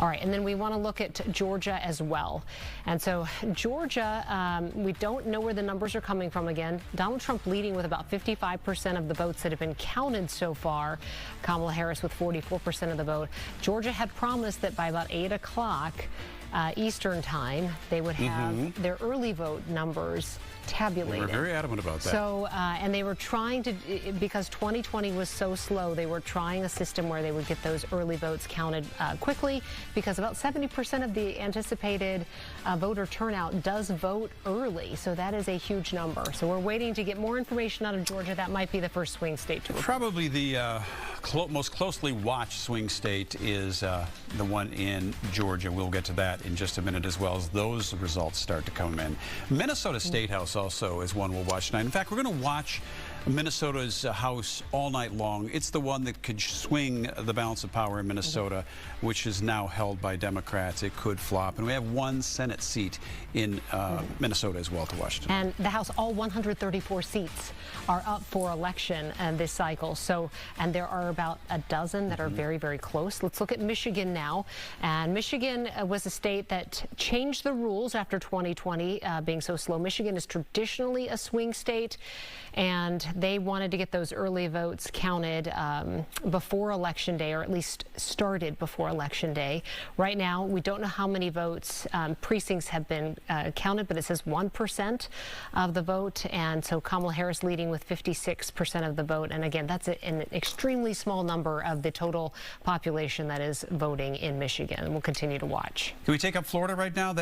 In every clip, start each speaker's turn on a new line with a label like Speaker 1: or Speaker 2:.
Speaker 1: All right, and then we want to look at Georgia as well. And so Georgia, we don't know where the numbers are coming from again. Donald Trump leading with about 55% of the votes that have been counted so far. Kamala Harris with 44% of the vote. Georgia had promised that by about 8 o'clock Eastern time, they would have their early vote numbers tabulated.
Speaker 2: They were very adamant about that.
Speaker 1: So, and they were trying to, because 2020 was so slow, they were trying a system where they would get those early votes counted quickly, because about 70% of the anticipated voter turnout does vote early. So that is a huge number. So we're waiting to get more information out of Georgia. That might be the first swing state to report.
Speaker 2: Probably the most closely watched swing state is the one in Georgia. We'll get to that in just a minute, as well as those results start to come in. Minnesota State House also is one we'll watch tonight. In fact, we're going to watch Minnesota's House all night long. It's the one that could swing the balance of power in Minnesota, which is now held by Democrats. It could flop. And we have one Senate seat in Minnesota as well to watch tonight.
Speaker 1: And the House, all 134 seats are up for election this cycle. So, and there are about a dozen that are very, very close. Let's look at Michigan now. And Michigan was a state that changed the rules after 2020 being so slow. Michigan is traditionally a swing state, and they wanted to get those early votes counted before Election Day, or at least started before Election Day. Right now, we don't know how many votes precincts have been counted, but it says 1% of the vote. And so Kamala Harris leading with 56% of the vote. And again, that's an extremely small number of the total population that is voting in Michigan. And we'll continue to watch.
Speaker 2: Can we take up Florida right now?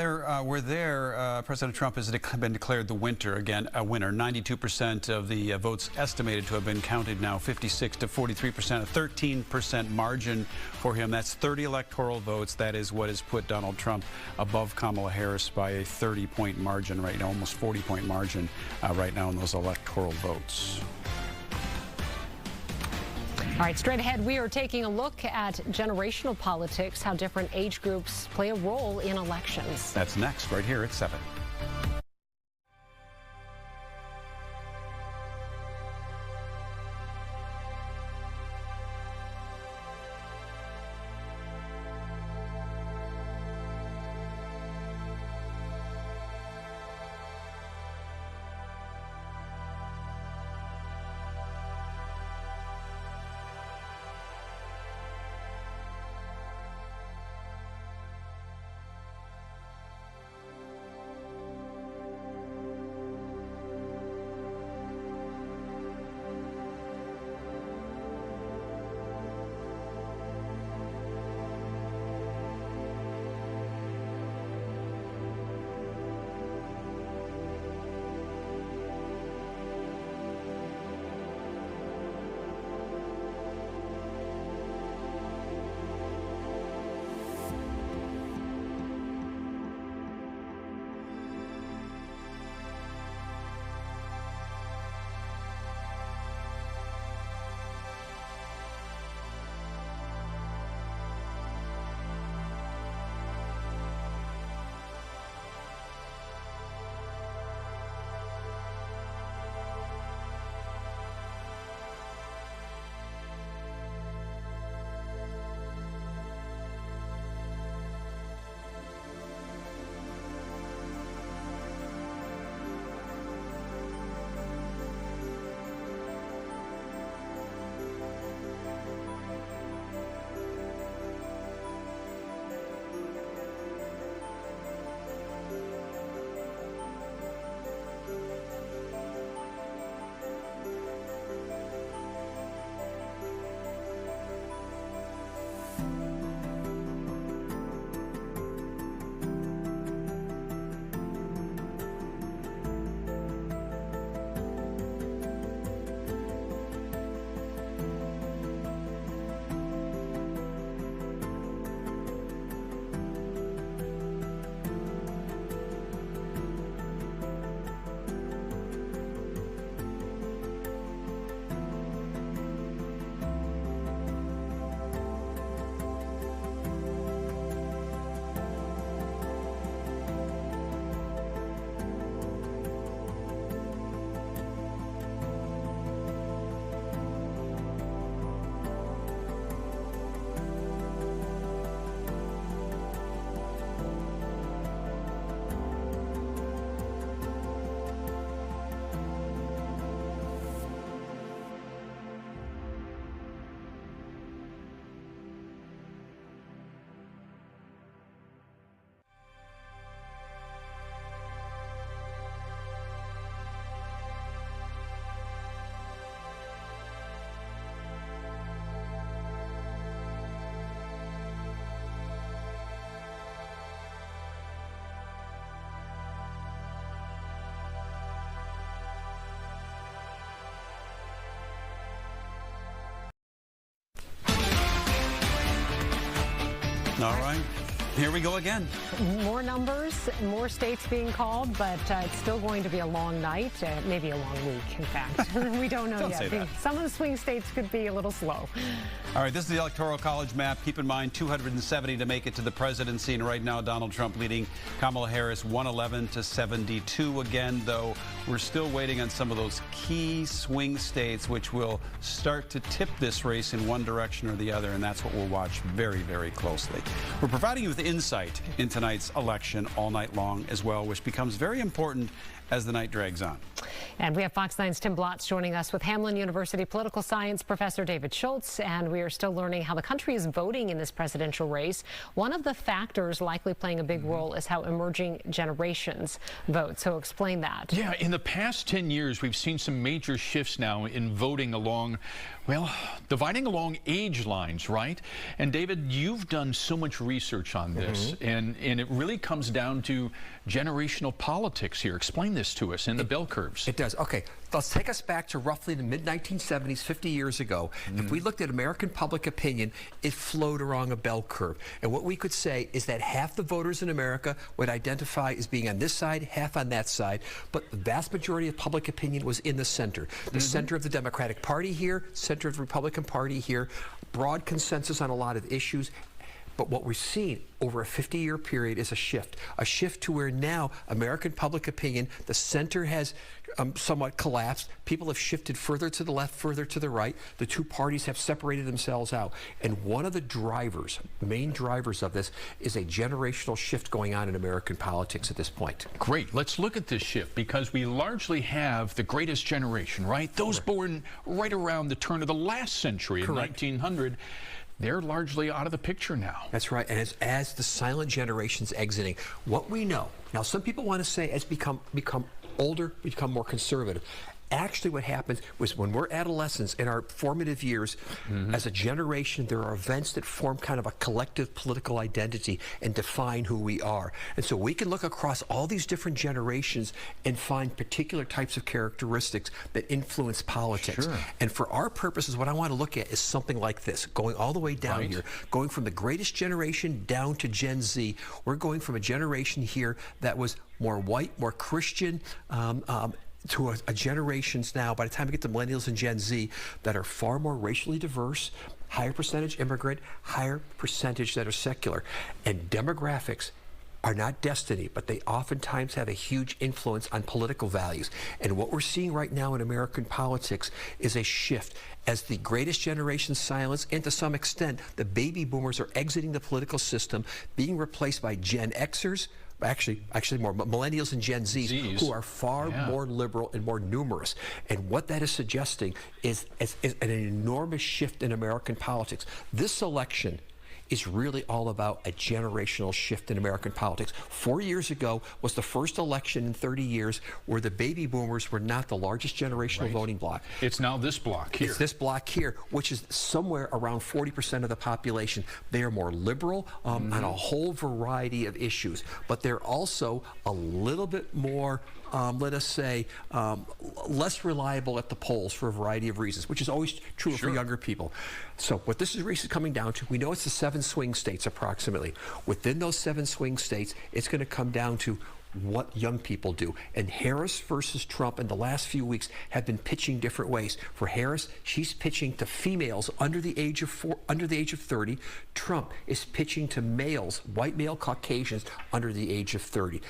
Speaker 2: President Trump has been declared the winner again, a winner. 92% of the votes estimated to have been counted now, 56 to 43%, a 13% margin for him. That's 30 electoral votes. That is what has put Donald Trump above Kamala Harris by a 30-point margin right now, almost 40-point margin right now in those electoral votes.
Speaker 1: All right, straight ahead, we are taking a look at generational politics, how different age groups play a role in elections.
Speaker 2: That's next, right here at 7. All right. Here we go again.
Speaker 1: More numbers, more states being called, but it's still going to be a long night, maybe a long week, in fact. We don't know yet.
Speaker 2: Say that.
Speaker 1: Some of the swing states could be a little slow.
Speaker 2: All right, this is the Electoral College map. Keep in mind, 270 to make it to the presidency, and right now Donald Trump leading Kamala Harris 111 to 72 again, though we're still waiting on some of those key swing states, which will start to tip this race in one direction or the other, and that's what we'll watch very, very closely. We're providing you with insight in tonight's election all night long as well, which becomes very important as the night drags on.
Speaker 1: And we have Fox 9's Tim Blotz joining us with Hamline University political science professor David Schultz, and we are still learning how the country is voting in this presidential race. One of the factors likely playing a big role is how emerging generations vote. So explain that.
Speaker 3: Yeah, in the past 10 years, we've seen some major shifts now in voting along, well, dividing along age lines, right? And David, you've done so much research on this, and it really comes down to generational politics here. Explain this to us in the bell curves.
Speaker 4: It does. Okay, let's take us back to roughly the mid-1970s, 50 years ago. If we looked at American public opinion, it flowed along a bell curve. And what we could say is that half the voters in America would identify as being on this side, half on that side. But the vast majority of public opinion was in the center. The center of the Democratic Party here, center of the Republican Party here, broad consensus on a lot of issues. But what we're seeing over a 50-year period is a shift to where now American public opinion, the center has somewhat collapsed. People have shifted further to the left, further to the right. The two parties have separated themselves out. And one of the drivers, main drivers of this, is a generational shift going on in American politics at this point.
Speaker 3: Great. Let's look at this shift, because we largely have the greatest generation, right? Those born right around the turn of the last century, in 1900. They're largely out of the picture now.
Speaker 4: That's right. And as the silent generation's exiting, what we know, now some people want to say as become older, become more conservative. Actually, what happens was when we're adolescents in our formative years, as a generation, there are events that form kind of a collective political identity and define who we are. And so we can look across all these different generations and find particular types of characteristics that influence politics.
Speaker 3: Sure.
Speaker 4: And for our purposes, what I want to look at is something like this, going all the way down here, going from the greatest generation down to Gen Z. We're going from a generation here that was more white, more Christian, to a generations now, by the time we get to millennials and Gen Z, that are far more racially diverse, higher percentage immigrant, higher percentage that are secular. And demographics are not destiny, but they oftentimes have a huge influence on political values. And what we're seeing right now in American politics is a shift. As the greatest generation silence, and to some extent, the baby boomers are exiting the political system, being replaced by Gen Xers, actually more millennials and Gen Zs, who are far more liberal and more numerous. And what that is suggesting is an enormous shift in American politics. This election is really all about a generational shift in American politics. 4 years ago was the first election in 30 years where the baby boomers were not the largest generational voting bloc.
Speaker 3: It's now this block here.
Speaker 4: It's this block here, which is somewhere around 40% of the population. They are more liberal on a whole variety of issues, but they're also a little bit more let us say, less reliable at the polls for a variety of reasons, which is always true for younger people. So what this race is coming down to, we know it's the 7 swing states approximately. Within those 7 swing states, it's going to come down to what young people do. And Harris versus Trump in the last few weeks have been pitching different ways. For Harris, she's pitching to females under the age of 30. Trump is pitching to males, white male Caucasians under the age of 30.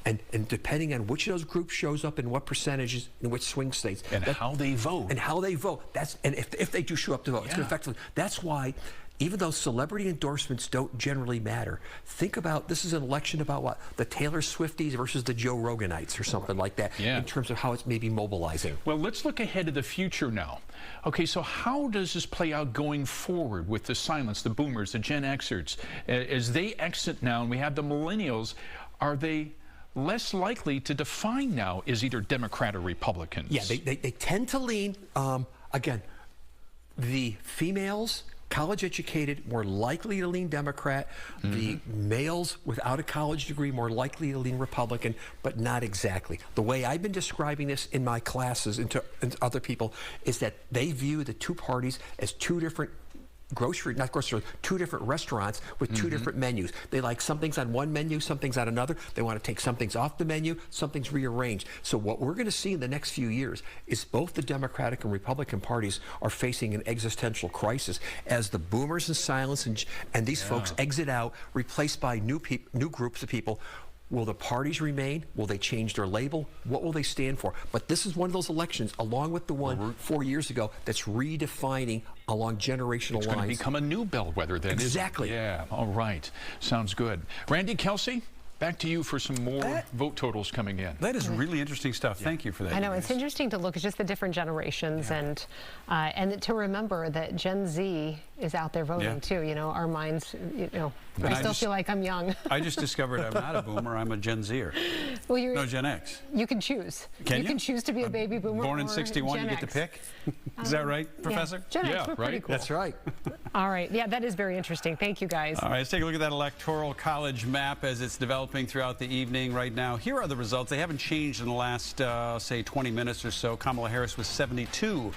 Speaker 4: And depending on which of those groups shows up in what percentages in which swing states.
Speaker 3: And how they vote.
Speaker 4: And how they vote. And if they do show up to vote, it's going to affect. That's why, even though celebrity endorsements don't generally matter, think about, this is an election about what? The Taylor Swifties versus the Joe Roganites or something like that, in terms of how it's maybe mobilizing.
Speaker 3: Well, let's look ahead to the future now. Okay, so how does this play out going forward with the silence, the boomers, the Gen Xers? As they exit now and we have the millennials, are they less likely to define now as either Democrat or Republicans?
Speaker 4: Yeah, they tend to lean, again, the females, college educated, more likely to lean Democrat. The males without a college degree, more likely to lean Republican, but not exactly. The way I've been describing this in my classes and to other people is that they view the two parties as two different not grocery, two different restaurants with two different menus. They like some things on one menu, some things on another. They want to take some things off the menu, some things rearranged. So what we're going to see in the next few years is both the Democratic and Republican parties are facing an existential crisis as the boomers in silence and these folks exit out, replaced by new groups of people. Will the parties remain? Will they change their label? What will they stand for? But this is one of those elections, along with the one 4 years ago, that's redefining along generational lines.
Speaker 3: It's going to become a new bellwether then,
Speaker 4: exactly.
Speaker 3: Isn't it? Yeah, all right. Sounds good. Randy, Kelsey, back to you for some more vote totals coming in.
Speaker 2: That is really interesting stuff. Thank you for that.
Speaker 1: I know, it's interesting to look at just the different generations and to remember that Gen Z is out there voting too. You know, our minds, you know, I still feel like I'm young.
Speaker 2: I just discovered I'm not a boomer, I'm a Gen Zer.
Speaker 1: Well, you're,
Speaker 2: no, Gen X.
Speaker 1: You can choose.
Speaker 2: Can you?
Speaker 1: You can choose to be a baby boomer
Speaker 2: Born in
Speaker 1: or
Speaker 2: 61,
Speaker 1: Gen
Speaker 2: you get to
Speaker 1: X.
Speaker 2: pick? Is that right, Professor?
Speaker 1: Gen X, we're pretty cool.
Speaker 4: That's right.
Speaker 1: All right, yeah, that is very interesting. Thank you, guys.
Speaker 2: All right, let's take a look at that Electoral College map as it's developing throughout the evening right now. Here are the results. They haven't changed in the last, say, 20 minutes or so. Kamala Harris with 72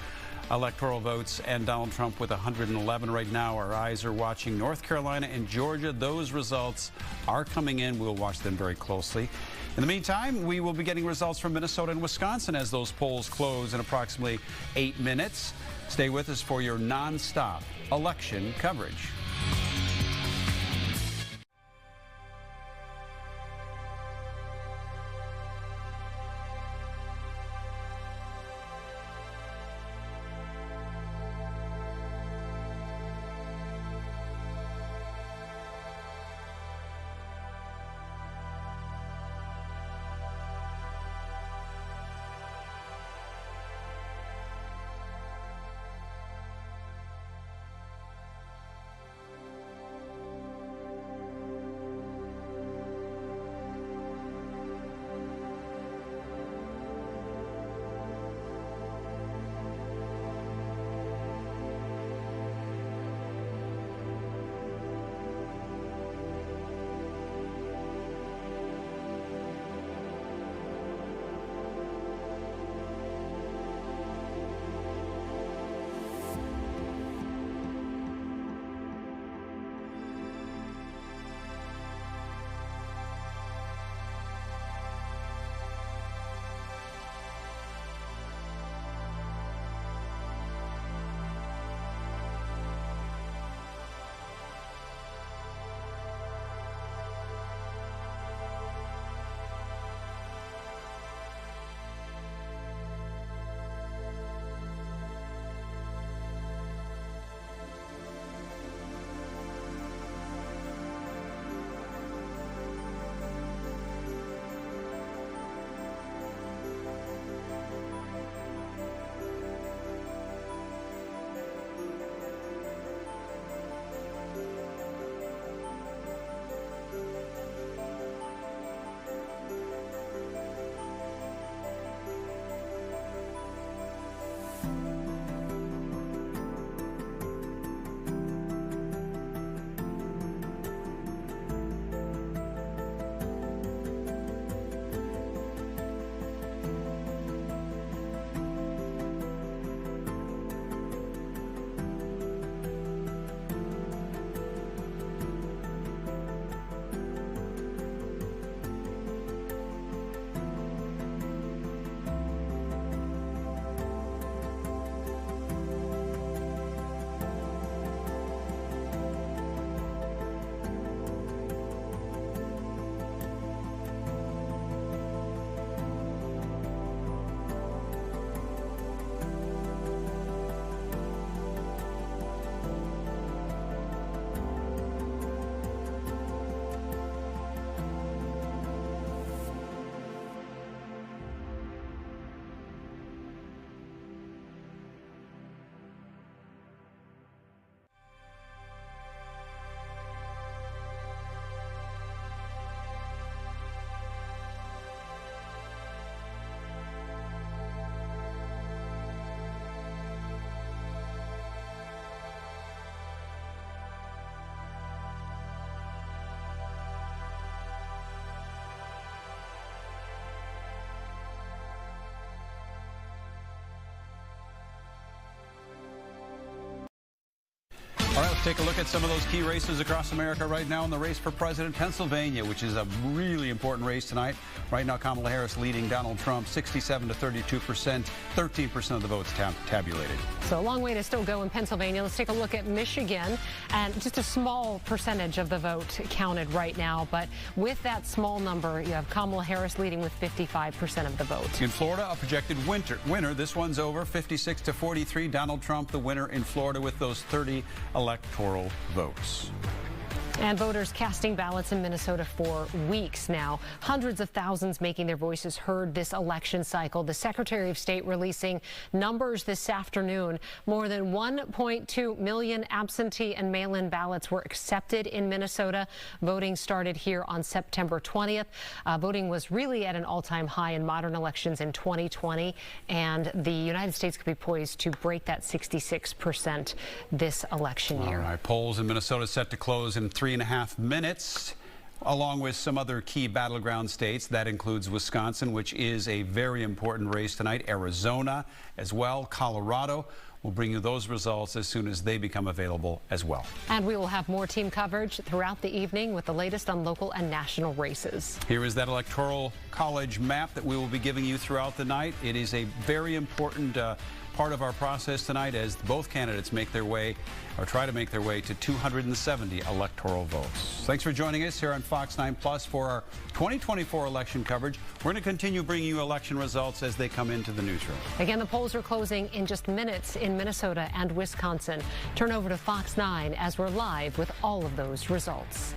Speaker 2: electoral votes and Donald Trump with 111 right now. Our eyes are watching North Carolina and Georgia. Those results are coming in. We'll watch them very closely. In the meantime, we will be getting results from Minnesota and Wisconsin as those polls close in approximately 8 minutes. Stay with us for your non-stop election coverage. All right, let's take a look at some of those key races across America right now in the race for president. Pennsylvania, which is a really important race tonight. Right now, Kamala Harris leading Donald Trump 67 to 32%, 13% of the votes tabulated.
Speaker 1: So a long way to still go in Pennsylvania. Let's take a look at Michigan, and just a small percentage of the vote counted right now. But with that small number, you have Kamala Harris leading with 55% of the vote.
Speaker 2: In Florida, a projected winner. This one's over, 56 to 43. Donald Trump, the winner in Florida, with those 30 electoral votes.
Speaker 1: And voters casting ballots in Minnesota for weeks now. Hundreds of thousands making their voices heard this election cycle. The Secretary of State releasing numbers this afternoon. More than 1.2 million absentee and mail-in ballots were accepted in Minnesota. Voting started here on September 20th. Voting was really at an all-time high in modern elections in 2020, and the United States could be poised to break that 66% this election year.
Speaker 2: All right, polls in Minnesota set to close in 3.5 minutes, along with some other key battleground states. That includes Wisconsin, which is a very important race tonight, Arizona as well, Colorado. We'll bring you those results as soon as they become available as well.
Speaker 1: And we will have more team coverage throughout the evening with the latest on local and national races.
Speaker 2: Here is that Electoral College map that we will be giving you throughout the night. It is a very important part of our process tonight as both candidates make their way, or try to make their way, to 270 electoral votes. Thanks for joining us here on Fox 9 Plus for our 2024 election coverage. We're going to continue bringing you election results as they come into the newsroom.
Speaker 1: Again, the polls are closing in just minutes in Minnesota and Wisconsin. Turn over to Fox 9 as we're live with all of those results.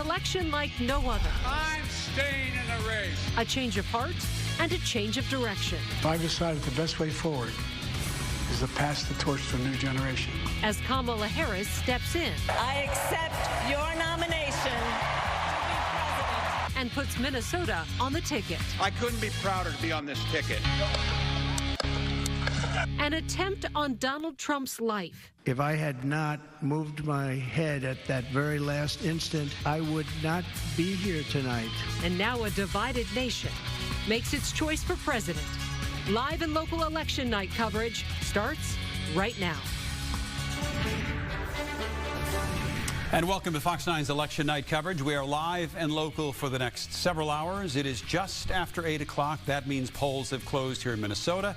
Speaker 1: Election like no other.
Speaker 5: I'm staying in the race.
Speaker 1: A change of heart and a change of direction.
Speaker 5: I've decided the best way forward is to pass the torch to a new generation.
Speaker 1: As Kamala Harris steps in.
Speaker 6: I accept your nomination to be president.
Speaker 1: And puts Minnesota on the ticket.
Speaker 7: I couldn't be prouder to be on this ticket.
Speaker 1: An attempt on Donald Trump's life.
Speaker 5: If I had not moved my head at that very last instant, I would not be here tonight.
Speaker 1: And now a divided nation makes its choice for president. Live and local election night coverage starts right now.
Speaker 2: And welcome to Fox 9's Election Night coverage. We are live and local for the next several hours. It is just after 8 o'clock. That means polls have closed here in Minnesota,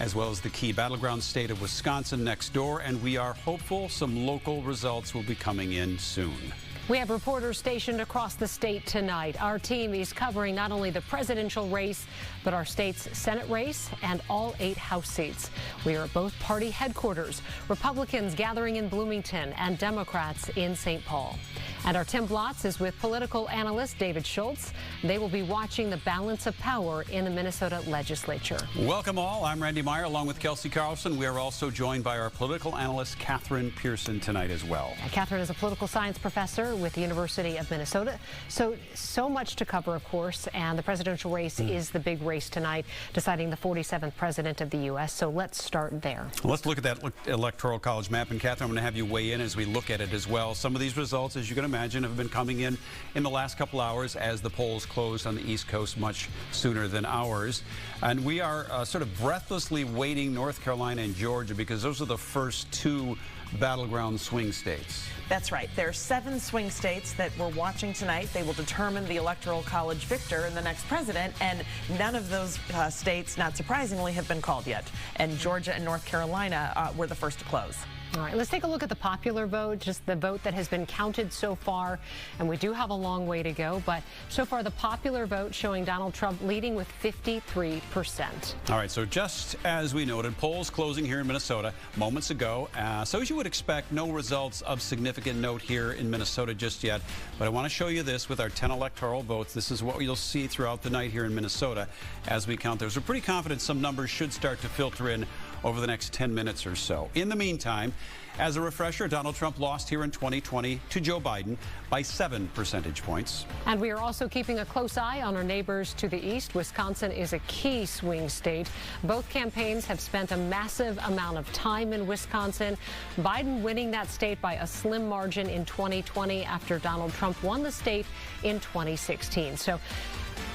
Speaker 2: as well as the key battleground state of Wisconsin next door. And we are hopeful some local results will be coming in soon.
Speaker 1: We have reporters stationed across the state tonight. Our team is covering not only the presidential race, but our state's Senate race and all 8 House seats. We are at both party headquarters, Republicans gathering in Bloomington and Democrats in St. Paul. And our Tim Blotz is with political analyst David Schultz. They will be watching the balance of power in the Minnesota legislature.
Speaker 2: Welcome all. I'm Randy Meyer along with Kelsey Carlson. We are also joined by our political analyst Catherine Pearson tonight as well.
Speaker 1: Catherine is a political science professor with the University of Minnesota. So much to cover, of course, and the presidential race is the big race tonight, deciding the 47th president of the U.S. So let's start there.
Speaker 2: Let's look at that Electoral College map. And Catherine, I'm going to have you weigh in as we look at it as well. Some of these results, as you can imagine, have been coming in the last couple hours as the polls closed on the East Coast much sooner than ours. And we are sort of breathlessly waiting North Carolina and Georgia because those are the first 2 battleground swing states.
Speaker 7: That's right. There are 7 swing states that we're watching tonight. They will determine the Electoral College victor and the next president, and none of those states, not surprisingly, have been called yet. And Georgia and North Carolina were the first to close.
Speaker 1: All right, let's take a look at the popular vote, just the vote that has been counted so far. And we do have a long way to go, but so far the popular vote showing Donald Trump leading with 53%.
Speaker 2: All right, so just as we noted, polls closing here in Minnesota moments ago. So as you would expect, no results of significant note here in Minnesota just yet. But I want to show you this with our 10 electoral votes. This is what you'll see throughout the night here in Minnesota as we count those. We're pretty confident some numbers should start to filter in over the next 10 minutes or so. In the meantime, as a refresher, Donald Trump lost here in 2020 to Joe Biden by 7 percentage points.
Speaker 1: And we are also keeping a close eye on our neighbors to the east. Wisconsin is a key swing state. Both campaigns have spent a massive amount of time in Wisconsin. Biden winning that state by a slim margin in 2020 after Donald Trump won the state in 2016. So,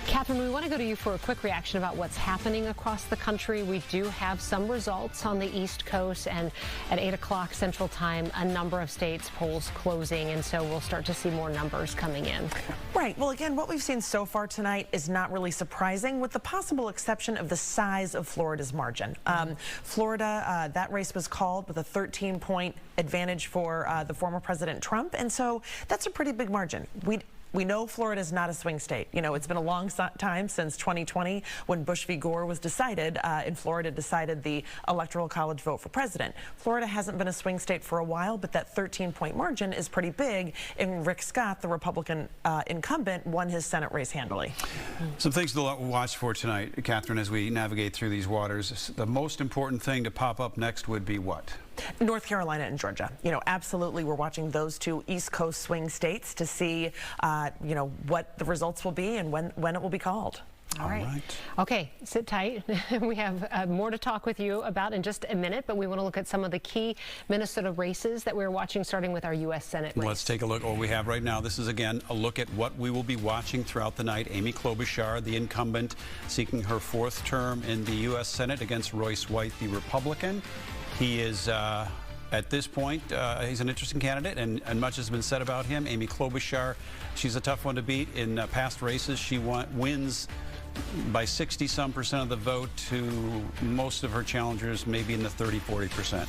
Speaker 1: Catherine, we want to go to you for a quick reaction about what's happening across the country. We do have some results on the East Coast, and at 8 o'clock Central Time, a number of states polls closing, and so we'll start to see more numbers coming in.
Speaker 7: Right. Well, again, what we've seen so far tonight is not really surprising, with the possible exception of the size of Florida's margin. Florida, that race was called with a 13-point advantage for the former President Trump, and so that's a pretty big margin. We know Florida is not a swing state. You know, it's been a long time since 2020 when Bush v. Gore was decided, and Florida decided the Electoral College vote for president. Florida hasn't been a swing state for a while, but that 13-point margin is pretty big, and Rick Scott, the Republican incumbent, won his Senate race handily.
Speaker 2: Some things to watch for tonight, Catherine, as we navigate through these waters. The most important thing to pop up next would be what?
Speaker 7: North Carolina and Georgia. You know, absolutely, we're watching those 2 East Coast swing states to see, you know, what the results will be and when it will be called.
Speaker 1: All right. Okay, sit tight. We have more to talk with you about in just a minute, but we want to look at some of the key Minnesota races that we're watching, starting with our U.S. Senate race.
Speaker 2: Let's take a look at what we have right now. This is, again, a look at what we will be watching throughout the night. Amy Klobuchar, the incumbent, seeking her 4th term in the U.S. Senate against Royce White, the Republican. He is, at this point, he's an interesting candidate, and much has been said about him. Amy Klobuchar, she's a tough one to beat. In past races, she wins by 60-some% of the vote to most of her challengers, maybe in the 30-40%.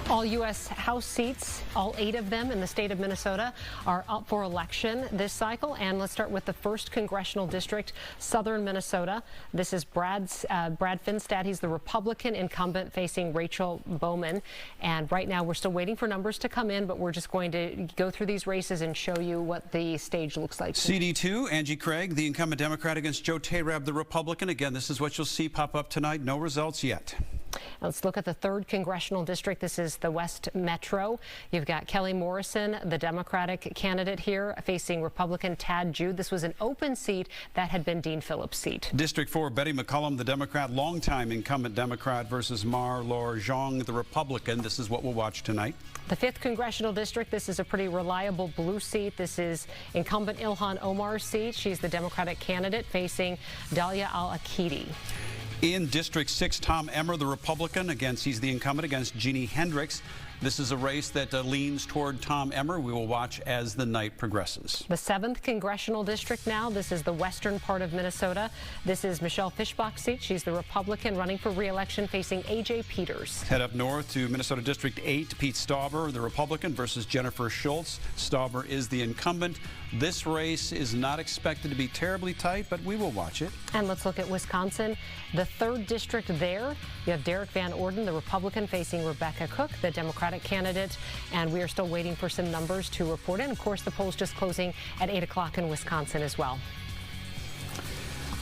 Speaker 1: All U.S. House seats, all 8 of them in the state of Minnesota, are up for election this cycle. And let's start with the 1st Congressional District, southern Minnesota. This is Brad Finstad. He's the Republican incumbent facing Rachel Bowman. And right now we're still waiting for numbers to come in, but we're just going to go through these races and show you what the stage looks like.
Speaker 2: CD2, Angie Craig, the incumbent Democrat against Joe Tarab, the Republican. Again, this is what you'll see pop up tonight. No results yet.
Speaker 1: Let's look at the 3rd Congressional District. This is the West Metro. You've got Kelly Morrison, the Democratic candidate here, facing Republican Tad Jude. This was an open seat that had been Dean Phillips' seat.
Speaker 2: District 4, Betty McCollum, the Democrat, longtime incumbent Democrat, versus Mar-Laure Zhang, the Republican. This is what we'll watch tonight.
Speaker 1: The 5th Congressional District, this is a pretty reliable blue seat. This is incumbent Ilhan Omar's seat. She's the Democratic candidate facing Dalia Al-Akidi.
Speaker 2: In District 6, Tom Emmer, the Republican, he's the incumbent against Jeannie Hendricks. This is a race that leans toward Tom Emmer. We will watch as the night progresses.
Speaker 1: The 7th Congressional District now. This is the western part of Minnesota. This is Michelle Fischbach's seat. She's the Republican running for re-election facing A.J. Peters.
Speaker 2: Head up north to Minnesota District 8, Pete Stauber, the Republican, versus Jennifer Schultz. Stauber is the incumbent. This race is not expected to be terribly tight, but we will watch it.
Speaker 1: And let's look at Wisconsin. The 3rd District there, you have Derek Van Orden, the Republican, facing Rebecca Cook, the Democratic candidate, and we are still waiting for some numbers to report in. Of course, the polls just closing at 8 o'clock in Wisconsin as well.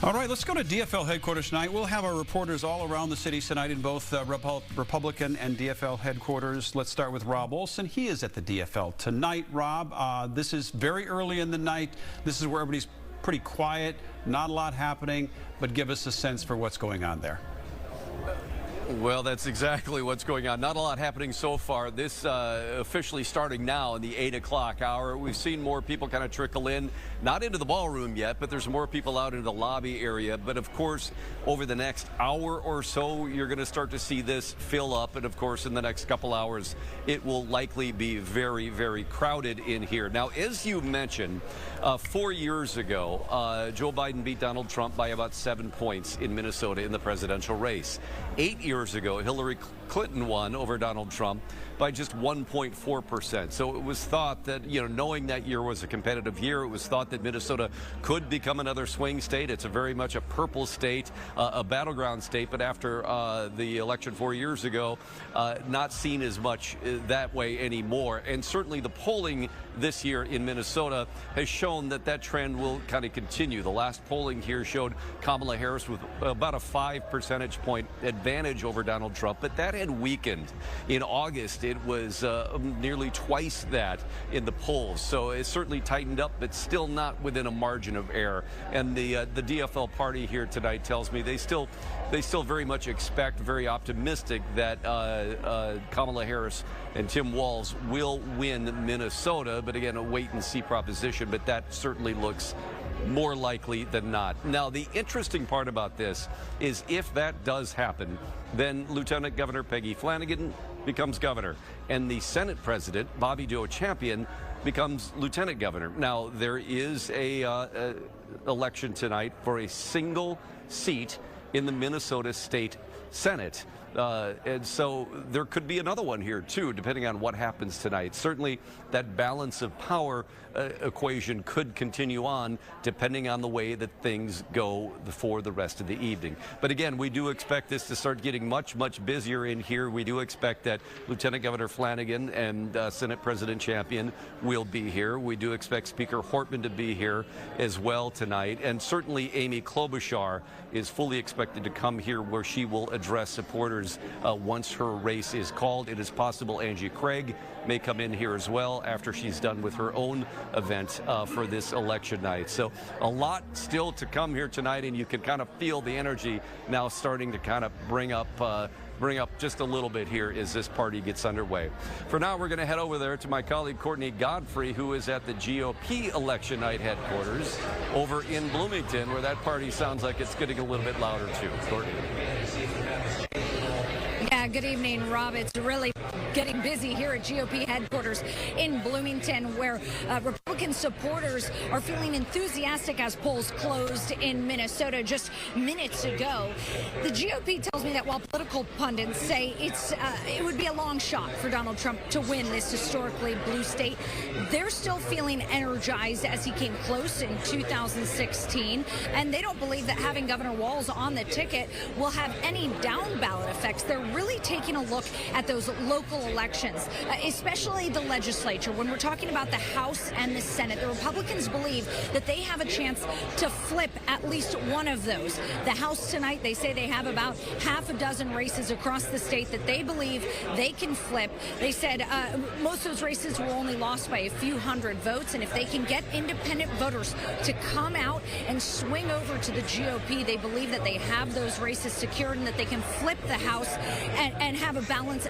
Speaker 2: All right, let's go to DFL headquarters tonight. We'll have our reporters all around the city tonight in both Republican and DFL headquarters. Let's start with Rob Olson. He is at the DFL tonight. Rob, this is very early in the night. This is where everybody's pretty quiet, not a lot happening, but give us a sense for what's going on there.
Speaker 8: Well, that's exactly what's going on. Not a lot happening so far. This officially starting now in the 8 o'clock hour. We've seen more people kind of trickle in, not into the ballroom yet, but there's more people out in the lobby area. But of course, over the next hour or so, you're going to start to see this fill up. And of course, in the next couple hours, it will likely be very, very crowded in here. Now, as you mentioned, 4 years ago, Joe Biden beat Donald Trump by about 7 points in Minnesota in the presidential race. 8 years ago, Hillary Clinton won over Donald Trump by just 1.4%. So it was thought that, knowing that year was a competitive year, it was thought that Minnesota could become another swing state. It's very much a purple state, a battleground state, but after the election 4 years ago, not seen as much that way anymore. And certainly the polling this year in Minnesota has shown that that trend will kind of continue. The last polling here showed Kamala Harris with about a 5 percentage point advantage over Donald Trump, but that had weakened. In August, it was nearly twice that in the polls. So it's certainly tightened up, but still not within a margin of error. And the DFL party here tonight tells me they still very much expect, very optimistic that Kamala Harris and Tim Walz will win Minnesota. But again, a wait-and-see proposition, but that certainly looks more likely than not. Now, the interesting part about this is if that does happen, then Lieutenant Governor Peggy Flanagan becomes governor, and the Senate President, Bobby Joe Champion, becomes lieutenant governor. Now, there is a election tonight for a single seat in the Minnesota State Senate. And so there could be another one here, too, depending on what happens tonight. Certainly, that balance of power equation could continue on, depending on the way that things go for the rest of the evening. But again, we do expect this to start getting much, much busier in here. We do expect that Lieutenant Governor Flanagan and Senate President Champion will be here. We do expect Speaker Hortman to be here as well tonight. And certainly, Amy Klobuchar is fully expected to come here, where she will address supporters once her race is called. It is possible Angie Craig may come in here as well after she's done with her own event for this election night. So a lot still to come here tonight, and you can kind of feel the energy now starting to kind of bring up just a little bit here as this party gets underway. For now, we're going to head over there to my colleague Courtney Godfrey, who is at the GOP election night headquarters over in Bloomington, where that party sounds like it's getting a little bit louder too. Courtney.
Speaker 9: Yeah, good evening, Rob. It's really getting busy here at GOP headquarters in Bloomington, where Republican supporters are feeling enthusiastic as polls closed in Minnesota just minutes ago. The GOP tells me that while political pundits say it would be a long shot for Donald Trump to win this historically blue state, they're still feeling energized as he came close in 2016, and they don't believe that having Governor Walz on the ticket will have any down ballot effects. They're really taking a look at those local elections, especially the legislature. When we're talking about the House and the Senate, the Republicans believe that they have a chance to flip at least one of those. The House tonight, they say they have about half a dozen races across the state that they believe they can flip. They said most of those races were only lost by a few hundred votes, and if they can get independent voters to come out and swing over to the GOP, they believe that they have those races secured and that they can flip the House and have a balance,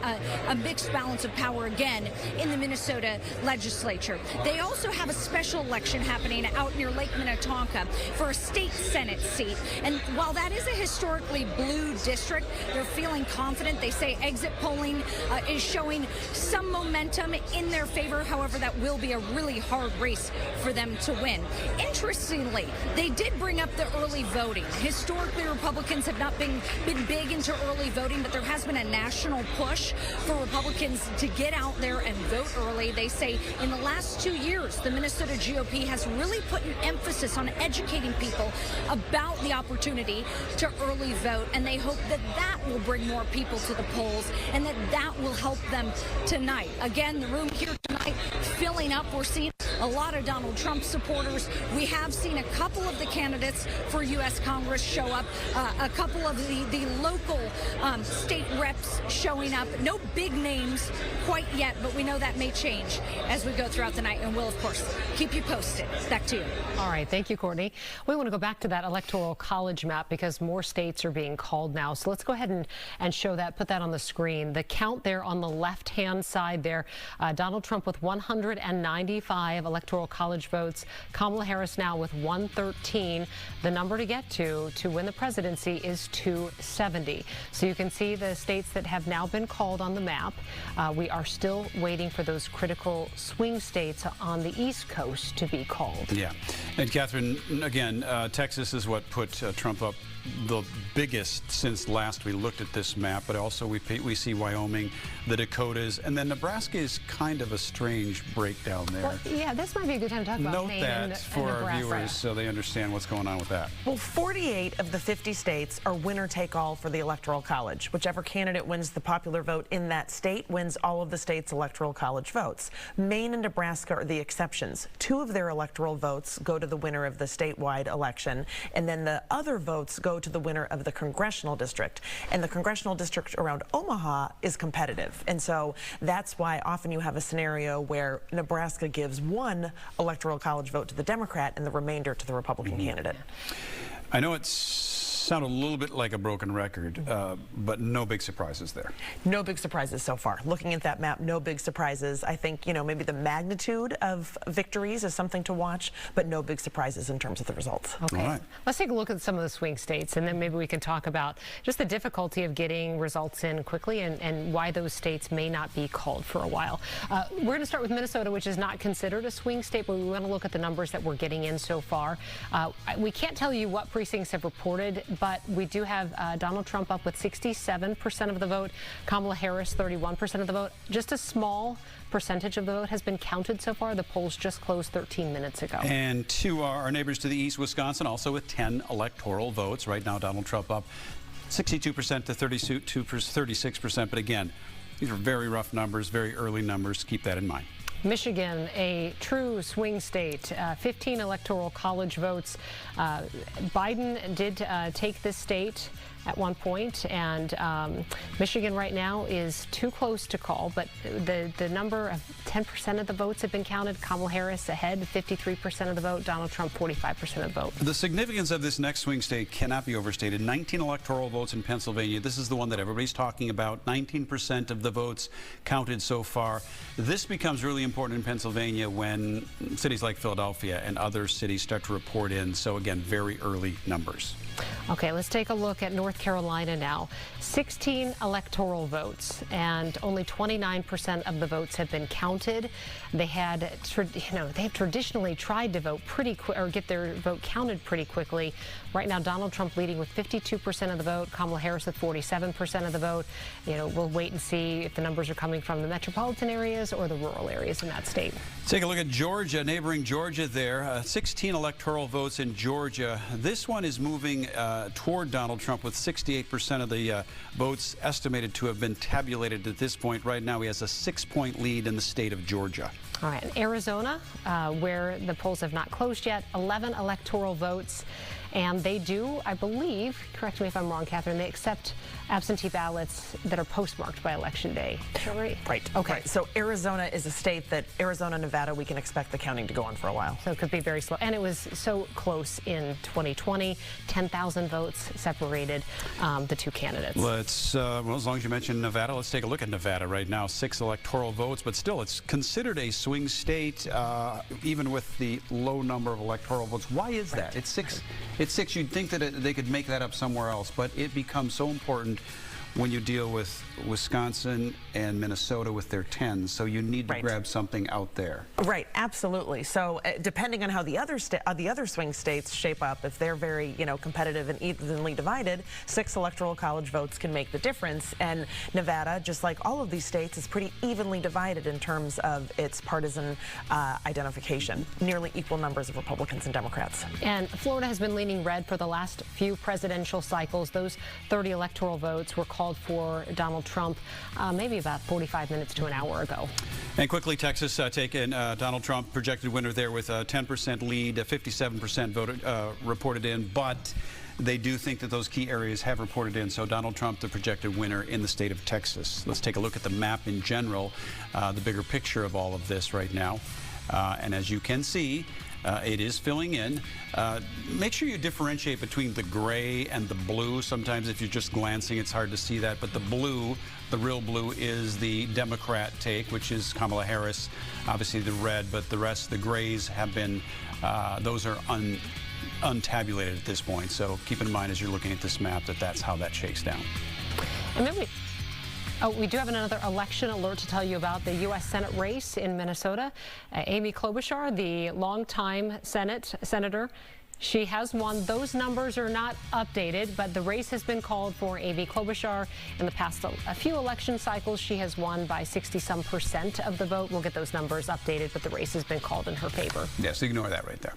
Speaker 9: a mixed balance of power again in the Minnesota legislature. They also have a special election happening out near Lake Minnetonka for a state Senate seat. And while that is a historically blue district, they're feeling confident. They say exit polling is showing some momentum in their favor. However, that will be a really hard race for them to win. Interestingly, they did bring up the early voting. Historically, Republicans have not been big into early voting, but there has been a national push for Republicans to get out there and vote early. They say in the last 2 years, the Minnesota GOP has really put an emphasis on educating people about the opportunity to early vote, and they hope that that will bring more people to the polls and that will help them tonight. Again, the room here tonight filling up. We're seeing a lot of Donald Trump supporters. We have seen a couple of the candidates for U.S. Congress show up, a couple of the local state reps showing up. No big names quite yet, but we know that may change as we go throughout the night, and we'll, of course, keep you posted. Back to you.
Speaker 1: All right. Thank you, Courtney. We want to go back to that Electoral College map because more states are being called now. So let's go ahead and show that, put that on the screen. The count there on the left-hand side there, Donald Trump with 195 Electoral College votes. Kamala Harris now with 113. The number to get to win the presidency is 270. So you can see the states that have now been called on the map. We are still waiting for those critical swing states on the East Coast to be called.
Speaker 2: Yeah. And Catherine, again, Texas is what put Trump up the biggest since last we looked at this map, but also we see Wyoming, the Dakotas, and then Nebraska is kind of a strange breakdown there.
Speaker 1: Well, yeah, this might be a good time to talk about Maine
Speaker 2: that for our viewers so they understand what's going on with that.
Speaker 7: Well, 48 of the 50 states are winner-take-all for the Electoral College. Whichever candidate wins the popular vote in that state wins all of the state's Electoral College votes. Maine and Nebraska are the exceptions. 2 of their electoral votes go to the winner of the statewide election, and then the other votes go to the winner of the Congressional district. And the Congressional district around Omaha is competitive. And so that's why often you have a scenario where Nebraska gives 1 Electoral College vote to the Democrat and the remainder to the Republican candidate.
Speaker 2: I know it's sound a little bit like a broken record, but no big surprises there.
Speaker 7: No big surprises so far. Looking at that map, no big surprises. I think, you know, maybe the magnitude of victories is something to watch, but no big surprises in terms of the results.
Speaker 1: Okay.
Speaker 2: All right.
Speaker 1: Let's take a look at some of the swing states, and then maybe we can talk about just the difficulty of getting results in quickly and why those states may not be called for a while. We're going to start with Minnesota, which is not considered a swing state, but we want to look at the numbers that we're getting in so far. We can't tell you what precincts have reported, but we do have Donald Trump up with 67% of the vote, Kamala Harris 31% of the vote. Just a small percentage of the vote has been counted so far. The polls just closed 13 minutes ago.
Speaker 2: And to our neighbors to the east, Wisconsin, also with 10 electoral votes. Right now, Donald Trump up 62% to 36%. But again, these are very rough numbers, very early numbers. Keep that in mind.
Speaker 1: Michigan, a true swing state, 15 electoral college votes. Biden did take this state at one point, and Michigan right now is too close to call, but the number of 10% of the votes have been counted. Kamala Harris ahead, 53% of the vote. Donald Trump, 45% of the vote.
Speaker 2: The significance of this next swing state cannot be overstated. 19 electoral votes in Pennsylvania. This is the one that everybody's talking about. 19% of the votes counted so far. This becomes really important in Pennsylvania when cities like Philadelphia and other cities start to report in. So again, very early numbers.
Speaker 1: Okay, let's take a look at North Carolina now. 16 electoral votes, and only 29% of the votes have been counted. They had, they have traditionally tried to vote pretty quick or get their vote counted pretty quickly. Right now, Donald Trump leading with 52% of the vote. Kamala Harris with 47% of the vote. We'll wait and see if the numbers are coming from the metropolitan areas or the rural areas in that state.
Speaker 2: Take a look at Georgia, neighboring Georgia there. 16 electoral votes in Georgia. This one is moving toward Donald Trump with 68% of the votes estimated to have been tabulated at this point. Right now, he has a 6-point lead in the state of Georgia.
Speaker 1: All right, in Arizona, where the polls have not closed yet, 11 electoral votes. And they do, I believe, correct me if I'm wrong, Catherine, they accept absentee ballots that are postmarked by Election Day. Is that right?
Speaker 7: Right.
Speaker 1: Okay.
Speaker 7: Right. So Arizona is a state that Arizona, Nevada, we can expect the counting to go on for a while.
Speaker 1: So it could be very slow. And it was so close in 2020, 10,000 votes separated the two candidates.
Speaker 2: Let's, well, as long as you mentioned Nevada, let's take a look at Nevada right now. 6 electoral votes, but still, it's considered a swing state, even with the low number of electoral votes. Why is that? It's 6. It's 6. You'd think that they could make that up somewhere else, but it becomes so important when you deal with Wisconsin and Minnesota with their 10s, so you need to grab something out there.
Speaker 7: Right, absolutely. So depending on how the other swing states shape up, if they're very, competitive and evenly divided, 6 electoral college votes can make the difference. And Nevada, just like all of these states, is pretty evenly divided in terms of its partisan identification. Nearly equal numbers of Republicans and Democrats.
Speaker 1: And Florida has been leaning red for the last few presidential cycles. Those 30 electoral votes were called for Donald Trump maybe about 45 minutes to an hour ago.
Speaker 2: And quickly, Texas taking Donald Trump, projected winner there with a 10% lead, 57% voted reported in, but they do think that those key areas have reported in. So Donald Trump, the projected winner in the state of Texas. Let's take a look at the map in general, the bigger picture of all of this right now. And as you can see, it is filling in. Make sure you differentiate between the gray and the blue. Sometimes if you're just glancing, it's hard to see that. But the blue, the real blue, is the Democrat take, which is Kamala Harris. Obviously the red, but the rest, the grays, have been, those are untabulated at this point. So keep in mind as you're looking at this map that that's how that shakes down.
Speaker 1: And then we do have another election alert to tell you about the U.S. Senate race in Minnesota. Amy Klobuchar, the longtime senator, she has won. Those numbers are not updated, but the race has been called for Amy Klobuchar. In the past a few election cycles, she has won by 60-some% of the vote. We'll get those numbers updated, but the race has been called in her favor.
Speaker 2: Yes, ignore that right there.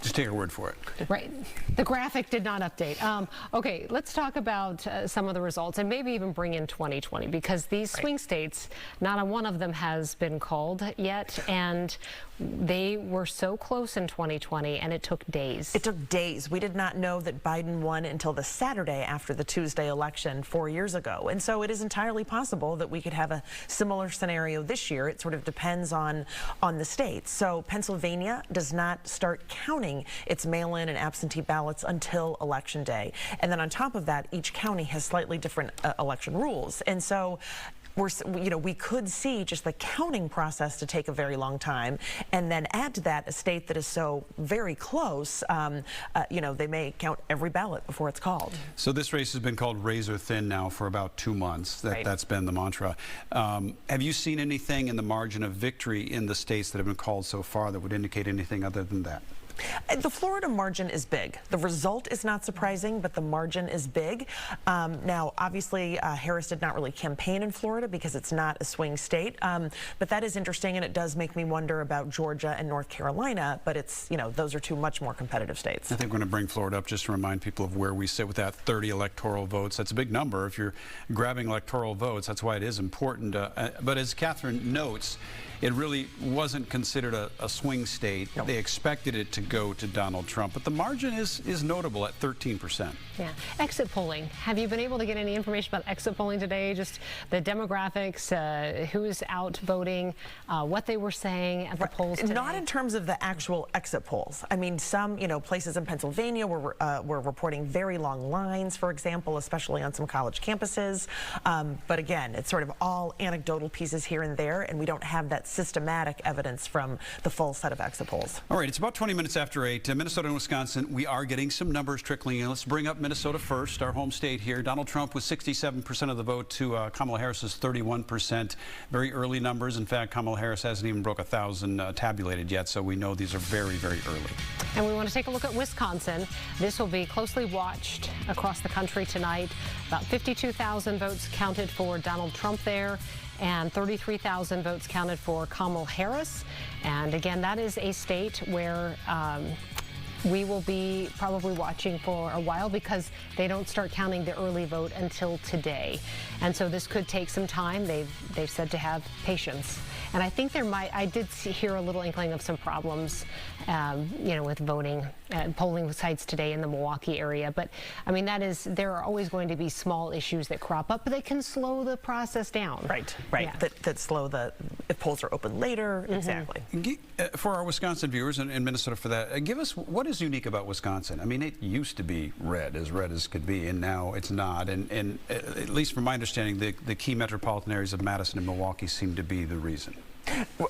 Speaker 2: Just take her word for it.
Speaker 1: Right. The graphic did not update. Okay, let's talk about some of the results and maybe even bring in 2020, because these swing states, not a one of them has been called yet, and they were so close in 2020, and it took days.
Speaker 7: It took days. We did not know that Biden won until the Saturday after the Tuesday election 4 years ago. And so it is entirely possible that we could have a similar scenario this year. It sort of depends on the states. So Pennsylvania does not start counting its mail-in and absentee ballots until Election Day. And then on top of that, each county has slightly different election rules. And so we could see just the counting process to take a very long time, and then add to that a state that is so very close, they may count every ballot before it's called.
Speaker 2: So this race has been called razor thin now for about 2 months. That's been the mantra. Have you seen anything in the margin of victory in the states that have been called so far that would indicate anything other than that?
Speaker 7: The Florida margin is big. The result is not surprising, but the margin is big. Now, obviously, Harris did not really campaign in Florida because it's not a swing state. But that is interesting, and it does make me wonder about Georgia and North Carolina. But it's, those are two much more competitive states.
Speaker 2: I think we're going to bring Florida up just to remind people of where we sit with that 30 electoral votes. That's a big number. If you're grabbing electoral votes, that's why it is important. But as Catherine notes, it really wasn't considered a swing state.
Speaker 7: Nope.
Speaker 2: They expected it to go to Donald Trump, but the margin is notable at 13%.
Speaker 1: Yeah. Exit polling. Have you been able to get any information about exit polling today? Just the demographics, who's out voting, what they were saying at the polls today?
Speaker 7: Not in terms of the actual exit polls. I mean, some places in Pennsylvania were reporting very long lines, for example, especially on some college campuses. But again, it's sort of all anecdotal pieces here and there, and we don't have that systematic evidence from the full set of exit polls.
Speaker 2: All right, it's about 20 minutes after 8. Minnesota and Wisconsin, we are getting some numbers trickling in. Let's bring up Minnesota first, our home state here. Donald Trump with 67% of the vote to Kamala Harris's 31%. Very early numbers. In fact, Kamala Harris hasn't even broke 1,000 tabulated yet, so we know these are very, very early.
Speaker 1: And we want to take a look at Wisconsin. This will be closely watched across the country tonight. About 52,000 votes counted for Donald Trump there, and 33,000 votes counted for Kamala Harris. And again, that is a state where we will be probably watching for a while because they don't start counting the early vote until today. And so this could take some time. They've said to have patience. And I think I did hear a little inkling of some problems, with voting and polling sites today in the Milwaukee area. But I mean, there are always going to be small issues that crop up, but they can slow the process down.
Speaker 7: Right.
Speaker 1: Yeah.
Speaker 7: That slow if polls are open later. Exactly.
Speaker 2: For our Wisconsin viewers and Minnesota for that, give us what is unique about Wisconsin. I mean, it used to be red as could be, and now it's not. And at least from my understanding, the key metropolitan areas of Madison and Milwaukee seem to be the reason.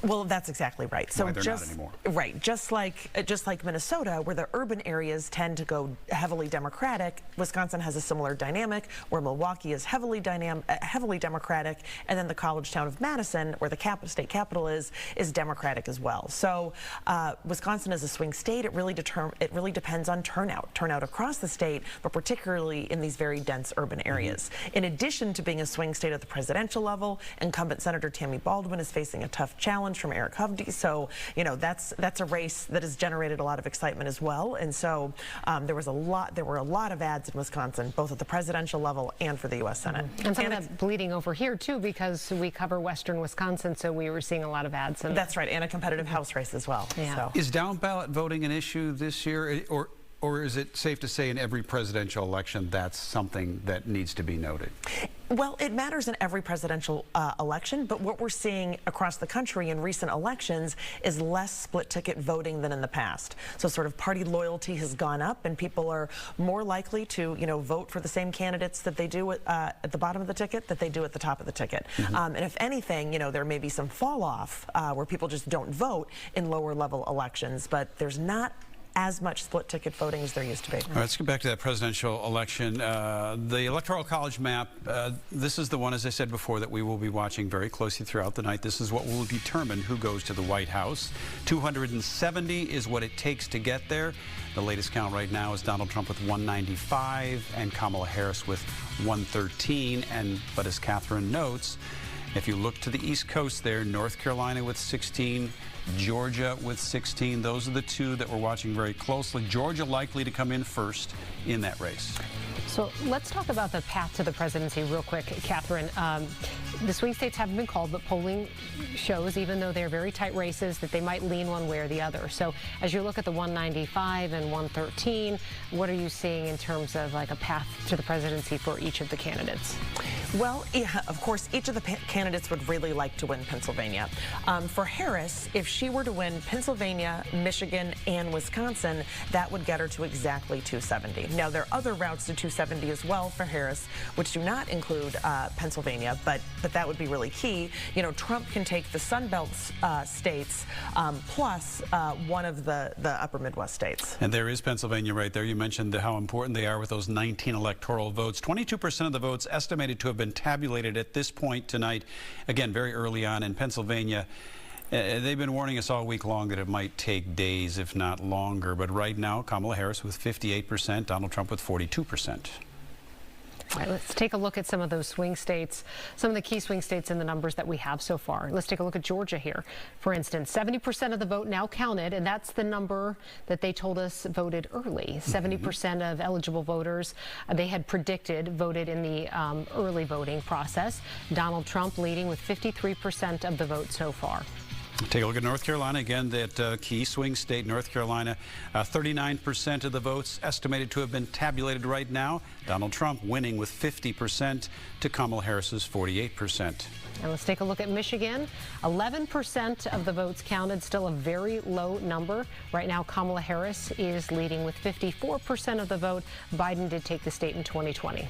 Speaker 7: Well, that's exactly right. So
Speaker 2: why they're not anymore.
Speaker 7: Right, just like Minnesota, where the urban areas tend to go heavily Democratic, Wisconsin has a similar dynamic, where Milwaukee is heavily Democratic, and then the college town of Madison, where the state capital is Democratic as well. So Wisconsin is a swing state. It really depends on turnout across the state, but particularly in these very dense urban areas. In addition to being a swing state at the presidential level, incumbent Senator Tammy Baldwin is facing a tough challenge from Eric Hovde. So, that's a race that has generated a lot of excitement as well. And so there were a lot of ads in Wisconsin, both at the presidential level and for the U.S. Senate.
Speaker 1: And some of that bleeding over here too, because we cover western Wisconsin, so we were seeing a lot of ads.
Speaker 7: That's right, and a competitive House race as well.
Speaker 1: Yeah.
Speaker 7: So.
Speaker 2: Is down ballot voting an issue this year, or is it safe to say in every presidential election that's something that needs to be noted?
Speaker 7: Well, it matters in every presidential election, but what we're seeing across the country in recent elections is less split ticket voting than in the past. So sort of party loyalty has gone up, and people are more likely to, vote for the same candidates that they do at the bottom of the ticket that they do at the top of the ticket. And if anything, there may be some fall off where people just don't vote in lower level elections, but there's not as much split ticket voting as there used to be.
Speaker 2: All right, let's get back to that presidential election. The Electoral College map, this is the one, as I said before, that we will be watching very closely throughout the night. This is what will determine who goes to the White House. 270 is what it takes to get there. The latest count right now is Donald Trump with 195 and Kamala Harris with 113. But as Catherine notes, if you look to the East Coast there, North Carolina with 16, Georgia with 16. Those are the two that we're watching very closely. Georgia likely to come in first in that race.
Speaker 1: So let's talk about the path to the presidency real quick, Catherine. The swing states haven't been called, but polling shows, even though they're very tight races, that they might lean one way or the other. So as you look at the 195 and 113, what are you seeing in terms of like a path to the presidency for each of the candidates?
Speaker 7: Well, yeah, of course, each of the candidates would really like to win Pennsylvania. For Harris, if she were to win Pennsylvania, Michigan, and Wisconsin, that would get her to exactly 270. Now, there are other routes to 270 as well for Harris, which do not include Pennsylvania, but that would be really key. Trump can take the Sun Belt states plus one of the upper Midwest states.
Speaker 2: And there is Pennsylvania right there. You mentioned how important they are with those 19 electoral votes. 22% of the votes estimated to have been tabulated at this point tonight. Again, very early on in Pennsylvania. They've been warning us all week long that it might take days, if not longer. But right now, Kamala Harris with 58%, Donald Trump with 42%.
Speaker 1: All right, let's take a look at some of those swing states, some of the key swing states in the numbers that we have so far. Let's take a look at Georgia here. For instance, 70% of the vote now counted, and that's the number that they told us voted early. 70% of eligible voters they had predicted voted in the early voting process. Donald Trump leading with 53% of the vote so far.
Speaker 2: Take a look at North Carolina again, that key swing state, North Carolina. 39% of the votes estimated to have been tabulated right now. Donald Trump winning with 50% to Kamala Harris's 48%.
Speaker 1: And let's take a look at Michigan. 11% of the votes counted, still a very low number. Right now, Kamala Harris is leading with 54% of the vote. Biden did take the state in 2020.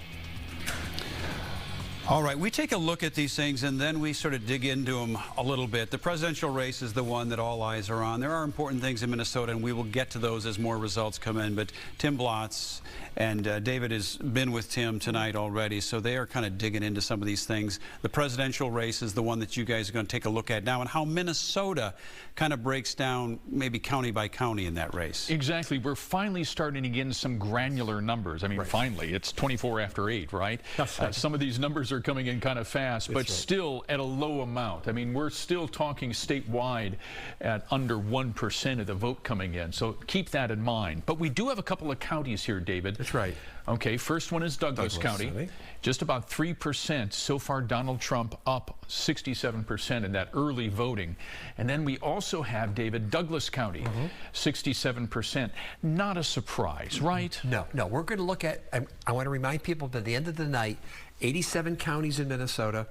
Speaker 2: All right, we take a look at these things and then we sort of dig into them a little bit. The presidential race is the one that all eyes are on. There are important things in Minnesota, and we will get to those as more results come in. But Tim Blotz and David has been with Tim tonight already, so they are kind of digging into some of these things. The presidential race is the one that you guys are going to take a look at now, and how Minnesota kind of breaks down maybe county by county in that race.
Speaker 3: Exactly. We're finally starting to get some granular numbers. I mean, finally. It's 24 after 8, right?
Speaker 4: That's right.
Speaker 3: Some of these numbers are coming in kind of fast, but still at a low amount. I mean, we're still talking statewide at under 1% of the vote coming in. So keep that in mind. But we do have a couple of counties here, David.
Speaker 4: That's right.
Speaker 3: Okay, first one is Douglas County. Just about 3%. So far, Donald Trump up 67% in that early voting. And then we also have, David, Douglas County, 67%. Not a surprise, right?
Speaker 4: No, no. We're going to look at, I want to remind people that at the end of the night, 87 counties in Minnesota.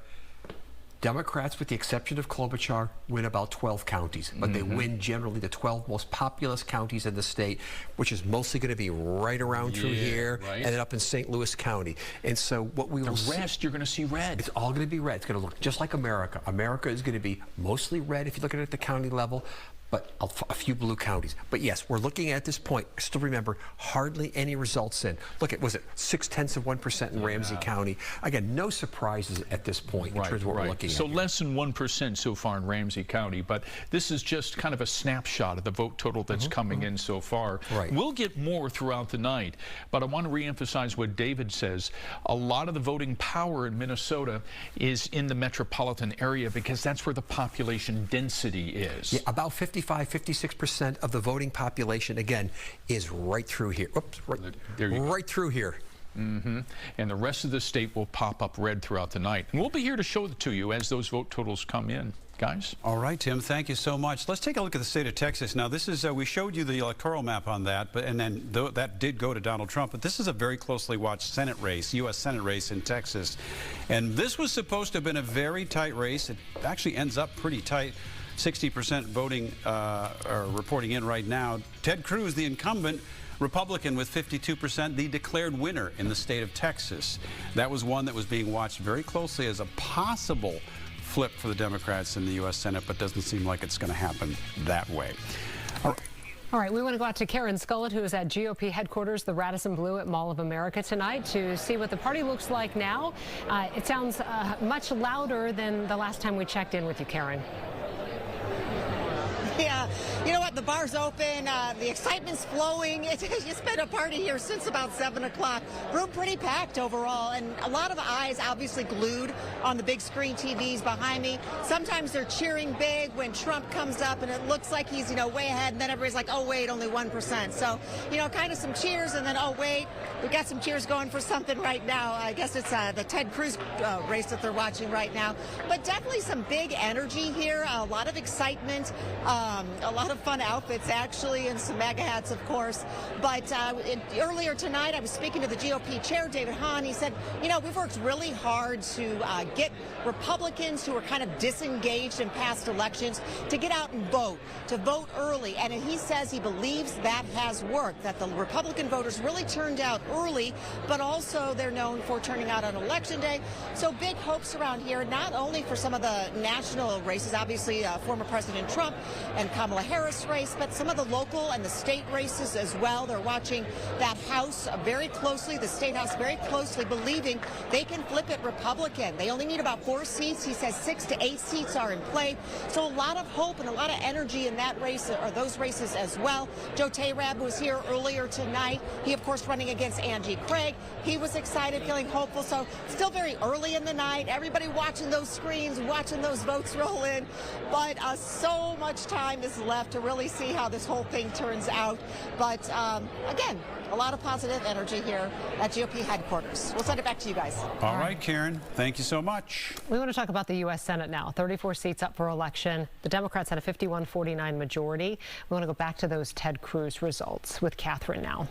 Speaker 4: Democrats, with the exception of Klobuchar, win about 12 counties, but they win generally the 12 most populous counties in the state, which is mostly going to be right around through here and then up in St. Louis County. And so what we will see,
Speaker 3: you're going to see red.
Speaker 4: It's all going to be red. It's going to look just like America. America is going to be mostly red if you look at it at the county level, but a few blue counties. But yes, we're looking at this point, still remember, hardly any results in. Look at, was it 0.6% in Ramsey County? Again, no surprises at this point in terms of what we're looking at.
Speaker 3: So less than 1% so far in Ramsey County, but this is just kind of a snapshot of the vote total that's coming in so far. We'll get more throughout the night, but I want to reemphasize what David says. A lot of the voting power in Minnesota is in the metropolitan area because that's where the population density is.
Speaker 4: Yeah, about 56% of the voting population, again, is right through here. Oops, right through here.
Speaker 3: And the rest of the state will pop up red throughout the night. And we'll be here to show it to you as those vote totals come in. Guys.
Speaker 2: All right, Tim, thank you so much. Let's take a look at the state of Texas. Now, this is, we showed you the electoral map on that, and then that did go to Donald Trump, but this is a very closely watched Senate race, U.S. Senate race in Texas. And this was supposed to have been a very tight race. It actually ends up pretty tight. 60% voting or reporting in right now. Ted Cruz, the incumbent Republican with 52%, the declared winner in the state of Texas. That was one that was being watched very closely as a possible flip for the Democrats in the U.S. Senate, but doesn't seem like it's going to happen that way.
Speaker 1: All right, we want to go out to Karen Scullett, who is at GOP headquarters, the Radisson Blu at Mall of America tonight, to see what the party looks like now. It sounds much louder than the last time we checked in with you, Karen.
Speaker 10: Yeah, you know what? The bar's open. The excitement's flowing. It's been a party here since about 7 o'clock. Room pretty packed overall, and a lot of eyes obviously glued on the big screen TVs behind me. Sometimes they're cheering big when Trump comes up, and it looks like he's, way ahead, and then everybody's like, oh, wait, only 1%. So, kind of some cheers, and then, oh, wait, we got some cheers going for something right now. I guess it's the Ted Cruz race that they're watching right now. But definitely some big energy here, a lot of excitement. A lot of fun outfits, actually, and some MAGA hats, of course. But earlier tonight, I was speaking to the GOP chair, David Hahn. He said, we've worked really hard to get Republicans who are kind of disengaged in past elections to get out and vote, to vote early. And he says he believes that has worked, that the Republican voters really turned out early, but also they're known for turning out on Election Day. So big hopes around here, not only for some of the national races, obviously former President Trump and Kamala Harris race, but some of the local and the state races as well. They're watching that House very closely, the State House very closely, believing they can flip it Republican. They only need about 4 seats. He says 6 to 8 seats are in play. So a lot of hope and a lot of energy in that race, or those races as well. Joe Tayrab was here earlier tonight. He, of course, running against Angie Craig. He was excited, feeling hopeful. So still very early in the night. Everybody watching those screens, watching those votes roll in. But so much time is left to really see how this whole thing turns out. But again, a lot of positive energy here at GOP headquarters. We'll send it back to you guys.
Speaker 2: All right, Karen. Thank you so much.
Speaker 1: We want to talk about the U.S. Senate now. 34 seats up for election. The Democrats had a 51-49 majority. We want to go back to those Ted Cruz results with Catherine now.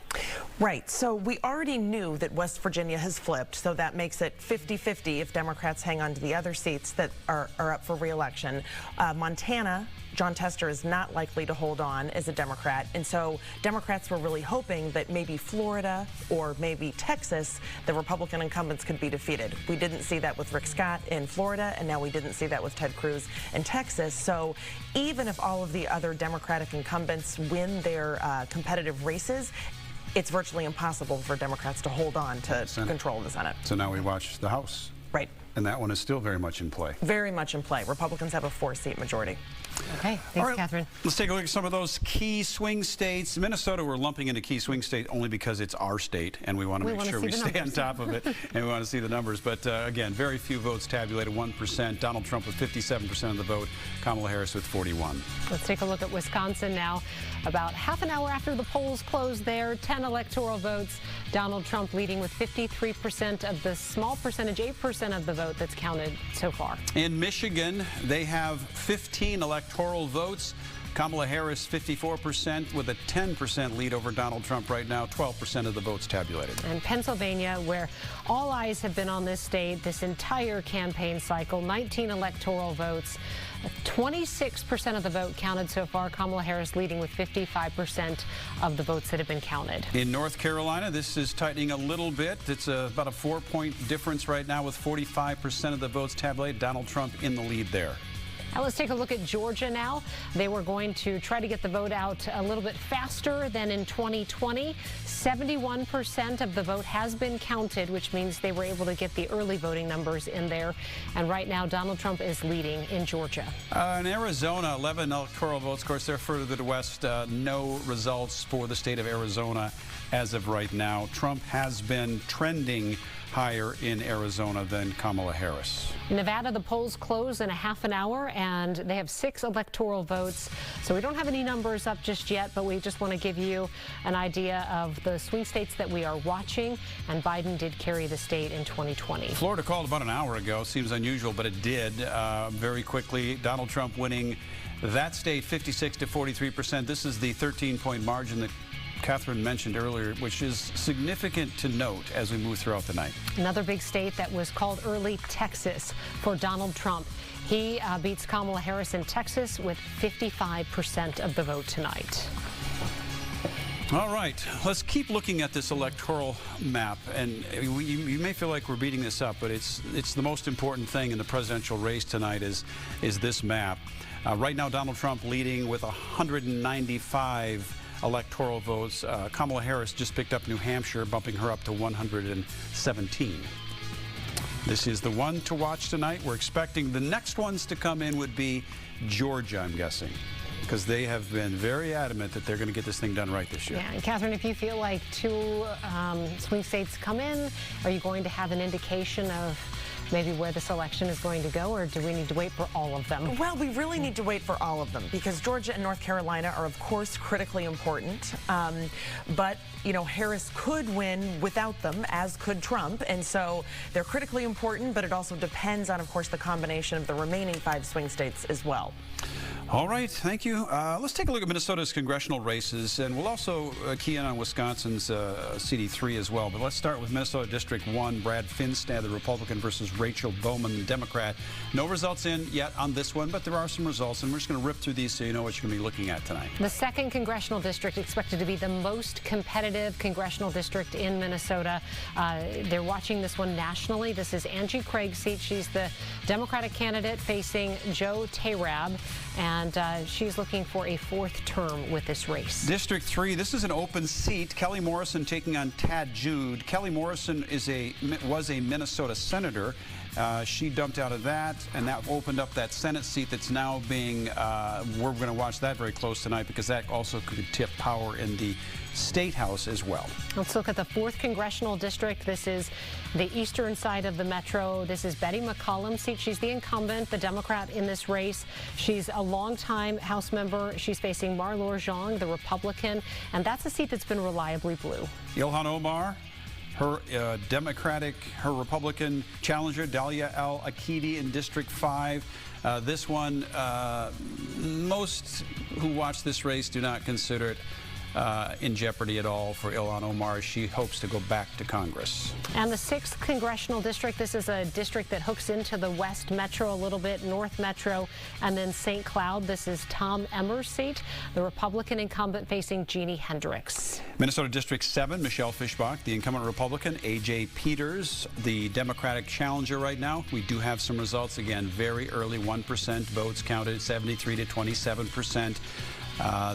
Speaker 7: Right. So we already knew that West Virginia has flipped, so that makes it 50-50 if Democrats hang on to the other seats that are up for re-election. Montana, John Tester is not likely to hold on as a Democrat, and so Democrats were really hoping that maybe Florida or maybe Texas, the Republican incumbents could be defeated. We didn't see that with Rick Scott in Florida, and now we didn't see that with Ted Cruz in Texas. So even if all of the other Democratic incumbents win their competitive races, it's virtually impossible for Democrats to hold on to control the Senate.
Speaker 2: So now we watch the House.
Speaker 7: Right.
Speaker 2: And that one is still very much in play.
Speaker 7: Very much in play. Republicans have a 4-seat majority.
Speaker 1: Okay, thanks,
Speaker 2: All right,
Speaker 1: Catherine.
Speaker 2: Let's take a look at some of those key swing states. Minnesota, we're lumping into key swing state only because it's our state, and we want to make sure we stay on top of it, and we want to see the numbers. But again, very few votes tabulated, 1%. Donald Trump with 57% of the vote, Kamala Harris with 41%.
Speaker 1: Let's take a look at Wisconsin now. About half an hour after the polls closed there, 10 electoral votes. Donald Trump leading with 53% of the small percentage, 8% of the vote that's counted so far.
Speaker 2: In Michigan, they have 15 electoral votes. Kamala Harris, 54%, with a 10% lead over Donald Trump right now, 12% of the votes tabulated.
Speaker 1: And Pennsylvania, where all eyes have been on this state this entire campaign cycle, 19 electoral votes, 26% of the vote counted so far. Kamala Harris leading with 55% of the votes that have been counted.
Speaker 2: In North Carolina, this is tightening a little bit. It's about a 4-point difference right now with 45% of the votes tabulated. Donald Trump in the lead there.
Speaker 1: Now let's take a look at Georgia now. They were going to try to get the vote out a little bit faster than in 2020. 71% of the vote has been counted, which means they were able to get the early voting numbers in there. And right now, Donald Trump is leading in Georgia.
Speaker 2: In Arizona, 11 electoral votes. Of course, they're further to the west. No results for the state of Arizona as of right now. Trump has been trending higher in Arizona than Kamala Harris.
Speaker 1: Nevada, the polls close in a half an hour, and they have 6 electoral votes. So we don't have any numbers up just yet, but we just want to give you an idea of the swing states that we are watching. And Biden did carry the state in 2020.
Speaker 2: Florida called about an hour ago. Seems unusual, but it did very quickly. Donald Trump winning that state 56 to 43%. This is the 13-point margin that Catherine mentioned earlier, which is significant to note as we move throughout the night.
Speaker 1: Another big state that was called early, Texas, for Donald Trump. He beats Kamala Harris in Texas with 55% of the vote tonight.
Speaker 2: All right, let's keep looking at this electoral map, and you may feel like we're beating this up, but it's the most important thing in the presidential race tonight is this map. Right now, Donald Trump leading with 195 electoral votes. Kamala Harris just picked up New Hampshire, bumping her up to 117. This is the one to watch tonight. We're expecting the next ones to come in would be Georgia, I'm guessing, because they have been very adamant that they're going to get this thing done right this year.
Speaker 1: Yeah, and Catherine, if you feel like 2 swing states come in, are you going to have an indication of maybe where this election is going to go, or do we need to wait for all of them?
Speaker 7: Well, we really need to wait for all of them because Georgia and North Carolina are, of course, critically important. But, you know, Harris could win without them, as could Trump. And so they're critically important, but it also depends on, of course, the combination of the remaining 5 swing states as well.
Speaker 2: All right, thank you. Let's take a look at Minnesota's congressional races, and we'll also key in on Wisconsin's CD3 as well. But let's start with Minnesota District 1, Brad Finstad, the Republican, versus Rachel Bowman, the Democrat. No results in yet on this one, but there are some results, and we're just going to rip through these so you know what you're going to be looking at tonight.
Speaker 1: The 2nd congressional district expected to be the most competitive congressional district in Minnesota. They're watching this one nationally. This is Angie Craig's seat. She's the Democratic candidate facing Joe Tayrab, and she's looking for a 4th term with this race.
Speaker 2: District 3, this is an open seat. Kelly Morrison taking on Tad Jude. Kelly Morrison was a Minnesota senator. She dumped out of that, and that opened up that Senate seat that's now being, we're going to watch that very close tonight because that also could tip power in the State House as well.
Speaker 1: Let's look at the 4th congressional district. This is the eastern side of the metro. This is Betty McCollum's seat. She's the incumbent, the Democrat in this race. She's a longtime House member. She's facing Marlor Zhang, the Republican, and that's a seat that's been reliably blue.
Speaker 2: Ilhan Omar, her her Republican challenger, Dalia Al-Akidi in District 5. This one, most who watch this race do not consider it in jeopardy at all for Ilhan Omar. She hopes to go back to Congress.
Speaker 1: And the 6th congressional district, this is a district that hooks into the West Metro a little bit, North Metro, and then St. Cloud. This is Tom Emmer's seat, the Republican incumbent facing Jeannie Hendricks.
Speaker 2: Minnesota District 7, Michelle Fischbach, the incumbent Republican. A.J. Peters, the Democratic challenger right now. We do have some results, again, very early, 1% votes counted, 73 to 27%.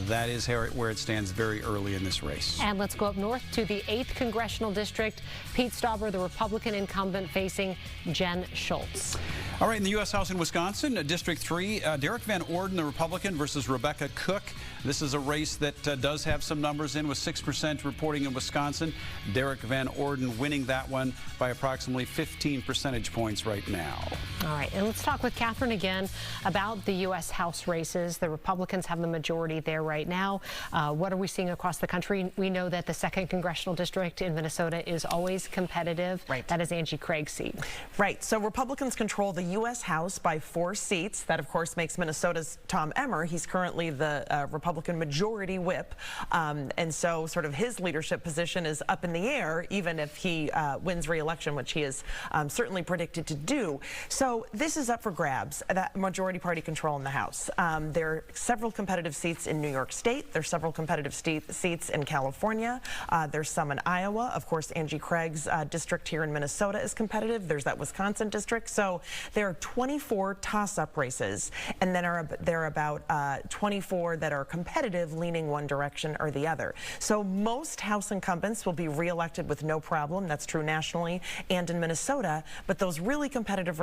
Speaker 2: That is where it stands very early in this race.
Speaker 1: And let's go up north to the 8th congressional district. Pete Stauber, the Republican incumbent, facing Jen Schultz.
Speaker 2: All right, in the U.S. House in Wisconsin, District 3, Derek Van Orden, the Republican, versus Rebecca Cook. This is a race that does have some numbers in, with 6% reporting in Wisconsin. Derek Van Orden winning that one by approximately 15 percentage points right now.
Speaker 1: All right, and let's talk with Catherine again about the U.S. House races. The Republicans have the majority there right now. What are we seeing across the country? We know that the 2nd Congressional District in Minnesota is always competitive.
Speaker 7: Right.
Speaker 1: That is Angie Craig's seat.
Speaker 7: Right. So Republicans control the U.S. House by 4 seats. That, of course, makes Minnesota's Tom Emmer. He's currently the Republican majority whip. And so sort of his leadership position is up in the air, even if he wins re-election, which he is certainly predicted to do. So this is up for grabs, that majority party control in the House. There are several competitive seats in New York State. There's several competitive seats in California. There's some in Iowa. Of course, Angie Craig's district here in Minnesota is competitive. There's that Wisconsin district. So there are 24 toss-up races, and then there are about 24 that are competitive, leaning one direction or the other. So most House incumbents will be re-elected with no problem. That's true nationally and in Minnesota. But those really competitive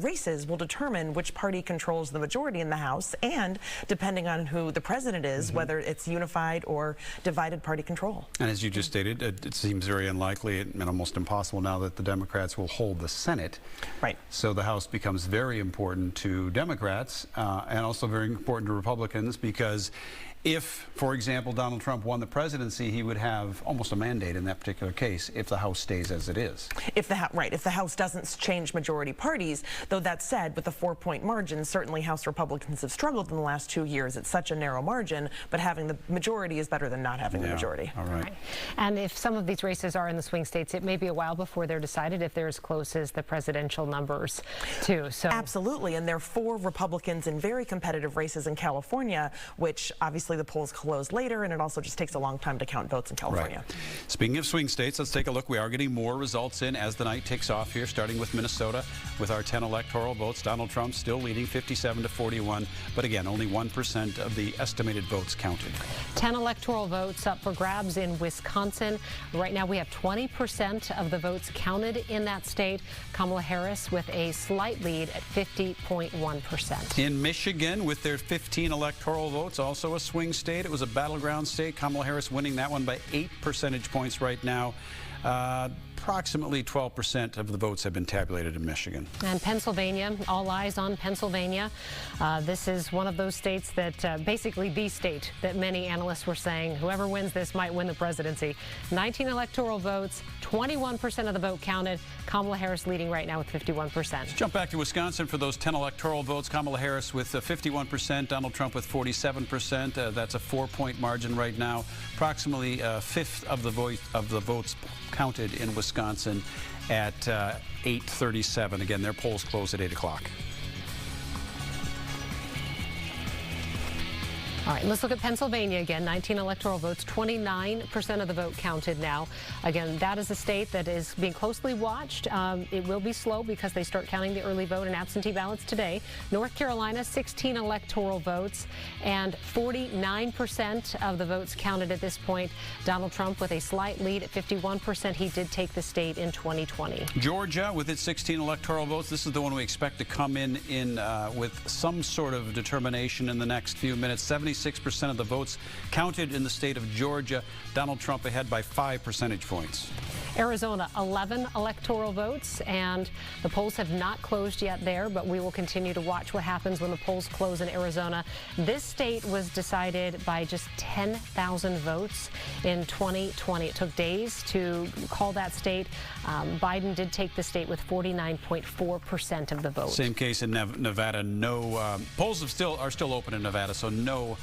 Speaker 7: races will determine which party controls the majority in the House, and depending on who the president is, whether it's unified or divided party control.
Speaker 2: And as you just stated, it seems very unlikely and almost impossible now that the Democrats will hold the Senate.
Speaker 7: Right.
Speaker 2: So the House becomes very important to Democrats and also very important to Republicans, because if, for example, Donald Trump won the presidency, he would have almost a mandate in that particular case if the House stays as it is.
Speaker 7: If the House doesn't change majority parties, though that said, with a 4-point margin, certainly House Republicans have struggled in the last 2 years. It's such a narrow margin, but having the majority is better than not having the majority.
Speaker 2: All right.
Speaker 1: And if some of these races are in the swing states, it may be a while before they're decided if they're as close as the presidential numbers, too. So
Speaker 7: absolutely, and there are 4 Republicans in very competitive races in California, which obviously the polls close later, and it also just takes a long time to count votes in California.
Speaker 2: Right. Speaking of swing states, let's take a look. We are getting more results in as the night takes off here, starting with Minnesota with our 10 electoral votes. Donald Trump still leading 57-41, but again, only 1% of the estimated votes counted. 10
Speaker 1: electoral votes up for grabs in Wisconsin. Right now we have 20% of the votes counted in that state. Kamala Harris with a slight lead at 50.1%.
Speaker 2: In Michigan, with their 15 electoral votes, also a swing state. It was a battleground state. Kamala Harris winning that one by 8 percentage points right now. Approximately 12% of the votes have been tabulated in Michigan.
Speaker 1: And Pennsylvania, all eyes on Pennsylvania. This is one of those states that basically the state that many analysts were saying whoever wins this might win the presidency. 19 electoral votes, 21% of the vote counted. Kamala Harris leading right now with 51%.
Speaker 2: Let's jump back to Wisconsin for those 10 electoral votes. Kamala Harris with 51%, Donald Trump with 47%. That's a 4-point margin right now. Approximately a fifth of the votes counted in Wisconsin at 8:37. Again, their polls close at 8 o'clock.
Speaker 1: All right, let's look at Pennsylvania again. 19 electoral votes, 29% of the vote counted now. Again, that is a state that is being closely watched. It will be slow because they start counting the early vote and absentee ballots today. North Carolina, 16 electoral votes, and 49% of the votes counted at this point. Donald Trump with a slight lead at 51%. He did take the state in 2020.
Speaker 2: Georgia with its 16 electoral votes. This is the one we expect to come in with some sort of determination in the next few minutes. 76% of the votes counted in the state of Georgia. Donald Trump ahead by 5 percentage points.
Speaker 1: Arizona, 11 electoral votes, and the polls have not closed yet there, but we will continue to watch what happens when the polls close in Arizona. This state was decided by just 10,000 votes in 2020. It took days to call that state. Biden did take the state with 49.4% of the vote.
Speaker 2: Same case in Nevada. No polls are still open in Nevada, so no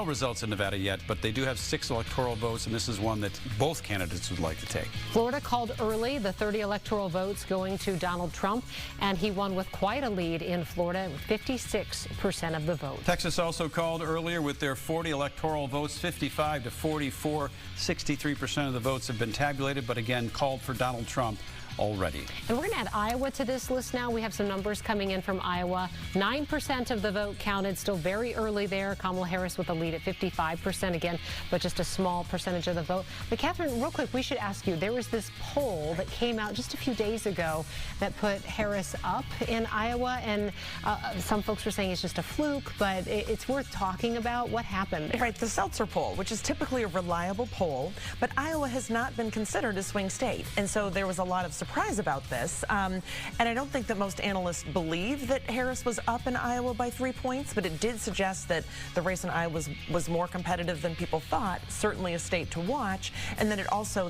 Speaker 2: results in Nevada yet, but they do have 6 electoral votes, and this is one that both candidates would like to take.
Speaker 1: Florida called early, the 30 electoral votes going to Donald Trump, and he won with quite a lead in Florida with 56% of the vote.
Speaker 2: Texas also called earlier with their 40 electoral votes, 55-44. 63% of the votes have been tabulated, but again called for Donald Trump already.
Speaker 1: And we're going to add Iowa to this list now. We have some numbers coming in from Iowa. 9% of the vote counted, still very early there. Kamala Harris with a lead at 55% again, but just a small percentage of the vote. But Catherine, real quick, we should ask you, there was this poll that came out just a few days ago that put Harris up in Iowa, and some folks were saying it's just a fluke, but it's worth talking about. What happened there?
Speaker 7: Right, the Seltzer poll, which is typically a reliable poll, but Iowa has not been considered a swing state, and so there was a lot of surprise about this, and I don't think that most analysts believe that Harris was up in Iowa by 3 points, but it did suggest that the race in Iowa was more competitive than people thought, certainly a state to watch, and then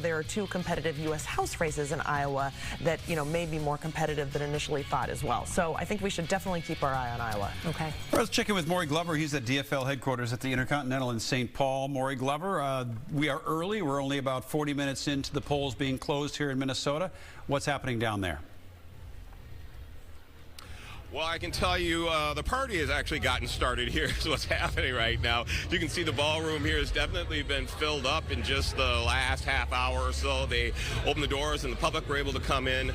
Speaker 7: there are 2 competitive U.S. House races in Iowa that, may be more competitive than initially thought as well. So I think we should definitely keep our eye on Iowa.
Speaker 1: Okay.
Speaker 2: Let's check in with Maury Glover. He's at DFL headquarters at the Intercontinental in St. Paul. Maury Glover, we are early. We're only about 40 minutes into the polls being closed here in Minnesota. What's happening down there?
Speaker 11: Well, I can tell you the party has actually gotten started here is what's happening right now. You can see the ballroom here has definitely been filled up in just the last half hour or so. They opened the doors and the public were able to come in.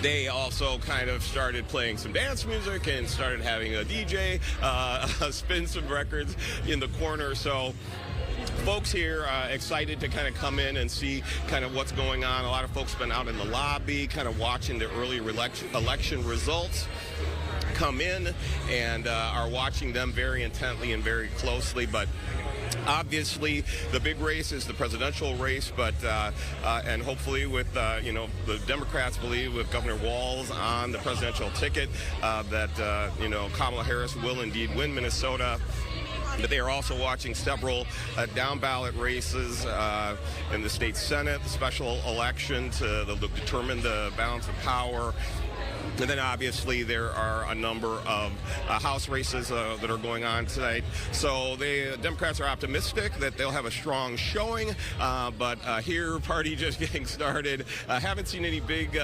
Speaker 11: They also kind of started playing some dance music and started having a DJ spin some records in the corner. So folks here excited to kind of come in and see kind of what's going on. A lot of folks have been out in the lobby kind of watching the early election results come in and are watching them very intently and very closely. But obviously, the big race is the presidential race, but and hopefully with, the Democrats believe with Governor Walz on the presidential ticket that, Kamala Harris will indeed win Minnesota. But they are also watching several down-ballot races in the state Senate, the special election to determine the balance of power. And then obviously there are a number of House races that are going on tonight. So the Democrats are optimistic that they'll have a strong showing, but here, party just getting started. Haven't seen any big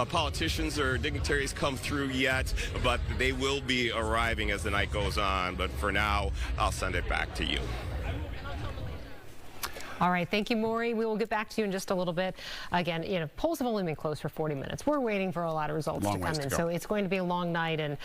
Speaker 11: politicians or dignitaries come through yet, but they will be arriving as the night goes on. But for now, I'll send it back to you.
Speaker 1: All right, thank you, Maury. We will get back to you in just a little bit. Again, polls have only been closed for 40 minutes. We're waiting for a lot of results to come in, so it's going to be a long night, and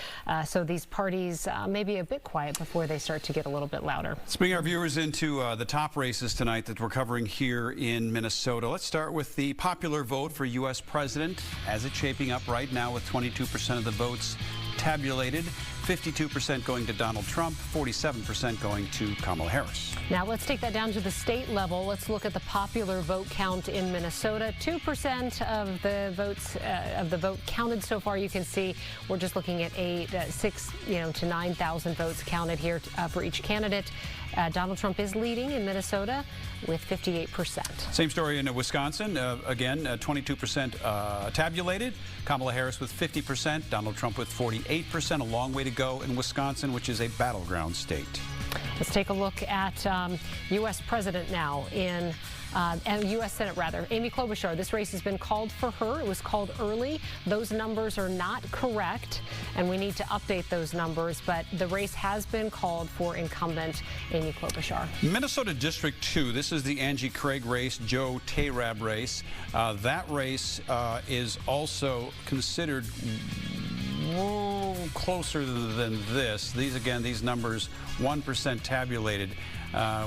Speaker 1: so these parties may be a bit quiet before they start to get a little bit louder.
Speaker 2: Let's bring our viewers into the top races tonight that we're covering here in Minnesota. Let's start with the popular vote for U.S. president, as it's shaping up right now with 22% of the votes tabulated. 52% going to Donald Trump, 47% going to Kamala Harris.
Speaker 1: Now let's take that down to the state level. Let's look at the popular vote count in Minnesota. 2% of the votes vote counted so far. You can see we're just looking at 6,000 to 9,000 votes counted here for each candidate. Donald Trump is leading in Minnesota with 58%.
Speaker 2: Same story in Wisconsin. Again, 22% tabulated. Kamala Harris with 50%. Donald Trump with 48%. A long way to go in Wisconsin, which is a battleground state.
Speaker 1: Let's take a look at U.S. President now and U.S. Senate, rather. Amy Klobuchar, this race has been called for her. It was called early. Those numbers are not correct, and we need to update those numbers, but the race has been called for incumbent Amy Klobuchar.
Speaker 2: Minnesota District 2, this is the Angie Craig race, Joe Tayrab race. That race is also considered closer than this. These numbers, 1% tabulated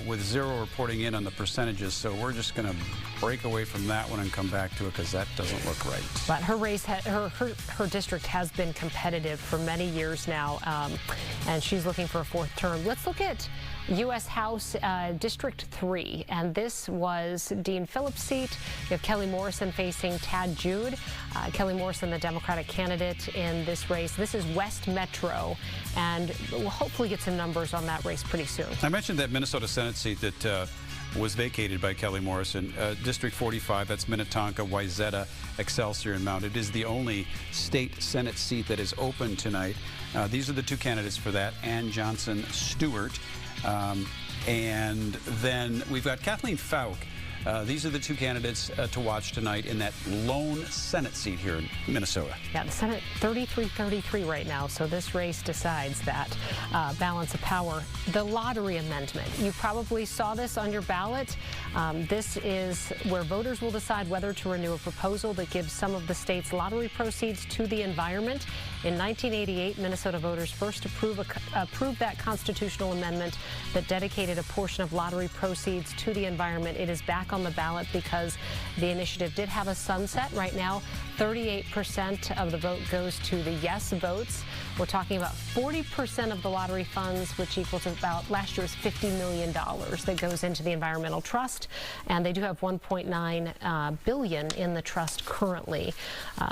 Speaker 2: with 0 reporting in on the percentages. So we're just going to break away from that one and come back to it because that doesn't look right.
Speaker 1: But her race, her district has been competitive for many years now, and she's looking for a 4th term. Let's look at U.S. House District 3, and this was Dean Phillips' seat. You have Kelly Morrison facing Tad Jude. Kelly Morrison, the Democratic candidate in this race. This is West Metro, and we'll hopefully get some numbers on that race pretty soon.
Speaker 2: I mentioned that Minnesota Senate seat that was vacated by Kelly Morrison. District 45, that's Minnetonka, Wayzata, Excelsior, and Mount. It is the only state Senate seat that is open tonight. These are the 2 candidates for that, Ann Johnson Stewart. And then we've got Kathleen Falk. These are the two candidates to watch tonight in that lone Senate seat here in Minnesota.
Speaker 1: Yeah, the Senate 33-33 right now, so this race decides that balance of power. The lottery amendment, you probably saw this on your ballot. This is where voters will decide whether to renew a proposal that gives some of the state's lottery proceeds to the environment. In 1988, Minnesota voters first approved that constitutional amendment that dedicated a portion of lottery proceeds to the environment. It is back on the ballot because the initiative did have a sunset. Right now, 38% of the vote goes to the yes votes. We're talking about 40% of the lottery funds, which equals about last year's $50 million that goes into the environmental trust. And they do have $1.9 billion in the trust currently.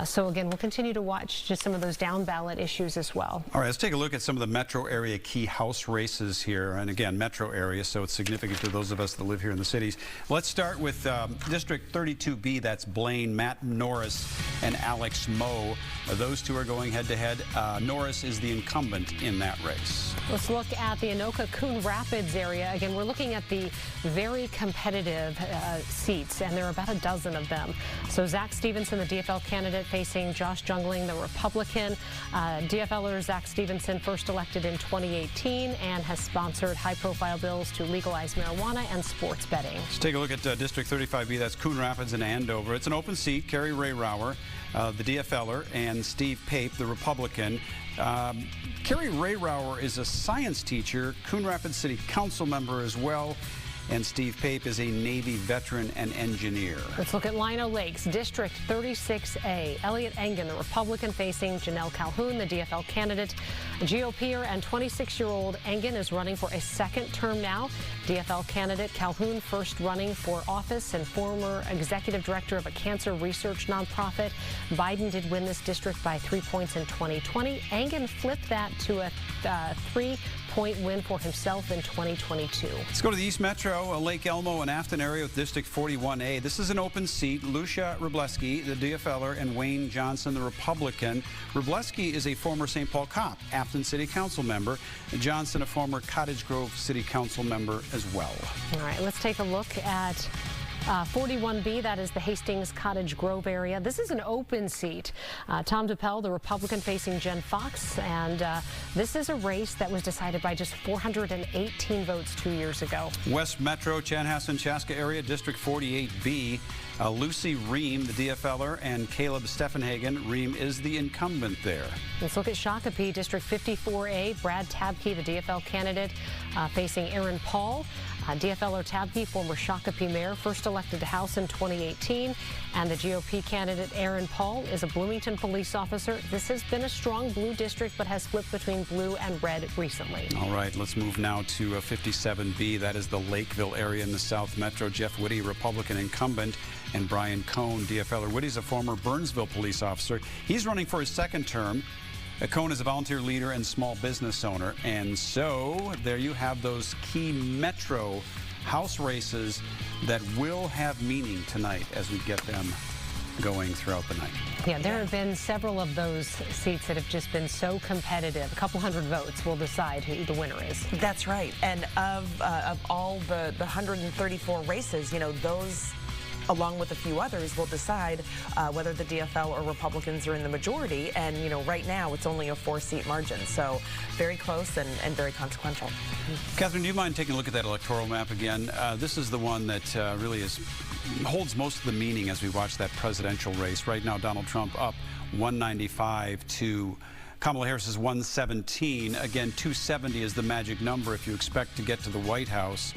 Speaker 1: So again, we'll continue to watch just some of those down ballot issues as well.
Speaker 2: All right, let's take a look at some of the metro area key House races here. And again, metro area, so it's significant to those of us that live here in the cities. Let's start with District 32B. That's Blaine, Matt Norris, and Alex Moe. Those two are going head-to-head. Norris is the incumbent in that race.
Speaker 1: Let's look at the Anoka-Coon Rapids area. Again, we're looking at the very competitive seats, and there are about a dozen of them. So Zach Stevenson, the DFL candidate, facing Josh Jungling, the Republican. DFLer Zach Stevenson, first elected in 2018 and has sponsored high-profile bills to legalize marijuana and sports betting.
Speaker 2: Let's take a look at District 35B. That's Coon Rapids and Andover. It's an open seat. Kerry Rayrauer, the DFLer, and Steve Pape, the Republican. Kerry Rayrauer is a science teacher, Coon Rapids City Council member as well, and Steve Pape is a Navy veteran and engineer.
Speaker 1: Let's look at Lino Lakes, District 36A. Elliot Engen, the Republican, facing Janelle Calhoun, the DFL candidate. GOPer and 26-year-old Engen is running for a second term now. DFL candidate Calhoun, first running for office and former executive director of a cancer research nonprofit. Biden did win this district by 3 points in 2020. Engen flipped that to a 3-point win for himself in 2022.
Speaker 2: Let's go to the East Metro, Lake Elmo and Afton area with District 41A. This is an open seat. Lucia Robleski, the DFLer, and Wayne Johnson, the Republican. Robleski is a former St. Paul cop, Afton City Council member. Johnson, a former Cottage Grove City Council member as well.
Speaker 1: All right, let's take a look at 41B, that is the Hastings Cottage Grove area. This is an open seat. Tom DePel, the Republican, facing Jen Fox, and this is a race that was decided by just 418 votes 2 years ago.
Speaker 2: West Metro, Chanhassen-Chaska area, District 48B. Lucy Ream, the DFLer, and Caleb Steffenhagen. Ream is the incumbent there.
Speaker 1: Let's look at Shakopee, District 54A. Brad Tabke, the DFL candidate, facing Aaron Paul. DFLer Tabke, former Shakopee mayor, first elected to House in 2018. And the GOP candidate, Aaron Paul, is a Bloomington police officer. This has been a strong blue district, but has flipped between blue and red recently.
Speaker 2: All right, let's move now to 57B. That is the Lakeville area in the South Metro. Jeff Whitty, Republican incumbent, and Brian Cohn, DFLer. Whitty's a former Burnsville police officer. He's running for his second term. Cohn is a volunteer leader and small business owner. And so there you have those key metro House races that will have meaning tonight as we get them going throughout the night.
Speaker 1: Yeah, there have been several of those seats that have just been so competitive. A couple hundred votes will decide who the winner is.
Speaker 7: That's right. And of all the 134 races, you know, those, along with a few others, will decide whether the DFL or Republicans are in the majority. And, you know, right now it's only a 4-seat margin. So very close and very consequential.
Speaker 2: Catherine, do you mind taking a look at that electoral map again? This is the one that really holds most of the meaning as we watch that presidential race. Right now, Donald Trump up 195 to Kamala Harris is 117. Again, 270 is the magic number if you expect to get to the White House.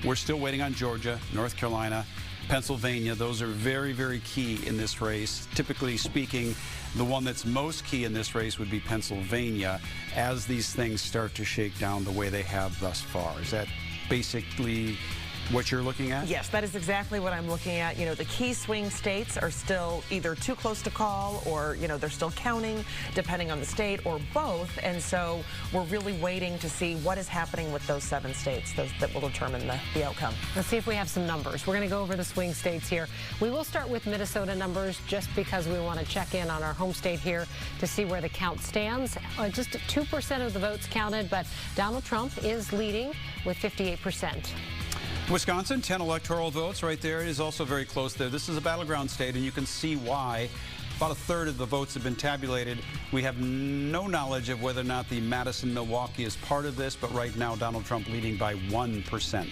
Speaker 2: We're still waiting on Georgia, North Carolina, Pennsylvania. Those are very, very key in this race. Typically speaking, the one that's most key in this race would be Pennsylvania as these things start to shake down the way they have thus far. Is that basically what you're looking at?
Speaker 7: Yes, that is exactly what I'm looking at. You know, the key swing states are still either too close to call or, you know, they're still counting depending on the state or both. And so we're really waiting to see what is happening with those 7 states that will determine the outcome.
Speaker 1: Let's see if we have some numbers. We're going to go over the swing states here. We will start with Minnesota numbers just because we want to check in on our home state here to see where the count stands. Just 2% of the votes counted, but Donald Trump is leading with 58%.
Speaker 2: Wisconsin, 10 electoral votes right there. It is also very close there. This is a battleground state, and you can see why. About a third of the votes have been tabulated. We have no knowledge of whether or not the Madison-Milwaukee is part of this, but right now Donald Trump leading by 1%.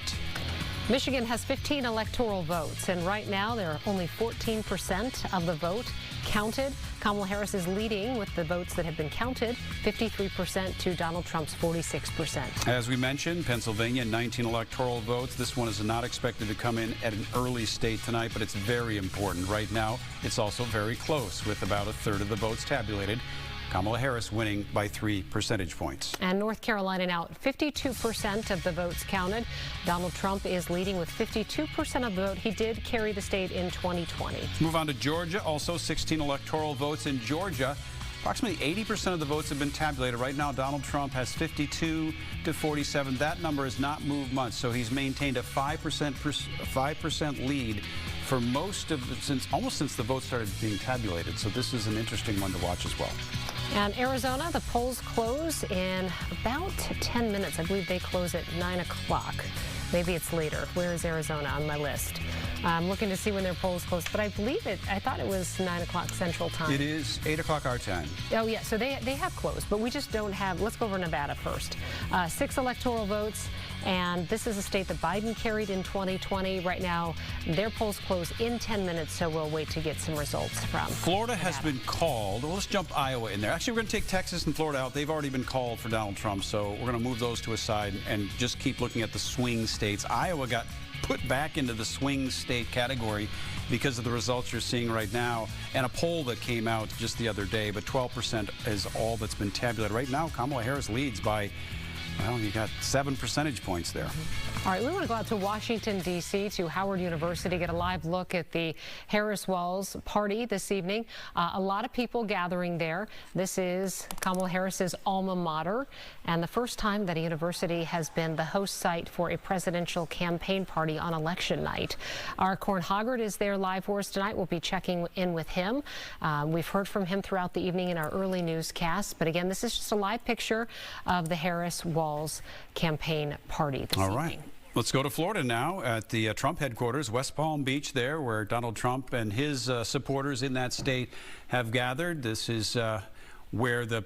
Speaker 1: Michigan has 15 electoral votes, and right now there are only 14% of the vote counted. Kamala Harris is leading with the votes that have been counted, 53% to Donald Trump's 46%.
Speaker 2: As we mentioned, Pennsylvania, 19 electoral votes. This one is not expected to come in at an early state tonight, but it's very important. Right now, it's also very close with about a third of the votes tabulated. Kamala Harris winning by 3 percentage points.
Speaker 1: And North Carolina now 52% of the votes counted. Donald Trump is leading with 52% of the vote. He did carry the state in 2020.
Speaker 2: Move on to Georgia. Also 16 electoral votes in Georgia. Approximately 80% of the votes have been tabulated. Right now, Donald Trump has 52 to 47. That number has not moved much, so he's maintained a 5% lead for almost since the votes started being tabulated. So this is an interesting one to watch as well.
Speaker 1: And Arizona, the polls close in about 10 minutes. I believe they close at 9 o'clock. Maybe it's later. Where is Arizona on my list? I'm looking to see when their polls close, but I thought it was 9 o'clock Central Time.
Speaker 2: It is 8 o'clock our time.
Speaker 1: Oh, yeah, so they have closed, but we just don't have. Let's go over Nevada first. 6 electoral votes, and this is a state that Biden carried in 2020. Right now, their polls close in 10 minutes, so we'll wait to get some results from
Speaker 2: Florida
Speaker 1: Nevada.
Speaker 2: has been called. Well, let's jump Iowa in there. Actually, we're going to take Texas and Florida out. They've already been called for Donald Trump, so we're going to move those to a side and just keep looking at the swing states. Iowa got put back into the swing state category because of the results you're seeing right now and a poll that came out just the other day, but 12% is all that's been tabulated. Right now, Kamala Harris leads by, well, you got 7 percentage points there.
Speaker 1: All right, we want to go out to Washington, D.C., to Howard University, get a live look at the Harris Walls party this evening. A lot of people gathering there. This is Kamala Harris's alma mater, and the first time that a university has been the host site for a presidential campaign party on election night. Our Corn Hoggard is there live for us tonight. We'll be checking in with him. We've heard from him throughout the evening in our early newscast, but again, this is just a live picture of the Harris Walls campaign party this evening.
Speaker 2: All right. Let's go to Florida now at the Trump headquarters, West Palm Beach there, where Donald Trump and his supporters in that state have gathered. This is where the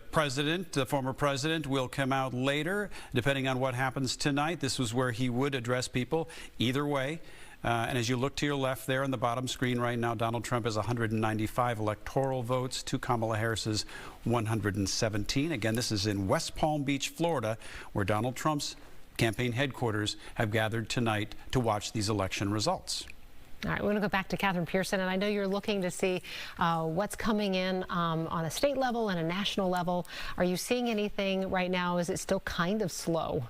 Speaker 2: former president, will come out later, depending on what happens tonight. This was where he would address people either way. And as you look to your left there on the bottom screen right now, Donald Trump has 195 electoral votes to Kamala Harris's 117. Again, this is in West Palm Beach, Florida, where Donald Trump's campaign headquarters have gathered tonight to watch these election results.
Speaker 1: All right, we're going to go back to Catherine Pearson, and I know you're looking to see what's coming in on a state level and a national level. Are you seeing anything right now? Is it still kind of slow?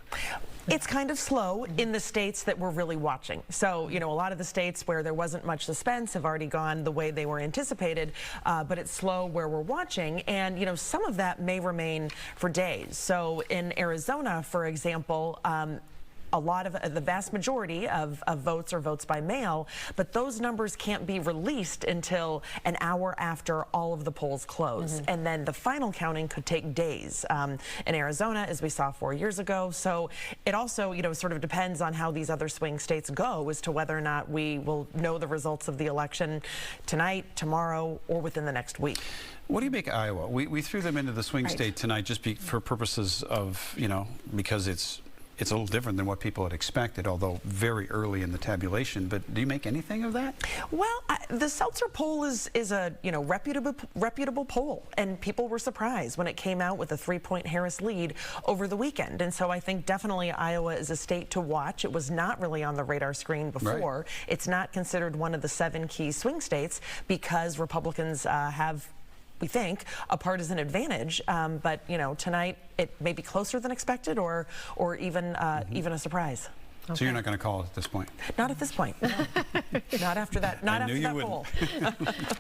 Speaker 7: It's kind of slow in the states that we're really watching. So, you know, a lot of the states where there wasn't much suspense have already gone the way they were anticipated, but it's slow where we're watching. And, you know, some of that may remain for days. So in Arizona, for example, a lot of the vast majority of votes are votes by mail, but those numbers can't be released until an hour after all of the polls close. And then the final counting could take days in Arizona, as we saw 4 years ago. So it also, you know, sort of depends on how these other swing states go as to whether or not we will know the results of the election tonight, tomorrow, or within the next week.
Speaker 2: What do you make of Iowa? We threw them into the swing state tonight just for purposes of, you know, because it's a little different than what people had expected, although very early in the tabulation. But do you make anything of that?
Speaker 7: Well, the Seltzer poll is a, you know, reputable poll, and people were surprised when it came out with a 3-point Harris lead over the weekend. And so I think definitely Iowa is a state to watch. It was not really on the radar screen before. Right. It's not considered one of the 7 key swing states because Republicans have, we think, a partisan advantage, but you know, tonight it may be closer than expected, or even even a surprise.
Speaker 2: Okay. So you're not going to call it at this point?
Speaker 7: Not at this point. No. Not after that. Not after that poll.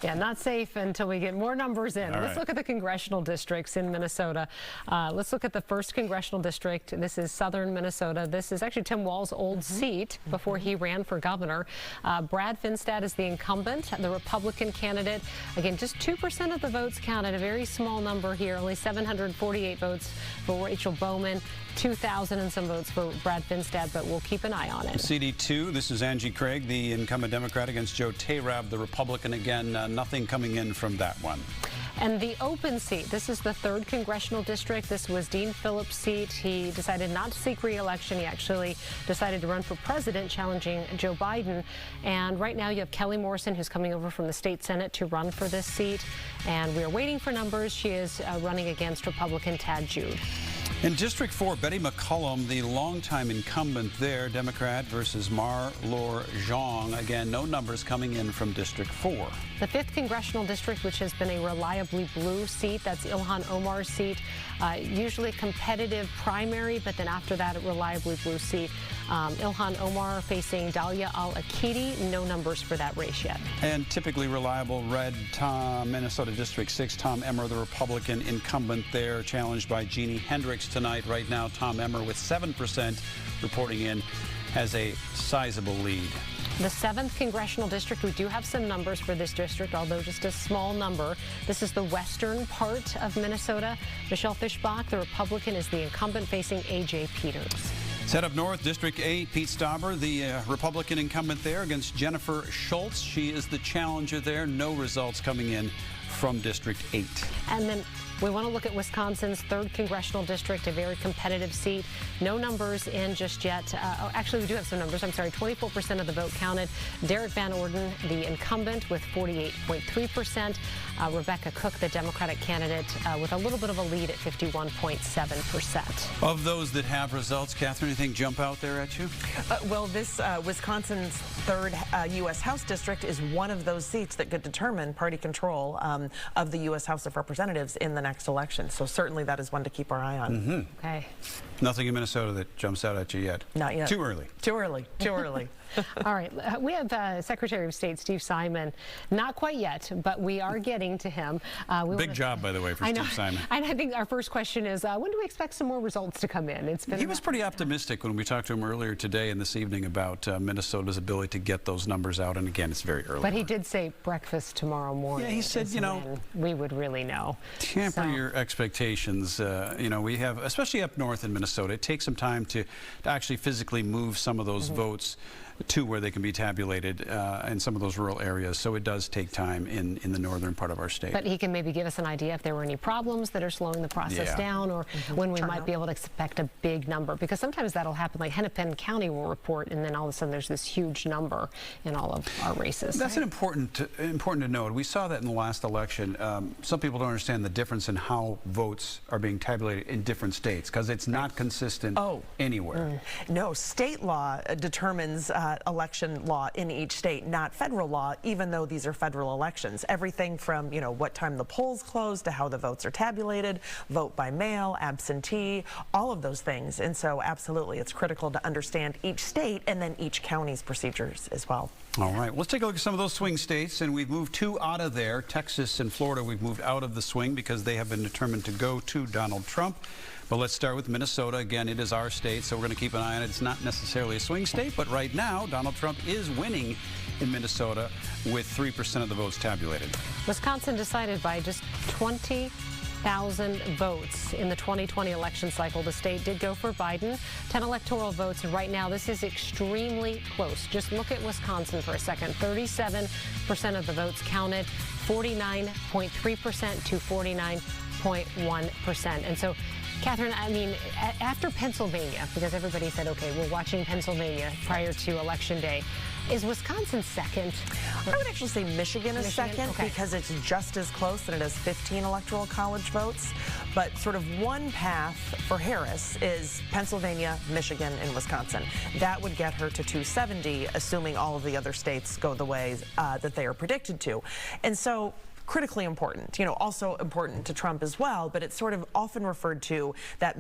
Speaker 1: Yeah, not safe until we get more numbers in. Let's look at the congressional districts in Minnesota. Let's look at the 1st congressional district. This is southern Minnesota. This is actually Tim Walz's old seat before he ran for governor. Brad Finstad is the incumbent, the Republican candidate. Again, just 2% of the votes counted, a very small number here. Only 748 votes for Rachel Bowman, 2,000 and some votes for Brad Finstad, but we'll keep keep an eye on it.
Speaker 2: CD2, this is Angie Craig, the incumbent Democrat, against Joe Tairab, the Republican. Again, nothing coming in from that one.
Speaker 1: And the open seat, this is the 3rd Congressional District. This was Dean Phillips' seat. He decided not to seek re-election. He actually decided to run for president, challenging Joe Biden. And right now you have Kelly Morrison, who's coming over from the state Senate to run for this seat. And we are waiting for numbers. She is running against Republican Tad Jude.
Speaker 2: In District 4, Betty McCollum, the longtime incumbent there, Democrat versus Mar-Lor Zhang. Again, no numbers coming in from District 4.
Speaker 1: The 5th Congressional District, which has been a reliably blue seat, that's Ilhan Omar's seat. Usually a competitive primary, but then after that, a reliably blue seat. Ilhan Omar facing Dalia Al-Akidi. No numbers for that race yet.
Speaker 2: And typically reliable red, Minnesota District 6, Tom Emmer, the Republican incumbent there, challenged by Jeannie Hendricks tonight. Right now, Tom Emmer with 7% reporting in, has a sizable lead.
Speaker 1: The 7th Congressional District, we do have some numbers for this district, although just a small number. This is the western part of Minnesota. Michelle Fischbach, the Republican, is the incumbent facing A.J. Peters.
Speaker 2: Set up north, District 8, Pete Stauber, the Republican incumbent there, against Jennifer Schultz. She is the challenger there. No results coming in from District 8.
Speaker 1: And then we want to look at Wisconsin's 3rd Congressional District, a very competitive seat. No numbers in just yet. Actually, we do have some numbers. I'm sorry, 24% of the vote counted. Derek Van Orden, the incumbent, with 48.3%. Rebecca Cook, the Democratic candidate, with a little bit of a lead at 51.7%.
Speaker 2: Of those that have results, Catherine, anything jump out there at you?
Speaker 7: Well, this Wisconsin's 3rd U.S. House district is one of those seats that could determine party control of the U.S. House of Representatives in the next election. So certainly that is one to keep our eye on.
Speaker 2: Mm-hmm.
Speaker 1: Okay.
Speaker 2: Nothing in Minnesota that jumps out at you yet?
Speaker 7: Not yet.
Speaker 2: Too early.
Speaker 7: Too early. Too early.
Speaker 1: All right. We have Secretary of State Steve Simon. Not quite yet, but we are getting to him.
Speaker 2: Big job, by the way, for Steve Simon.
Speaker 1: And I think our first question is, when do we expect some more results to come in?
Speaker 2: He was pretty optimistic when we talked to him earlier today and this evening about Minnesota's ability to get those numbers out. And again, it's very early.
Speaker 1: But he did say breakfast tomorrow morning.
Speaker 2: Yeah, he said, you know,
Speaker 1: we would really know.
Speaker 2: Temper your expectations. You know, we have, especially up north in Minnesota, it takes some time to actually physically move some of those votes to where they can be tabulated in some of those rural areas. So it does take time in the northern part of our state.
Speaker 1: But he can maybe give us an idea if there were any problems that are slowing the process down, or when we might be able to expect a big number. Because sometimes that'll happen, like Hennepin County will report, and then all of a sudden there's this huge number in all of our races.
Speaker 2: That's important to note. We saw that in the last election. Some people don't understand the difference in how votes are being tabulated in different states, because it's not consistent anywhere.
Speaker 7: No, state law determines election law in each state, not federal law, even though these are federal elections. Everything from, you know, what time the polls close to how the votes are tabulated, vote by mail, absentee, all of those things. And so absolutely, it's critical to understand each state and then each county's procedures as well.
Speaker 2: All right, let's take a look at some of those swing states, and we've moved 2 out of there. Texas and Florida, we've moved out of the swing because they have been determined to go to Donald Trump. But let's start with Minnesota. Again, it is our state, so we're going to keep an eye on it. It's not necessarily a swing state, but right now, Donald Trump is winning in Minnesota with 3% of the votes tabulated.
Speaker 1: Wisconsin decided by just 20,000 votes in the 2020 election cycle. The state did go for Biden, 10 electoral votes, and right now this is extremely close. Just look at Wisconsin for a second. 37% of the votes counted, 49.3% to 49.1%. And so, Catherine, I mean, after Pennsylvania, because everybody said, okay, we're watching Pennsylvania prior to Election Day, is Wisconsin second?
Speaker 7: I would actually say Michigan is second, because it's just as close, and it has 15 electoral college votes. But sort of one path for Harris is Pennsylvania, Michigan, and Wisconsin. That would get her to 270, assuming all of the other states go the way that they are predicted to. And so, critically important, you know, also important to Trump as well, but it's sort of often referred to that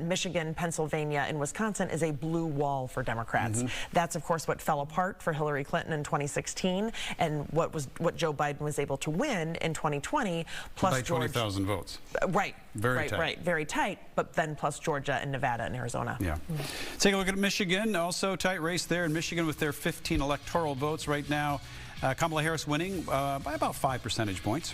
Speaker 7: Michigan, Pennsylvania, and Wisconsin is a blue wall for Democrats. That's, of course, what fell apart for Hillary Clinton in 2016, and what Joe Biden was able to win in 2020, plus
Speaker 2: by 20,000 votes.
Speaker 7: Right.
Speaker 2: Very tight.
Speaker 7: Right, very tight, but then plus Georgia and Nevada and Arizona.
Speaker 2: Yeah. Take a look at Michigan. Also tight race there in Michigan with their 15 electoral votes right now. Kamala Harris winning by about 5 percentage points.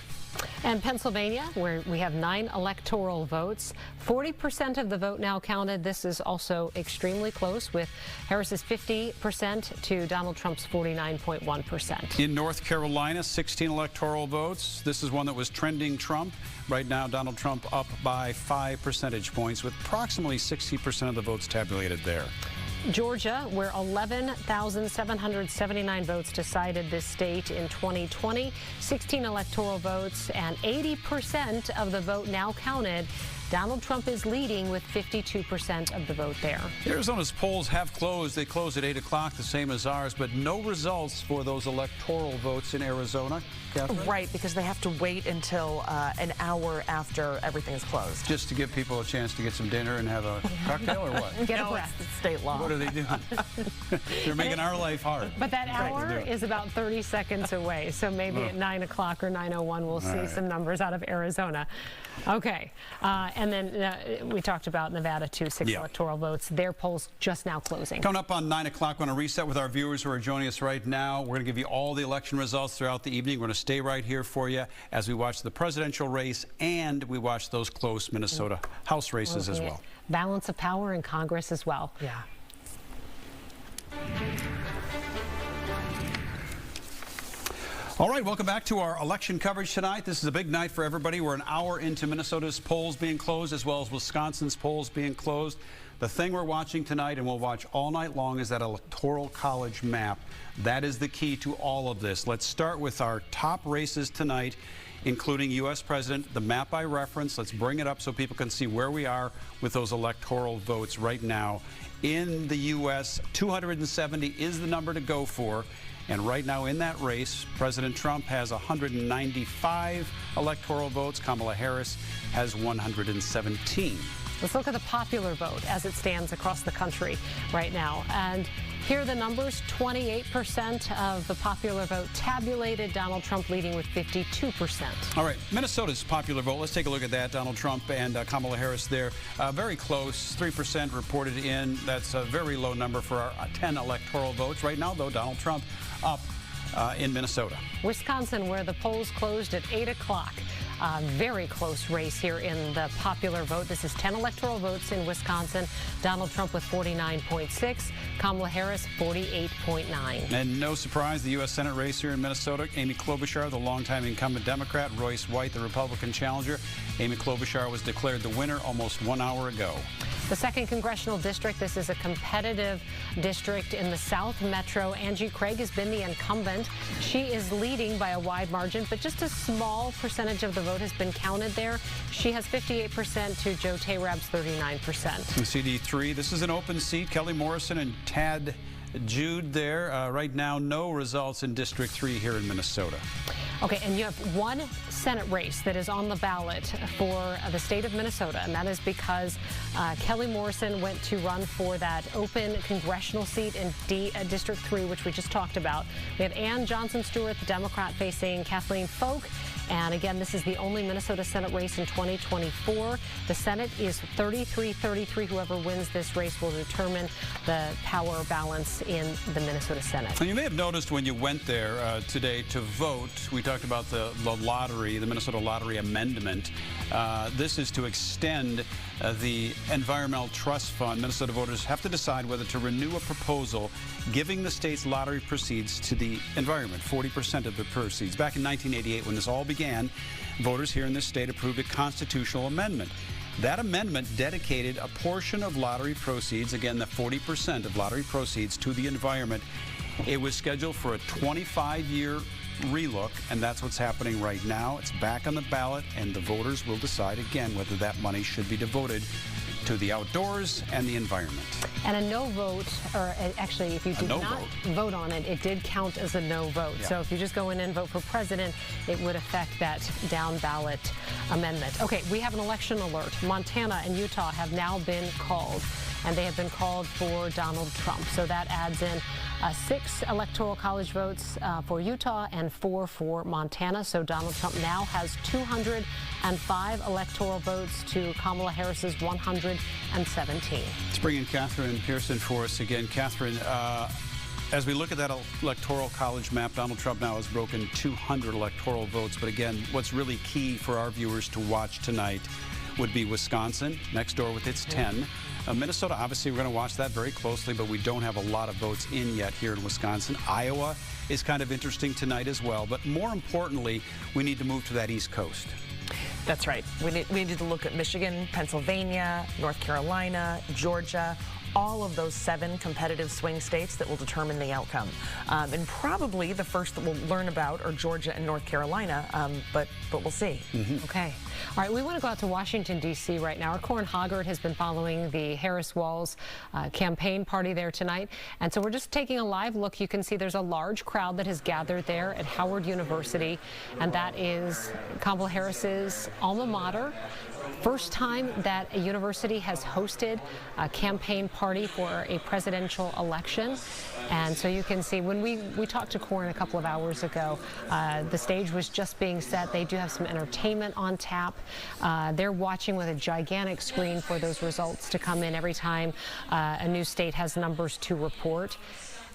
Speaker 1: And Pennsylvania, where we have 9 electoral votes, 40% of the vote now counted. This is also extremely close, with Harris's 50% to Donald Trump's 49.1%.
Speaker 2: In North Carolina, 16 electoral votes. This is one that was trending Trump. Right now, Donald Trump up by 5 percentage points, with approximately 60% of the votes tabulated there.
Speaker 1: Georgia, where 11,779 votes decided this state in 2020, 16 electoral votes, and 80% of the vote now counted. Donald Trump is leading with 52% of the vote there.
Speaker 2: Arizona's polls have closed. They close at 8 o'clock, the same as ours, but no results for those electoral votes in Arizona. Catherine?
Speaker 7: Right, because they have to wait until an hour after everything is closed.
Speaker 2: Just to give people a chance to get some dinner and have a cocktail or what?
Speaker 1: Get a breath.
Speaker 7: It's state law.
Speaker 2: What are they doing? They're making our life hard.
Speaker 1: But that hour is about 30 seconds away, so maybe at 9 o'clock or 9:01 we'll see some numbers out of Arizona. Okay, and then we talked about Nevada too, 6 electoral votes. Their polls just now closing.
Speaker 2: Coming up on 9 o'clock, we're going to reset with our viewers who are joining us right now. We're going to give you all the election results throughout the evening. We're going to stay right here for you as we watch the presidential race and we watch those close Minnesota House races as well.
Speaker 1: Balance of power in Congress as well.
Speaker 7: Yeah.
Speaker 2: All right, welcome back to our election coverage tonight. This is a big night for everybody. We're an hour into Minnesota's polls being closed, as well as Wisconsin's polls being closed. The thing we're watching tonight, and we'll watch all night long, is that Electoral College map. That is the key to all of this. Let's start with our top races tonight, including U.S. President. The map I referenced, let's bring it up so people can see where we are with those electoral votes right now. In the U.S., 270 is the number to go for. And right now in that race, President Trump has 195 electoral votes. Kamala Harris has 117.
Speaker 1: Let's look at the popular vote as it stands across the country right now. And here are the numbers. 28% of the popular vote tabulated, Donald Trump leading with 52%.
Speaker 2: All right, Minnesota's popular vote. Let's take a look at that. Donald Trump and Kamala Harris there. Very close, 3% reported in. That's a very low number for our 10 electoral votes. Right now, though, Donald Trump up in Minnesota.
Speaker 1: Wisconsin, where the polls closed at 8 o'clock. Very close race here in the popular vote. This is 10 electoral votes in Wisconsin. Donald Trump with 49.6, Kamala Harris 48.9.
Speaker 2: And no surprise, the U.S. Senate race here in Minnesota. Amy Klobuchar, the longtime incumbent Democrat, Royce White, the Republican challenger. Amy Klobuchar was declared the winner almost 1 hour ago.
Speaker 1: The 2nd Congressional District, this is a competitive district in the South Metro. Angie Craig has been the incumbent. She is leading by a wide margin, but just a small percentage of the vote has been counted there. She has 58% to Joe Tayrab's 39%.
Speaker 2: CD3, this is an open seat. Kelly Morrison and Tad Jude there. Right now, no results in District 3 here in Minnesota.
Speaker 1: Okay, and you have one Senate race that is on the ballot for the state of Minnesota, and that is because Kelly Morrison went to run for that open congressional seat in District 3, which we just talked about. We have Ann Johnson-Stewart, the Democrat, facing Kathleen Folk. And again, this is the only Minnesota Senate race in 2024. The Senate is 33-33. Whoever wins this race will determine the power balance in the Minnesota Senate.
Speaker 2: And you may have noticed when you went there today to vote, we talked about the lottery, the Minnesota Lottery Amendment. This is to extend the Environmental Trust Fund. Minnesota voters have to decide whether to renew a proposal giving the state's lottery proceeds to the environment, 40% of the proceeds. Back in 1988, when this all began, voters here in this state approved a constitutional amendment. That amendment dedicated a portion of lottery proceeds, again, the 40% of lottery proceeds, to the environment. It was scheduled for a 25-year relook, and that's what's happening right now. It's back on the ballot, and the voters will decide again whether that money should be devoted to the outdoors and the environment.
Speaker 1: And a no vote, or actually if you did not vote on it, it did count as a no vote. Yeah. So if you just go in and vote for president, it would affect that down ballot amendment. Okay, we have an election alert. Montana and Utah have now been called, and they have been called for Donald Trump. So that adds in 6 electoral college votes for Utah and 4 for Montana. So Donald Trump now has 205 electoral votes to Kamala Harris's 117.
Speaker 2: Let's bring in Catherine Pearson for us again. Catherine, As we look at that electoral college map, Donald Trump now has broken 200 electoral votes. But again, what's really key for our viewers to watch tonight would be Wisconsin, next door with its 10. Minnesota, obviously, we're going to watch that very closely, but we don't have a lot of votes in yet here in Wisconsin. Iowa is kind of interesting tonight as well. But more importantly, we need to move to that East Coast.
Speaker 7: That's right. We need to look at Michigan, Pennsylvania, North Carolina, Georgia, all of those 7 competitive swing states that will determine the outcome. And probably the first that we'll learn about are Georgia and North Carolina, but we'll see.
Speaker 1: Okay. All right, we want to go out to Washington, D.C. right now. Our Corin Hoggard has been following the Harris-Walz campaign party there tonight. And so we're just taking a live look. You can see there's a large crowd that has gathered there at Howard University, and that is Kamala Harris's alma mater. First time that a university has hosted a campaign party for a presidential election. And so you can see when we talked to Corin a couple of hours ago, the stage was just being set. They do have some entertainment on tap. They're watching with a gigantic screen for those results to come in every time a new state has numbers to report.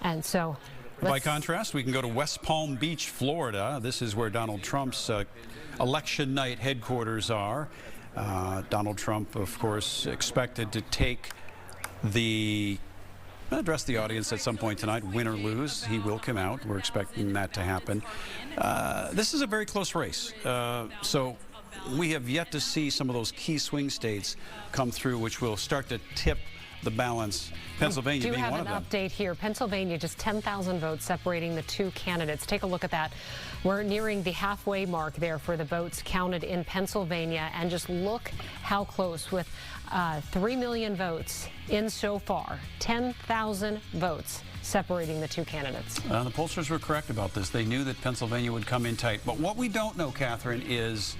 Speaker 1: And so
Speaker 2: by contrast, we can go to West Palm Beach, Florida. This is where Donald Trump's election night headquarters are. Donald Trump, of course, expected to take address the audience at some point tonight, win or lose. He will come out. We're expecting that to happen. This is a very close race. So we have yet to see some of those key swing states come through, which will start to tip the balance. Pennsylvania being one of them.
Speaker 1: Do have an update here. Pennsylvania, just 10,000 votes separating the 2 candidates. Take a look at that. We're nearing the halfway mark there for the votes counted in Pennsylvania, and just look how close, with 3 million votes in so far. 10,000 votes separating the 2 candidates.
Speaker 2: The pollsters were correct about this. They knew that Pennsylvania would come in tight. But what we don't know, Catherine, is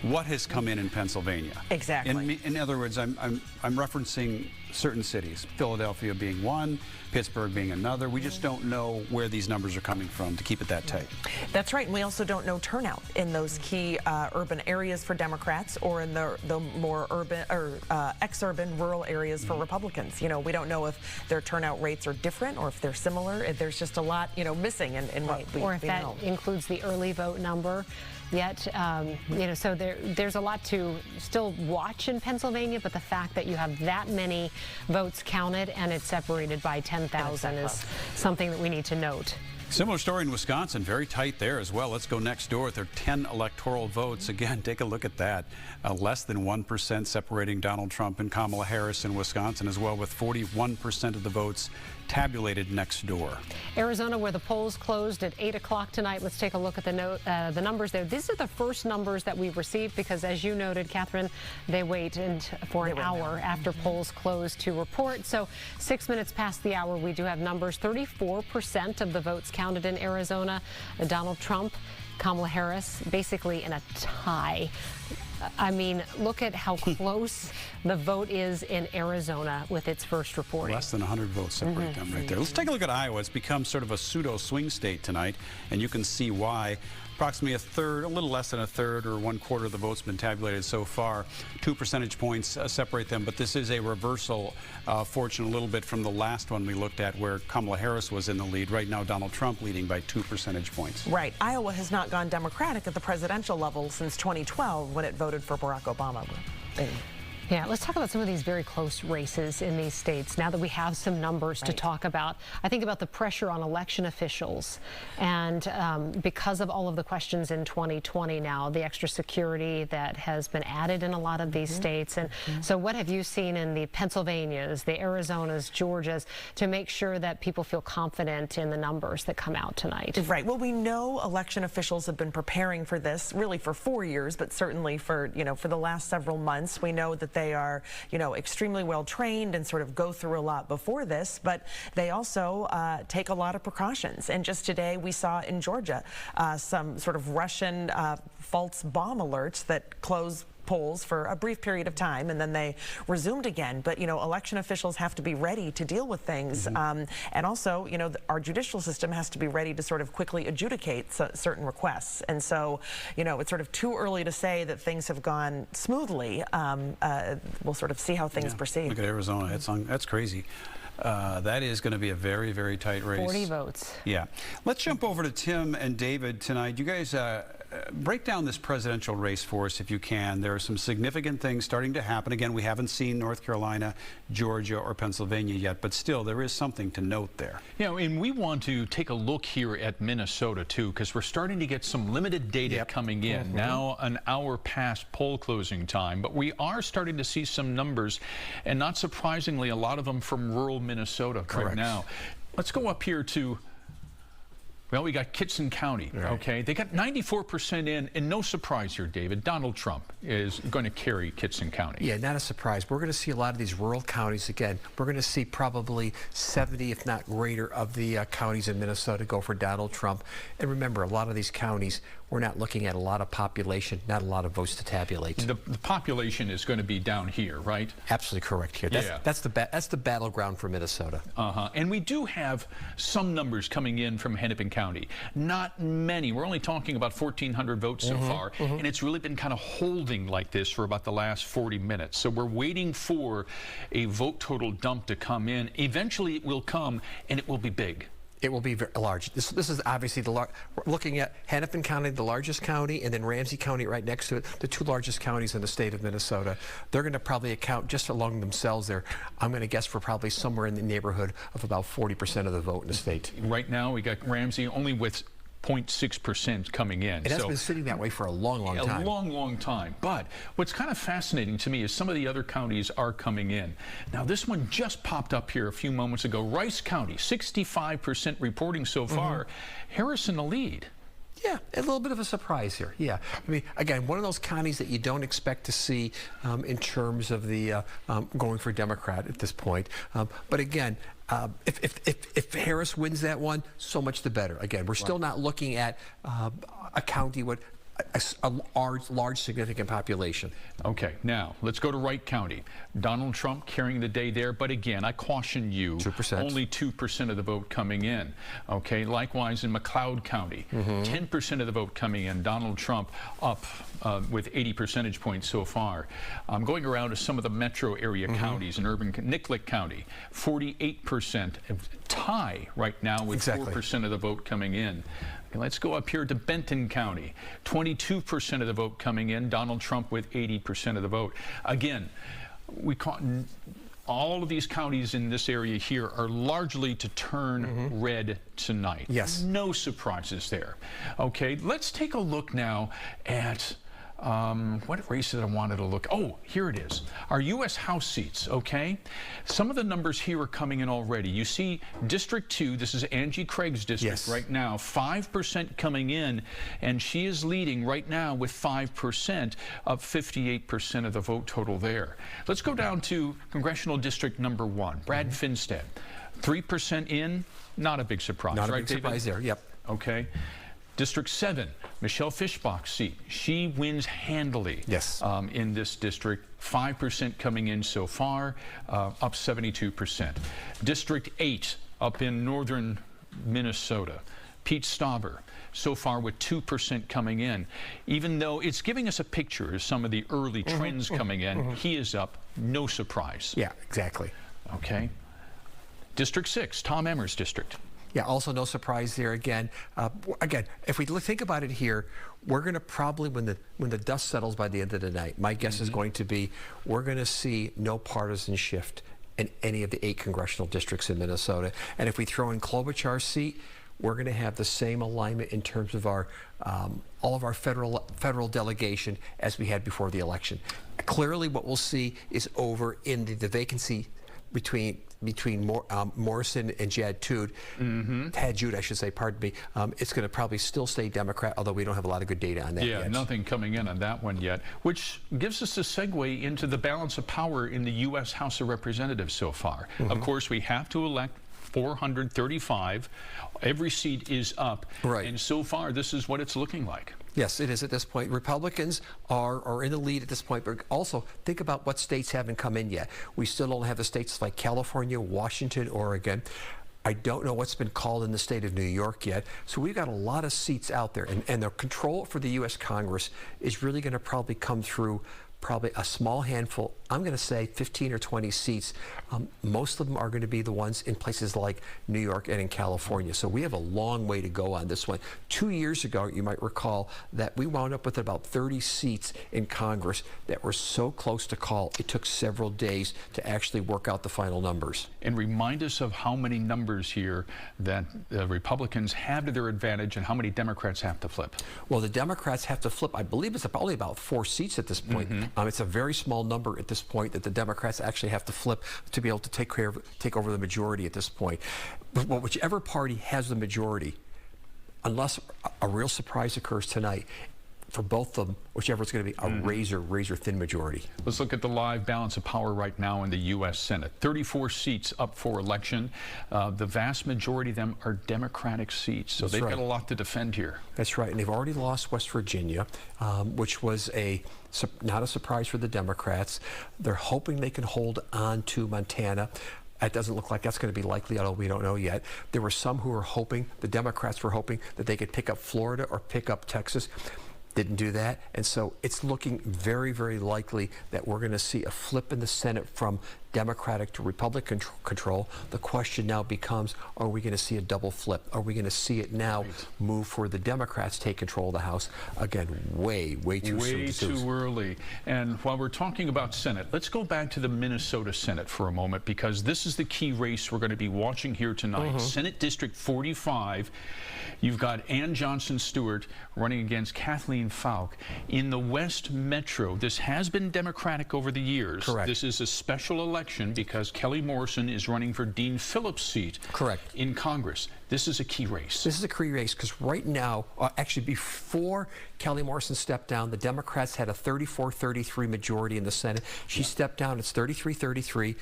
Speaker 2: what has come in Pennsylvania.
Speaker 7: Exactly.
Speaker 2: In other words, I'm referencing certain cities, Philadelphia being one, Pittsburgh being another. We just don't know where these numbers are coming from to keep it that tight.
Speaker 7: That's right. And we also don't know turnout in those key urban areas for Democrats, or in the more urban or ex-urban rural areas for Republicans. You know, we don't know if their turnout rates are different or if they're similar. There's just a lot, missing in what we know.
Speaker 1: Or if that includes the early vote number. Yet, so there's a lot to still watch in Pennsylvania, but the fact that you have that many votes counted and it's separated by 10,000 is something that we need to note.
Speaker 2: Similar story in Wisconsin, very tight there as well. Let's go next door. There are 10 electoral votes. Again, take a look at that. Less than 1% separating Donald Trump and Kamala Harris in Wisconsin as well, with 41% of the votes tabulated next door.
Speaker 1: Arizona, where the polls closed at 8 o'clock tonight. Let's take a look at the numbers there. These are the first numbers that we've received because, as you noted, Catherine, they wait for an hour after polls close to report. So 6 minutes past the hour, we do have numbers. 34% of the votes counted in Arizona. Donald Trump, Kamala Harris, basically in a tie. I mean, look at how close the vote is in Arizona with its first reporting.
Speaker 2: Less than 100 votes separate them right there. Let's take a look at Iowa. It's become sort of a pseudo swing state tonight, and you can see why. Approximately a third, a little less than a third, or 1/4 of the votes been tabulated so far. 2 percentage points separate them, but this is a reversal, fortune a little bit from the last one we looked at, where Kamala Harris was in the lead. Right now, Donald Trump leading by 2 percentage points.
Speaker 7: Right. Iowa has not gone Democratic at the presidential level since 2012, when it voted for Barack Obama.
Speaker 1: Yeah, let's talk about some of these very close races in these states now that we have some numbers to talk about. I think about the pressure on election officials, and because of all of the questions in 2020 now, the extra security that has been added in a lot of these states. And so what have you seen in the Pennsylvanias, the Arizonas, Georgias, to make sure that people feel confident in the numbers that come out tonight?
Speaker 7: Right. Well, we know election officials have been preparing for this really for 4 years, but certainly for the last several months. We know that they are, extremely well trained and sort of go through a lot before this, but they also take a lot of precautions. And just today we saw in Georgia some sort of Russian false bomb alerts that close polls for a brief period of time, and then they resumed again. But election officials have to be ready to deal with things, and also our judicial system has to be ready to sort of quickly adjudicate certain requests. And so it's sort of too early to say that things have gone smoothly. We'll sort of see how things proceed.
Speaker 2: Look at Arizona. That's crazy. That is going to be a very, very tight race.
Speaker 1: 40 votes.
Speaker 2: Yeah. Let's jump over to Tim and David tonight. You guys break down this presidential race for us if you can. There are some significant things starting to happen. Again, we haven't seen North Carolina, Georgia, or Pennsylvania yet, but still there is something to note there.
Speaker 3: Yeah, and we want to take a look here at Minnesota too, because we're starting to get some limited data coming in. Now an hour past poll closing time, but we are starting to see some numbers, and not surprisingly, a lot of them from rural Minnesota right now. Let's go up here to, well, we got Kitson County, okay? They got 94% in, and no surprise here, David, Donald Trump is going to carry Kitson County.
Speaker 4: Yeah, not a surprise. We're going to see a lot of these rural counties again. We're going to see probably 70, if not greater, of the counties in Minnesota go for Donald Trump. And remember, a lot of these counties, we're not looking at a lot of population, not a lot of votes to tabulate.
Speaker 3: The population is going to be down here, right?
Speaker 4: Absolutely correct here. That's the battleground for Minnesota.
Speaker 3: And we do have some numbers coming in from Hennepin County. Not many. We're only talking about 1,400 votes so far, and it's really been kind of holding like this for about the last 40 minutes. So we're waiting for a vote total dump to come in. Eventually it will come, and it will be big.
Speaker 4: It will be very large. This is obviously we're looking at Hennepin County, the largest county, and then Ramsey County right next to it, the two largest counties in the state of Minnesota. They're going to probably account just along themselves there. I'm going to guess for probably somewhere in the neighborhood of about 40% of the vote in the state.
Speaker 3: Right now, we got Ramsey only with 0.6% coming in.
Speaker 4: It has been sitting that way for a long time.
Speaker 3: A long time. But what's kind of fascinating to me is some of the other counties are coming in. Now, this one just popped up here a few moments ago. Rice County, 65% reporting so far. Harris in the lead.
Speaker 4: Yeah, a little bit of a surprise here. Yeah, I mean, again, one of those counties that you don't expect to see in terms of the going for Democrat at this point. But again, if Harris wins that one, so much the better. Again, we're still not looking at a county with a large significant population.
Speaker 3: Okay, now let's go to Wright County. Donald Trump carrying the day there, but again, I caution you,
Speaker 4: 2%.
Speaker 3: Only 2% of the vote coming in. Okay, likewise in McLeod County, 10% of the vote coming in. Donald Trump up with 80 percentage points so far. I'm going around to some of the metro area counties in urban. Nicollet County, 48%. Tie right now with 4% of the vote coming in. Okay, let's go up here to Benton County. 22% of the vote coming in. Donald Trump with 80% of the vote. Again, we caught all of these counties in this area here are largely to turn red tonight.
Speaker 4: Yes.
Speaker 3: No surprises there. Okay, let's take a look now at what race did I wanted to look? Oh, here it is. Our U.S. House seats, okay? Some of the numbers here are coming in already. You see District 2, this is Angie Craig's district right now, 5% coming in, and she is leading right now with 5% of 58% of the vote total there. Let's go down to Congressional District number 1, Brad Finstead. 3% in, not a big surprise,
Speaker 4: not
Speaker 3: right,
Speaker 4: a big surprise there, yep.
Speaker 3: Okay. District 7, Michelle Fischbach's seat. She wins handily in this district. 5% coming in so far, up 72%. District 8 up in northern Minnesota. Pete Stauber, so far with 2% coming in. Even though it's giving us a picture of some of the early trends coming in, he is up, no surprise.
Speaker 4: Yeah, exactly.
Speaker 3: Okay. District 6, Tom Emmer's district.
Speaker 4: Yeah, also no surprise there again. Again, if we think about it here, we're going to probably, when the dust settles by the end of the night, my guess is going to be we're going to see no partisan shift in any of the 8 congressional districts in Minnesota. And if we throw in Klobuchar's seat, we're going to have the same alignment in terms of our all of our federal delegation as we had before the election. Clearly, what we'll see is over in the vacancy between Morrison and Tad Jude, I should say, pardon me, it's going to probably still stay Democrat, although we don't have a lot of good data on that yet.
Speaker 3: Yeah, nothing coming in on that one yet, which gives us a segue into the balance of power in the U.S. House of Representatives so far. Of course, we have to elect 435. Every seat is up. And so far, this is what it's looking like.
Speaker 4: Yes, it is at this point. Republicans are in the lead at this point, but also think about what states haven't come in yet. We still don't have the states like California, Washington, Oregon. I don't know what's been called in the state of New York yet. So we've got a lot of seats out there, and the control for the U.S. Congress is really going to probably come through probably a small handful, I'm going to say 15 or 20 seats. Most of them are going to be the ones in places like New York and in California. So we have a long way to go on this one. 2 years ago, you might recall that we wound up with about 30 seats in Congress that were so close to call, it took several days to actually work out the final numbers.
Speaker 3: And remind us of how many numbers here that the Republicans have to their advantage and how many Democrats have to flip.
Speaker 4: Well, the Democrats have to flip, I believe it's only about 4 seats at this point. It's a very small number at this point that the Democrats actually have to flip to be able to take over the majority at this point. But whichever party has the majority, unless a real surprise occurs tonight, for both of them, whichever it's going to be, a razor thin majority.
Speaker 3: Let's look at the live balance of power right now in the U.S. Senate. 34 seats up for election. The vast majority of them are Democratic seats, so they've got a lot to defend here.
Speaker 4: That's right, and they've already lost West Virginia, which was not a surprise for the Democrats. They're hoping they can hold on to Montana. It doesn't look like that's going to be likely, although we don't know yet. There were some who were hoping, the Democrats were hoping, that they could pick up Florida or pick up Texas. Didn't do that, and so it's looking very, very likely that we're going to see a flip in the Senate from Democratic to Republican control. The question now becomes, are we going to see a double flip? Are we going to see it now move for the Democrats take control of the House? Again, way too soon.
Speaker 3: Way too early. And while we're talking about Senate, let's go back to the Minnesota Senate for a moment, because this is the key race we're going to be watching here tonight. Senate District 45. You've got Ann Johnson Stewart running against Kathleen Falk. In the West Metro, this has been Democratic over the years.
Speaker 4: Correct.
Speaker 3: This is a special election because Kelly Morrison is running for Dean Phillips' seat.
Speaker 4: Correct.
Speaker 3: In Congress. This is a key race.
Speaker 4: This is a key race because right now, actually before Kelly Morrison stepped down, the Democrats had a 34-33 majority in the Senate. She stepped down, it's 33-33.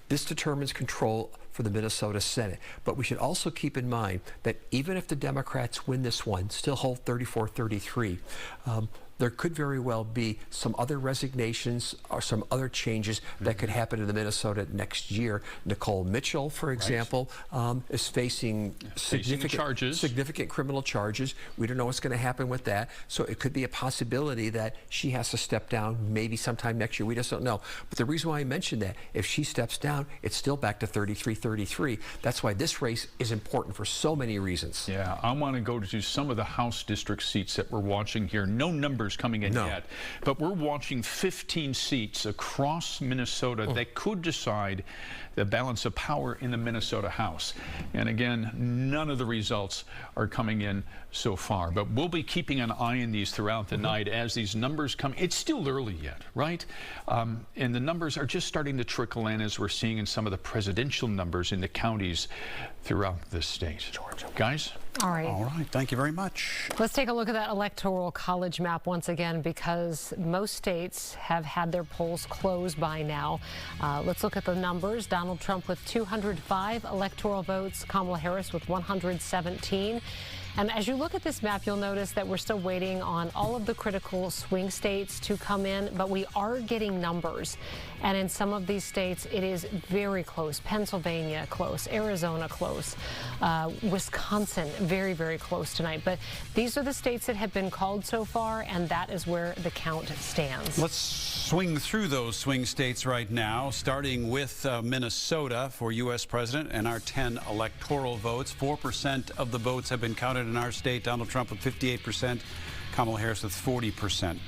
Speaker 4: This determines control for the Minnesota Senate. But we should also keep in mind that even if the Democrats win this one, still hold 34-33, there could very well be some other resignations or some other changes that could happen in the Minnesota next year. Nicole Mitchell, for example, is facing significant criminal charges. We don't know what's going to happen with that. So it could be a possibility that she has to step down maybe sometime next year. We just don't know. But the reason why I mentioned that, if she steps down, it's still back to 33-33. That's why this race is important for so many reasons.
Speaker 3: Yeah, I want to go to some of the House district seats that we're watching here. No numbers coming in yet, but we're watching 15 seats across Minnesota that could decide the balance of power in the Minnesota House. And again, none of the results are coming in so far, but we'll be keeping an eye on these throughout the night as these numbers come. It's still early yet, right? And the numbers are just starting to trickle in, as we're seeing in some of the presidential numbers in the counties throughout the state. Guys?
Speaker 1: All right.
Speaker 2: All right. Thank you very much.
Speaker 1: Let's take a look at that Electoral College map once again, because most states have had their polls closed by now. Let's look at the numbers. Donald Trump with 205 electoral votes, Kamala Harris with 117. And as you look at this map, you'll notice that we're still waiting on all of the critical swing states to come in, but we are getting numbers. And in some of these states, it is very close. Pennsylvania close, Arizona close, Wisconsin very, very close tonight. But these are the states that have been called so far, and that is where the count stands.
Speaker 2: Let's swing through those swing states right now, starting with Minnesota for U.S. President and our 10 electoral votes. 4% of the votes have been counted in our state. Donald Trump with 58%, Kamala Harris with 40%.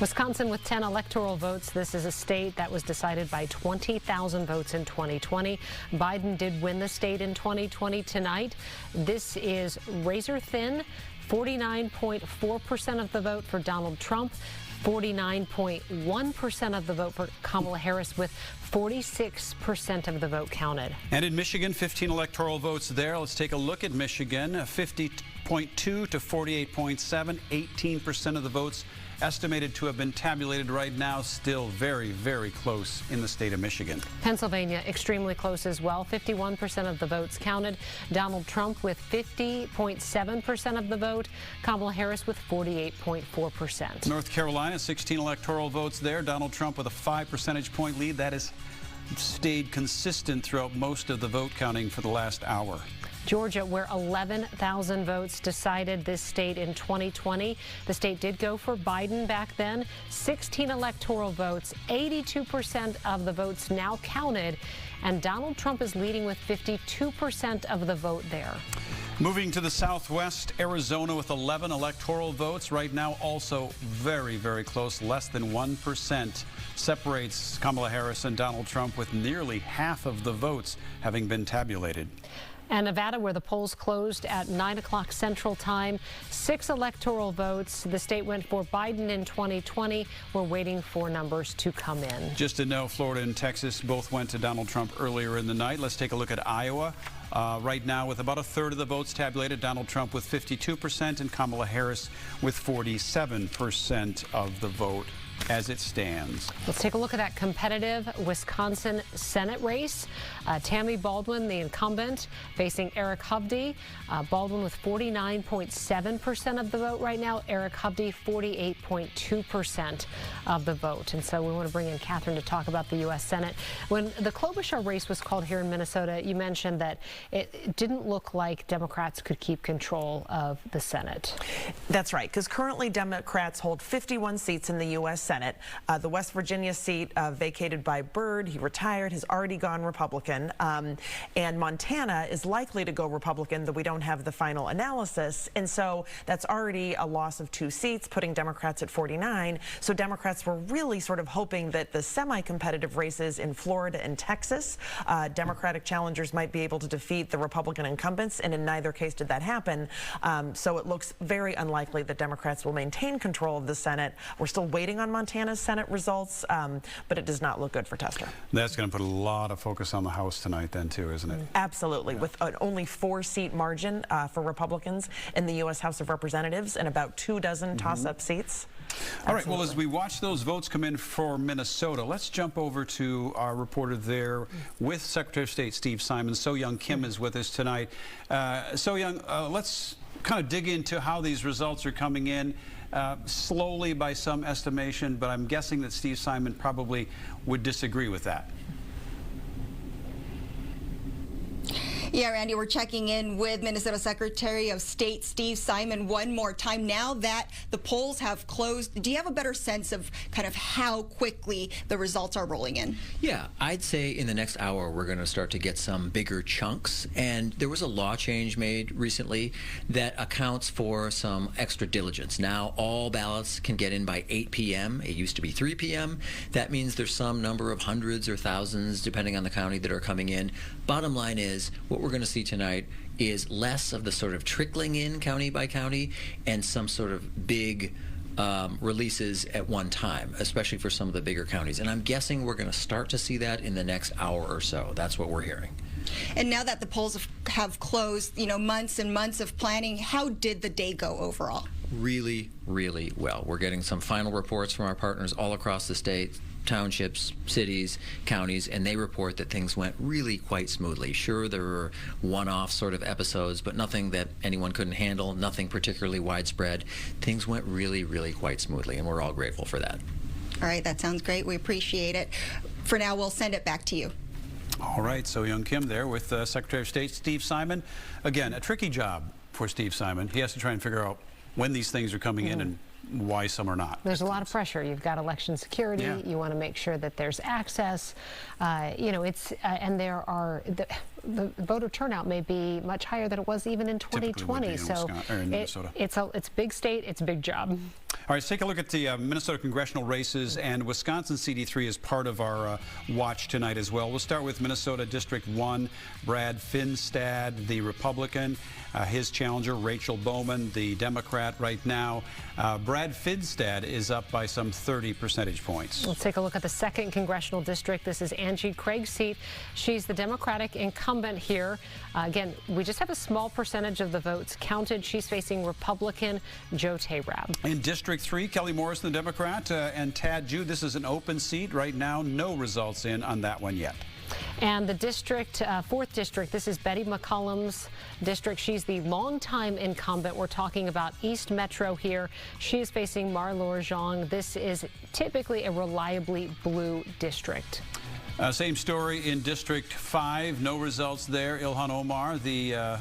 Speaker 1: Wisconsin with 10 electoral votes. This is a state that was decided by 20,000 votes in 2020. Biden did win the state in 2020 tonight. This is razor thin, 49.4% of the vote for Donald Trump, 49.1% of the vote for Kamala Harris, with 46% of the vote counted.
Speaker 2: And in Michigan, 15 electoral votes there. Let's take a look at Michigan. 50.2 to 48.7, 18% of the votes estimated to have been tabulated right now. Still very, very close in the state of Michigan.
Speaker 1: Pennsylvania extremely close as well. 51% of the votes counted. Donald Trump with 50.7% of the vote. Kamala Harris with 48.4%.
Speaker 2: North Carolina, 16 electoral votes there. Donald Trump with a 5 percentage point lead. That has stayed consistent throughout most of the vote counting for the last hour.
Speaker 1: Georgia, where 11,000 votes decided this state in 2020. The state did go for Biden back then. 16 electoral votes, 82% of the votes now counted, and Donald Trump is leading with 52% of the vote there.
Speaker 2: Moving to the Southwest, Arizona with 11 electoral votes. Right now, also very, very close. Less than 1% separates Kamala Harris and Donald Trump, with nearly half of the votes having been tabulated.
Speaker 1: And Nevada, where the polls closed at 9 o'clock Central Time, 6 electoral votes. The state went for Biden in 2020. We're waiting for numbers to come in.
Speaker 2: Just to know, Florida and Texas both went to Donald Trump earlier in the night. Let's take a look at Iowa. Right now, with about a third of the votes tabulated, Donald Trump with 52% and Kamala Harris with 47% of the vote as it stands.
Speaker 1: Let's take a look at that competitive Wisconsin Senate race. Tammy Baldwin, the incumbent, facing Eric Hovde. Baldwin with 49.7% of the vote right now. Eric Hovde, 48.2% of the vote. And so we want to bring in Catherine to talk about the U.S. Senate. When the Klobuchar race was called here in Minnesota, you mentioned that it didn't look like Democrats could keep control of the Senate.
Speaker 7: That's right, because currently Democrats hold 51 seats in the U.S. Senate. The West Virginia seat vacated by Byrd, he retired, has already gone Republican. And Montana is likely to go Republican, though we don't have the final analysis. And so that's already a loss of 2 seats, putting Democrats at 49. So Democrats were really sort of hoping that the semi-competitive races in Florida and Texas, Democratic challengers might be able to defeat the Republican incumbents, and in neither case did that happen. So it looks very unlikely that Democrats will maintain control of the Senate. We're still waiting on Montana's Senate results, but it does not look good for Tester.
Speaker 2: That's going to put a lot of focus on the House tonight then too, isn't it?
Speaker 7: Absolutely, with an only 4-seat margin for Republicans in the U.S. House of Representatives and about 24 toss-up seats.
Speaker 2: All right, well, as we watch those votes come in for Minnesota, let's jump over to our reporter there with Secretary of State Steve Simon. So-Young Kim is with us tonight. So-Young, let's kind of dig into how these results are coming in. Slowly by some estimation, but I'm guessing that Steve Simon probably would disagree with that.
Speaker 12: Yeah, Randy, we're checking in with Minnesota Secretary of State Steve Simon one more time. Now that the polls have closed, do you have a better sense of kind of how quickly the results are rolling in?
Speaker 13: Yeah, I'd say in the next hour we're going to start to get some bigger chunks. And there was a law change made recently that accounts for some extra diligence. Now all ballots can get in by 8 p.m. It used to be 3 p.m. That means there's some number of hundreds or thousands, depending on the county, that are coming in. Bottom line is, what we're going to see tonight is less of the sort of trickling in county by county and some sort of big releases at one time, especially for some of the bigger counties. And I'm guessing we're going to start to see that in the next hour or so. That's what we're hearing.
Speaker 12: And now that the polls have closed, you know, months and months of planning, how did the day go overall?
Speaker 13: Really, really well. We're getting some final reports from our partners all across the state, townships, cities, counties, and they report that things went really quite smoothly. Sure, there were one-off sort of episodes, but nothing that anyone couldn't handle, nothing particularly widespread. Things went really, really quite smoothly, and we're all grateful for that.
Speaker 12: All right, that sounds great. We appreciate it. For now, we'll send it back to you.
Speaker 2: All right, So-Young Kim there with Secretary of State Steve Simon. Again, a tricky job for Steve Simon. He has to try and figure out when these things are coming in and why some are not.
Speaker 1: There's a lot of pressure. You've got election security. Yeah. You want to make sure that there's access. You know, it's and there are the voter turnout may be much higher than it was even in 2020. So it's a big state. It's a big job.
Speaker 2: All right, let's take a look at the Minnesota congressional races, and Wisconsin CD3 is part of our watch tonight as well. We'll start with Minnesota District 1, Brad Finstad, the Republican, his challenger, Rachel Bowman, the Democrat right now. Brad Finstad is up by some 30 percentage points.
Speaker 1: Let's take a look at the 2nd congressional district. This is Angie Craig's seat. She's the Democratic incumbent here. Again, we just have a small percentage of the votes counted. She's facing Republican Joe Tayrab.
Speaker 2: In District 3, Kelly Morrison, the Democrat, and Tad Jude. This is an open seat right now. No results in on that one yet.
Speaker 1: And the district, 4th district, this is Betty McCollum's district. She's the longtime incumbent. We're talking about East Metro here. She is facing Mar-Laure Zhang. This is typically a reliably blue district.
Speaker 2: Same story in District 5. No results there. Ilhan Omar, the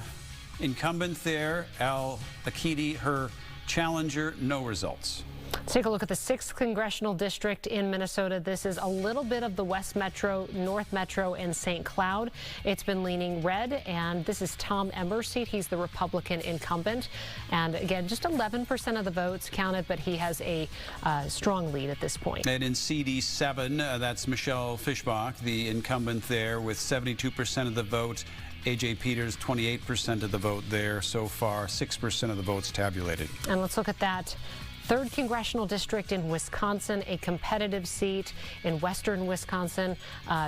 Speaker 2: incumbent there, Al-Akidi, her challenger, no results.
Speaker 1: Let's take a look at the 6th Congressional District in Minnesota. This is a little bit of the West Metro, North Metro, and St. Cloud. It's been leaning red, and this is Tom Emmer's seat. He's the Republican incumbent. And again, just 11% of the votes counted, but he has a strong lead at this point.
Speaker 2: And in CD7, that's Michelle Fischbach, the incumbent there, with 72% of the vote. A.J. Peters, 28% of the vote there so far, 6% of the votes tabulated.
Speaker 1: And let's look at that 3rd Congressional District in Wisconsin, a competitive seat in western Wisconsin.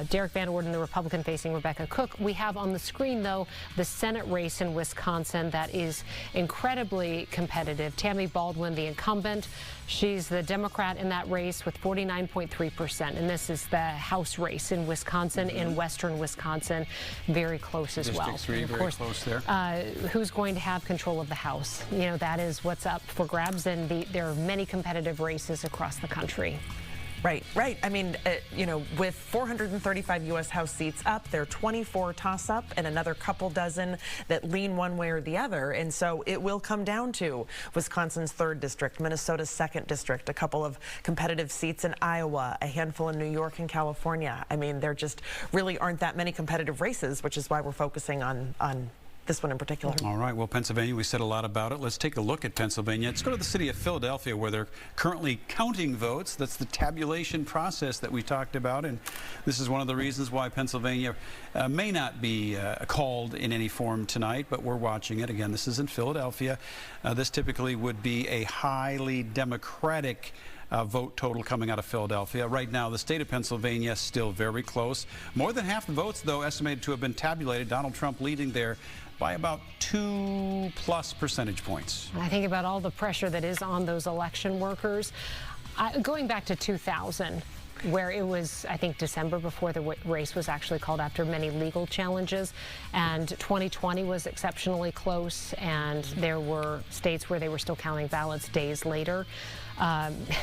Speaker 1: Derek Van Orden, the Republican facing Rebecca Cook. We have on the screen, though, the Senate race in Wisconsin that is incredibly competitive. Tammy Baldwin, the incumbent, she's the Democrat in that race with 49.3%. And this is the House race in Wisconsin, in western Wisconsin. Very close as well.
Speaker 2: District 3, very close there.
Speaker 1: Who's going to have control of the House? You know, that is what's up for grabs, and there are many competitive races across the country.
Speaker 7: Right. I mean, you know, with 435 U.S. House seats up, there are 24 toss-up and another couple dozen that lean one way or the other. And so it will come down to Wisconsin's 3rd District, Minnesota's 2nd District, a couple of competitive seats in Iowa, a handful in New York and California. I mean, there just really aren't that many competitive races, which is why we're focusing on this one in particular.
Speaker 2: All right, well, Pennsylvania, we said a lot about it. Let's take a look at Pennsylvania. Let's go to the city of Philadelphia, where they're currently counting votes. That's the tabulation process that we talked about, and this is one of the reasons why Pennsylvania may not be called in any form tonight, but we're watching it. Again, this is in Philadelphia. This typically would be a highly Democratic vote total coming out of Philadelphia. Right now, the state of Pennsylvania still very close. More than half the votes, though, estimated to have been tabulated. Donald Trump leading there by about 2+ percentage points.
Speaker 1: I think about all the pressure that is on those election workers. Going back to 2000, where it was, I think, December before the race was actually called after many legal challenges, and 2020 was exceptionally close, and there were states where they were still counting ballots days later.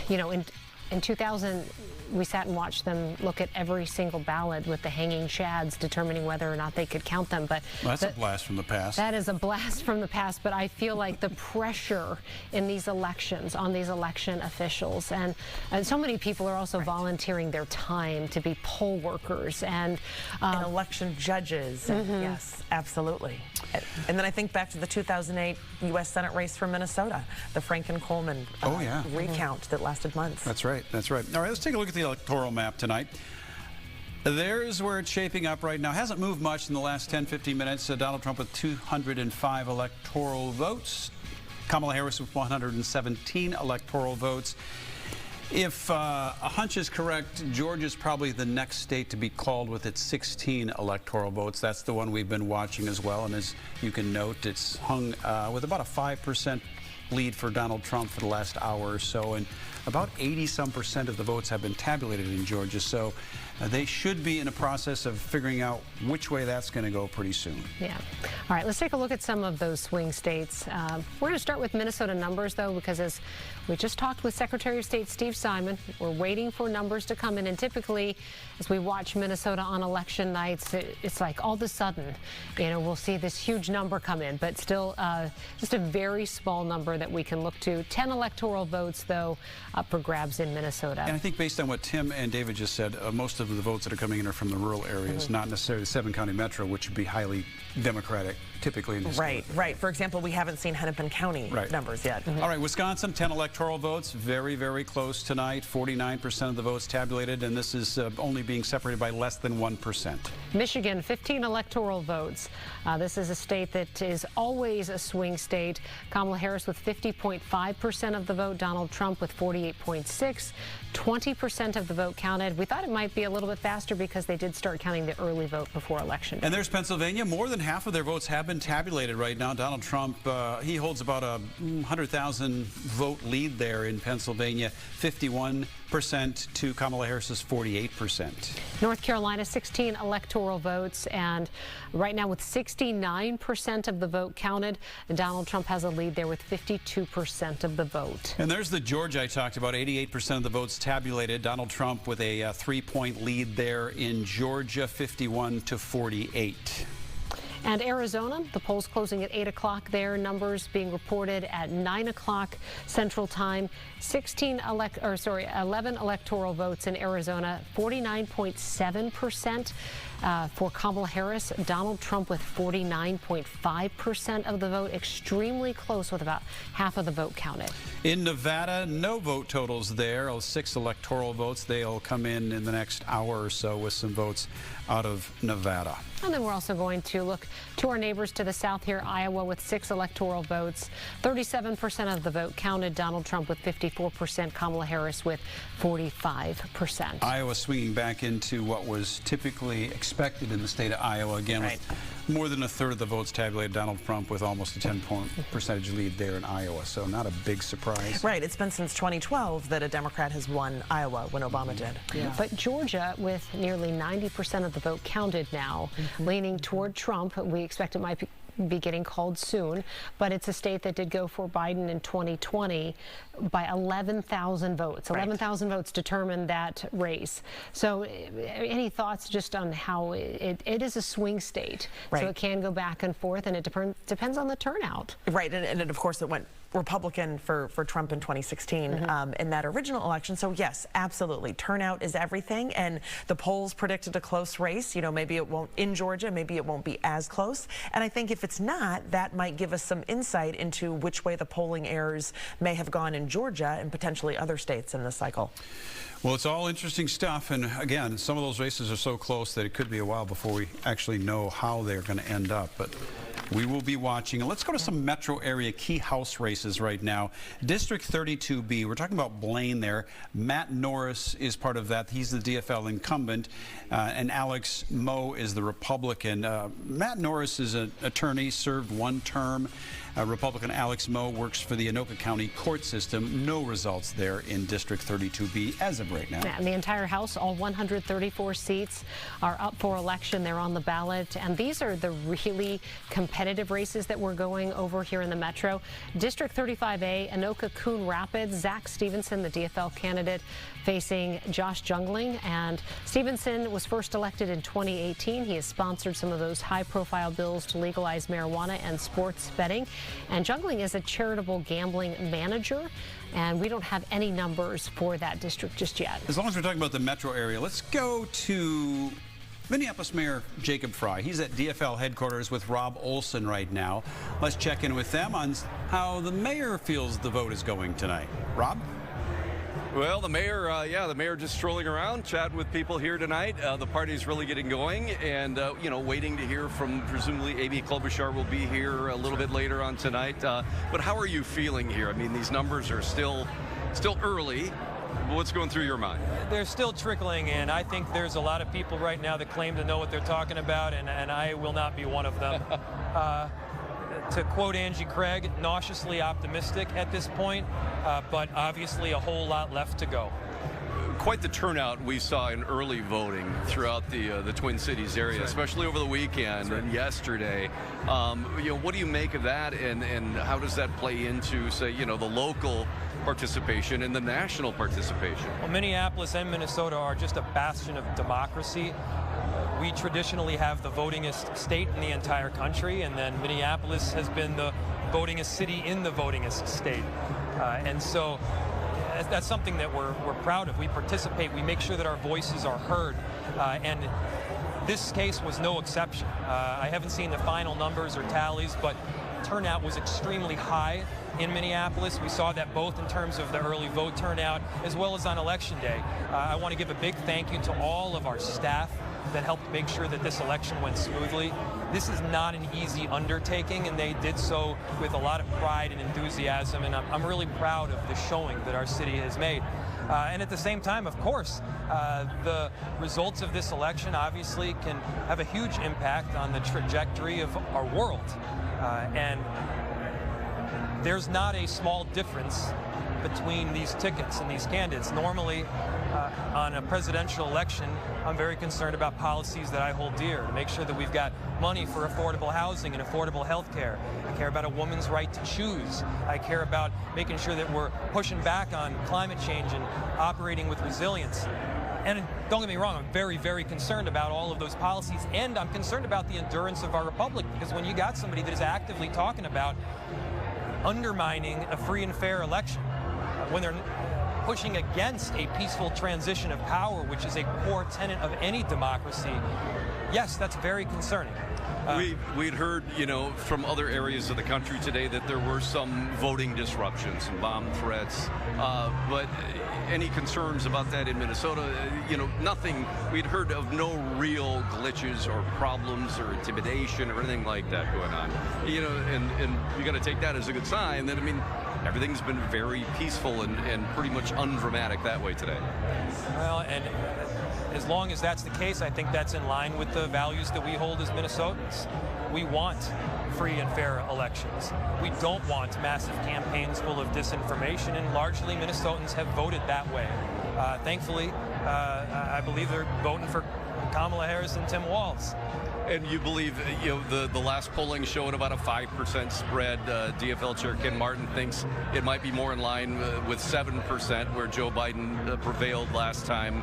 Speaker 1: You know, in 2000, we sat and watched them look at every single ballot with the hanging chads, determining whether or not they could count them. But
Speaker 2: well, that's a blast from the past.
Speaker 1: That is a blast from the past, but I feel like the pressure in these elections, on these election officials, and so many people are also volunteering their time to be poll workers and
Speaker 7: election judges. Yes, absolutely. And then I think back to the 2008 U.S. Senate race for Minnesota, the Franken-Coleman recount that lasted months.
Speaker 2: That's right. That's right. All right, let's take a look at the electoral map tonight. There's where it's shaping up right now. Hasn't moved much in the last 10-15 minutes. Donald Trump with 205 electoral votes. Kamala Harris with 117 electoral votes. If a hunch is correct, Georgia's probably the next state to be called with its 16 electoral votes. That's the one we've been watching as well. And as you can note, it's hung with about a 5% lead for Donald Trump for the last hour or so. And about 80-some% of the votes have been tabulated in Georgia. So they should be in a process of figuring out which way that's going to go pretty soon.
Speaker 1: Yeah. All right, let's take a look at some of those swing states. We're going to start with Minnesota numbers, though, because as we just talked with Secretary of State Steve Simon, we're waiting for numbers to come in. And typically, as we watch Minnesota on election nights, it's like all of a sudden, you know, we'll see this huge number come in, but still just a very small number that we can look to. 10 electoral votes, though, up for grabs in Minnesota.
Speaker 2: And I think based on what Tim and David just said, most of the votes that are coming in are from the rural areas, not necessarily the 7-county metro, which would be highly Democratic, typically in this state.
Speaker 7: Right. For example, we haven't seen Hennepin County numbers yet.
Speaker 2: All right, Wisconsin, 10 electoral votes, very, very close tonight. 49% of the votes tabulated, and this is only being separated by less than 1%.
Speaker 1: Michigan, 15 electoral votes. This is a state that is always a swing state. Kamala Harris with 50.5% of the vote, Donald Trump with 48.6%. 20% of the vote counted. We thought it might be a little bit faster because they did start counting the early vote before election day.
Speaker 2: And there's Pennsylvania. More than half of their votes have been tabulated right now. Donald Trump, he holds about a 100,000 vote lead there in Pennsylvania. 51% to Kamala Harris's 48%.
Speaker 1: North Carolina, 16 electoral votes, and right now with 69% of the vote counted, Donald Trump has a lead there with 52% of the vote.
Speaker 2: And there's the Georgia I talked about, 88% of the votes tabulated. Donald Trump with a 3-point lead there in Georgia, 51 to 48.
Speaker 1: And Arizona, the polls closing at 8 o'clock there, numbers being reported at 9 o'clock Central Time. 11 electoral votes in Arizona, 49.7% for Kamala Harris. Donald Trump with 49.5% of the vote, extremely close with about half of the vote counted.
Speaker 2: In Nevada, no vote totals there. 6 electoral votes. They'll come in the next hour or so with some votes out of Nevada.
Speaker 1: And then we're also going to look to our neighbors to the south here, Iowa, with 6 electoral votes. 37% of the vote counted. Donald Trump with 54%, Kamala Harris with 45%.
Speaker 2: Iowa swinging back into what was typically expected in the state of Iowa. Again, with more than a third of the votes tabulated. Donald Trump with almost a 10-point percentage lead there in Iowa. So not a big surprise.
Speaker 7: Right. It's been since 2012 that a Democrat has won Iowa when Obama did.
Speaker 1: Yeah. But Georgia, with nearly 90% of the vote counted now, leaning toward Trump. We expect it might be getting called soon, but it's a state that did go for Biden in 2020 by 11,000 votes. 11,000 votes determined that race. So any thoughts just on how it is a swing state, so it can go back and forth, and it depends on the turnout.
Speaker 7: Right, and of course it went Republican for Trump in 2016 in that original election. So yes, absolutely. Turnout is everything, and the polls predicted a close race. You know, maybe it won't in Georgia, maybe it won't be as close. And I think if it's not, that might give us some insight into which way the polling errors may have gone in Georgia and potentially other states in this cycle.
Speaker 2: Well, it's all interesting stuff, and again, some of those races are so close that it could be a while before we actually know how they're going to end up. But we will be watching. And let's go to some metro area key House races right now. District 32B, we're talking about Blaine there. Matt Norris is part of that. He's the DFL incumbent, and Alex Moe is the Republican. Matt Norris is an attorney, served 1 term. Republican Alex Moe works for the Anoka County court system. No results there in District 32B as of right now.
Speaker 1: And the entire House, all 134 seats, are up for election. They're on the ballot. And these are the really competitive races that we're going over here in the metro. District 35A, Anoka Coon Rapids, Zach Stevenson, the DFL candidate, facing Josh Jungling. And Stevenson was first elected in 2018. He has sponsored some of those high-profile bills to legalize marijuana and sports betting. And Jungling is a charitable gambling manager, and we don't have any numbers for that district just yet.
Speaker 2: As long as we're talking about the metro area, let's go to Minneapolis Mayor Jacob Fry. He's at DFL headquarters with Rob Olson right now. Let's check in with them on how the mayor feels the vote is going tonight. Rob?
Speaker 8: Well, the mayor, the mayor just strolling around, chatting with people here tonight. The party's really getting going, and you know, waiting to hear from presumably Amy Klobuchar will be here a little bit later on tonight. But how are you feeling here? I mean, these numbers are still early. What's going through your mind?
Speaker 14: They're still trickling in. I think there's a lot of people right now that claim to know what they're talking about, and I will not be one of them. To quote Angie Craig, nauseously optimistic at this point, but obviously a whole lot left to go.
Speaker 8: Quite the turnout we saw in early voting throughout the Twin Cities area, especially over the weekend and yesterday. You know, what do you make of that, and how does that play into, say, you know, the local participation and the national participation?
Speaker 14: Well, Minneapolis and Minnesota are just a bastion of democracy. We traditionally have the votingest state in the entire country, and then Minneapolis has been the votingest city in the votingest state. And so that's something that we're proud of. We participate, we make sure that our voices are heard, and this case was no exception. I haven't seen the final numbers or tallies, but turnout was extremely high in Minneapolis. We saw that both in terms of the early vote turnout as well as on Election Day. I want to give a big thank you to all of our staff that helped make sure that this election went smoothly. This is not an easy undertaking, and they did so with a lot of pride and enthusiasm, and I'm really proud of the showing that our city has made. And at the same time, of course, the results of this election obviously can have a huge impact on the trajectory of our world. And there's not a small difference between these tickets and these candidates. Normally, on a presidential election, I'm very concerned about policies that I hold dear, to make sure that we've got money for affordable housing and affordable health care. I care about a woman's right to choose. I care about making sure that we're pushing back on climate change and operating with resilience. And don't get me wrong, I'm very, very concerned about all of those policies, and I'm concerned about the endurance of our republic, because when you got somebody that is actively talking about undermining a free and fair election, when they're pushing against a peaceful transition of power, which is a core tenet of any democracy, yes, that's very concerning.
Speaker 8: We'd heard, from other areas of the country today that there were some voting disruptions, some bomb threats, but any concerns about that in Minnesota? Nothing. We'd heard of no real glitches or problems or intimidation or anything like that going on. And you got to take that as a good sign that, everything's been very peaceful and pretty much undramatic that way today.
Speaker 14: Well, and as long as that's the case, I think that's in line with the values that we hold as Minnesotans. We want free and fair elections. We don't want massive campaigns full of disinformation, and largely Minnesotans have voted that way. Thankfully, I believe they're voting for Kamala Harris and Tim Walz.
Speaker 8: And you believe, the last polling showed about a 5% spread. DFL Chair Ken Martin thinks it might be more in line with 7%, where Joe Biden prevailed last time.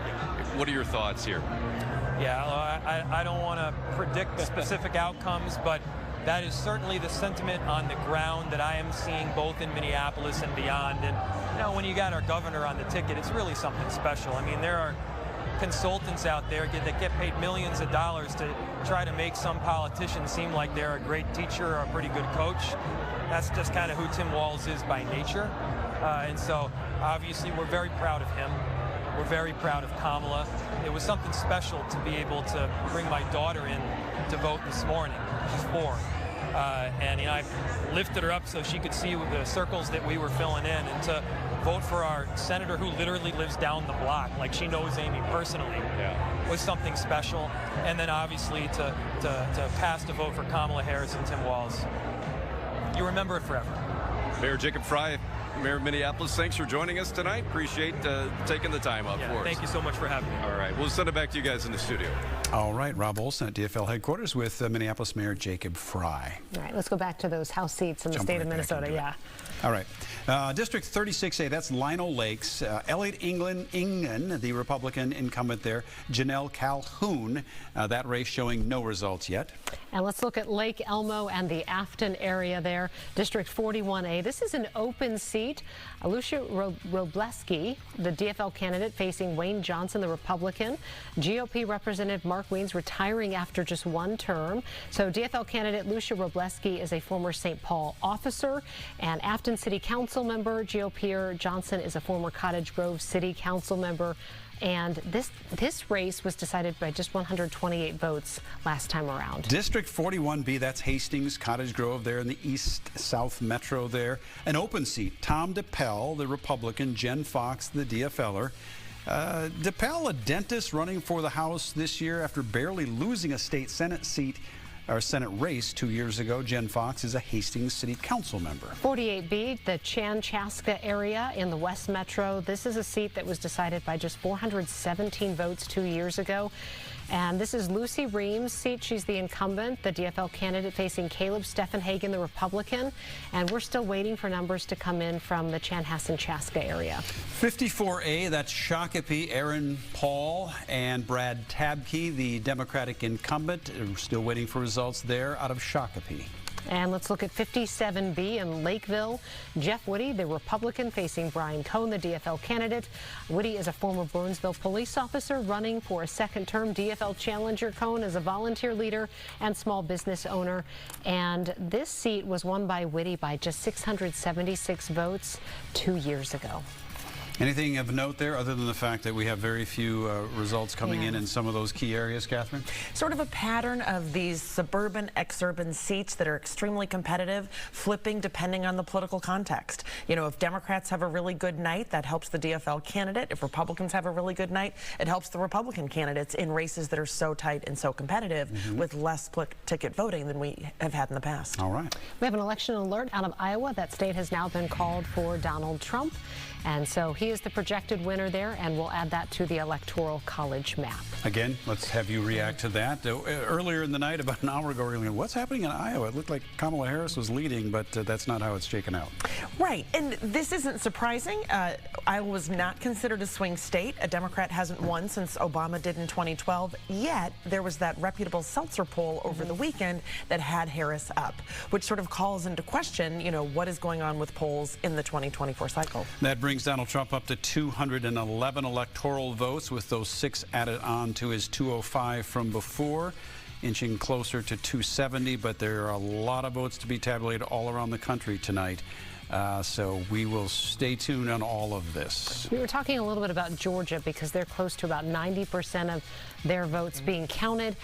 Speaker 8: What are your thoughts here?
Speaker 14: Yeah, I don't want to predict specific outcomes, but that is certainly the sentiment on the ground that I am seeing both in Minneapolis and beyond. And, when you got our governor on the ticket, it's really something special. There are consultants out there that get paid millions of dollars to try to make some politicians seem like they're a great teacher or a pretty good coach. That's just kind of who Tim Walz is by nature. And so, obviously, we're very proud of him. We're very proud of Kamala. It was something special to be able to bring my daughter in to vote this morning. She's 4. And I lifted her up so she could see the circles that we were filling in, and to vote for our senator who literally lives down the block, like she knows Amy personally, was something special. And then obviously to pass the vote for Kamala Harris and Tim Walz. You remember it forever.
Speaker 8: Mayor Jacob Fry, Mayor of Minneapolis, thanks for joining us tonight. Appreciate taking the time out for us.
Speaker 14: Thank you so much for having me.
Speaker 8: All right, we'll send it back to you guys in the studio.
Speaker 2: All right, Rob Olson at DFL headquarters with Minneapolis Mayor Jacob Fry.
Speaker 1: All right, let's go back to those House seats in the state of Minnesota. Yeah.
Speaker 2: All right. District 36A, that's Lino Lakes. Elliot Ingen, the Republican incumbent there. Janelle Calhoun, that race showing no results yet.
Speaker 1: And let's look at Lake Elmo and the Afton area there. District 41A, this is an open seat. Lucia Robleski, the DFL candidate, facing Wayne Johnson, the Republican. GOP Representative Mark Wiens retiring after just one term. So DFL candidate Lucia Robleski is a former St. Paul officer and Afton City Council member. GOPer Johnson is a former Cottage Grove City Council member. And this race was decided by just 128 votes last time around.
Speaker 2: District 41B, that's Hastings, Cottage Grove there in the east-south metro there. An open seat. Tom DePel, the Republican, Jen Fox, the DFLer. DePel, a dentist running for the House this year after barely losing a state Senate seat or Senate race 2 years ago. Jen Fox is a Hastings City Council member.
Speaker 1: 48B, the Chanchaska area in the West Metro. This is a seat that was decided by just 417 votes 2 years ago. And this is Lucy Reams' seat. She's the incumbent, the DFL candidate, facing Caleb Steffenhagen, the Republican. And we're still waiting for numbers to come in from the Chanhassen-Chaska area.
Speaker 2: 54A, that's Shakopee, Aaron Paul and Brad Tabke, the Democratic incumbent. We're still waiting for results there out of Shakopee.
Speaker 1: And let's look at 57B in Lakeville. Jeff Woody, the Republican, facing Brian Cohn, the DFL candidate. Woody is a former Burnsville police officer running for a second term. DFL challenger Cohn is a volunteer leader and small business owner. And this seat was won by Woody by just 676 votes 2 years ago.
Speaker 2: Anything of note there other than the fact that we have very few results coming in some of those key areas, Catherine?
Speaker 7: Sort of a pattern of these suburban, exurban seats that are extremely competitive, flipping depending on the political context. You know, if Democrats have a really good night, that helps the DFL candidate. If Republicans have a really good night, it helps the Republican candidates in races that are so tight and so competitive with less split ticket voting than we have had in the past.
Speaker 2: All right.
Speaker 1: We have an election alert out of Iowa. That state has now been called for Donald Trump. And so he is the projected winner there, and we'll add that to the Electoral College map.
Speaker 2: Again, let's have you react to that. Earlier in the night, about an hour ago, we were going, what's happening in Iowa? It looked like Kamala Harris was leading, but that's not how it's shaken out.
Speaker 7: Right, and this isn't surprising. Iowa was not considered a swing state. A Democrat hasn't won since Obama did in 2012, yet there was that reputable Seltzer poll over the weekend that had Harris up, which sort of calls into question, you know, what is going on with polls in the 2024 cycle.
Speaker 2: That brings Donald Trump up to 211 electoral votes, with those 6 added on to his 205 from before, inching closer to 270, but there are a lot of votes to be tabulated all around the country tonight. So we will stay tuned on all of this.
Speaker 1: We were talking a little bit about Georgia because they're close to about 90% of their votes being counted.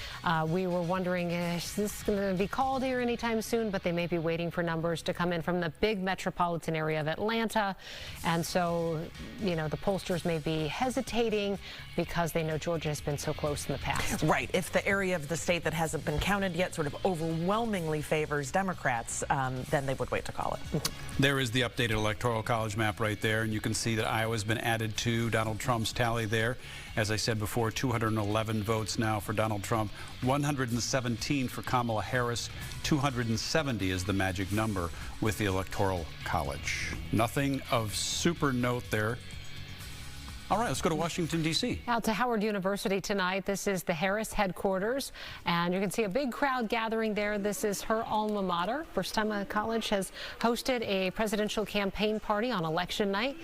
Speaker 1: We were wondering, is this going to be called here anytime soon? But they may be waiting for numbers to come in from the big metropolitan area of Atlanta. And so, you know, the pollsters may be hesitating because they know Georgia has been so close in the past.
Speaker 7: Right. If the area of the state that hasn't been counted yet sort of overwhelmingly favors Democrats, then they would wait to call it.
Speaker 2: There is the updated Electoral College map right there, and you can see that Iowa's been added to Donald Trump's tally there. As I said before, 211 votes now for Donald Trump, 117 for Kamala Harris, 270 is the magic number with the Electoral College. Nothing of super note there. All right, let's go to Washington, D.C.
Speaker 1: Out to Howard University tonight. This is the Harris headquarters, and you can see a big crowd gathering there. This is her alma mater. First time a college has hosted a presidential campaign party on election night,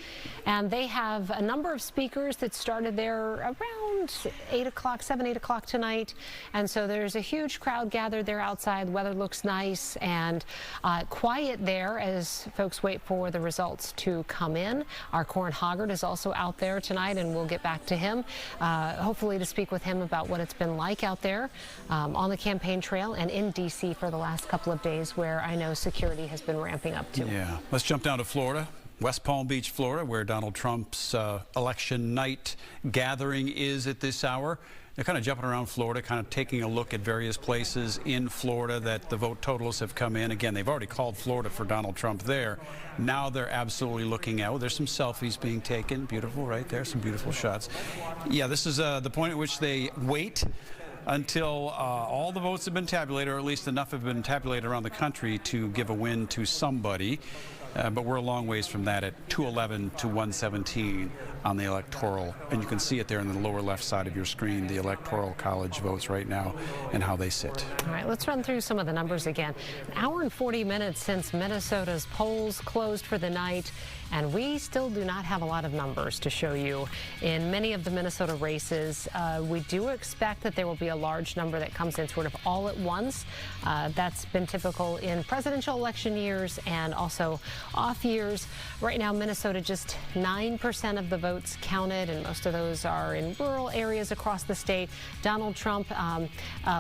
Speaker 1: and they have a number of speakers that started there around 8 o'clock, 7, 8 o'clock tonight, and so there's a huge crowd gathered there outside. Weather looks nice and quiet there as folks wait for the results to come in. Our Corin Hoggard is also out there tonight, and we'll get back to him, hopefully to speak with him about what it's been like out there on the campaign trail and in D.C. for the last couple of days, where I know security has been ramping up too.
Speaker 2: Yeah. Let's jump down to Florida. West Palm Beach, Florida, where Donald Trump's election night gathering is at this hour. They're kind of jumping around Florida, kind of taking a look at various places in Florida that the vote totals have come in. Again, they've already called Florida for Donald Trump there. Now they're absolutely looking out. There's some selfies being taken. Beautiful right there, some beautiful shots. Yeah, this is the point at which they wait until all the votes have been tabulated, or at least enough have been tabulated around the country to give a win to somebody. But we're a long ways from that at 211 to 117 on the electoral. And you can see it there in the lower left side of your screen, the Electoral College votes right now and how they sit.
Speaker 1: All right, let's run through some of the numbers again. An hour and 40 minutes since Minnesota's polls closed for the night, and we still do not have a lot of numbers to show you in many of the Minnesota races. We do expect that there will be a large number that comes in sort of all at once. That's been typical in presidential election years and also off years. Right now, Minnesota, just 9% of the votes counted, and most of those are in rural areas across the state. Donald Trump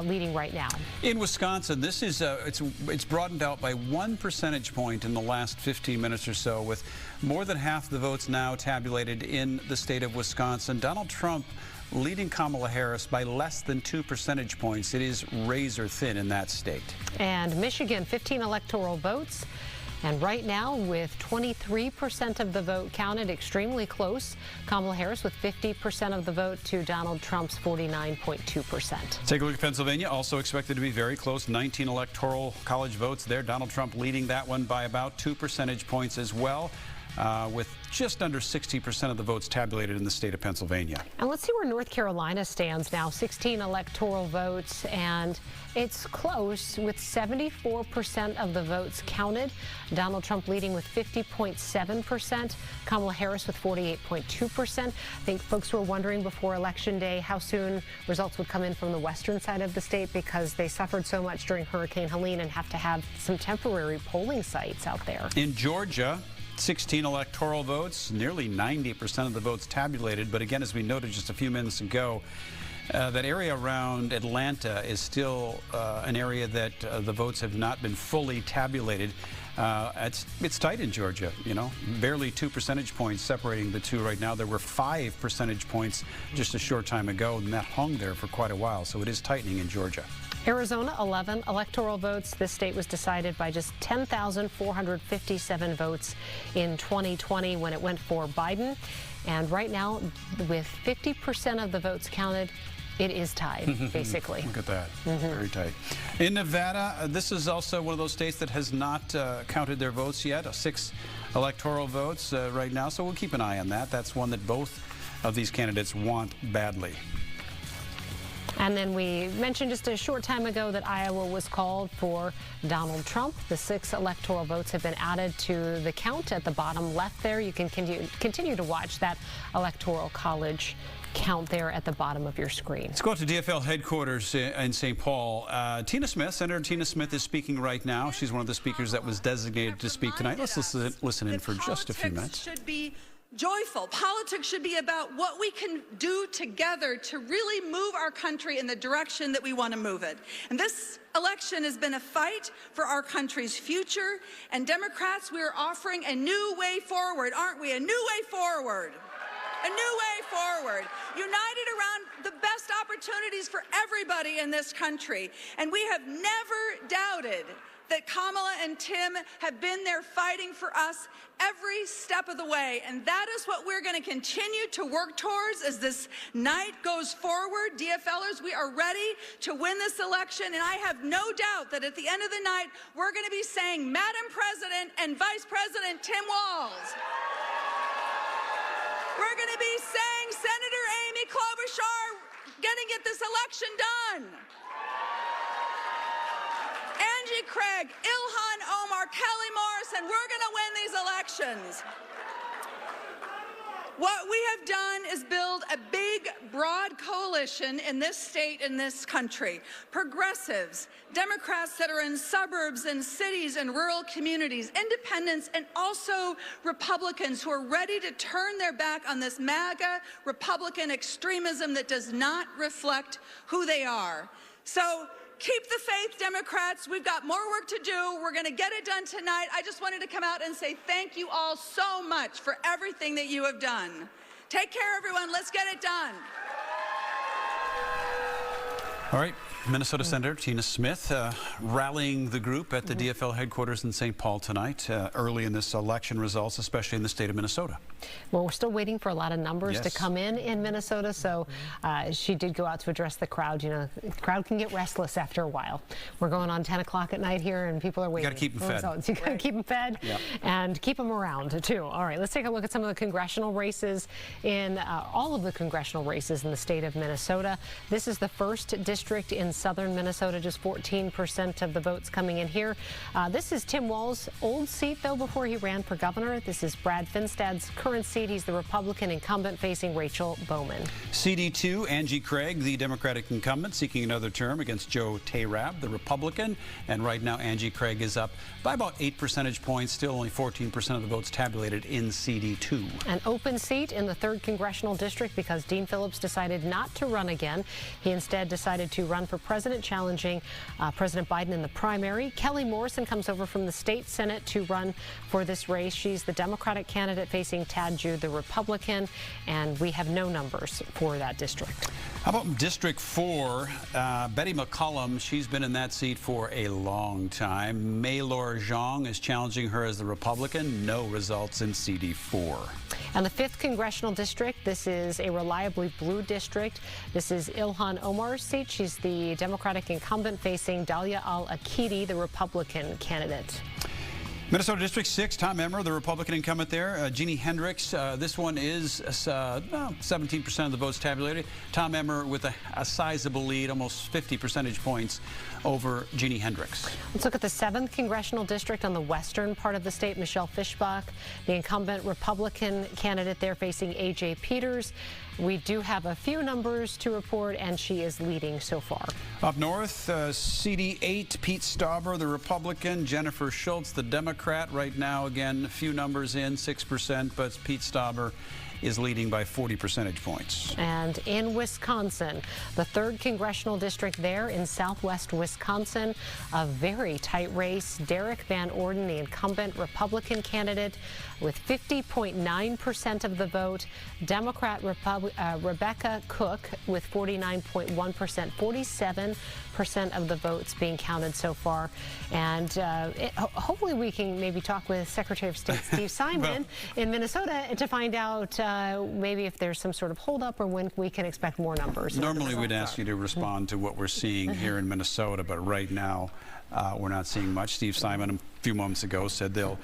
Speaker 1: leading right now.
Speaker 2: In Wisconsin, this is it's broadened out by 1 percentage point in the last 15 minutes or so, with more than half the votes now tabulated in the state of Wisconsin. Donald Trump leading Kamala Harris by less than 2 percentage points. It is razor thin in that state.
Speaker 1: And Michigan, 15 electoral votes. And right now, with 23% of the vote counted, extremely close. Kamala Harris with 50% of the vote to Donald Trump's 49.2%.
Speaker 2: Take a look at Pennsylvania, also expected to be very close. 19 electoral college votes there. Donald Trump leading that one by about 2 percentage points as well, with just under 60% of the votes tabulated in the state of Pennsylvania.
Speaker 1: And let's see where North Carolina stands now. 16 electoral votes, and it's close with 74% of the votes counted. Donald Trump leading with 50.7%. Kamala Harris with 48.2%. I think folks were wondering before Election Day how soon results would come in from the western side of the state, because they suffered so much during Hurricane Helene and have to have some temporary polling sites out there.
Speaker 2: In Georgia, 16 electoral votes, nearly 90% of the votes tabulated. But again, as we noted just a few minutes ago, that area around Atlanta is still an area that the votes have not been fully tabulated. It's tight in Georgia, you know, barely 2 percentage points separating the two right now. There were 5 percentage points just a short time ago, and that hung there for quite a while. So it is tightening in Georgia.
Speaker 1: Arizona, 11 electoral votes. This state was decided by just 10,457 votes in 2020 when it went for Biden. And right now, with 50% of the votes counted, it is tied, basically.
Speaker 2: Look at that. Very tight. In Nevada, this is also one of those states that has not counted their votes yet. 6 electoral votes right now, so we'll keep an eye on that. That's one that both of these candidates want badly.
Speaker 1: And then we mentioned just a short time ago that Iowa was called for Donald Trump. The 6 electoral votes have been added to the count at the bottom left there. You can continue to watch that Electoral College count there at the bottom of your screen.
Speaker 2: Let's go to DFL headquarters in St. Paul. Senator Tina Smith is speaking right now. She's one of the speakers that was designated to speak tonight. Let's listen in for just a few minutes.
Speaker 15: Should be joyful. Politics should be about what we can do together to really move our country in the direction that we want to move it. And this election has been a fight for our country's future. And Democrats, we are offering a new way forward, aren't we? A new way forward. A new way forward, united around the best opportunities for everybody in this country. And we have never doubted that Kamala and Tim have been there fighting for us every step of the way. And that is what we're going to continue to work towards as this night goes forward. DFLers, we are ready to win this election. And I have no doubt that at the end of the night, we're going to be saying, Madam President and Vice President Tim Walz. We're going to be saying, Senator Amy Klobuchar, going to get this election done. Angie Craig, Ilhan Omar, Kelly Morrison, we're going to win these elections. What we have done is build a big, broad coalition in this state, in this country. Progressives, Democrats that are in suburbs and cities and rural communities, independents, and also Republicans who are ready to turn their back on this MAGA Republican extremism that does not reflect who they are. So keep the faith, Democrats. We've got more work to do. We're going to get it done tonight. I just wanted to come out and say thank you all so much for everything that you have done. Take care, everyone. Let's get it done.
Speaker 2: All right. Minnesota Senator Tina Smith rallying the group at the DFL headquarters in St. Paul tonight, early in this election results, especially in the state of Minnesota.
Speaker 1: Well, we're still waiting for a lot of numbers to come in Minnesota, so she did go out to address the crowd. You know, the crowd can get restless after a while. We're going on 10 o'clock at night here, and people are waiting.
Speaker 2: You got to keep them fed.
Speaker 1: You got to keep them fed and keep them around, too. All right, let's take a look at some of the congressional races in all of the congressional races in the state of Minnesota. This is the 1st district in southern Minnesota, just 14% of the votes coming in here. This is Tim Walz's old seat, though, before he ran for governor. This is Brad Finstad's current seat. He's the Republican incumbent facing Rachel Bowman.
Speaker 2: CD2, Angie Craig, the Democratic incumbent, seeking another term against Joe Tayrab, the Republican. And right now, Angie Craig is up by about 8 percentage points, still only 14% of the votes tabulated in CD2.
Speaker 1: An open seat in the 3rd congressional district because Dean Phillips decided not to run again. He instead decided to run for president, challenging President Biden in the primary. Kelly Morrison comes over from the state Senate to run for this race. She's the Democratic candidate facing Tad Jude, the Republican, and we have no numbers for that district.
Speaker 2: How about District 4? Betty McCollum, she's been in that seat for a long time. Maylor Zhang is challenging her as the Republican. No results in CD4.
Speaker 1: And the 5th congressional district, this is a reliably blue district. This is Ilhan Omar's seat. She's the Democratic incumbent facing Dalia Al-Akidi, the Republican candidate.
Speaker 2: Minnesota District 6, Tom Emmer, the Republican incumbent there. Jeannie Hendricks, this one is 17% of the votes tabulated. Tom Emmer with a sizable lead, almost 50 percentage points over Jeannie Hendricks.
Speaker 1: Let's look at the 7th Congressional District on the western part of the state. Michelle Fischbach, the incumbent Republican candidate there, facing A.J. Peters. We do have a few numbers to report, and she is leading so far.
Speaker 2: Up north, CD8, Pete Stauber, the Republican, Jennifer Schultz, the Democrat. Right now, again, a few numbers in, 6%, but Pete Stauber is leading by 40 percentage points.
Speaker 1: And in Wisconsin, the 3rd Congressional District there in southwest Wisconsin, a very tight race. Derek Van Orden, the incumbent Republican candidate, with 50.9% of the vote. Democrat Rebecca Cook with 49.1%, 47% of the votes being counted so far. And hopefully we can maybe talk with Secretary of State Steve Simon in Minnesota to find out maybe if there's some sort of holdup or when we can expect more numbers.
Speaker 2: Normally we'd ask you to respond to what we're seeing here in Minnesota, but right now we're not seeing much. Steve Simon a few moments ago said they'll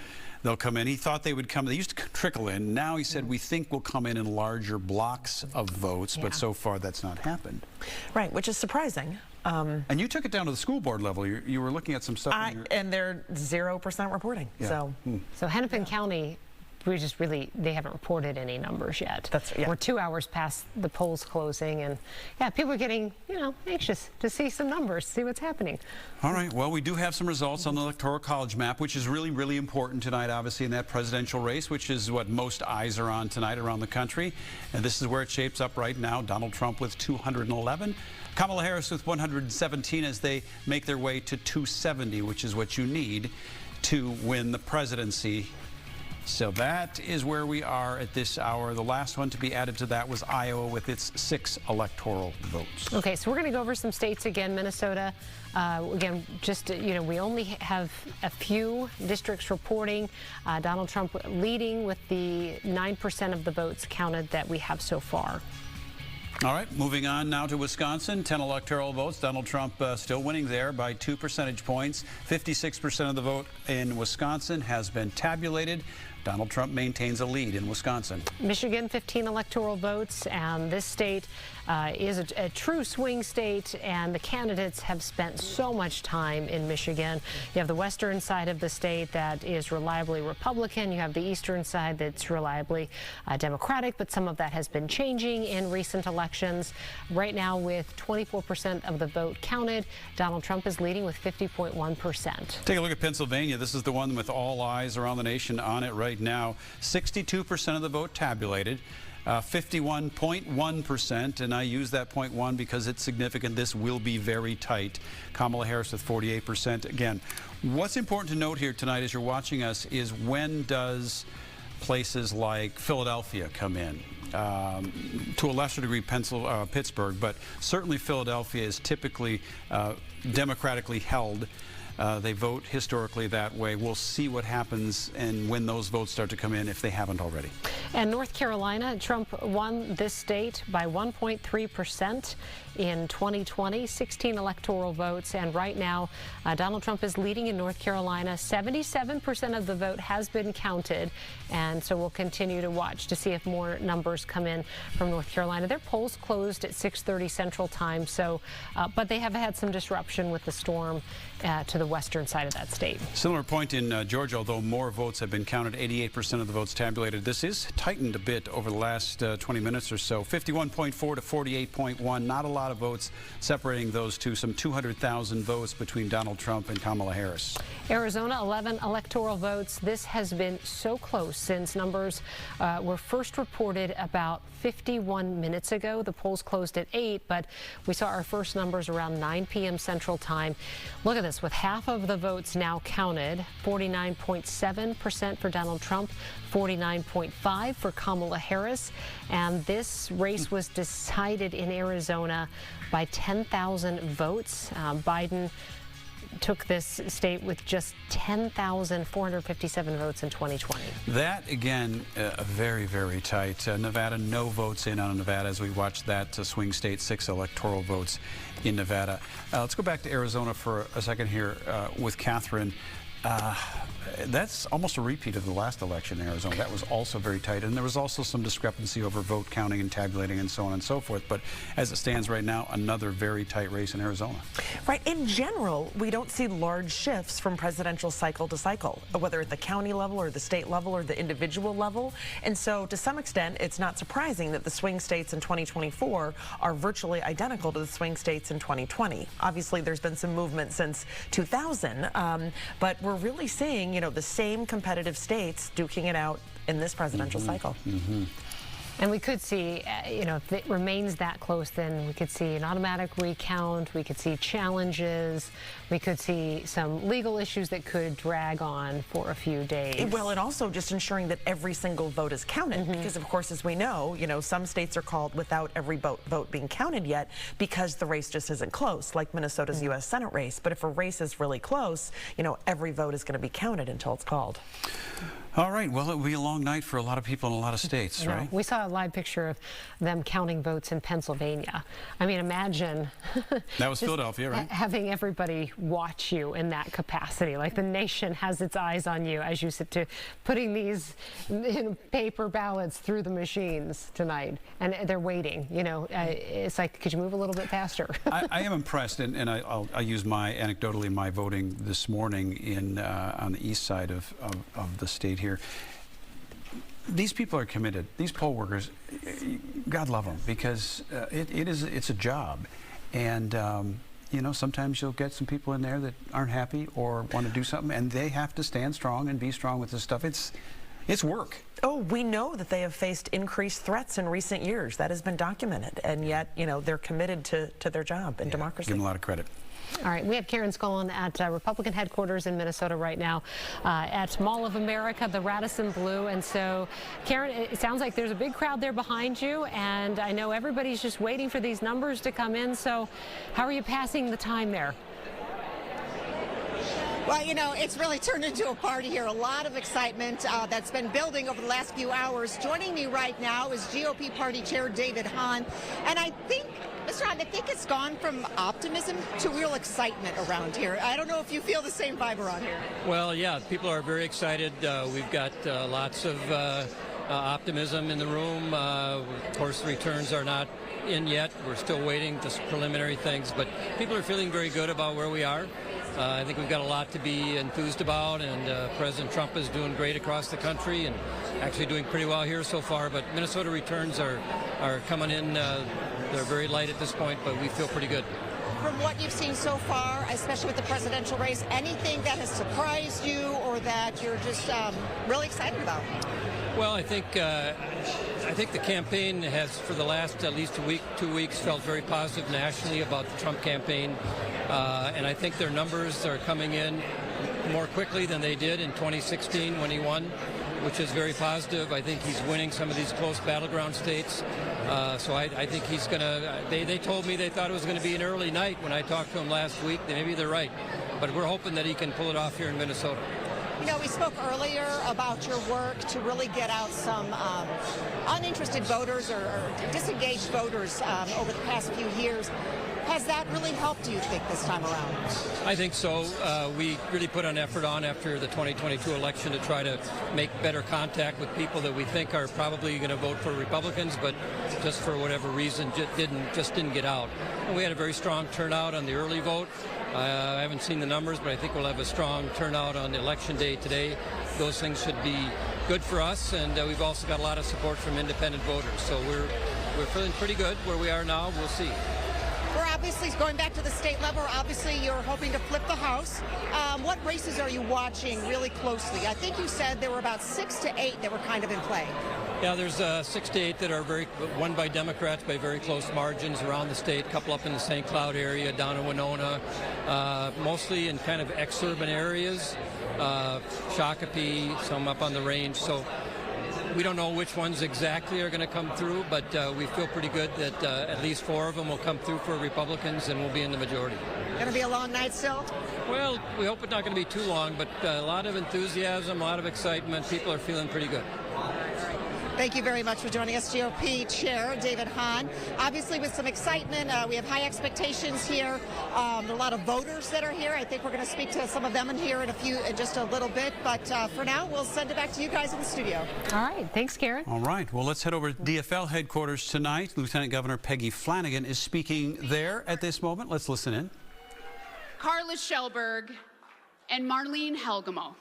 Speaker 2: come in. He thought they would come. They used to trickle in. Now he said we think we'll come in larger blocks of votes, but so far that's not happened.
Speaker 7: Right, which is surprising.
Speaker 2: And you took it down to the school board level. You were looking at some stuff.
Speaker 7: And they're 0% reporting.
Speaker 2: Yeah.
Speaker 1: So Hennepin County, they haven't reported any numbers yet. We're 2 hours past the polls closing, and people are getting, anxious to see some numbers, see what's happening.
Speaker 2: All right, well, we do have some results on the Electoral College map, which is really, really important tonight, obviously, in that presidential race, which is what most eyes are on tonight around the country. And this is where it shapes up right now. Donald Trump with 211. Kamala Harris with 117 as they make their way to 270, which is what you need to win the presidency. So that is where we are at this hour. The last one to be added to that was Iowa with its 6 electoral votes.
Speaker 1: Okay, so we're going to go over some states again. Minnesota, again, just, we only have a few districts reporting. Donald Trump leading with the 9% of the votes counted that we have so far.
Speaker 2: All right, moving on now to Wisconsin. 10 electoral votes. Donald Trump still winning there by 2 percentage points. 56% of the vote in Wisconsin has been tabulated. Donald Trump maintains a lead in Wisconsin.
Speaker 1: Michigan, 15 electoral votes, and this state is a true swing state, and the candidates have spent so much time in Michigan. You have the western side of the state that is reliably Republican. You have the eastern side that's reliably Democratic, but some of that has been changing in recent elections. Right now, with 24% of the vote counted, Donald Trump is leading with 50.1%.
Speaker 2: Take a look at Pennsylvania. This is the one with all eyes around the nation on it right now. 62% of the vote tabulated. 51.1%, and I use that 0.1 because it's significant. This will be very tight. Kamala Harris with 48%. Again, what's important to note here tonight as you're watching us is when does places like Philadelphia come in? To a lesser degree, Pittsburgh, but certainly Philadelphia is typically democratically held. They vote historically that way. We'll see what happens and when those votes start to come in, if they haven't already.
Speaker 1: And North Carolina, Trump won this state by 1.3% in 2020, 16 electoral votes. And right now, Donald Trump is leading in North Carolina. 77% of the vote has been counted. And so we'll continue to watch to see if more numbers come in from North Carolina. Their polls closed at 6:30 Central Time. So, but they have had some disruption with the storm to the western side of that state.
Speaker 2: Similar point in Georgia, although more votes have been counted, 88% of the votes tabulated. This is tightened a bit over the last 20 minutes or so. 51.4 to 48.1. Not a lot of votes separating those two. Some 200,000 votes between Donald Trump and Kamala Harris.
Speaker 1: Arizona, 11 electoral votes. This has been so close since numbers were first reported about 51 minutes ago. The polls closed at 8, but we saw our first numbers around 9 p.m. Central Time. Look at this, with half of the votes now counted, 49.7% for Donald Trump, 49.5% for Kamala Harris. And this race was decided in Arizona by 10,000 votes. Biden took this state with just 10,457 votes in 2020.
Speaker 2: That, again, very, very tight. Nevada, no votes in on Nevada as we watch that swing state, 6 electoral votes in Nevada. Let's go back to Arizona for a second here with Catherine. That's almost a repeat of the last election in Arizona. That was also very tight, and there was also some discrepancy over vote counting and tabulating and so on and so forth. But as it stands right now, another very tight race in Arizona.
Speaker 7: Right. In general, we don't see large shifts from presidential cycle to cycle, whether at the county level or the state level or the individual level. And so, to some extent, it's not surprising that the swing states in 2024 are virtually identical to the swing states in 2020. Obviously, there's been some movement since 2000, but we're really seeing, the same competitive states duking it out in this presidential cycle.
Speaker 1: And we could see, if it remains that close, then we could see an automatic recount, we could see challenges, we could see some legal issues that could drag on for a few days.
Speaker 7: Well, and also just ensuring that every single vote is counted, because of course, as we know, some states are called without every vote being counted yet because the race just isn't close, like Minnesota's U.S. Senate race. But if a race is really close, every vote is going to be counted until it's called.
Speaker 2: All right, well, it will be a long night for a lot of people in a lot of states, right?
Speaker 1: We saw a live picture of them counting votes in Pennsylvania. I mean, imagine
Speaker 2: that was Philadelphia, right?
Speaker 1: Having everybody watch you in that capacity, like the nation has its eyes on you as you sit to putting these paper ballots through the machines tonight, and they're waiting. It's like, could you move a little bit faster?
Speaker 2: I am impressed, and I'll use anecdotally my voting this morning on the east side of the state here. These people are committed. These poll workers, God love them, because it's a job, and sometimes you'll get some people in there that aren't happy or want to do something, and they have to stand strong and be strong with this stuff. It's work.
Speaker 7: Oh, we know that they have faced increased threats in recent years. That has been documented, and yet they're committed to their job in democracy.
Speaker 2: Give them a lot of credit.
Speaker 1: All right, we have Karen Scullin at Republican headquarters in Minnesota right now at Mall of America, the Radisson Blu. And so, Karen, it sounds like there's a big crowd there behind you, and I know everybody's just waiting for these numbers to come in. So how are you passing the time there?
Speaker 10: Well, it's really turned into a party here. A lot of excitement that's been building over the last few hours. Joining me right now is GOP Party Chair David Hahn. And I think, Mr. Hahn, I think it's gone from optimism to real excitement around here. I don't know if you feel the same vibe around here.
Speaker 16: Well, yeah, people are very excited. We've got lots of optimism in the room. Of course, the returns are not in yet. We're still waiting, just preliminary things. But people are feeling very good about where we are. I think we've got a lot to be enthused about, and President Trump is doing great across the country and actually doing pretty well here so far. But Minnesota returns are coming in. They're very light at this point, but we feel pretty good.
Speaker 10: From what you've seen so far, especially with the presidential race, anything that has surprised you or that you're just really excited about?
Speaker 16: Well, I think the campaign has, for the last at least a week, 2 weeks, felt very positive nationally about the Trump campaign. And I think their numbers are coming in more quickly than they did in 2016 when he won, which is very positive. I think he's winning some of these close battleground states. So I think he's going to, they told me they thought it was going to be an early night when I talked to him last week. Maybe they're right. But we're hoping that he can pull it off here in Minnesota.
Speaker 10: We spoke earlier about your work to really get out some uninterested voters or disengaged voters over the past few years. Has that really helped, do you think, this time around?
Speaker 16: I think so. We really put an effort on after the 2022 election to try to make better contact with people that we think are probably going to vote for Republicans, but just for whatever reason just didn't get out. And we had a very strong turnout on the early vote. I haven't seen the numbers, but I think we'll have a strong turnout on election day today. Those things should be good for us, and we've also got a lot of support from independent voters. So we're feeling pretty good where we are now. We'll see.
Speaker 10: We're obviously going back to the state level. Obviously, you're hoping to flip the House. What races are you watching really closely? I think you said there were about 6 to 8 that were kind of in play.
Speaker 16: Yeah, there's 6 to 8 that are won by Democrats by very close margins around the state. A couple up in the St. Cloud area, down in Winona, mostly in kind of exurban areas. Shakopee, some up on the range. So we don't know which ones exactly are going to come through, but we feel pretty good that at least 4 of them will come through for Republicans and we'll be in the majority.
Speaker 10: Going to be a long night still?
Speaker 16: Well, we hope it's not going to be too long, but a lot of enthusiasm, a lot of excitement. People are feeling pretty good.
Speaker 10: Thank you very much for joining us, GOP Chair David Hahn. Obviously, with some excitement, we have high expectations here. There are a lot of voters that are here. I think we're going to speak to some of them in here in just a little bit. But for now, we'll send it back to you guys in the studio.
Speaker 1: All right. Thanks, Karen.
Speaker 2: All right. Well, let's head over to DFL headquarters tonight. Lieutenant Governor Peggy Flanagan is speaking there at this moment. Let's listen in.
Speaker 17: Carla Schellberg and Marlene Helgamo.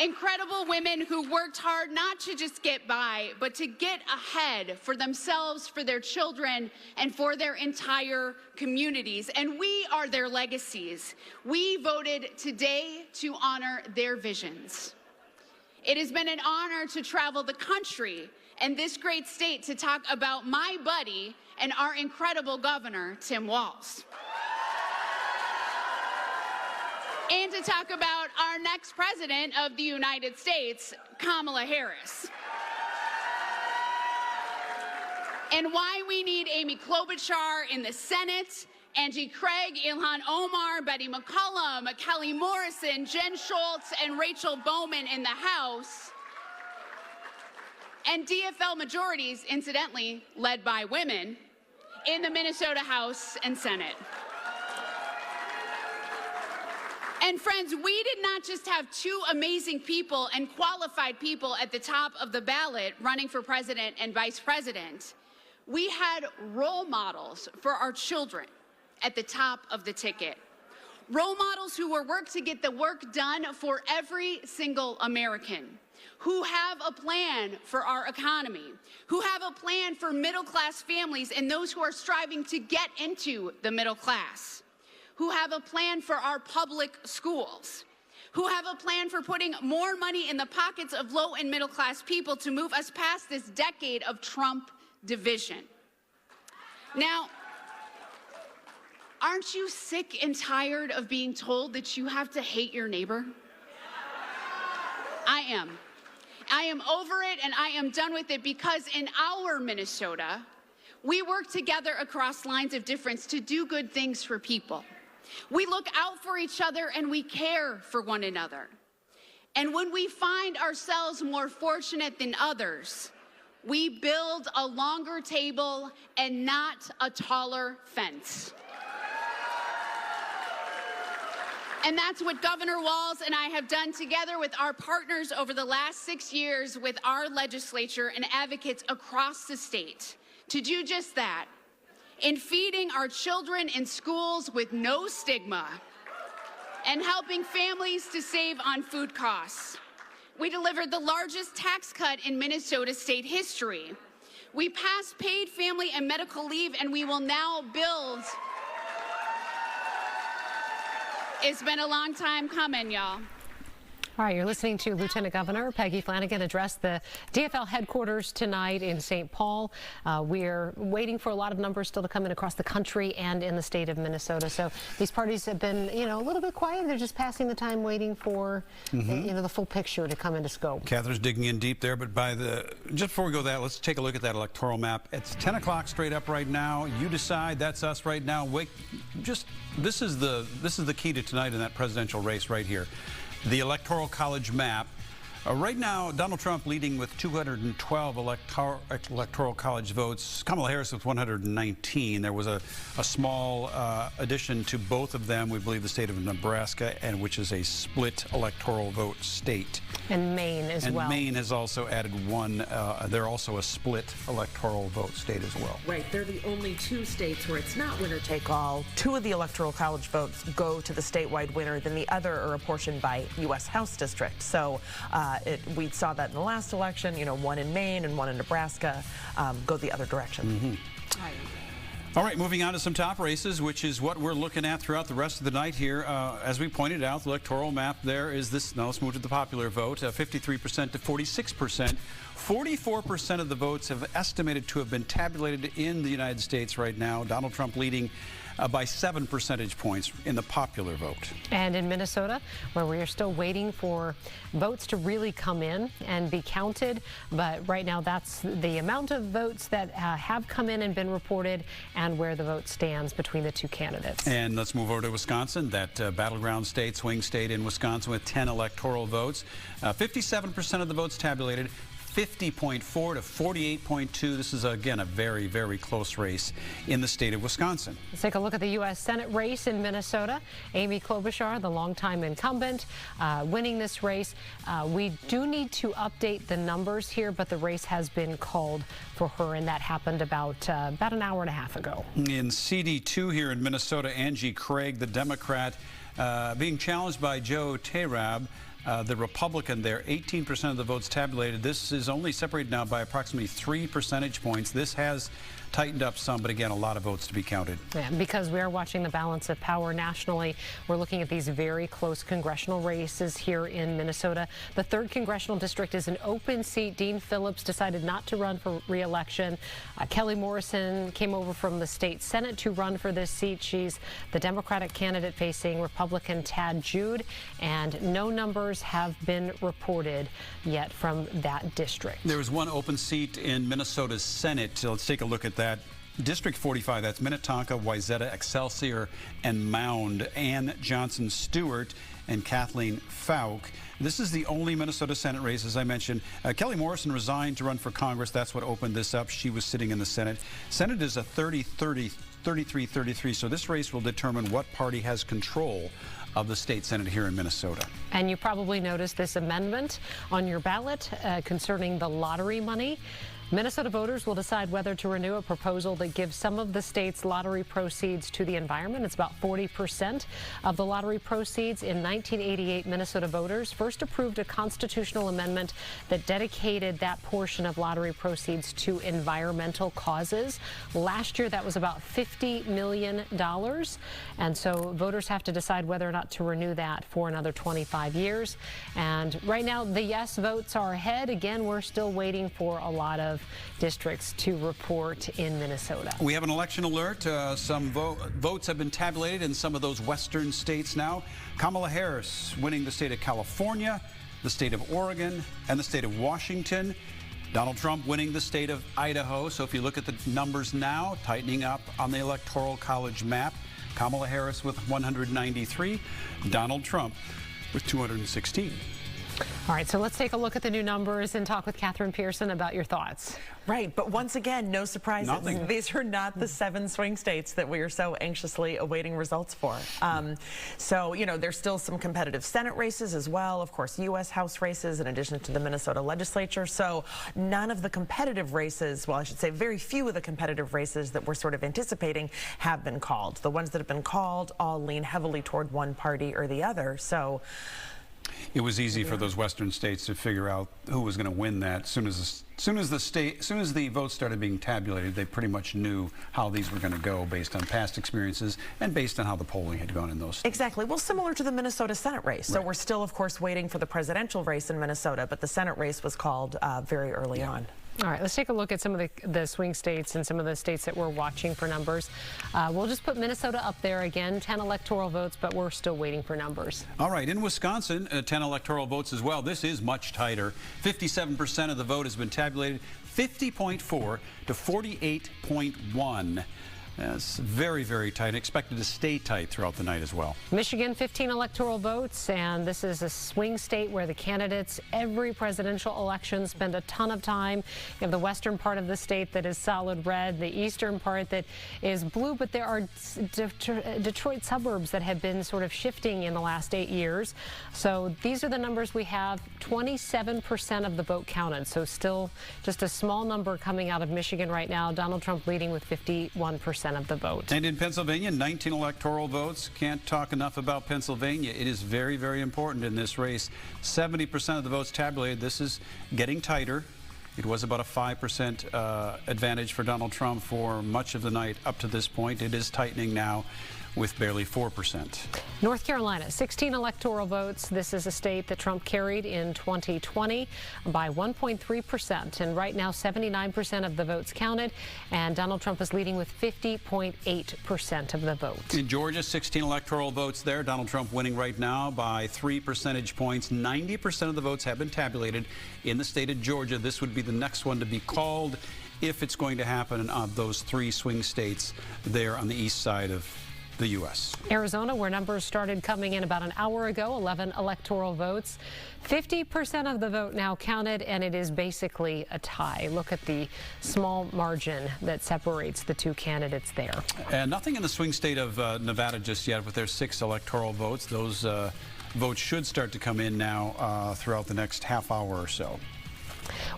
Speaker 17: Incredible women who worked hard not to just get by, but to get ahead for themselves, for their children, and for their entire communities. And we are their legacies. We voted today to honor their visions. It has been an honor to travel the country and this great state to talk about my buddy and our incredible governor, Tim Walz. And to talk about our next president of the United States, Kamala Harris. And why we need Amy Klobuchar in the Senate, Angie Craig, Ilhan Omar, Betty McCollum, Kelly Morrison, Jen Schultz, and Rachel Bowman in the House. And DFL majorities, incidentally, led by women, in the Minnesota House and Senate. And friends, we did not just have two amazing people and qualified people at the top of the ballot running for president and vice president. We had role models for our children at the top of the ticket. Role models who will work to get the work done for every single American, who have a plan for our economy, who have a plan for middle-class families and those who are striving to get into the middle class, who have a plan for our public schools, who have a plan for putting more money in the pockets of low and middle class people to move us past this decade of Trump division. Now, aren't you sick and tired of being told that you have to hate your neighbor? I am. I am over it and I am done with it, because in our Minnesota, we work together across lines of difference to do good things for people. We look out for each other and we care for one another. And when we find ourselves more fortunate than others, we build a longer table and not a taller fence. And that's what Governor Walz and I have done together with our partners over the last 6 years with our legislature and advocates across the state to do just that. In feeding our children in schools with no stigma and helping families to save on food costs. We delivered the largest tax cut in Minnesota state history. We passed paid family and medical leave, and we will now build. It's been a long time coming, y'all.
Speaker 1: All right, you're listening to Lieutenant Governor Peggy Flanagan address the DFL headquarters tonight in St. Paul. We're waiting for a lot of numbers still to come in across the country and in the state of Minnesota. So these parties have been, a little bit quiet. They're just passing the time waiting for, the full picture to come into scope.
Speaker 2: Catherine's digging in deep there, but just before we go that, let's take a look at that electoral map. It's 10 o'clock straight up right now. You decide. That's us right now. This is the key to tonight in that presidential race right here. The Electoral College map. Right now, Donald Trump leading with 212 Electoral College votes. Kamala Harris with 119. There was a small addition to both of them. We believe the state of Nebraska, which is a split electoral vote state.
Speaker 1: And Maine as well.
Speaker 2: And Maine has also added one. They're also a split electoral vote state as well.
Speaker 7: Right. They're the only two states where it's not winner take all. Two of the Electoral College votes go to the statewide winner, then the other are apportioned by U.S. House district. So we saw that in the last election, one in Maine and one in Nebraska go the other direction.
Speaker 2: All right, moving on to some top races, which is what we're looking at throughout the rest of the night here. As we pointed out, the electoral map there is this. Now let's move to the popular vote, 53% to 46%. 44% of the votes have estimated to have been tabulated in the United States right now. Donald Trump leading by 7 percentage points in the popular vote.
Speaker 1: And in Minnesota, where we are still waiting for votes to really come in and be counted, but right now that's the amount of votes that have come in and been reported and where the vote stands between the two candidates.
Speaker 2: And let's move over to Wisconsin, that battleground state, swing state in Wisconsin with 10 electoral votes. 57% of the votes tabulated. 50.4 to 48.2. This is, again, a very, very close race in the state of Wisconsin.
Speaker 1: Let's take a look at the U.S. Senate race in Minnesota. Amy Klobuchar, the longtime incumbent, winning this race. We do need to update the numbers here, but the race has been called for her, and that happened about an hour and a half ago.
Speaker 2: In CD2 here in Minnesota, Angie Craig, the Democrat, being challenged by Joe Tarab, the Republican there. 18% of the votes tabulated. This is only separated now by approximately 3 percentage points. This has tightened up some, but again, a lot of votes to be counted.
Speaker 1: Yeah, because we are watching the balance of power nationally. We're looking at these very close congressional races here in Minnesota. The 3rd congressional district is an open seat. Dean Phillips decided not to run for re-election. Kelly Morrison came over from the state Senate to run for this seat. She's the Democratic candidate facing Republican Tad Jude, and no numbers have been reported yet from that district.
Speaker 2: There was one open seat in Minnesota's Senate. Let's take a look at that. District 45, that's Minnetonka, Wayzata, Excelsior, and Mound. Ann Johnson Stewart and Kathleen Faulk. This is the only Minnesota Senate race, as I mentioned. Kelly Morrison resigned to run for Congress. That's what opened this up. She was sitting in the Senate. Senate is a 33-33, so this race will determine what party has control of the state Senate here in Minnesota.
Speaker 1: And you probably noticed this amendment on your ballot concerning the lottery money. Minnesota voters will decide whether to renew a proposal that gives some of the state's lottery proceeds to the environment. It's about 40% of the lottery proceeds. In 1988, Minnesota voters first approved a constitutional amendment that dedicated that portion of lottery proceeds to environmental causes. Last year, that was about $50 million. And so voters have to decide whether or not to renew that for another 25 years. And right now, the yes votes are ahead. Again, we're still waiting for a lot of districts to report in Minnesota.
Speaker 2: We have an election alert. Some votes have been tabulated in some of those western states now. Kamala Harris winning the state of California, the state of Oregon, and the state of Washington. Donald Trump winning the state of Idaho. So if you look at the numbers now, tightening up on the Electoral College map, Kamala Harris with 193, Donald Trump with 216.
Speaker 1: All right, so let's take a look at the new numbers and talk with Catherine Pearson about your thoughts.
Speaker 7: Right, but once again, no surprises.
Speaker 2: Nothing.
Speaker 7: These are not the 7 swing states that we are so anxiously awaiting results for. So, you know, there's still some competitive Senate races as well. Of course, U.S. House races in addition to the Minnesota legislature. So none of the competitive races, well, I should say very few of the competitive races that we're sort of anticipating have been called. The ones that have been called all lean heavily toward one party or the other. So
Speaker 2: it was easy for those western states to figure out who was going to win that. As soon as the votes started being tabulated, they pretty much knew how these were going to go based on past experiences and based on how the polling had gone in those states.
Speaker 7: Exactly. Well, similar to the Minnesota Senate race. So we're still, of course, waiting for the presidential race in Minnesota, but the Senate race was called very early on.
Speaker 1: All right, let's take a look at some of the swing states and some of the states that we're watching for numbers. We'll just put Minnesota up there again, 10 electoral votes, but we're still waiting for numbers.
Speaker 2: All right, in Wisconsin, 10 electoral votes as well. This is much tighter. 57% of the vote has been tabulated, 50.4 to 48.1. That's very, very tight. Expected to stay tight throughout the night as well.
Speaker 1: Michigan, 15 electoral votes, and this is a swing state where the candidates every presidential election spend a ton of time. You have the western part of the state that is solid red, the eastern part that is blue, but there are Detroit suburbs that have been sort of shifting in the last 8 years. So these are the numbers we have. 27% of the vote counted, so still just a small number coming out of Michigan right now. Donald Trump leading with 51% of the vote.
Speaker 2: And in Pennsylvania, 19 electoral votes. Can't talk enough about Pennsylvania. It is very, very important in this race. 70% of the votes tabulated. This is getting tighter. It was about a 5% advantage for Donald Trump for much of the night up to this point. It is tightening now with barely 4%.
Speaker 1: North Carolina, 16 electoral votes. This is a state that Trump carried in 2020 by 1.3%. And right now, 79% of the votes counted. And Donald Trump is leading with 50.8% of the vote.
Speaker 2: In Georgia, 16 electoral votes there. Donald Trump winning right now by 3 percentage points. 90% of the votes have been tabulated in the state of Georgia. This would be the next one to be called if it's going to happen of those 3 swing states there on the east side of the U.S.
Speaker 1: Arizona, where numbers started coming in about an hour ago, 11 electoral votes. 50% of the vote now counted, and it is basically a tie. Look at the small margin that separates the two candidates there.
Speaker 2: And nothing in the swing state of Nevada just yet with their 6 electoral votes. Those votes should start to come in now throughout the next half hour or so.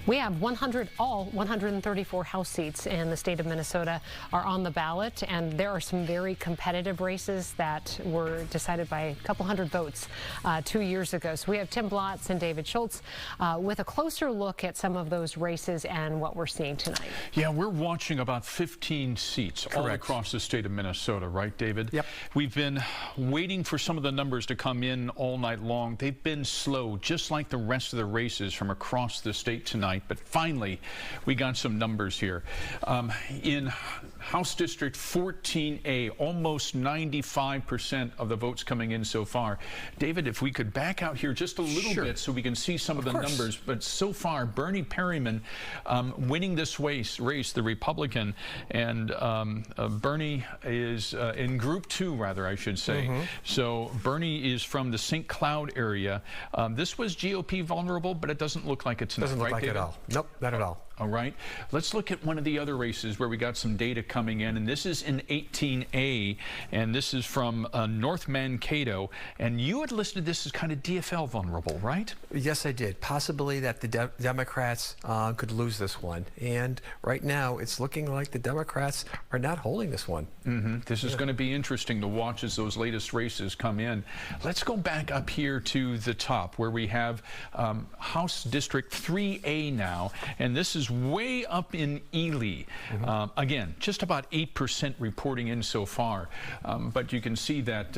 Speaker 1: We have 134 House seats in the state of Minnesota are on the ballot, and there are some very competitive races that were decided by a couple hundred votes 2 years ago. So we have Tim Blotz and David Schultz with a closer look at some of those races and what we're seeing tonight.
Speaker 3: Yeah, we're watching about 15 seats all across the state of Minnesota, right, David?
Speaker 4: Yep.
Speaker 3: We've been waiting for some of the numbers to come in all night long. They've been slow, just like the rest of the races from across the state tonight, but finally we got some numbers here. In House District 14A, almost 95% of the votes coming in so far. David, if we could back out here just a little bit so we can see some of the numbers, but so far Bernie Perryman winning this race, the Republican, and Bernie is in Group 2, rather, I should say. So Bernie is from the St. Cloud area. This was GOP vulnerable, but it doesn't look like it tonight.
Speaker 4: Doesn't look like it at all. Nope, not at all.
Speaker 3: All right. Let's look at one of the other races where we got some data coming in, and this is in 18A, and this is from North Mankato, and you had listed this as kind of DFL vulnerable, right?
Speaker 4: Yes, I did. Possibly that the Democrats could lose this one, and right now it's looking like the Democrats are not holding this one.
Speaker 3: This is going to be interesting to watch as those latest races come in. Let's go back up here to the top where we have House District 3A now, and this is way up in Ely. Again, just about 8% reporting in so far, but you can see that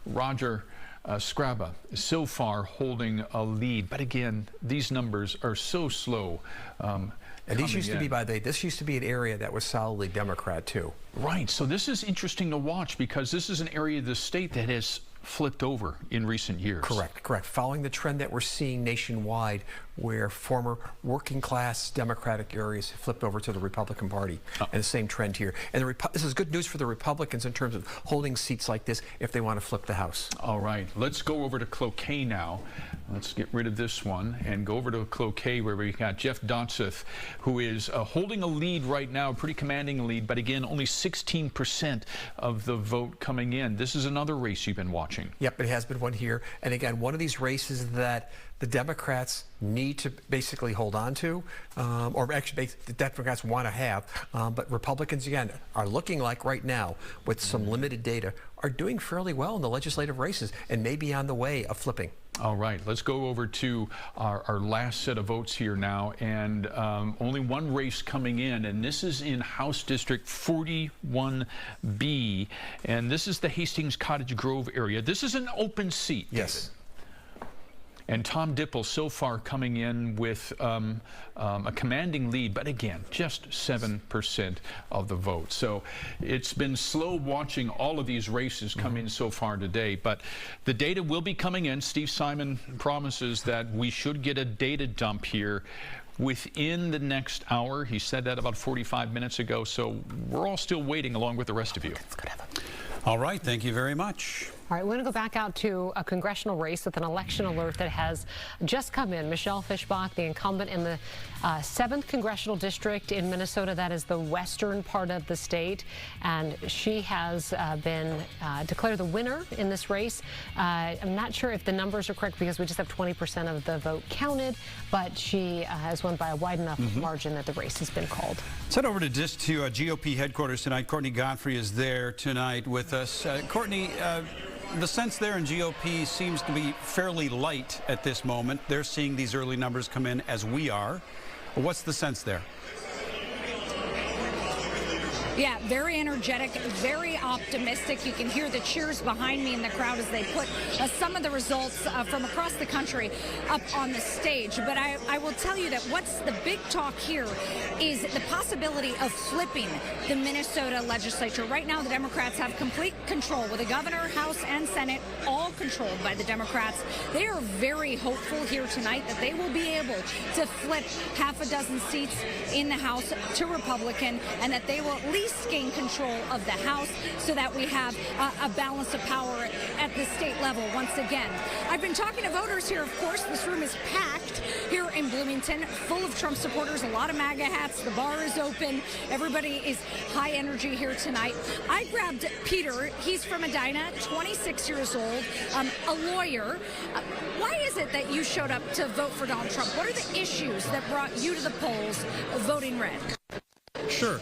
Speaker 3: Roger Scraba is so far holding a lead. But again, these numbers are so slow.
Speaker 4: And these used to be, by the way, this used to be an area that was solidly Democrat too.
Speaker 3: Right. So this is interesting to watch because this is an area of the state that has flipped over in recent years.
Speaker 4: Correct. Following the trend that we're seeing nationwide, where former working class Democratic areas flipped over to the Republican Party, and the same trend here. And this is good news for the Republicans in terms of holding seats like this if they want to flip the House.
Speaker 3: All right, let's go over to Cloquet now. Let's get rid of this one and go over to Cloquet where we got Jeff Dotseth, who is holding a lead right now, a pretty commanding lead, but again, only 16% of the vote coming in. This is another race you've been watching.
Speaker 4: Yep, it has been one here. And again, one of these races that the Democrats need to basically hold on to, or actually the Democrats want to have, but Republicans, again, are looking like right now, with some limited data, are doing fairly well in the legislative races and may be on the way of flipping.
Speaker 3: All right, let's go over to our last set of votes here now, and only one race coming in, and this is in House District 41B, and this is the Hastings Cottage Grove area. This is an open seat.
Speaker 4: Yes.
Speaker 3: David. And Tom Dipple so far coming in with a commanding lead, but again, just 7% of the vote. So it's been slow watching all of these races come in so far today, but the data will be coming in. Steve Simon promises that we should get a data dump here within the next hour. He said that about 45 minutes ago, so we're all still waiting along with the rest of you.
Speaker 2: All right, thank you very much.
Speaker 1: All right, we're going to go back out to a congressional race with an election alert that has just come in. Michelle Fischbach, the incumbent in the 7th Congressional District in Minnesota, that is the western part of the state, and she has been declared the winner in this race. I'm not sure if the numbers are correct because we just have 20% of the vote counted, but she has won by a wide enough margin that the race has been called.
Speaker 2: Let's head over to GOP headquarters tonight. Courtney Godfrey is there tonight with us. Courtney, the sense there in GOP seems to be fairly light at this moment. They're seeing these early numbers come in as we are. What's the sense there?
Speaker 9: Yeah, very energetic, very optimistic. You can hear the cheers behind me in the crowd as they put some of the results from across the country up on the stage. But I will tell you that what's the big talk here is the possibility of flipping the Minnesota legislature. Right now, the Democrats have complete control with the governor, House, and Senate all controlled by the Democrats. They are very hopeful here tonight that they will be able to flip half a dozen seats in the House to Republican and that they will at least least gain control of the House so that we have a balance of power at the state level once again. I've been talking to voters here, of course. This room is packed here in Bloomington, full of Trump supporters, a lot of MAGA hats. The bar is open. Everybody is high energy here tonight. I grabbed Peter. He's from Edina, 26 years old, a lawyer. Why is it that you showed up to vote for Donald Trump? What are the issues that brought you to the polls voting red?
Speaker 18: Sure.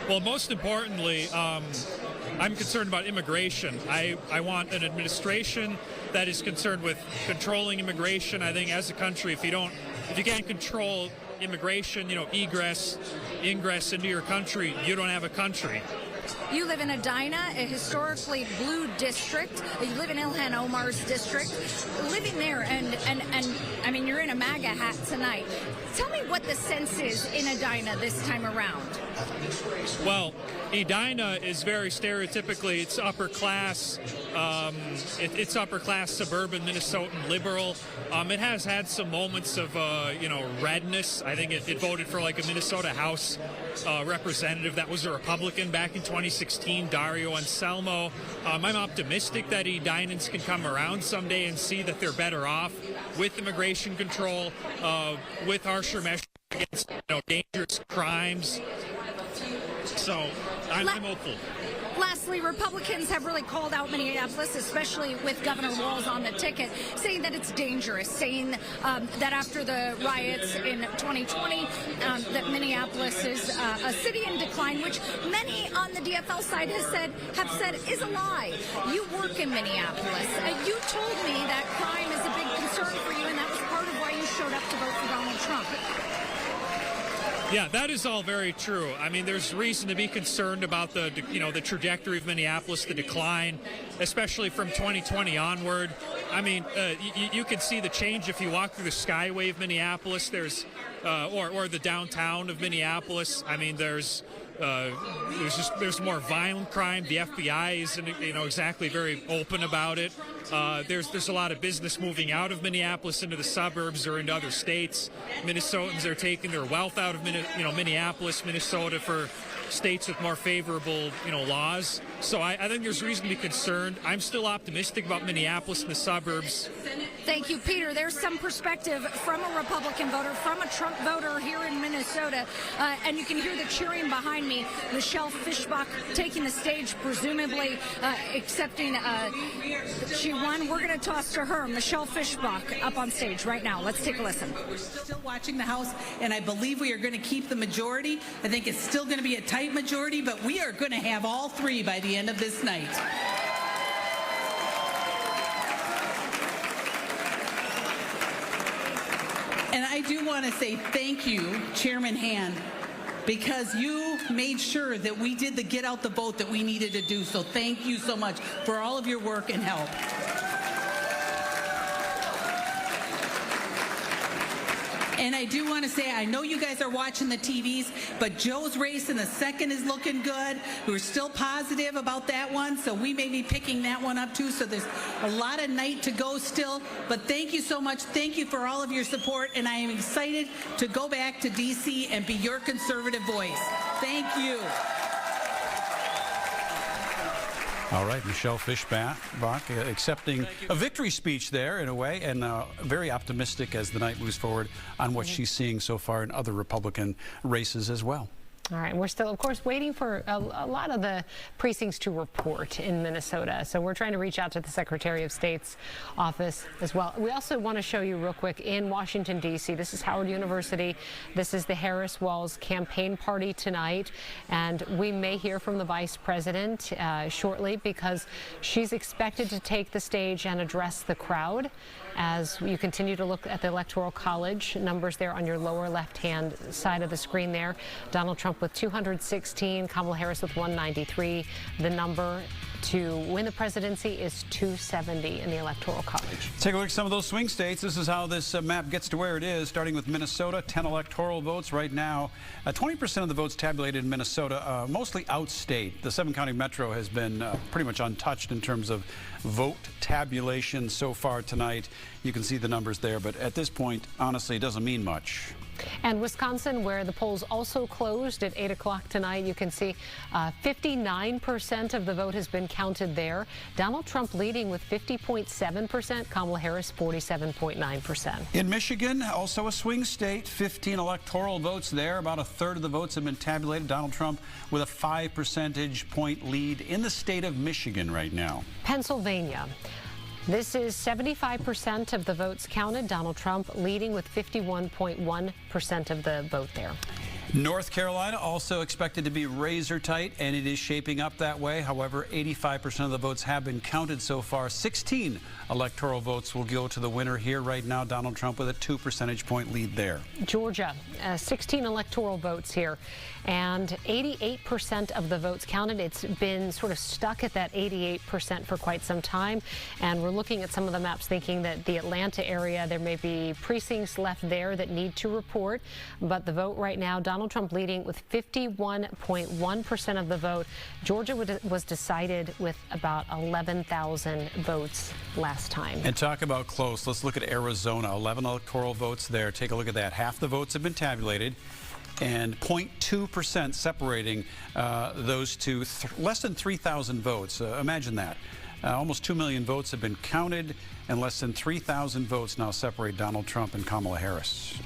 Speaker 18: Well, most importantly, I'm concerned about immigration. I want an administration that is concerned with controlling immigration. I think as a country, if you can't control immigration, ingress into your country, you don't have a country.
Speaker 9: You live in Edina, a historically blue district. You live in Ilhan Omar's district. Living there, and I mean, you're in a MAGA hat tonight. Tell me what the sense is in Edina this time around.
Speaker 18: Well, Edina is very stereotypically, it's upper class. It's upper class suburban Minnesotan liberal. It has had some moments of redness. I think it voted for like a Minnesota House representative that was a Republican back in 2016, Dario Anselmo. I'm optimistic that Edinans can come around someday and see that they're better off with immigration control, with harsher measures against dangerous crimes. So I'm hopeful.
Speaker 9: Lastly, Republicans have really called out Minneapolis, especially with Governor Walz on the ticket, saying that it's dangerous, saying that after the riots in 2020, that Minneapolis is a city in decline, which many on the DFL side have said is a lie. You work in Minneapolis. You told me that crime is a big concern for you, and that was part of why you showed up to vote for Donald Trump.
Speaker 18: Yeah, that is all very true. I mean, there's reason to be concerned about the trajectory of Minneapolis, the decline, especially from 2020 onward. I mean, you can see the change if you walk through the Skyway of Minneapolis. There's or the downtown of Minneapolis. I mean, there's more violent crime. The FBI isn't exactly very open about it. There's a lot of business moving out of Minneapolis into the suburbs or into other states. Minnesotans are taking their wealth out of Minneapolis, Minnesota for states with more favorable laws. So I think there's reason to be concerned. I'm still optimistic about Minneapolis and the suburbs.
Speaker 9: Thank you, Peter. There's some perspective from a Republican voter, from a Trump voter here in Minnesota, and you can hear the cheering behind me. Michelle Fischbach taking the stage, presumably accepting she won. We're going to toss to her. Michelle Fischbach up on stage right now. Let's take a listen.
Speaker 19: We're still watching the House, and I believe we are going to keep the majority. I think it's still going to be a tight majority, but we are going to have all three by the end of this night. And I do want to say thank you, Chairman Hand, because you made sure that we did the get out the vote that we needed to do. So thank you so much for all of your work and help. And I do want to say, I know you guys are watching the TVs, but Joe's race in the second is looking good. We're still positive about that one, so we may be picking that one up too. So there's a lot of night to go still. But thank you so much. Thank you for all of your support, and I am excited to go back to D.C. and be your conservative voice. Thank you.
Speaker 2: All right, Michelle Fischbach accepting a victory speech there in a way, and very optimistic as the night moves forward on what she's seeing so far in other Republican races as well.
Speaker 1: All right, we're still, of course, waiting for a lot of the precincts to report in Minnesota. So we're trying to reach out to the Secretary of State's office as well. We also want to show you real quick in Washington, D.C. This is Howard University. This is the Harris-Walz campaign party tonight. And we may hear from the vice president shortly because she's expected to take the stage and address the crowd. As you continue to look at the Electoral College numbers there on your lower left-hand side of the screen there. Donald Trump with 216, Kamala Harris with 193. The number to win the presidency is 270 in the Electoral College.
Speaker 2: Take a look at some of those swing states. This is how this map gets to where it is, starting with Minnesota, 10 electoral votes right now. 20% of the votes tabulated in Minnesota, mostly outstate. The 7-county metro has been pretty much untouched in terms of vote tabulation so far tonight. You can see the numbers there, but at this point, honestly, it doesn't mean much.
Speaker 1: And Wisconsin, where the polls also closed at 8 o'clock tonight, you can see 59% of the vote has been counted there. Donald Trump leading with 50.7%, Kamala Harris 47.9%.
Speaker 2: In Michigan, also a swing state, 15 electoral votes there. About a third of the votes have been tabulated. Donald Trump with a 5 percentage point lead in the state of Michigan right now.
Speaker 1: Pennsylvania. This is 75% of the votes counted. Donald Trump leading with 51.1% of the vote there.
Speaker 2: North Carolina also expected to be razor tight, and it is shaping up that way. However, 85% of the votes have been counted so far. 16 electoral votes will go to the winner here right now. Donald Trump with a 2 percentage point lead there.
Speaker 1: Georgia, 16 electoral votes here, and 88% of the votes counted. It's been sort of stuck at that 88% for quite some time, and we're looking at some of the maps thinking that the Atlanta area, there may be precincts left there that need to report, but the vote right now, Donald Trump leading with 51.1% of the vote. Georgia was decided with about 11,000 votes last time.
Speaker 2: And talk about close. Let's look at Arizona. 11 electoral votes there. Take a look at that. Half the votes have been tabulated, and 0.2% separating those two. Less than 3,000 votes. Imagine that. Almost 2 million votes have been counted, and less than 3,000 votes now separate Donald Trump and Kamala Harris.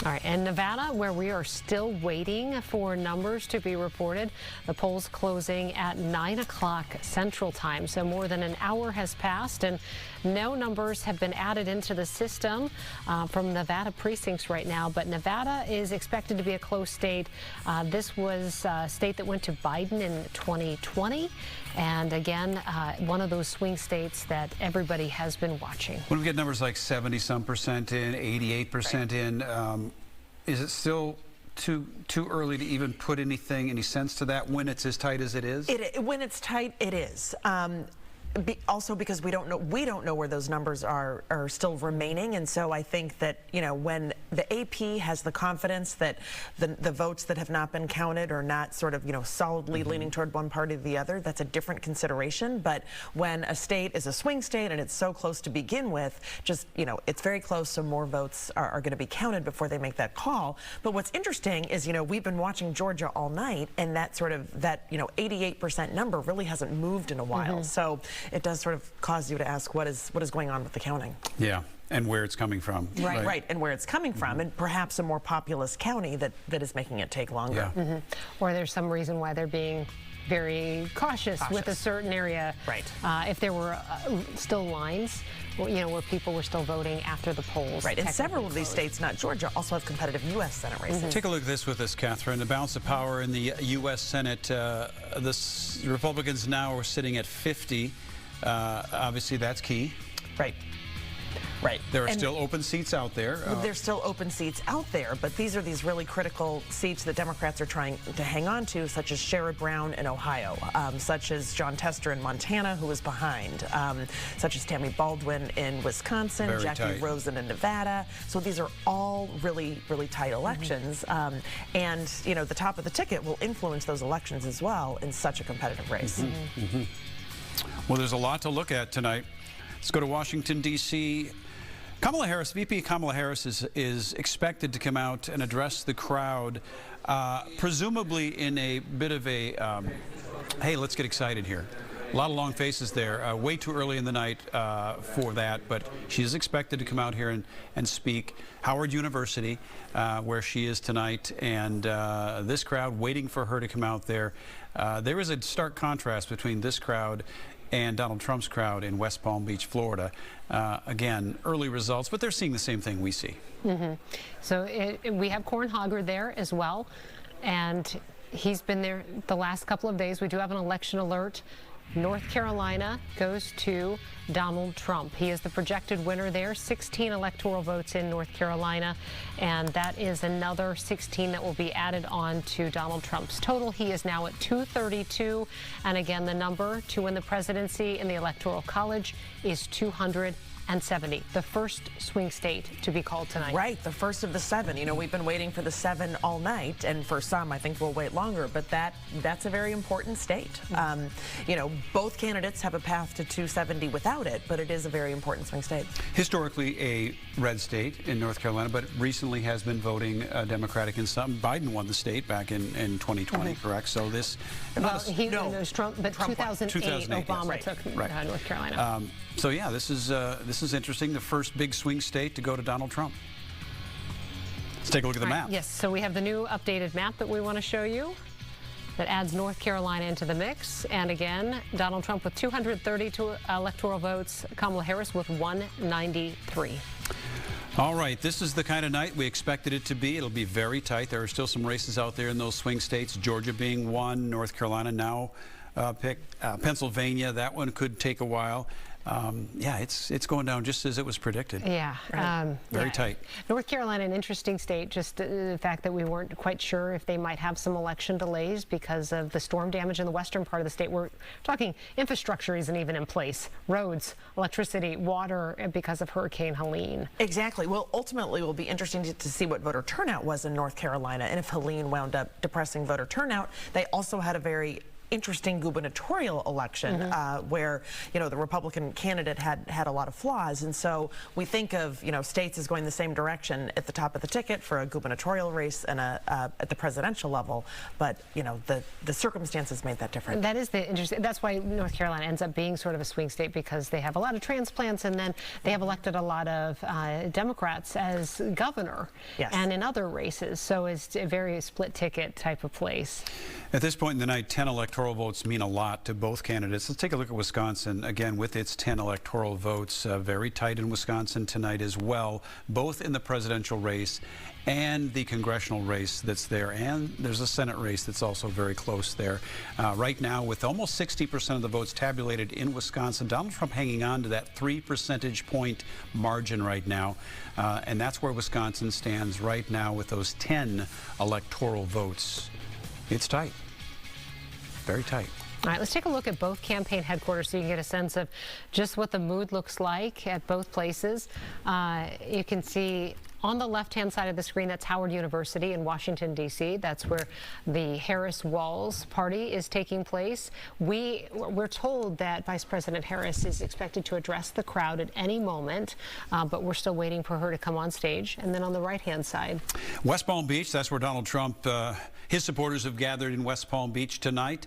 Speaker 1: All right, and Nevada, where we are still waiting for numbers to be reported. The polls closing at 9 o'clock Central Time, so more than an hour has passed, and no numbers have been added into the system from Nevada precincts right now. But Nevada is expected to be a close state. This was a state that went to Biden in 2020, and again, one of those swing states that everybody has been watching.
Speaker 2: When we get numbers like 70-some% in, 88% in, is it still too early to even put any sense to that when it's as tight as it is?
Speaker 7: When it's tight, it is. Also because we don't know where those numbers are still remaining, and so I think that, you know, when the AP has the confidence that the votes that have not been counted are not sort of, you know, solidly leaning toward one party or the other, that's a different consideration. But when a state is a swing state and it's so close to begin with, just, you know, it's very close, so more votes are going to be counted before they make that call. But what's interesting is, you know, we've been watching Georgia all night, and that 88% number really hasn't moved in a while. So it does sort of cause you to ask what is going on with the counting.
Speaker 2: Yeah, and where it's coming from.
Speaker 7: Right, and where it's coming from, and perhaps a more populous county that is making it take longer.
Speaker 2: Yeah.
Speaker 1: Or there's some reason why they're being very cautious with a certain area.
Speaker 7: Right.
Speaker 1: If there were still lines, you know, where people were still voting after the polls.
Speaker 7: Right, and several of these states, not Georgia, also have competitive U.S. Senate races.
Speaker 2: Take a look at this with us, Catherine. The balance of power in the U.S. Senate, the Republicans now are sitting at 50. Obviously, that's key.
Speaker 7: Right.
Speaker 2: There are still open seats out there.
Speaker 7: There's still open seats out there, but these are these really critical seats that Democrats are trying to hang on to, such as Sherrod Brown in Ohio, such as John Tester in Montana, who was behind, such as Tammy Baldwin in Wisconsin,
Speaker 2: Very
Speaker 7: Jackie
Speaker 2: tight.
Speaker 7: Rosen in Nevada. So these are all really, really tight elections. And, you know, the top of the ticket will influence those elections as well in such a competitive race.
Speaker 2: Well, there's a lot to look at tonight. Let's go to Washington, D.C. Kamala Harris, VP Kamala Harris is expected to come out and address the crowd, presumably in a bit of a, hey, let's get excited here. A lot of long faces there. Way too early in the night for that, but she is expected to come out here and speak. Howard University, where she is tonight, and this crowd waiting for her to come out there. There is a stark contrast between this crowd and Donald Trump's crowd in West Palm Beach, Florida. Again, early results, but they're seeing the same thing we see.
Speaker 1: So we have Corin Hogger there as well, and he's been there the last couple of days. We do have an election alert. North Carolina goes to Donald Trump. He is the projected winner there. 16 electoral votes in North Carolina, and that is another 16 that will be added on to Donald Trump's total. He is now at 232, and again, the number to win the presidency in the Electoral College is 200 and 70, the first swing state to be called tonight.
Speaker 7: Right, the first of the 7. You know, we've been waiting for the 7 all night, and for some, I think we'll wait longer, but that's a very important state. You know, both candidates have a path to 270 without it, but it is a very important swing state.
Speaker 2: Historically a red state in North Carolina, but recently has been voting Democratic in some. Biden won the state back in 2020, correct? So this...
Speaker 1: Well, it was Trump, but
Speaker 2: Trump
Speaker 1: 2008, Obama
Speaker 2: yes.
Speaker 1: took
Speaker 2: right.
Speaker 1: North Carolina.
Speaker 2: So yeah, this is interesting. The first big swing state to go to Donald Trump. Let's take a look at the map.
Speaker 1: Yes, so we have the new updated map that we want to show you that adds North Carolina into the mix. And again, Donald Trump with 232 electoral votes, Kamala Harris with 193.
Speaker 2: All right, this is the kind of night we expected it to be. It'll be very tight. There are still some races out there in those swing states, Georgia being one, North Carolina now picked, Pennsylvania, that one could take a while. Yeah, it's going down just as it was predicted.
Speaker 1: Yeah.
Speaker 2: Very tight.
Speaker 1: North Carolina, an interesting state, just the fact that we weren't quite sure if they might have some election delays because of the storm damage in the western part of the state. We're talking infrastructure isn't even in place. Roads, electricity, water because of Hurricane Helene.
Speaker 7: Exactly. Well, ultimately, it will be interesting to see what voter turnout was in North Carolina, and if Helene wound up depressing voter turnout. They also had a very interesting gubernatorial election where, you know, the Republican candidate had a lot of flaws, and so we think of, you know, states as going the same direction at the top of the ticket for a gubernatorial race and at the presidential level, but you know, the circumstances made that different.
Speaker 1: That is the interesting. That's why North Carolina ends up being sort of a swing state, because they have a lot of transplants, and then they have elected a lot of Democrats as governor and in other races, so it's a very split ticket type of place.
Speaker 2: At this point in the night, 10 electoral votes mean a lot to both candidates. Let's take a look at Wisconsin, again, with its 10 electoral votes. Very tight in Wisconsin tonight as well, both in the presidential race and the congressional race that's there. And there's a Senate race that's also very close there. Right now, with almost 60% of the votes tabulated in Wisconsin, Donald Trump hanging on to that 3 percentage point margin right now. And that's where Wisconsin stands right now with those 10 electoral votes. It's tight. Very tight.
Speaker 1: All right, let's take a look at both campaign headquarters so you can get a sense of just what the mood looks like at both places. You can see on the left-hand side of the screen, that's Howard University in Washington, D.C. That's where the Harris-Walz party is taking place. We're told that Vice President Harris is expected to address the crowd at any moment, but we're still waiting for her to come on stage. And then on the right-hand side,
Speaker 2: West Palm Beach, that's where Donald Trump, his supporters have gathered in West Palm Beach tonight.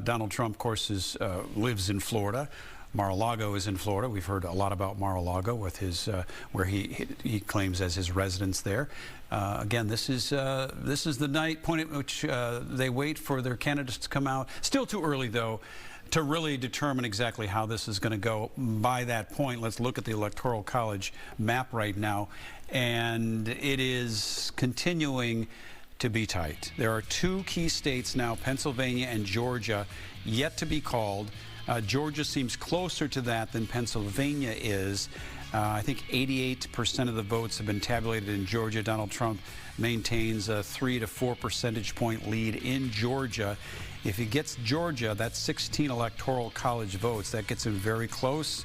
Speaker 2: Donald Trump, of course, lives in Florida. Mar-a-Lago is in Florida. We've heard a lot about Mar-a-Lago with his where he claims as his residence there. Again, this is the night point at which they wait for their candidates to come out. Still too early, though, to really determine exactly how this is going to go. By that point, let's look at the Electoral College map right now, and it is continuing to be tight. There are 2 key states now, Pennsylvania and Georgia, yet to be called. Georgia seems closer to that than Pennsylvania is. I think 88% of the votes have been tabulated in Georgia. Donald Trump maintains a 3 to 4 percentage point lead in Georgia. If he gets Georgia, that's 16 electoral college votes. That gets him very close.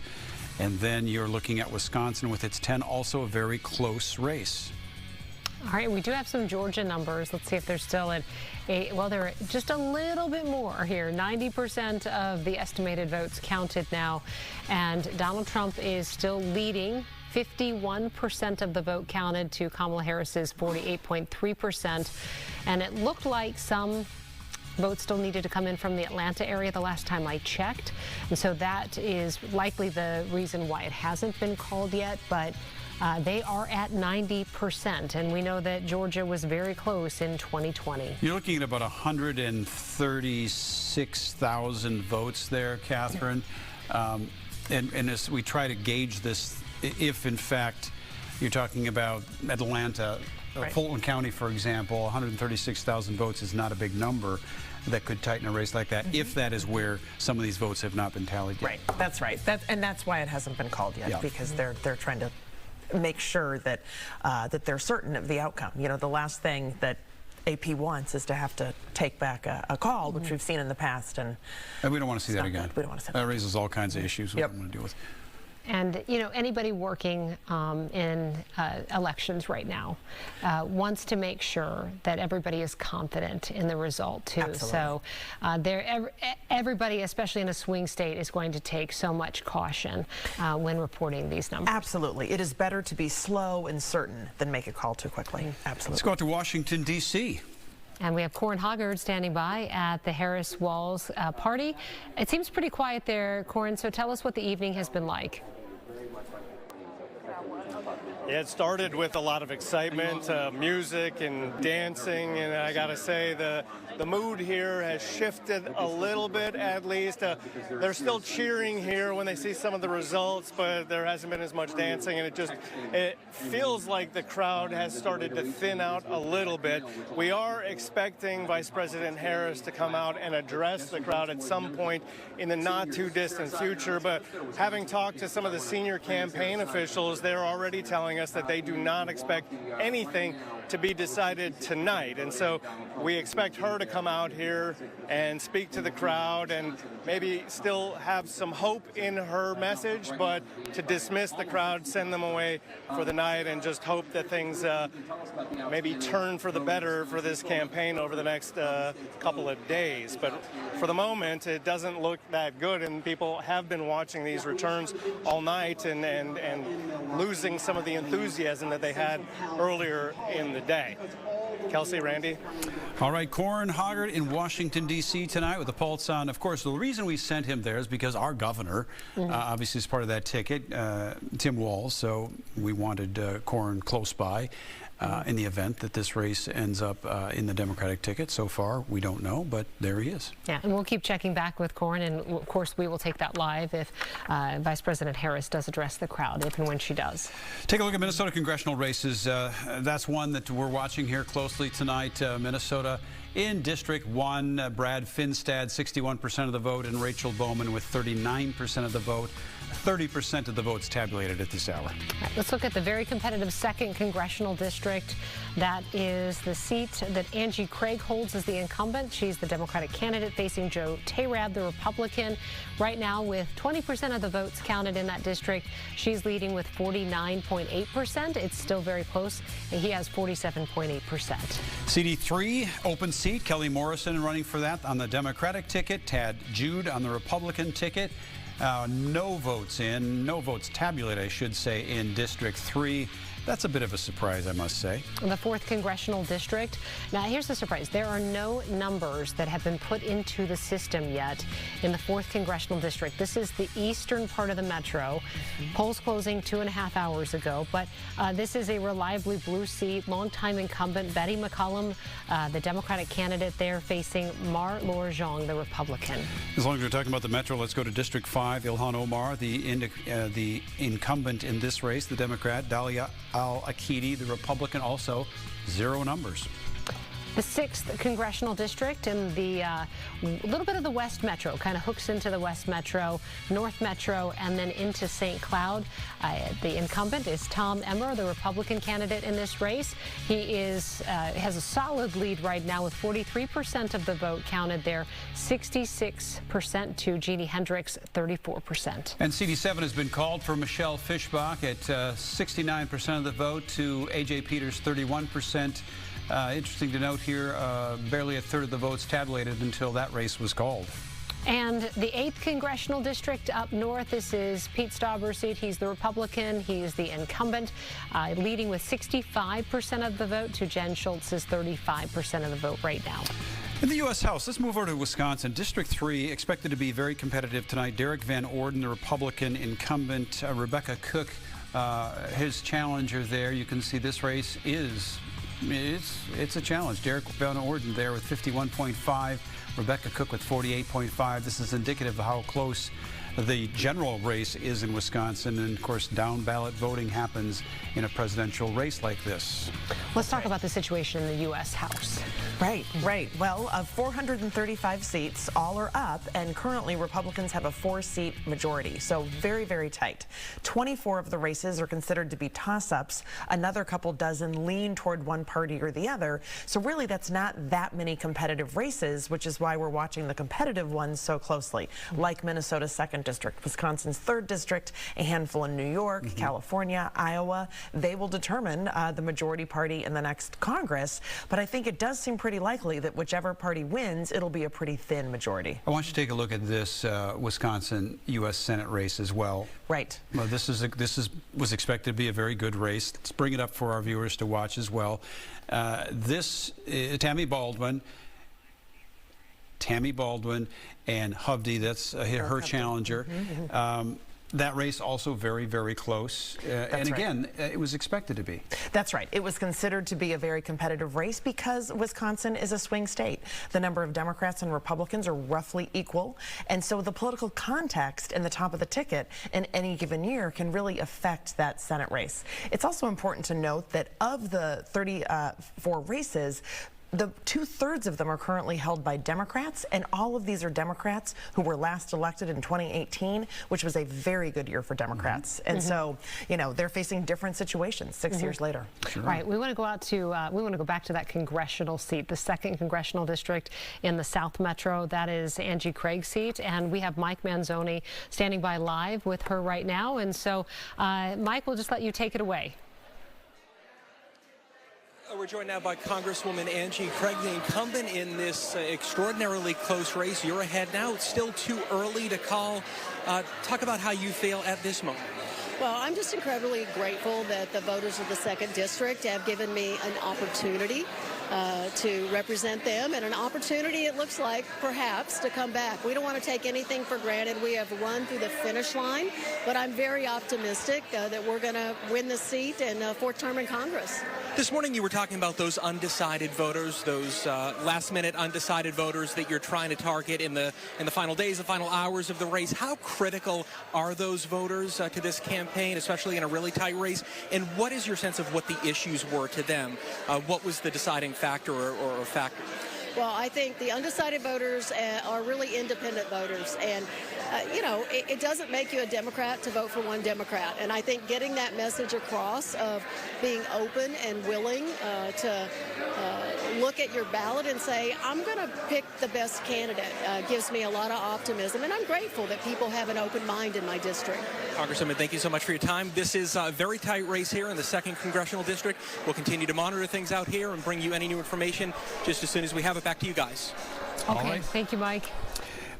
Speaker 2: And then you're looking at Wisconsin with its 10, also a very close race.
Speaker 1: all right, we do have some Georgia numbers. Let's see if they're still at well, they're just a little bit more here. 90% of the estimated votes counted now, and Donald Trump is still leading. 51% of the vote counted to Kamala Harris's 48.3%, and it looked like some votes still needed to come in from the Atlanta area the last time I checked, and so that is likely the reason why it hasn't been called yet, but they are at 90%, and we know that Georgia was very close in 2020.
Speaker 2: You're looking at about 136,000 votes there, Catherine, and as we try to gauge this, if in fact you're talking about Atlanta,
Speaker 7: right.
Speaker 2: Fulton County, for example, 136,000 votes is not a big number that could tighten a race like that, if that is where some of these votes have not been tallied yet.
Speaker 7: Right, that's right. And that's why it hasn't been called yet, because they're trying to make sure that that they're certain of the outcome. You know, the last thing that AP wants is to have to take back a call, which we've seen in the past, and
Speaker 2: we don't want to see that again.
Speaker 7: We don't want to see that.
Speaker 2: That raises all kinds of issues we don't want to deal with.
Speaker 1: And, you know, anybody working in elections right now wants to make sure that everybody is confident in the result, too.
Speaker 7: Absolutely.
Speaker 1: So everybody, especially in a swing state, is going to take so much caution when reporting these numbers.
Speaker 7: Absolutely. It is better to be slow and certain than make a call too quickly. Absolutely.
Speaker 2: Let's go out to Washington, D.C.
Speaker 1: And we have Corin Hoggard standing by at the Harris Walls party. It seems pretty quiet there, Corin, so tell us what the evening has been like.
Speaker 20: Yeah, it started with a lot of excitement, music and dancing, and I gotta say the mood here has shifted a little bit, at least. They're still cheering here when they see some of the results, but there hasn't been as much dancing, and it feels like the crowd has started to thin out a little bit. We are expecting Vice President Harris to come out and address the crowd at some point in the not too distant future, but having talked to some of the senior campaign officials, they're already telling us that they do not expect anything to be decided tonight. And so we expect her to come out here and speak to the crowd and maybe still have some hope in her message, but to dismiss the crowd, send them away for the night, and just hope that things maybe turn for the better for this campaign over the next couple of days. But for the moment, it doesn't look that good, and people have been watching these returns all night and losing some of the enthusiasm that they had earlier in the day. Kelsey, Randy.
Speaker 2: All right, Corin Hoggard in Washington, D.C. tonight with the pulse on. Of course, the reason we sent him there is because our governor obviously is part of that ticket, Tim Walz, so we wanted Corin close by. In the event that this race ends up in the Democratic ticket. So far, we don't know, but there he is.
Speaker 1: Yeah, and we'll keep checking back with Corin, and of course, we will take that live if Vice President Harris does address the crowd, if and when she does.
Speaker 2: Take a look at Minnesota congressional races. That's one that we're watching here closely tonight. Minnesota in District 1, Brad Finstad, 61% of the vote, and Rachel Bowman with 39% of the vote. 30% of the votes tabulated at this hour.
Speaker 1: All right, let's look at the very competitive 2nd Congressional District. That is the seat that Angie Craig holds as the incumbent. She's the Democratic candidate facing Joe Tayrab, the Republican. Right now, with 20% of the votes counted in that district, she's leading with 49.8%. It's still very close, and he has 47.8%.
Speaker 2: CD3, open seat. Kelly Morrison running for that on the Democratic ticket. Tad Jude on the Republican ticket. No votes tabulated, I should say, in District 3. That's a bit of a surprise, I must say.
Speaker 1: The 4th Congressional District. Now, here's the surprise. There are no numbers that have been put into the system yet in the 4th Congressional District. This is the eastern part of the metro. Polls closing 2.5 hours ago, but this is a reliably blue seat. Longtime incumbent Betty McCollum, the Democratic candidate there, facing Mar-Laure Zhang, the Republican.
Speaker 2: As long as we're talking about the metro, let's go to District 5. Ilhan Omar, the incumbent in this race, the Democrat. Dalia Al-Akidi, the Republican, also 0 numbers.
Speaker 1: The 6th Congressional District in the little bit of the West Metro, kind of hooks into the West Metro, North Metro, and then into St. Cloud. The incumbent is Tom Emmer, the Republican candidate in this race. He has a solid lead right now with 43% of the vote counted there, 66% to Jeannie Hendricks, 34%.
Speaker 2: And CD7 has been called for Michelle Fischbach at 69% of the vote to A.J. Peters, 31%. Interesting to note here, barely a third of the votes tabulated until that race was called.
Speaker 1: And the 8th Congressional District up north, this is Pete Stauber's seat. He's the Republican. He is the incumbent, leading with 65% of the vote to Jen Schultz's 35% of the vote right now.
Speaker 2: In the U.S. House, let's move over to Wisconsin. District 3 expected to be very competitive tonight. Derek Van Orden, the Republican incumbent, Rebecca Cook, his challenger there. You can see this race it's a challenge. Derek Van Orden there with 51.5, Rebecca Cook with 48.5. This is indicative of how close the general race is in Wisconsin, and of course down ballot voting happens in a presidential race like this.
Speaker 1: Let's talk about the situation in the U.S. House.
Speaker 7: Right. Well, of 435 seats, all are up, and currently Republicans have a 4-seat majority, so very, very tight. 24 of the races are considered to be toss-ups. Another couple dozen lean toward one party or the other, so really that's not that many competitive races, which is why we're watching the competitive ones so closely, like Minnesota's 2nd district, Wisconsin's 3rd district, a handful in New York, California, Iowa. They will determine the majority party in the next Congress. But I think it does seem pretty likely that whichever party wins, it'll be a pretty thin majority.
Speaker 2: I want you to take a look at this Wisconsin U.S. Senate race as well.
Speaker 7: Right.
Speaker 2: Well, this was expected to be a very good race. Let's bring it up for our viewers to watch as well. Tammy Baldwin and Hovde, that's her challenger. That race also very, very close. And again, it was expected to be.
Speaker 7: That's right. It was considered to be a very competitive race because Wisconsin is a swing state. The number of Democrats and Republicans are roughly equal. And so the political context in the top of the ticket in any given year can really affect that Senate race. It's also important to note that of the 34 races, the 2/3 of them are currently held by Democrats, and all of these are Democrats who were last elected in 2018, which was a very good year for Democrats. And so, you know, they're facing different situations 6 years later.
Speaker 1: Right. We want to go out to, we want to go back to that congressional seat, the 2nd congressional district in the South Metro. That is Angie Craig's seat, and we have Mike Manzoni standing by live with her right now. And so, Mike, we'll just let you take it away.
Speaker 21: We're joined now by Congresswoman Angie Craig, the incumbent in this extraordinarily close race. You're ahead now. It's still too early to call. Talk about how you feel at this moment.
Speaker 22: Well, I'm just incredibly grateful that the voters of the 2nd District have given me an opportunity to represent them, and an opportunity, it looks like, perhaps, to come back. We don't want to take anything for granted. We have run through the finish line, but I'm very optimistic that we're going to win the seat and 4th term in Congress.
Speaker 21: This morning you were talking about those undecided voters, those last-minute undecided voters that you're trying to target in the final days, the final hours of the race. How critical are those voters to this campaign, especially in a really tight race? And what is your sense of what the issues were to them? What was the deciding factor or factor?
Speaker 22: Well, I think the undecided voters are really independent voters. And, you know, it doesn't make you a Democrat to vote for one Democrat. And I think getting that message across of being open and willing to look at your ballot and say, I'm going to pick the best candidate gives me a lot of optimism. And I'm grateful that people have an open mind in my district.
Speaker 21: Congresswoman, thank you so much for your time. This is a very tight race here in the 2nd Congressional District. We'll continue to monitor things out here and bring you any new information just as soon as we have it. Back to you guys.
Speaker 1: Okay, thank you, Mike.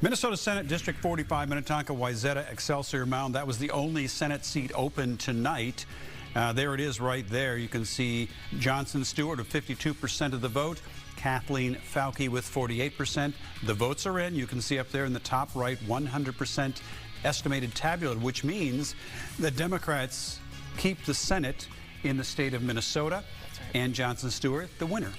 Speaker 2: Minnesota Senate District 45, Minnetonka, Wayzata, Excelsior, Mound. That was the only Senate seat open tonight. There it is right there. You can see Johnson Stewart with 52% of the vote. Kathleen Fauke with 48%. The votes are in. You can see up there in the top right, 100% estimated tabulated, which means the Democrats keep the Senate in the state of Minnesota. And Johnson Stewart, the winner.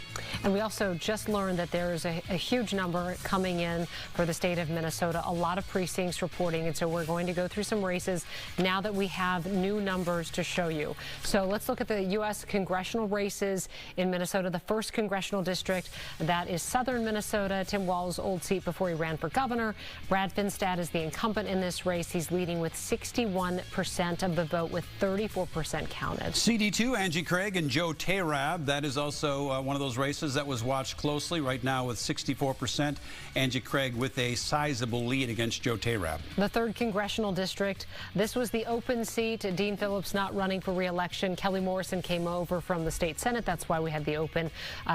Speaker 1: And we also just learned that there is a huge number coming in for the state of Minnesota, a lot of precincts reporting, and so we're going to go through some races now that we have new numbers to show you. So let's look at the U.S. congressional races in Minnesota. The 1st congressional district, that is southern Minnesota, Tim Walz's old seat before he ran for governor. Brad Finstad is the incumbent in this race. He's leading with 61% of the vote, with 34% counted.
Speaker 2: CD2, Angie Craig and Joe Tayrab. That is also one of those races that was watched closely right now with 64%. Angie Craig with a sizable lead against Joe Tayrab.
Speaker 1: The 3rd congressional district, this was the open seat. Dean Phillips not running for re-election. Kelly Morrison came over from the state Senate. That's why we had the open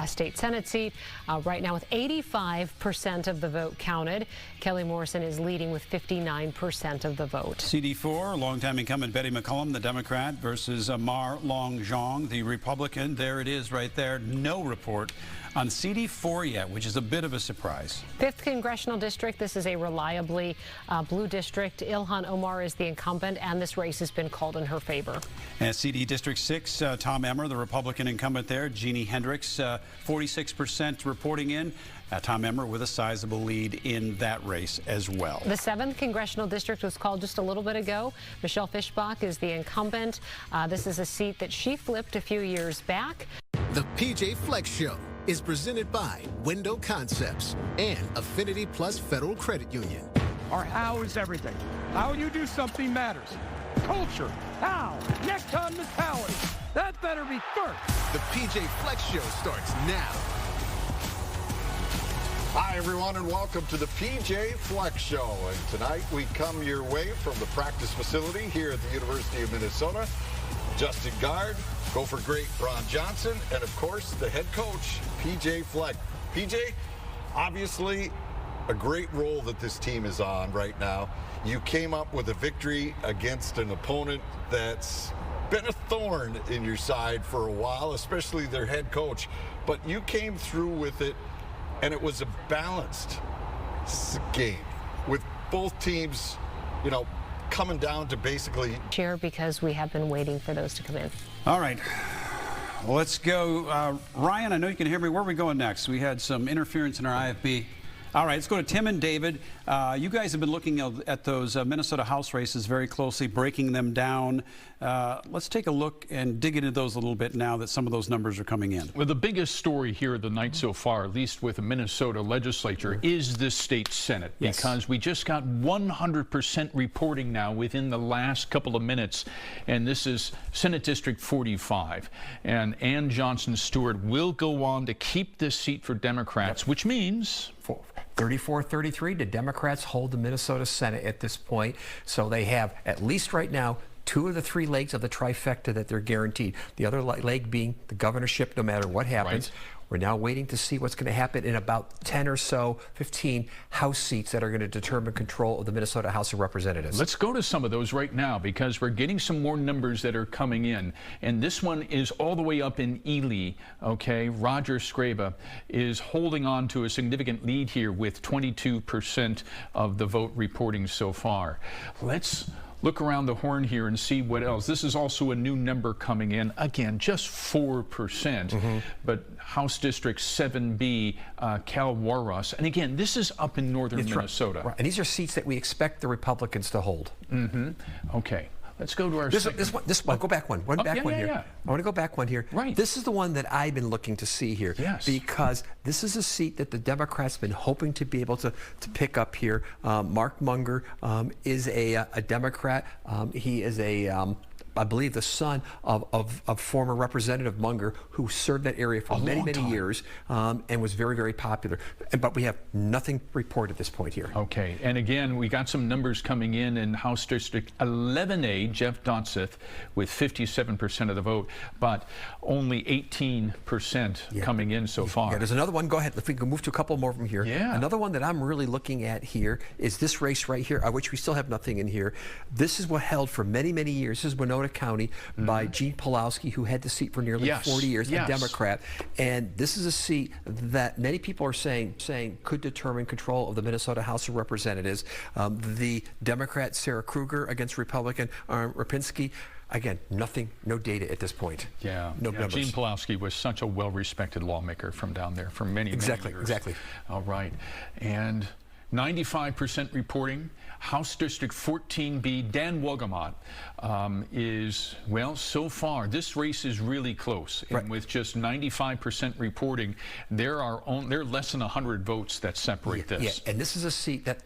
Speaker 1: state Senate seat. Right now with 85% of the vote counted. Kelly Morrison is leading with 59% of the vote.
Speaker 2: CD4, longtime incumbent Betty McCollum, the Democrat, versus Mar Long-Zhong, the Republican. There it is right there. No report on CD4 yet, which is a bit of a surprise.
Speaker 1: 5th congressional district. This is a reliably blue district. Ilhan Omar is the incumbent, and this race has been called in her favor.
Speaker 2: And CD District 6, Tom Emmer, the Republican incumbent there. Jeannie Hendricks, 46% reporting in. Tom Emmer with a sizable lead in that race as well.
Speaker 1: The 7th congressional district was called just a little bit ago. Michelle Fischbach is the incumbent. This is a seat that she flipped a few years back.
Speaker 23: The PJ Flex Show is presented by Window Concepts and Affinity Plus Federal Credit Union.
Speaker 24: Our how is everything. How you do something matters. Culture, how, next on mentality. That better be first.
Speaker 23: The PJ Flex Show starts now.
Speaker 5: Hi, everyone, and welcome to the PJ Flex Show. And tonight we come your way from the practice facility here at the University of Minnesota. Justin Guard, Gopher great Ron Johnson, and of course the head coach, PJ Fleck. PJ, obviously a great role that this team is on right now. You came up with a victory against an opponent that's been a thorn in your side for a while, especially their head coach. But you came through with it, and it was a balanced game with both teams, you know, coming down to basically
Speaker 1: share, because we have been waiting for those to come in.
Speaker 2: All right. Let's go. Ryan, I know you can hear me. Where are we going next? We had some interference in our IFB. All right, let's go to Tim and David. You guys have been looking at those Minnesota House races very closely, breaking them down. Let's take a look and dig into those a little bit now that some of those numbers are coming in.
Speaker 3: Well, the biggest story here of the night so far, at least with the Minnesota legislature, is the state Senate.
Speaker 2: Yes.
Speaker 3: Because we just got 100% reporting now within the last couple of minutes. And this is Senate District 45. And Ann Johnson Stewart will go on to keep this seat for Democrats, which means
Speaker 4: 34-33, the Democrats hold the Minnesota Senate at this point. So they have, at least right now, 2 of the 3 legs of the trifecta that they're guaranteed. The other leg being the governorship, no matter what happens. Right. We're now waiting to see what's going to happen in about 10 or so, 15 House seats that are going to determine control of the Minnesota House of Representatives.
Speaker 3: Let's go to some of those right now, because we're getting some more numbers that are coming in. And this one is all the way up in Ely, okay? Roger Scraba is holding on to a significant lead here with 22% of the vote reporting so far. Let's look around the horn here and see what else. This is also a new number coming in. Again, just 4%. But House District 7B, Cal Warros. And again, this is up in northern Minnesota.
Speaker 4: Right. And these are seats that we expect the Republicans to hold.
Speaker 3: Okay. Let's go to our
Speaker 4: this one. Go back one. Back one here.
Speaker 3: Yeah.
Speaker 4: I want to go back one here.
Speaker 3: Right.
Speaker 4: This is the one that I've been looking to see here.
Speaker 3: Yes.
Speaker 4: Because this is a seat that the Democrats have been hoping to be able to pick up here. Mark Munger is a Democrat. He is I believe the son of former Representative Munger, who served that area for many years and was very, very popular. But we have nothing reported at this point here.
Speaker 3: Okay, and again, we got some numbers coming in House District 11A, Jeff Dotseth with 57% of the vote, but only 18% coming in so far.
Speaker 4: Yeah, there's another one. Go ahead. If we can move to a couple more from here.
Speaker 3: Yeah.
Speaker 4: Another one that I'm really looking at here is this race right here, which we still have nothing in here. This is what held for many years. This is Winona County by Gene Pulowski, who had the seat for nearly 40 years, a Democrat. And this is a seat that many people are saying could determine control of the Minnesota House of Representatives. The Democrat Sarah Kruger against Republican Rapinski. Again, no data at this point.
Speaker 3: Yeah,
Speaker 4: no numbers.
Speaker 3: Gene Pulowski was such a well-respected lawmaker from down there for many years.
Speaker 4: Exactly.
Speaker 3: All right, and 95% reporting. House District 14B, Dan Wogamot is, well, so far, this race is really close. And with just 95% reporting, there are less than 100 votes that separate this.
Speaker 4: Yeah, and this is a seat that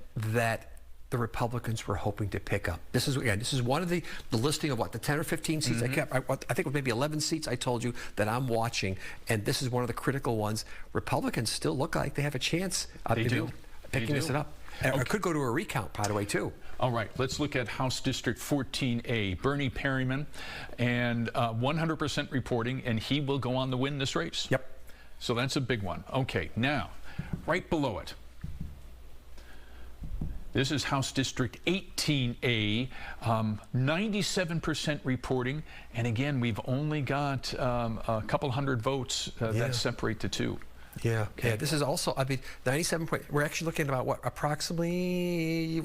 Speaker 4: the Republicans were hoping to pick up. This is one of the listing of the 10 or 15 seats. I think it was maybe 11 seats I told you that I'm watching, and this is one of the critical ones. Republicans still look like they have a chance of picking this up. Or could go to a recount, by the way, too.
Speaker 3: All right, let's look at House District 14A. Bernie Perryman, and 100% reporting, and he will go on to win this race.
Speaker 4: Yep.
Speaker 3: So that's a big one. Okay, now, right below it, this is House District 18A, 97% reporting, and again, we've only got a couple hundred votes that separate the two.
Speaker 4: Yeah. This is also, 97 point. We're actually looking at about approximately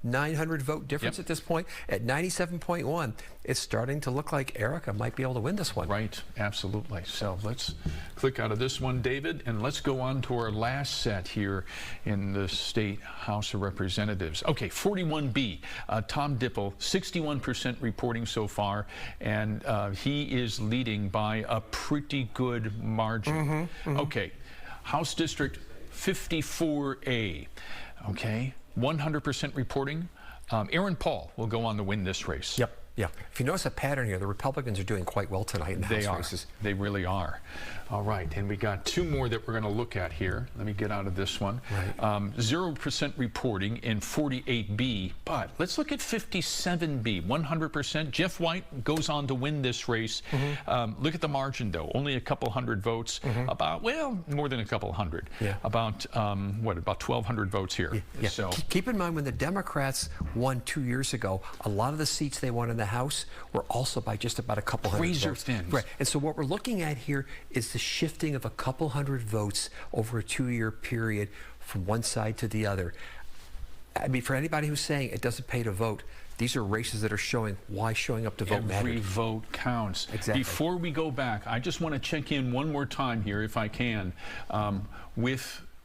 Speaker 4: 900 vote difference at this point. At 97.1, it's starting to look like Erica might be able to win this one.
Speaker 3: Right, absolutely. So let's click out of this one, David, and let's go on to our last set here in the State House of Representatives. Okay, 41B, Tom Dipple, 61% reporting so far, and he is leading by a pretty good margin. Okay. House District 54A, okay, 100% reporting. Aaron Paul will go on to win this race.
Speaker 4: Yep. If you notice a pattern here, the Republicans are doing quite well tonight in the House races.
Speaker 3: They really are. All right, and we got two more that we're going to look at here. Let me get out of this one.
Speaker 4: Right.
Speaker 3: 0% reporting in 48B, but let's look at 57B, 100%. Jeff White goes on to win this race. Look at the margin, though. Only a couple hundred votes. About, well, more than a couple hundred.
Speaker 4: Yeah.
Speaker 3: About, what, about 1,200 votes here.
Speaker 4: Yeah.
Speaker 3: So
Speaker 4: Keep in mind, when the Democrats won 2 years ago, a lot of the seats they won in the House were also by just about a couple hundred
Speaker 3: razor
Speaker 4: votes.
Speaker 3: thin.
Speaker 4: Right. And so what we're looking at here is the shifting of a couple hundred votes over a 2-year period from one side to the other. I mean, for anybody who's saying it doesn't pay to vote, these are races that are showing why showing up to vote matters.
Speaker 3: Every vote counts.
Speaker 4: Exactly.
Speaker 3: Before we go back, I just want to check in one more time here, if I can,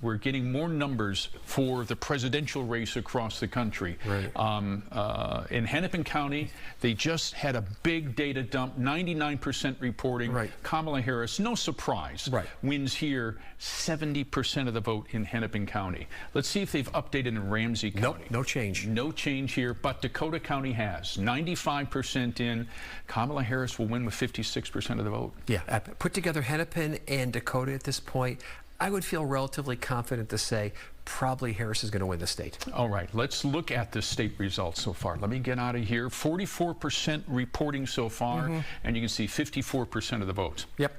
Speaker 3: we're getting more numbers for the presidential race across the country.
Speaker 4: Right.
Speaker 3: In Hennepin County, they just had a big data dump, 99% reporting.
Speaker 4: Right.
Speaker 3: Kamala Harris, no surprise,
Speaker 4: right,
Speaker 3: wins here, 70% of the vote in Hennepin County. Let's see if they've updated in Ramsey County.
Speaker 4: Nope, no change.
Speaker 3: No change here, but Dakota County has 95% in. Kamala Harris will win with 56% of the vote.
Speaker 4: Yeah, put together Hennepin and Dakota at this point, I would feel relatively confident to say probably Harris is going to win the state.
Speaker 3: All right, let's look at the state results so far. Let me get out of here. 44% reporting so far, and you can see 54% of the votes.
Speaker 4: Yep.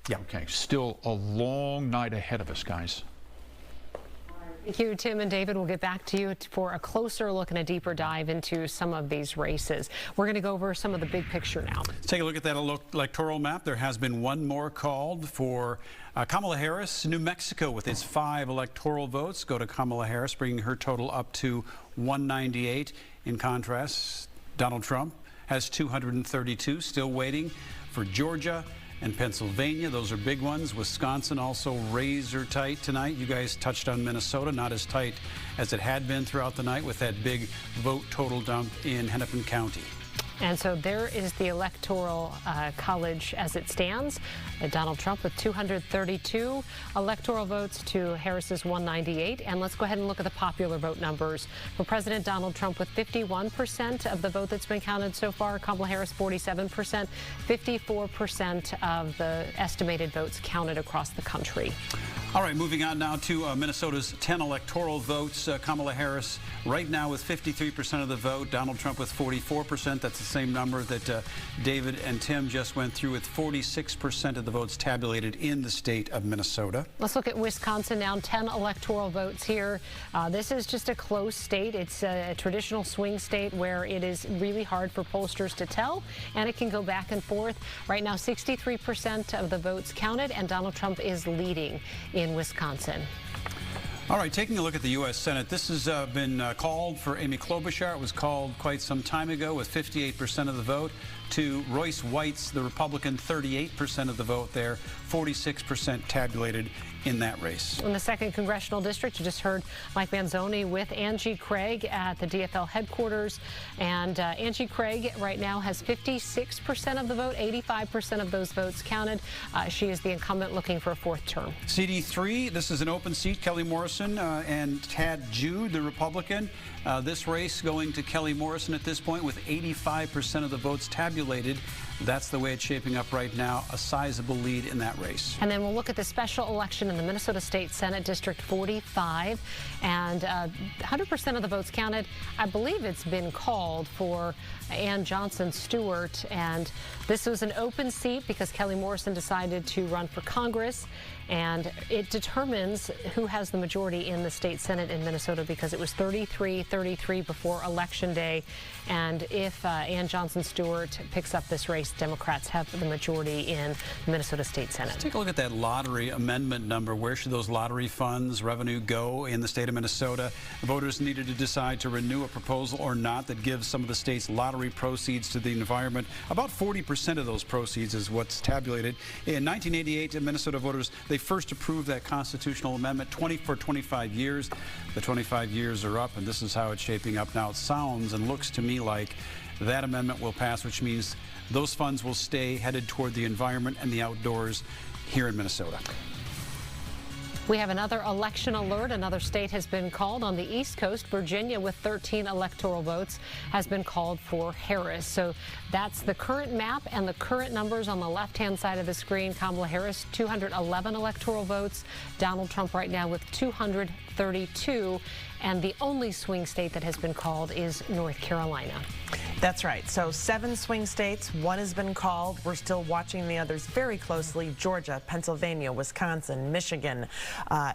Speaker 4: Yeah.
Speaker 3: Okay, still a long night ahead of us, guys.
Speaker 1: Thank you, Tim and David. We'll get back to you for a closer look and a deeper dive into some of these races. We're going to go over some of the big picture now.
Speaker 2: Let's take a look at that electoral map. There has been one more called for Kamala Harris. New Mexico, with its 5 electoral votes, go to Kamala Harris, bringing her total up to 198. In contrast, Donald Trump has 232, still waiting for Georgia and Pennsylvania. Those are big ones. Wisconsin also razor tight tonight. You guys touched on Minnesota, not as tight as it had been throughout the night with that big vote total dump in Hennepin County.
Speaker 1: And so there is the Electoral College as it stands. Donald Trump with 232 electoral votes to Harris's 198. And let's go ahead and look at the popular vote numbers. For President Donald Trump with 51% of the vote that's been counted so far. Kamala Harris 47%, 54% of the estimated votes counted across the country.
Speaker 2: All right, moving on now to Minnesota's 10 electoral votes. Kamala Harris right now with 53% of the vote. Donald Trump with 44%. That's the same number that David and Tim just went through, with 46% of the votes tabulated in the state of Minnesota.
Speaker 1: Let's look at Wisconsin now. 10 electoral votes here. This is just a close state. It's a traditional swing state where it is really hard for pollsters to tell, and it can go back and forth. Right now, 63% of the votes counted, and Donald Trump is leading in Wisconsin.
Speaker 2: All right, taking a look at the U.S. Senate, this has been called for Amy Klobuchar. It was called quite some time ago with 58% of the vote, to Royce White's, the Republican, 38% of the vote there, 46% tabulated in that race.
Speaker 1: In the 2nd Congressional District, you just heard Mike Manzoni with Angie Craig at the DFL headquarters. And Angie Craig right now has 56% of the vote, 85% of those votes counted. She is the incumbent looking for a 4th term.
Speaker 2: CD3, this is an open seat. Kelly Morrison and Tad Jude, the Republican. This race going to Kelly Morrison at this point with 85% of the votes tabulated. That's the way it's shaping up right now, a sizable lead in that race.
Speaker 1: And then we'll look at the special election in the Minnesota State Senate District 45. And 100% of the votes counted. I believe it's been called for Ann Johnson Stewart. And this was an open seat because Kelly Morrison decided to run for Congress. And it determines who has the majority in the state Senate in Minnesota, because it was 33-33 before Election Day. And if Ann Johnson Stewart picks up this race, Democrats have the majority in the Minnesota State Senate.
Speaker 2: Let's take a look at that lottery amendment number. Where should those lottery funds, revenue go in the state of Minnesota? The voters needed to decide to renew a proposal or not that gives some of the state's lottery proceeds to the environment. About 40% of those proceeds is what's tabulated. In 1988, Minnesota voters, they first approved that constitutional amendment for 25 years. The 25 years are up, and this is how it's shaping up now. It sounds and looks to me like that amendment will pass, which means those funds will stay headed toward the environment and the outdoors here in Minnesota.
Speaker 1: We have another election alert. Another state has been called on the East Coast. Virginia, with 13 electoral votes, has been called for Harris. So that's the current map and the current numbers on the left-hand side of the screen. Kamala Harris, 211 electoral votes. Donald Trump right now with 232. And the only swing state that has been called is North Carolina.
Speaker 7: That's right. So 7 swing states, 1 has been called. We're still watching the others very closely. Georgia, Pennsylvania, Wisconsin, Michigan,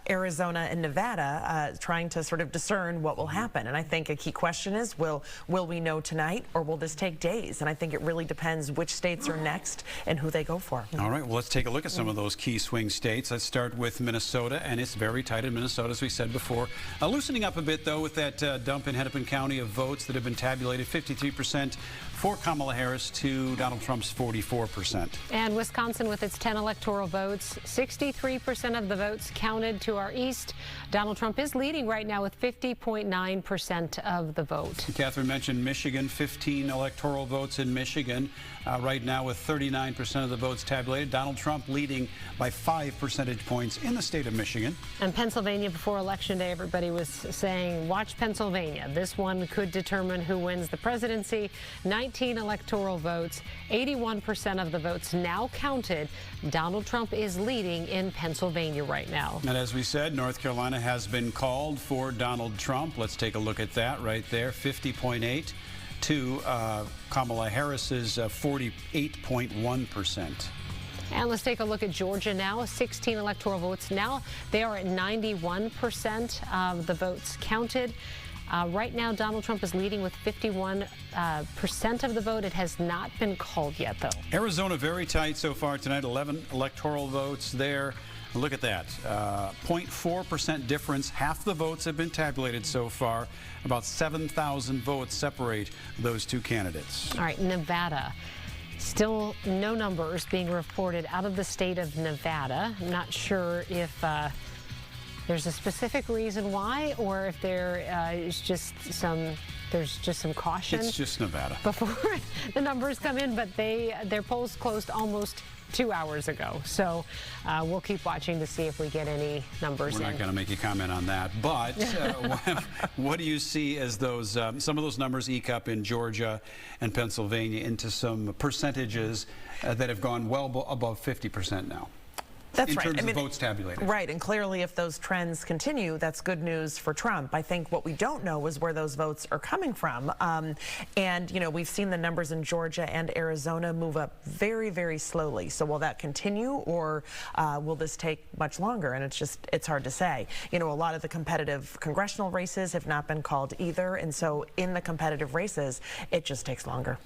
Speaker 7: Arizona, and Nevada, trying to sort of discern what will happen. And I think a key question is, will we know tonight, or will this take days? And I think it really depends which states are next and who they go for.
Speaker 2: All right, well, let's take a look at some of those key swing states. Let's start with Minnesota, and it's very tight in Minnesota, as we said before. Loosening up a bit, though, with that dump in Hennepin County of votes that have been tabulated, 53% for Kamala Harris to Donald Trump's 44%.
Speaker 1: And Wisconsin, with its 10 electoral votes, 63% of the votes counted to our east. Donald Trump is leading right now with 50.9% of the vote.
Speaker 2: Catherine mentioned Michigan, 15 electoral votes in Michigan. Right now with 39% of the votes tabulated. Donald Trump leading by 5 percentage points in the state of Michigan.
Speaker 1: And Pennsylvania, before Election Day, everybody was saying, watch Pennsylvania. This one could determine who wins the presidency. 19 electoral votes, 81% of the votes now counted. Donald Trump is leading in Pennsylvania right now.
Speaker 2: And as we said, North Carolina has been called for Donald Trump. Let's take a look at that right there, 50.8 to Kamala Harris's 48.1%.
Speaker 1: And let's take a look at Georgia now. 16 electoral votes now. They are at 91% of the votes counted. Right now, Donald Trump is leading with 51% of the vote. It has not been called yet, though.
Speaker 2: Arizona very tight so far tonight. 11 electoral votes there. Look at that. 0.4% difference. Half the votes have been tabulated so far. About 7,000 votes separate those two candidates.
Speaker 1: All right, Nevada. Still no numbers being reported out of the state of Nevada. I'm not sure if there's a specific reason why, or if there is just some caution.
Speaker 2: It's just Nevada.
Speaker 1: Before the numbers come in, but their polls closed almost 2 hours ago. So we'll keep watching to see if we get any numbers in.
Speaker 2: We're not going to make a comment on that. But what do you see as those some of those numbers eke up in Georgia and Pennsylvania into some percentages that have gone well above 50% now?
Speaker 7: That's
Speaker 2: right.
Speaker 7: In
Speaker 2: terms of votes tabulated.
Speaker 7: Right, and clearly if those trends continue, that's good news for Trump. I think what we don't know is where those votes are coming from. And, you know, we've seen the numbers in Georgia and Arizona move up very, very slowly. So will that continue, or will this take much longer? And it's hard to say. You know, a lot of the competitive congressional races have not been called either. And so in the competitive races, it just takes longer.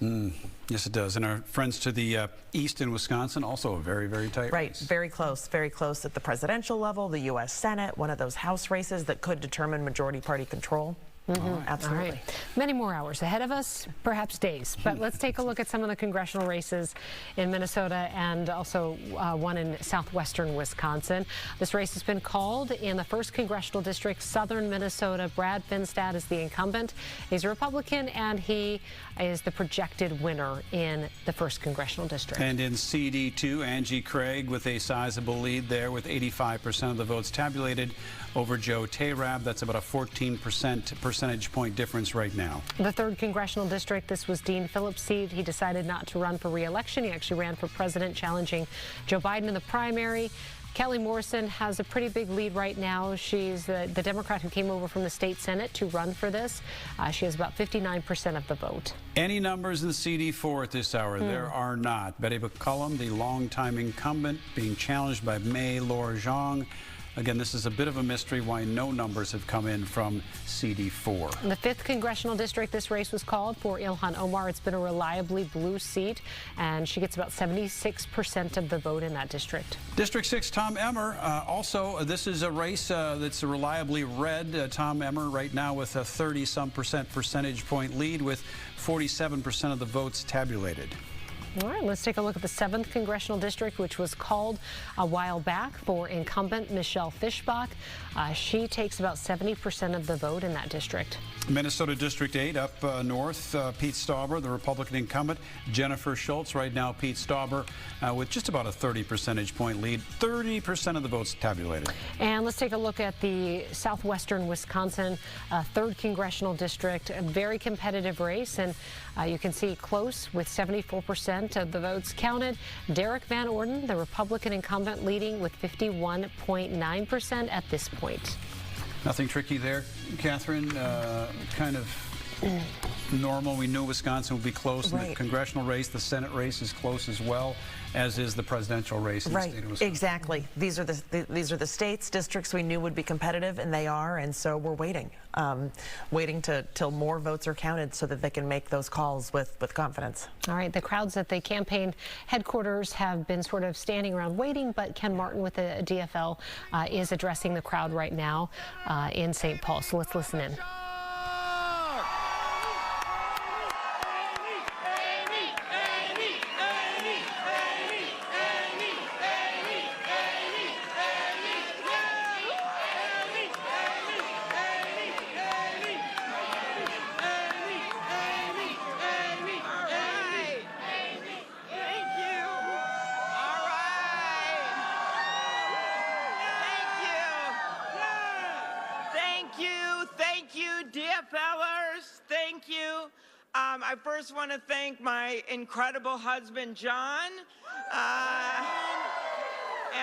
Speaker 2: Yes, it does. And our friends to the east in Wisconsin, also a very, very tight
Speaker 7: race. Right, very close at the presidential level, the U.S. Senate, one of those House races that could determine majority party control. Absolutely.
Speaker 1: All right. Many more hours ahead of us, perhaps days. But let's take a look at some of the congressional races in Minnesota and also one in southwestern Wisconsin. This race has been called in the 1st Congressional District, southern Minnesota. Brad Finstad is the incumbent. He's a Republican, and he is the projected winner in the 1st Congressional District.
Speaker 2: And in CD2, Angie Craig with a sizable lead there with 85% of the votes tabulated over Joe Tayrab. That's about a 14% percentage point difference right now.
Speaker 1: The 3rd Congressional District, this was Dean Phillips' seat. He decided not to run for re-election. He actually ran for president, challenging Joe Biden in the primary. Kelly Morrison has a pretty big lead right now. She's the Democrat who came over from the state Senate to run for this. She has about 59% of the vote.
Speaker 2: Any numbers in CD4 at this hour? There are not. Betty McCollum, the longtime incumbent, being challenged by May Laura Zhang. Again, this is a bit of a mystery why no numbers have come in from CD4.
Speaker 1: In the 5th Congressional District, this race was called for Ilhan Omar. It's been a reliably blue seat, and she gets about 76% of the vote in that district.
Speaker 2: District 6, Tom Emmer. Also, this is a race that's reliably red. Tom Emmer right now with a 30-some percentage point lead with 47% of the votes tabulated.
Speaker 1: All right, let's take a look at the 7th Congressional District, which was called a while back for incumbent Michelle Fischbach. She takes about 70% of the vote in that district.
Speaker 2: Minnesota District 8 up north, Pete Stauber, the Republican incumbent, Jennifer Schultz. Right now, Pete Stauber with just about a 30 percentage point lead, 30% of the votes tabulated.
Speaker 1: And let's take a look at the southwestern Wisconsin 3rd Congressional District, a very competitive race, and you can see close with 74% of the votes counted. Derek Van Orden, the Republican incumbent, leading with 51.9% at this point.
Speaker 2: Nothing tricky there, Catherine. Kind of normal. We knew Wisconsin would be close.
Speaker 7: Right.
Speaker 2: In the congressional race, the Senate race is close as well, as is the presidential race in the state of Wisconsin.
Speaker 7: Exactly. These are the states, districts we knew would be competitive, and they are, and so we're waiting, waiting till more votes are counted so that they can make those calls with confidence.
Speaker 1: All right, the crowds at the campaign headquarters have been sort of standing around waiting, but Ken Martin with the DFL is addressing the crowd right now in St. Paul. So let's listen in.
Speaker 6: Thank you, DFLers. Thank you. I first want to thank my incredible husband, John,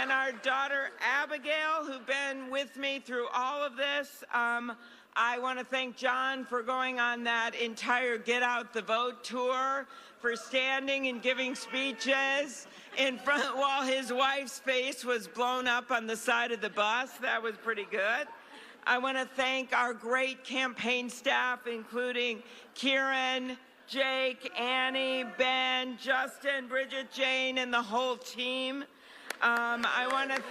Speaker 6: and our daughter, Abigail, who've been with me through all of this. I want to thank John for going on that entire Get Out the Vote tour, for standing and giving speeches in front while his wife's face was blown up on the side of the bus. That was pretty good. I want to thank our great campaign staff, including Kieran, Jake, Annie, Ben, Justin, Bridget, Jane, and the whole team. I want to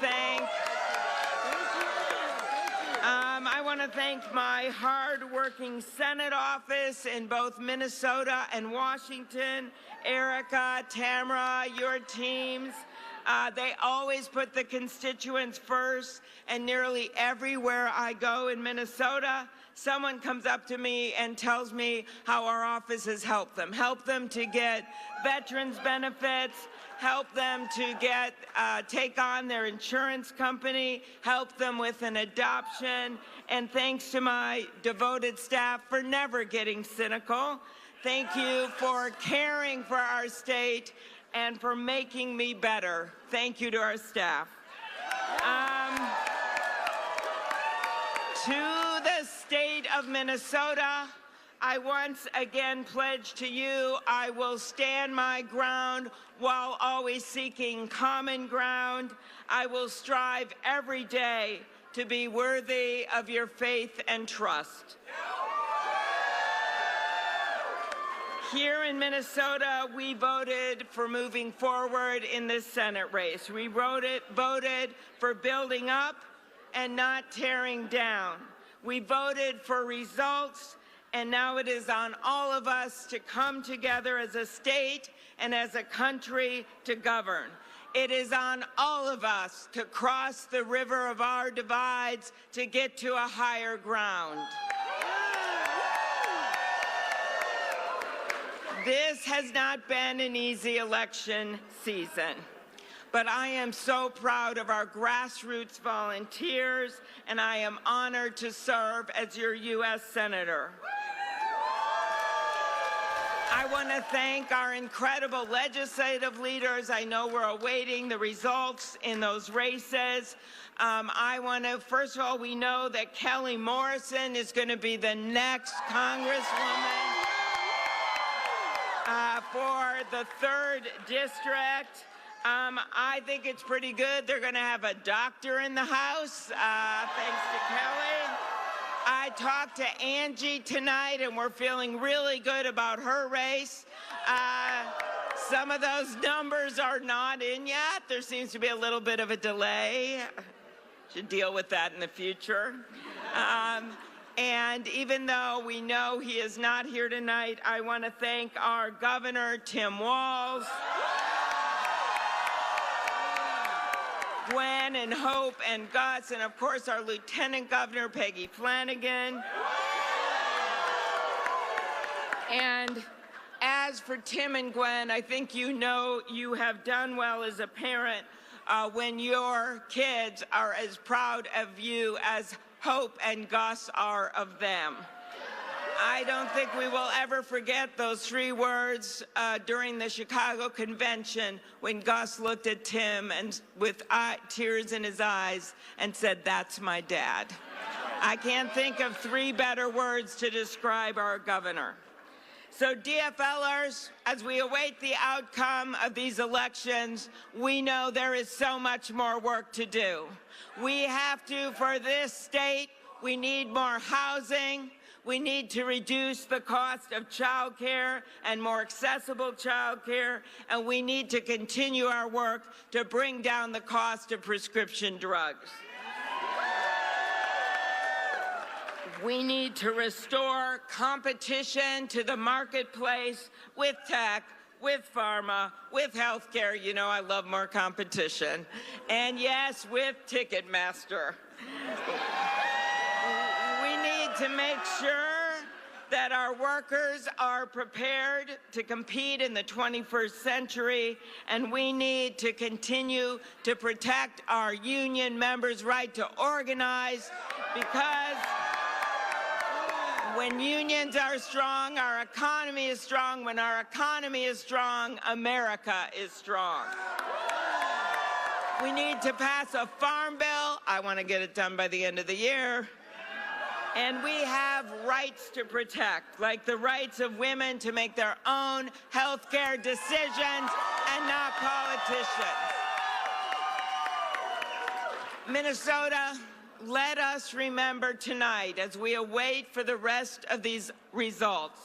Speaker 6: thank my hard-working Senate office in both Minnesota and Washington. Erica, Tamara, your teams. They always put the constituents first, and nearly everywhere I go in Minnesota, someone comes up to me and tells me how our office has helped them to get veterans benefits, help them to get take on their insurance company, help them with an adoption, and thanks to my devoted staff for never getting cynical. Thank you for caring for our state and for making me better. Thank you to our staff. To the state of Minnesota, I once again pledge to you I will stand my ground while always seeking common ground. I will strive every day to be worthy of your faith and trust. Here in Minnesota, we voted for moving forward in this Senate race. We voted for building up and not tearing down. We voted for results, and now it is on all of us to come together as a state and as a country to govern. It is on all of us to cross the river of our divides to get to a higher ground. This has not been an easy election season, but I am so proud of our grassroots volunteers, and I am honored to serve as your U.S. Senator. I want to thank our incredible legislative leaders. I know we're awaiting the results in those races. First of all, we know that Kelly Morrison is going to be the next Congresswoman for the 3rd District. I think it's pretty good. They're going to have a doctor in the House, thanks to Kelly. I talked to Angie tonight, and we're feeling really good about her race. Some of those numbers are not in yet. There seems to be a little bit of a delay. Should deal with that in the future. And even though we know he is not here tonight, I want to thank our governor, Tim Walz, Gwen and Hope and Gus, and of course our Lieutenant Governor, Peggy Flanagan. And as for Tim and Gwen, I think you know you have done well as a parent when your kids are as proud of you as Hope and Gus are of them. I don't think we will ever forget those 3 words during the Chicago convention when Gus looked at Tim and with tears in his eyes and said, "That's my dad." I can't think of 3 better words to describe our governor. So DFLers, as we await the outcome of these elections, we know there is so much more work to do. We have to, for this state, we need more housing. We need to reduce the cost of child care and more accessible child care. And we need to continue our work to bring down the cost of prescription drugs. We need to restore competition to the marketplace with tech, with pharma, with healthcare. You know I love more competition. And yes, with Ticketmaster. We need to make sure that our workers are prepared to compete in the 21st century, and we need to continue to protect our union members' right to organize, because when unions are strong, our economy is strong. When our economy is strong, America is strong. We need to pass a farm bill. I want to get it done by the end of the year. And we have rights to protect, like the rights of women to make their own health care decisions and not politicians. Minnesota, let us remember tonight, as we await for the rest of these results,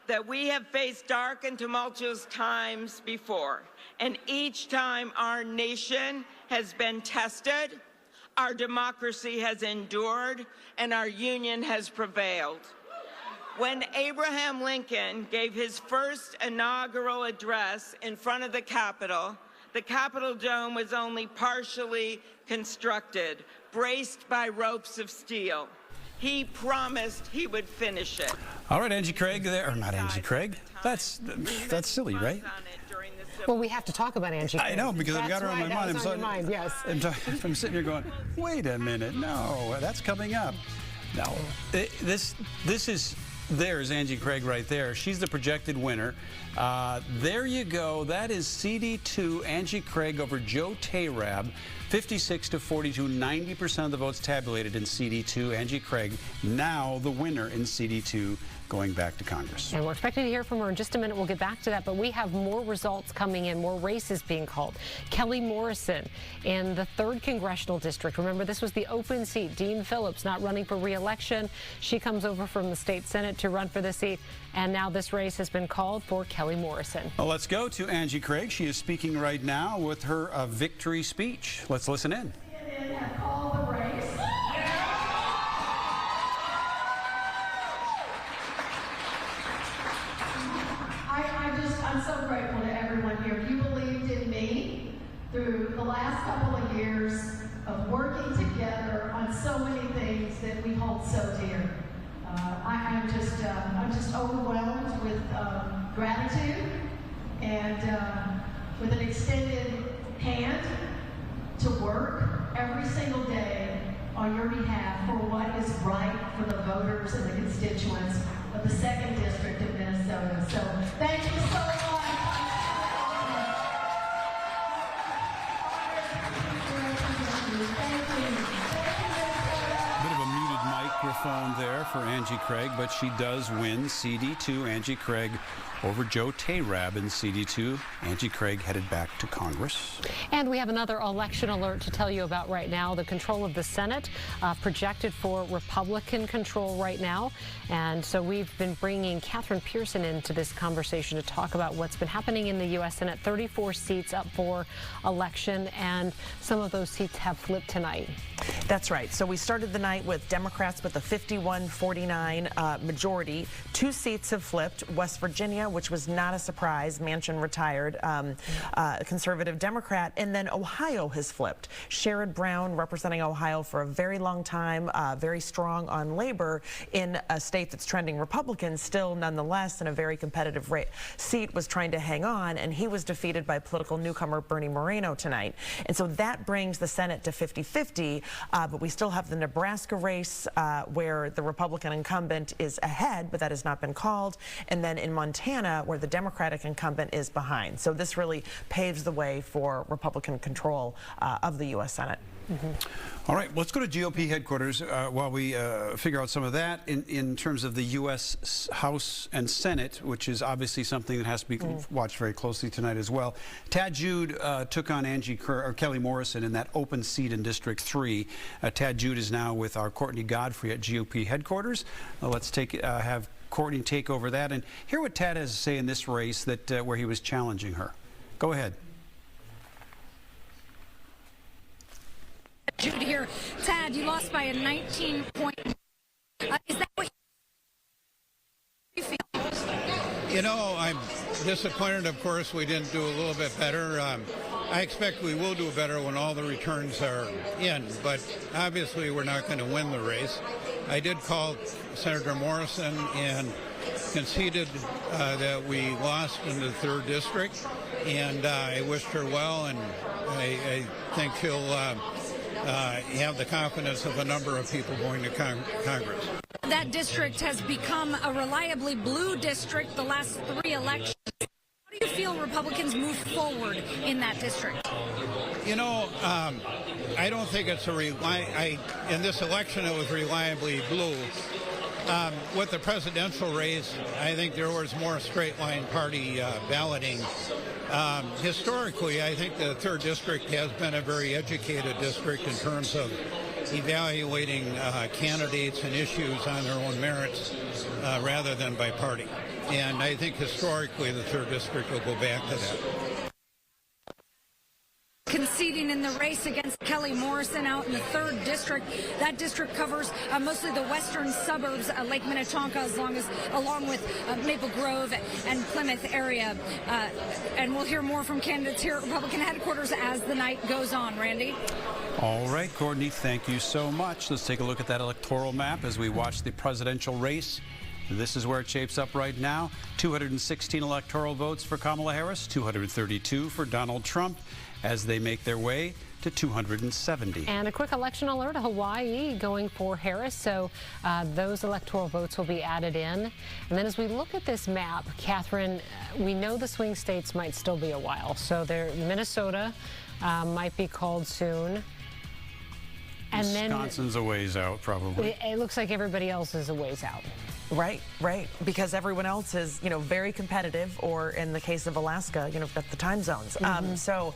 Speaker 6: that we have faced dark and tumultuous times before, and each time our nation has been tested, our democracy has endured, and our union has prevailed. When Abraham Lincoln gave his first inaugural address in front of the Capitol dome was only partially constructed, braced by ropes of steel. He promised he would finish it.
Speaker 2: All right, Angie Craig there, or not Angie Craig. That's silly, right?
Speaker 1: Well, we have to talk about Angie Craig.
Speaker 2: I know, because I've got her on my mind.
Speaker 1: That's on your mind, yes.
Speaker 2: I'm sitting here going, wait a minute, no, that's coming up. No, there's Angie Craig right there. She's the projected winner. There you go. That is CD2 Angie Craig over Joe Tayrab, 56 to 42, 90% of the votes tabulated in CD2. Angie Craig, now the winner in CD2, going back to Congress.
Speaker 1: And we're expecting to hear from her in just a minute. We'll get back to that, but we have more results coming in, more races being called. Kelly Morrison in the 3rd Congressional District. Remember, this was the open seat. Dean Phillips not running for re-election. She comes over from the state Senate to run for the seat, and now this race has been called for Kelly Morrison.
Speaker 2: Well, let's go to Angie Craig. She is speaking right now with her victory speech. Let's listen in.
Speaker 11: Call the race. I'm so grateful to everyone here. You believed in me through the last couple of years of working together on so many things that we hold so dear. I'm just overwhelmed with gratitude and with an extended hand to work every single day on your behalf for what is right for the voters and the constituents of the 2nd District of Minnesota. So thank you so much.
Speaker 2: Bit of a muted microphone there for Angie Craig, but she does win CD2. Angie Craig over Joe Tayrab in CD2. Angie Craig headed back to Congress.
Speaker 1: And we have another election alert to tell you about right now. The control of the Senate projected for Republican control right now. And so we've been bringing Catherine Pearson into this conversation to talk about what's been happening in the U.S. Senate. 34 seats up for election, and some of those seats have flipped tonight.
Speaker 7: That's right. So we started the night with Democrats with a 51-49 majority. 2 seats have flipped. West Virginia, which was not a surprise, Manchin retired, conservative Democrat, and then Ohio has flipped. Sherrod Brown, representing Ohio for a very long time, very strong on labor in a state that's trending Republican, still nonetheless in a very competitive seat, was trying to hang on, and he was defeated by political newcomer Bernie Moreno tonight. And so that brings the Senate to 50-50, but we still have the Nebraska race where the Republican incumbent is ahead, but that has not been called, and then in Montana where the Democratic incumbent is behind. So this really paves the way for Republican control of the U.S. Senate.
Speaker 2: All right, let's go to GOP headquarters while we figure out some of that in terms of the U.S. House and Senate, which is obviously something that has to be watched very closely tonight as well. Tad Jude took on Kelly Morrison in that open seat in District 3. Tad Jude is now with our Courtney Godfrey at GOP headquarters. Let's have Courtney take over that and hear what Tad has to say in this race that where he was challenging her. Go ahead.
Speaker 9: Jude here. Tad, you lost by a 19-point. Is that what you feel?
Speaker 8: You know, I'm disappointed, of course, we didn't do a little bit better. I expect we will do better when all the returns are in, but obviously we're not going to win the race. I did call Senator Morrison and conceded that we lost in the 3rd district, and I wished her well, and I think she'll have the confidence of a number of people going to Congress.
Speaker 9: That district has become a reliably blue district the last 3 elections. How do you feel Republicans move forward in that district?
Speaker 8: You know, I don't think it's in this election it was reliably blue. With the presidential race, I think there was more straight-line party balloting. Historically, I think the 3rd district has been a very educated district in terms of evaluating candidates and issues on their own merits rather than by party. And I think historically the 3rd district will go back to that.
Speaker 9: Conceding in the race against Kelly Morrison out in the 3rd district. That district covers mostly the western suburbs, Lake Minnetonka, along with Maple Grove and Plymouth area. And we'll hear more from candidates here at Republican headquarters as the night goes on. Randy?
Speaker 2: All right, Courtney, thank you so much. Let's take a look at that electoral map as we watch the presidential race. This is where it shapes up right now. 216 electoral votes for Kamala Harris, 232 for Donald Trump, as they make their way to 270.
Speaker 1: And a quick election alert, Hawaii going for Harris, so those electoral votes will be added in. And then as we look at this map, Catherine, we know the swing states might still be a while. So Minnesota might be called soon. And
Speaker 2: Wisconsin's a ways out, probably.
Speaker 1: It looks like everybody else is a ways out.
Speaker 7: Right, because everyone else is, very competitive, or in the case of Alaska, got the time zones. So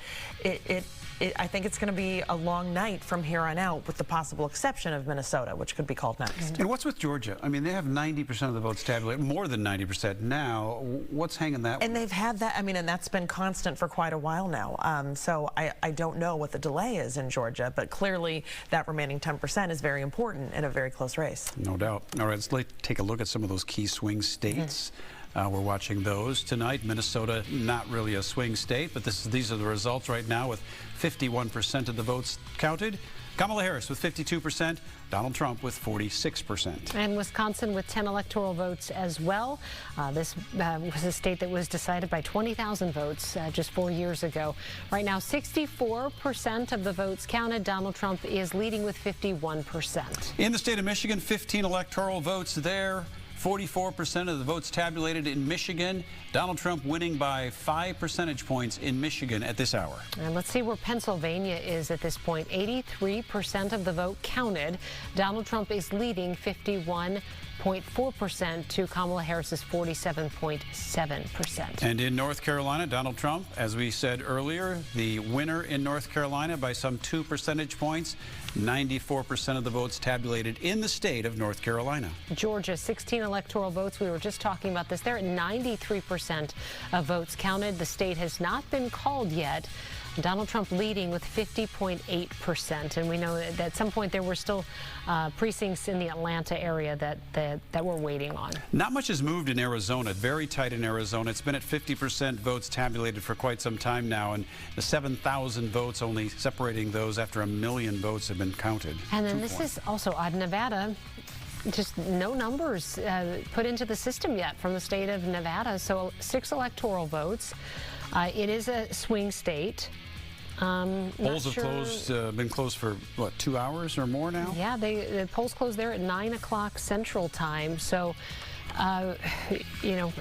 Speaker 7: I think it's going to be a long night from here on out, with the possible exception of Minnesota, which could be called next.
Speaker 2: And what's with Georgia? I mean, they have 90% of the votes tabulated, more than 90% now. What's hanging that way?
Speaker 7: And they've had that, and that's been constant for quite a while now. So I don't know what the delay is in Georgia, but clearly that remaining 10% is very important in a very close race.
Speaker 2: No doubt. All right, let's take a look at some of those key swing states. We're watching those tonight. Minnesota, not really a swing state, but these are the results right now with 51% of the votes counted. Kamala Harris with 52%, Donald Trump with 46%.
Speaker 1: And Wisconsin with 10 electoral votes as well. This was a state that was decided by 20,000 votes just 4 years ago. Right now, 64% of the votes counted. Donald Trump is leading with 51%.
Speaker 2: In the state of Michigan, 15 electoral votes there. 44% of the votes tabulated in Michigan. Donald Trump winning by 5 percentage points in Michigan at this hour.
Speaker 1: And let's see where Pennsylvania is at this point. 83% of the vote counted. Donald Trump is leading 51.4% to Kamala Harris's 47.7%.
Speaker 2: And in North Carolina, Donald Trump, as we said earlier, the winner in North Carolina by some 2 percentage points. 94% of the votes tabulated in the state of North Carolina.
Speaker 1: Georgia, 16 electoral votes. We were just talking about this. They're at 93% of votes counted. The state has not been called yet. Donald Trump leading with 50.8%. And we know that at some point there were still precincts in the Atlanta area that we're waiting on.
Speaker 2: Not much has moved in Arizona. Very tight in Arizona. It's been at 50% votes tabulated for quite some time now, and the 7,000 votes only separating those after 1 million votes have been counted.
Speaker 1: And then this is also odd. Nevada, just no numbers put into the system yet from the state of Nevada. So 6 electoral votes. It is a swing state.
Speaker 2: Polls have been closed for, what, 2 hours or more now?
Speaker 1: Yeah, the polls closed there at 9 o'clock Central Time. So, you know,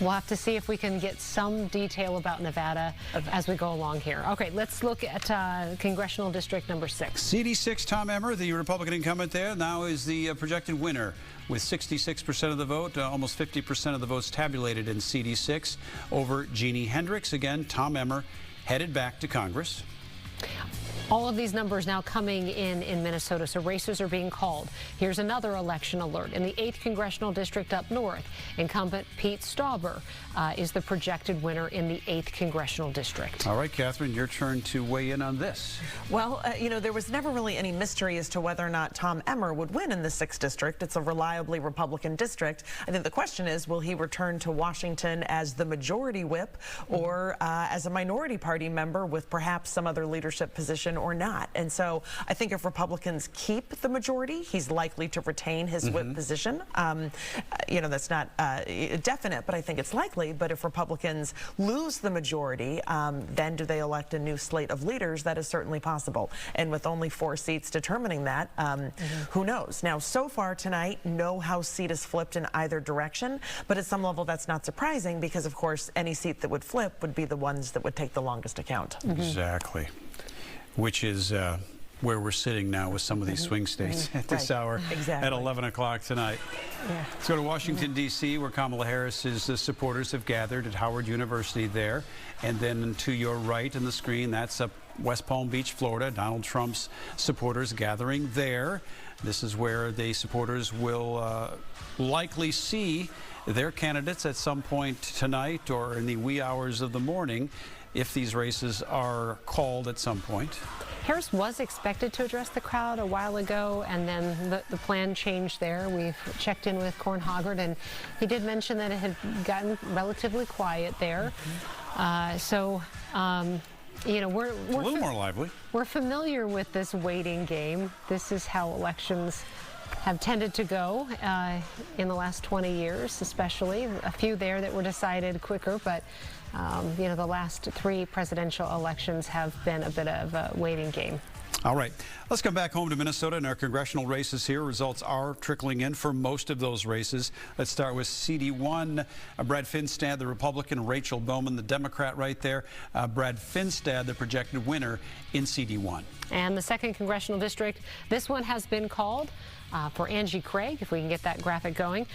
Speaker 1: we'll have to see if we can get some detail about Nevada as we go along here. Okay, let's look at Congressional District number 6.
Speaker 2: CD6, Tom Emmer, the Republican incumbent there, now is the projected winner with 66% of the vote, almost 50% of the votes tabulated in CD6 over Jeannie Hendricks. Again, Tom Emmer headed back to Congress.
Speaker 1: All of these numbers now coming in Minnesota, so races are being called. Here's another election alert. In the 8th Congressional District up north, incumbent Pete Stauber is the projected winner in the 8th Congressional District.
Speaker 2: All right, Catherine, your turn to weigh in on this.
Speaker 7: Well, you know, there was never really any mystery as to whether or not Tom Emmer would win in the 6th District. It's a reliably Republican district. I think the question is, will he return to Washington as the majority whip or as a minority party member with perhaps some other leadership position or not? And so I think if Republicans keep the majority, he's likely to retain his whip position. You know, that's not definite, but I think it's likely. But if Republicans lose the majority, then do they elect a new slate of leaders? That is certainly possible. And with only 4 seats determining that, who knows? Now, so far tonight, no House seat is flipped in either direction. But at some level, that's not surprising because, of course, any seat that would flip would be the ones that would take the longest to count.
Speaker 2: Exactly. Which is where we're sitting now with some of these swing states at this hour at 11 o'clock tonight.
Speaker 1: Yeah.
Speaker 2: Let's go to Washington, D.C., where Kamala Harris's supporters have gathered at Howard University there. And then to your right on the screen, that's West Palm Beach, Florida. Donald Trump's supporters gathering there. This is where the supporters will likely see their candidates at some point tonight or in the wee hours of the morning, if these races are called at some point.
Speaker 1: Harris was expected to address the crowd a while ago, and then the plan changed there. We've checked in with Corn Hoggard, and he did mention that it had gotten relatively quiet there. You know, we're
Speaker 2: a little more lively.
Speaker 1: We're familiar with this waiting game. This is how elections have tended to go in the last 20 years, especially. A few there that were decided quicker, but you know, the last 3 presidential elections have been a bit of a waiting game.
Speaker 2: All right, let's come back home to Minnesota and our congressional races here. Results are trickling in for most of those races. Let's start with CD1. Brad Finstad, the Republican, Rachel Bowman, the Democrat right there. Brad Finstad, the projected winner in CD1.
Speaker 1: And the 2nd Congressional District, this one has been called for Angie Craig, if we can get that graphic going.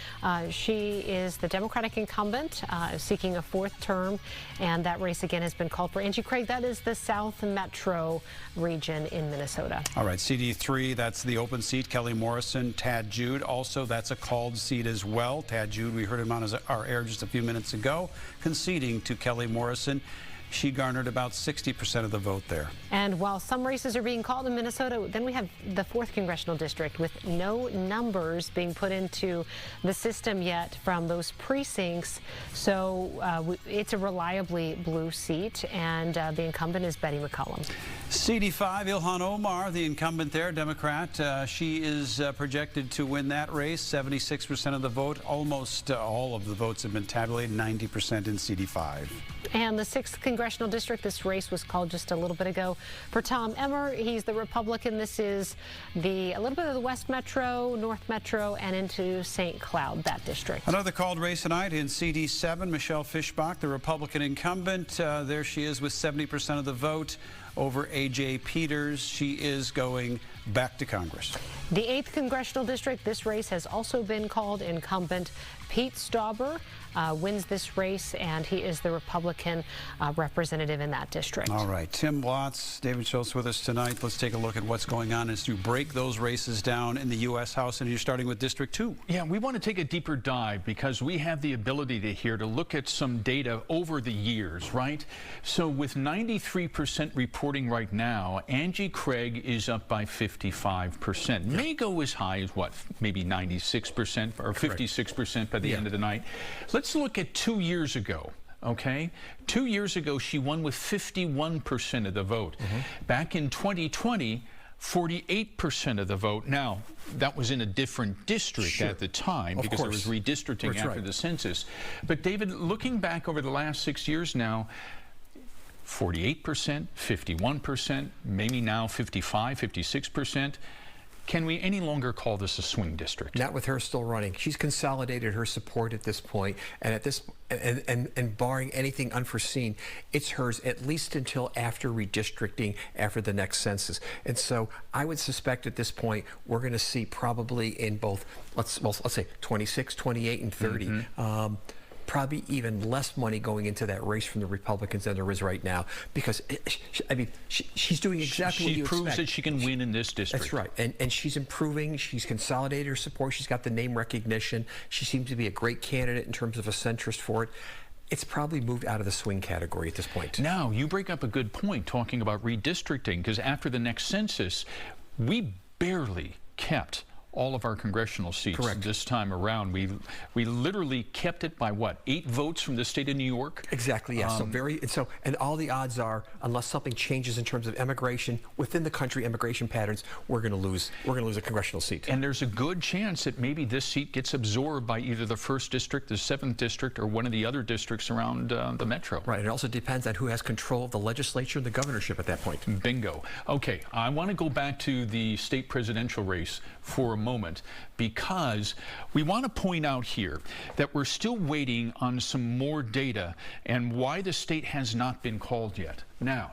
Speaker 1: She is the Democratic incumbent seeking a 4th term, and that race again has been called for Angie Craig. That is the South Metro region in Minnesota.
Speaker 2: All right, CD3, that's the open seat. Kelly Morrison, Tad Jude. Also, that's a called seat as well. Tad Jude, we heard him on our air just a few minutes ago, conceding to Kelly Morrison. She garnered about 60% of the vote there.
Speaker 1: And while some races are being called in Minnesota, then we have the 4th Congressional District with no numbers being put into the system yet from those precincts. So it's a reliably blue seat, and the incumbent is Betty McCollum.
Speaker 2: CD5, Ilhan Omar, the incumbent there, Democrat. She is projected to win that race. 76% of the vote. Almost all of the votes have been tabulated, 90% in CD5.
Speaker 1: And the 6th Congressional District, this race was called just a little bit ago for Tom Emmer. He's the Republican. This is a little bit of the West Metro, North Metro, and into St. Cloud, that district.
Speaker 2: Another called race tonight in CD7, Michelle Fischbach, the Republican incumbent. There she is with 70% of the vote over A.J. Peters. She is going back to Congress.
Speaker 1: The 8th Congressional District, this race has also been called. Incumbent Pete Stauber wins this race, and he is the Republican representative in that district.
Speaker 2: All right, Tim Watts, David Schultz with us tonight. Let's take a look at what's going on as you break those races down in the U.S. House, and you're starting with District 2.
Speaker 3: Yeah, we want to take a deeper dive because we have the ability to look at some data over the years, right? So with 93% reporting right now, Angie Craig is up by 55%. May go as high as what, maybe 96% or 56% by the end of the night. Let's look at 2 years ago. Okay, 2 years ago she won with 51% of the vote. Back in 2020, 48% of the vote. Now, that was in a different district at the time because there was redistricting after the census. But David, looking back over the last 6 years now, 48%, 51%, maybe now 55, 56%. Can we any longer call this a swing district?
Speaker 4: Not with her still running. She's consolidated her support at this point, and at this and barring anything unforeseen, it's hers at least until after redistricting, after the next census. And so I would suspect at this point we're going to see probably in both let's say 26, 28, and 30. Probably even less money going into that race from the Republicans than there is right now, because I mean she's doing exactly what you expect.
Speaker 3: She proves that she can win in this district.
Speaker 4: That's right, and she's improving. She's consolidated her support. She's got the name recognition. She seems to be a great candidate in terms of a centrist for it. It's probably moved out of the swing category at this point.
Speaker 3: Now you bring up a good point talking about redistricting, because after the next census, we barely kept all of our congressional seats this time around. We literally kept it by what, 8 votes from the state of New York?
Speaker 4: Exactly, yes. And all the odds are, unless something changes in terms of immigration within the country, immigration patterns, we're going to lose a congressional seat.
Speaker 3: And there's a good chance that maybe this seat gets absorbed by either the 1st district, the 7th district, or one of the other districts around the metro.
Speaker 4: Right. It also depends on who has control of the legislature and the governorship at that point.
Speaker 3: Bingo. Okay, I want to go back to the state presidential race for a moment, because we want to point out here that we're still waiting on some more data and why the state has not been called yet. Now,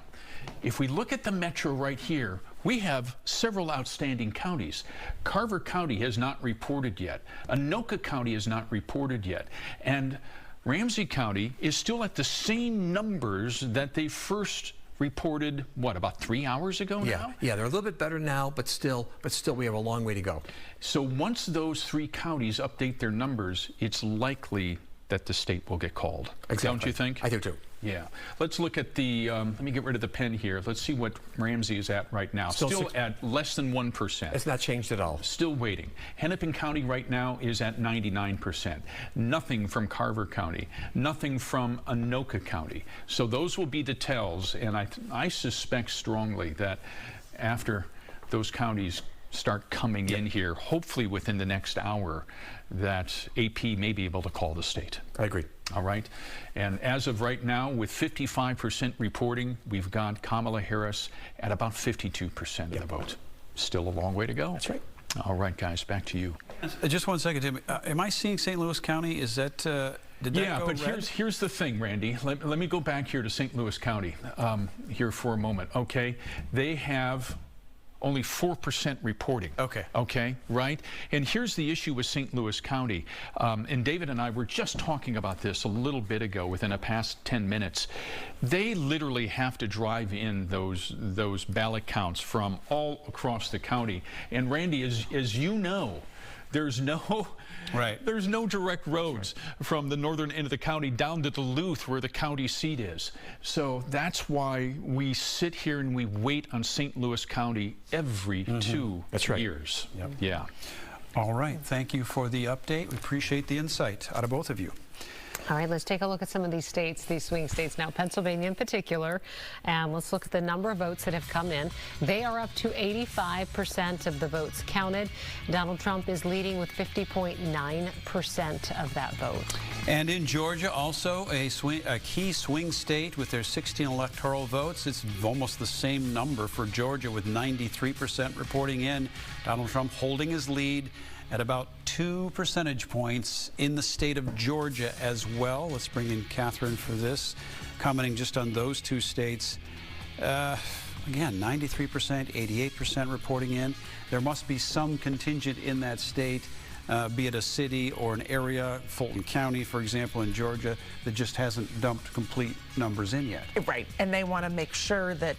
Speaker 3: if we look at the metro right here, we have several outstanding counties. Carver County has not reported yet. Anoka County has not reported yet. And Ramsey County is still at the same numbers that they first reported, what, about 3 hours ago now?
Speaker 4: Yeah, they're a little bit better now, but still we have a long way to go.
Speaker 3: So once those 3 counties update their numbers, it's likely that the state will get called.
Speaker 4: Exactly.
Speaker 3: Don't you think?
Speaker 4: I do too.
Speaker 3: Yeah. Let's look at the, let me get rid of the pen here. Let's see what Ramsey is at right now. Still at less than 1%.
Speaker 4: It's not changed at all.
Speaker 3: Still waiting. Hennepin County right now is at 99%. Nothing from Carver County. Nothing from Anoka County. So those will be the tells, and I suspect strongly that after those counties start coming in here, hopefully within the next hour, that AP may be able to call the state.
Speaker 4: I agree.
Speaker 3: All right. And as of right now, with 55% reporting, we've got Kamala Harris at about 52% of the vote. Still a long way to go.
Speaker 4: That's right.
Speaker 3: All right, guys, back to you.
Speaker 2: Just 1 second, Tim. Am I seeing St. Louis County? Is that, did that go
Speaker 3: but
Speaker 2: red?
Speaker 3: here's the thing, Randy. Let me go back here to St. Louis County here for a moment, okay? They have only 4% reporting. Okay, right? And here's the issue with St. Louis County. And David and I were just talking about this a little bit ago within the past 10 minutes. They literally have to drive in those ballot counts from all across the county. And Randy, as you know, there's no direct roads from the northern end of the county down to Duluth, where the county seat is. So that's why we sit here and we wait on St. Louis County every 2 years. Yeah.
Speaker 2: All right. Thank you for the update. We appreciate the insight out of both of you.
Speaker 1: All right, let's take a look at some of these states, these swing states now, Pennsylvania in particular, and let's look at the number of votes that have come in. They are up to 85% of the votes counted. Donald Trump is leading with 50.9% of that vote.
Speaker 2: And in Georgia, also a key swing state with their 16 electoral votes. It's almost the same number for Georgia with 93% reporting in. Donald Trump holding his lead at about 2 percentage points in the state of Georgia as well. Let's bring in Catherine for this, commenting just on those 2 states. again, 93%, 88% reporting in. There must be some contingent in that state, be it a city or an area, Fulton County, for example, in Georgia, that just hasn't dumped complete numbers in yet.
Speaker 7: Right, and they want to make sure that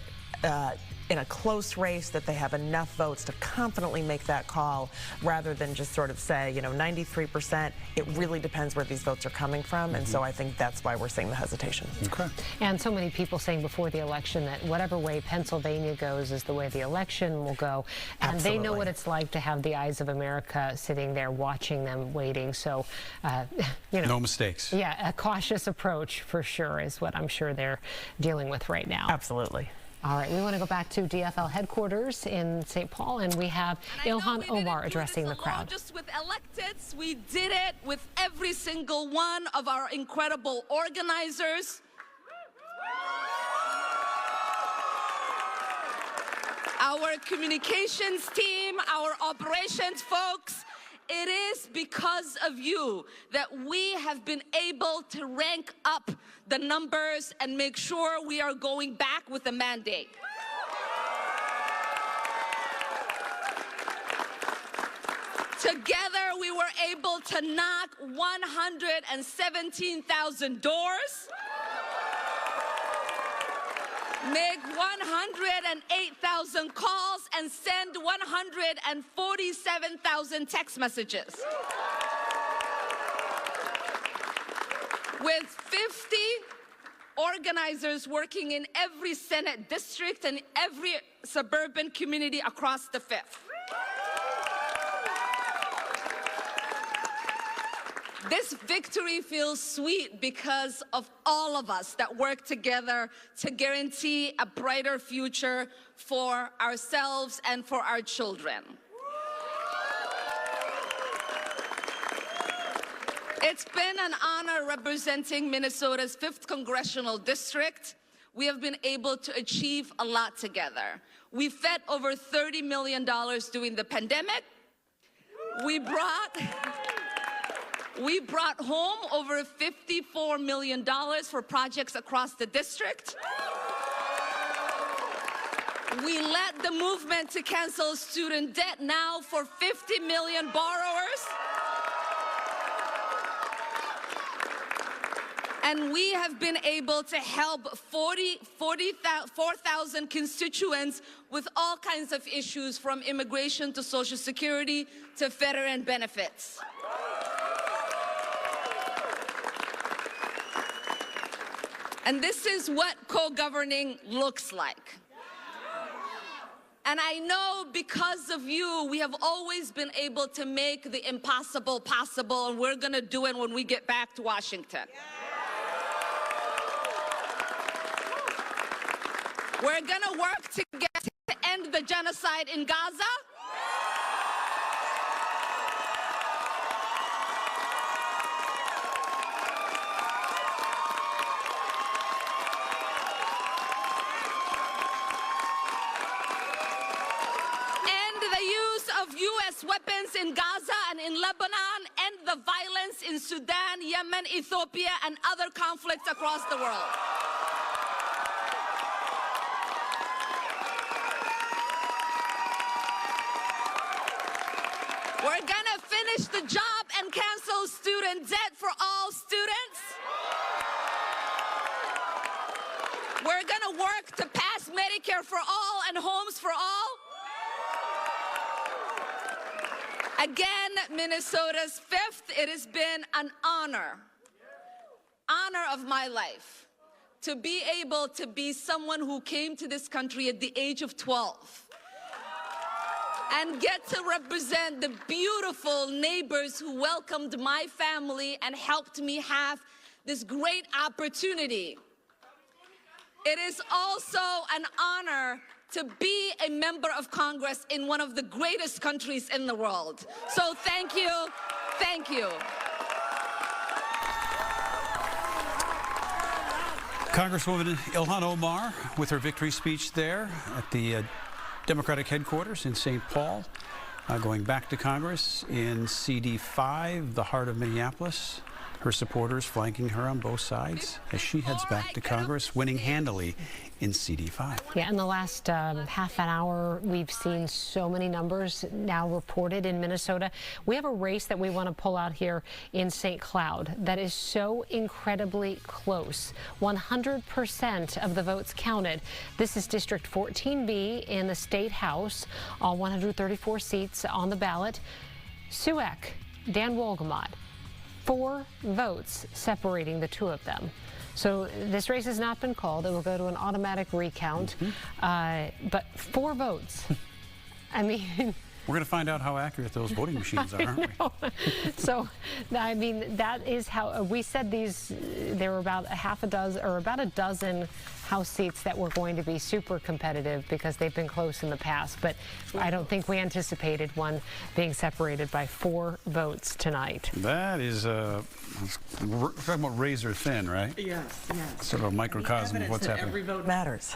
Speaker 7: in a close race that they have enough votes to confidently make that call rather than just sort of say, you know, 93%. It really depends where these votes are coming from, and so I think that's why we're seeing the hesitation.
Speaker 2: Okay.
Speaker 1: And so many people saying before the election that whatever way Pennsylvania goes is the way the election will go. And they know what it's like to have the eyes of America sitting there watching them, waiting. So, you know.
Speaker 2: No mistakes.
Speaker 1: Yeah, a cautious approach for sure is what I'm sure they're dealing with right now.
Speaker 7: Absolutely.
Speaker 1: All right, we want to go back to DFL headquarters in St. Paul, and we have Ilhan Omar addressing the crowd.
Speaker 12: Just with electeds, we did it with every single one of our incredible organizers. Our communications team, our operations folks. It is because of you that we have been able to rank up the numbers and make sure we are going back with the mandate. Together, we were able to knock 117,000 doors, make 108,000 calls, and send 147,000 text messages. With 50 organizers working in every Senate district and every suburban community across the 5th. This victory feels sweet because of all of us that work together to guarantee a brighter future for ourselves and for our children. It's been an honor representing Minnesota's 5th Congressional District. We have been able to achieve a lot together. We fed over $30 million during the pandemic. We brought home over $54 million for projects across the district. We led the movement to cancel student debt now for 50 million borrowers. And we have been able to help 4,000 constituents with all kinds of issues, from immigration to Social Security to veteran benefits. And this is what co-governing looks like. And I know because of you, we have always been able to make the impossible possible, and we're going to do it when we get back to Washington. We're going to work together to end the genocide in Gaza. U.S. weapons in Gaza and in Lebanon, end the violence in Sudan, Yemen, Ethiopia, and other conflicts across the world. We're gonna finish the job and cancel student debt for all students. We're gonna work to pass Medicare for all and homes for all. Again, Minnesota's 5th, it has been an honor of my life to be able to be someone who came to this country at the age of 12 and get to represent the beautiful neighbors who welcomed my family and helped me have this great opportunity. It is also an honor to be a member of Congress in one of the greatest countries in the world. So thank you, thank you.
Speaker 2: Congresswoman Ilhan Omar with her victory speech there at the Democratic headquarters in St. Paul, going back to Congress in CD5, the heart of Minneapolis. her supporters flanking her on both sides as she heads back to Congress, winning handily in CD5.
Speaker 1: Yeah, in the last half an hour, we've seen so many numbers now reported in Minnesota. We have a race that we want to pull out here in St. Cloud that is so incredibly close. 100% of the votes counted. This is District 14B in the State House, all 134 seats on the ballot. Suek, Dan Wolgamott, 4 votes separating the two of them. So this race has not been called. It will go to an automatic recount. But 4 votes. I mean...
Speaker 2: We're going to find out how accurate those voting machines are, aren't we?
Speaker 1: So, I mean, that is how we said there were about a dozen House seats that were going to be super competitive because they've been close in the past. But I don't think we anticipated one being separated by 4 votes tonight.
Speaker 2: That is, we're talking about razor thin, right?
Speaker 7: Yes, yes.
Speaker 2: Sort of a microcosm of what's happening.
Speaker 7: Every vote matters.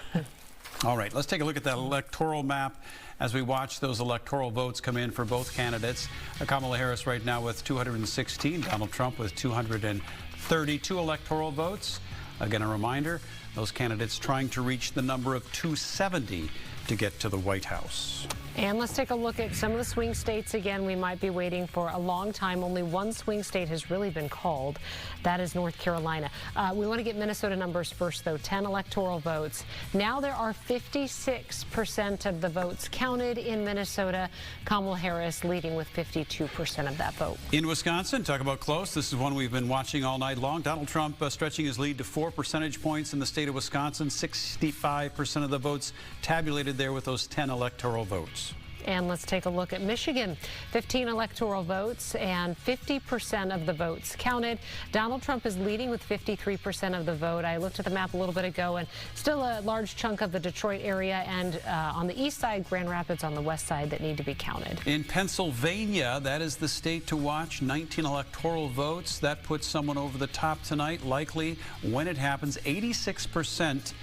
Speaker 2: All right, let's take a look at that electoral map as we watch those electoral votes come in for both candidates. Kamala Harris right now with 216, Donald Trump with 232 electoral votes. Again, a reminder, those candidates trying to reach the number of 270 to get to the White House.
Speaker 1: And let's take a look at some of the swing states again. We might be waiting for a long time. Only one swing state has really been called. That is North Carolina. We want to get Minnesota numbers first, though. 10 electoral votes. Now there are 56% of the votes counted in Minnesota. Kamala Harris leading with 52% of that vote.
Speaker 2: In Wisconsin, talk about close. This is one we've been watching all night long. Donald Trump stretching his lead to 4 percentage points in the state of Wisconsin. 65% of the votes tabulated there with those 10 electoral votes.
Speaker 1: And let's take a look at Michigan. 15 electoral votes and 50% of the votes counted. Donald Trump is leading with 53% of the vote. I looked at the map a little bit ago, and still a large chunk of the Detroit area and on the east side, Grand Rapids on the west side that need to be counted.
Speaker 2: In Pennsylvania, that is the state to watch. 19 electoral votes. That puts someone over the top tonight, likely when it happens. 86%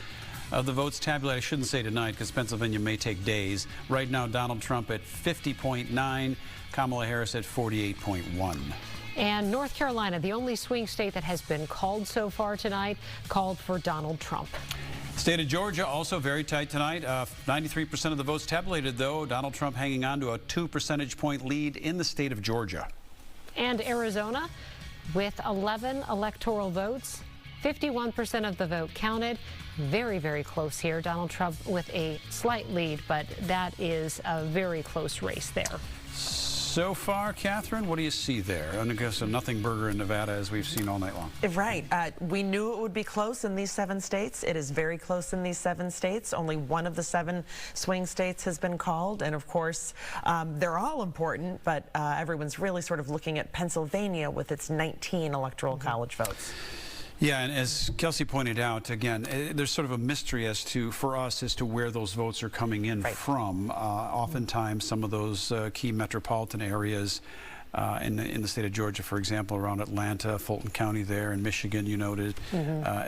Speaker 2: of the votes tabulated. I shouldn't say tonight because Pennsylvania may take days. Right now, Donald Trump at 50.9, Kamala Harris at 48.1.
Speaker 1: And North Carolina, the only swing state that has been called so far tonight, called for Donald Trump.
Speaker 2: State of Georgia also very tight tonight. 93% of the votes tabulated, though. Donald Trump hanging on to a 2 percentage point lead in the state of Georgia.
Speaker 1: And Arizona with 11 electoral votes. 51% of the vote counted. Very, very close here. Donald Trump with a slight lead, but that is a very close race there.
Speaker 2: So far, Catherine, what do you see there? I guess a nothing burger in Nevada, as we've seen all night long.
Speaker 7: Right. We knew it would be close in these 7 states. It is very close in these 7 states. Only one of the 7 swing states has been called. And of course, they're all important, but everyone's really sort of looking at Pennsylvania with its 19 electoral college votes.
Speaker 2: Yeah, and as Kelsey pointed out, again, there's sort of a mystery for us as to where those votes are coming in from. Oftentimes, some of those key metropolitan areas in the state of Georgia, for example, around Atlanta, Fulton County there, in Michigan, you noted,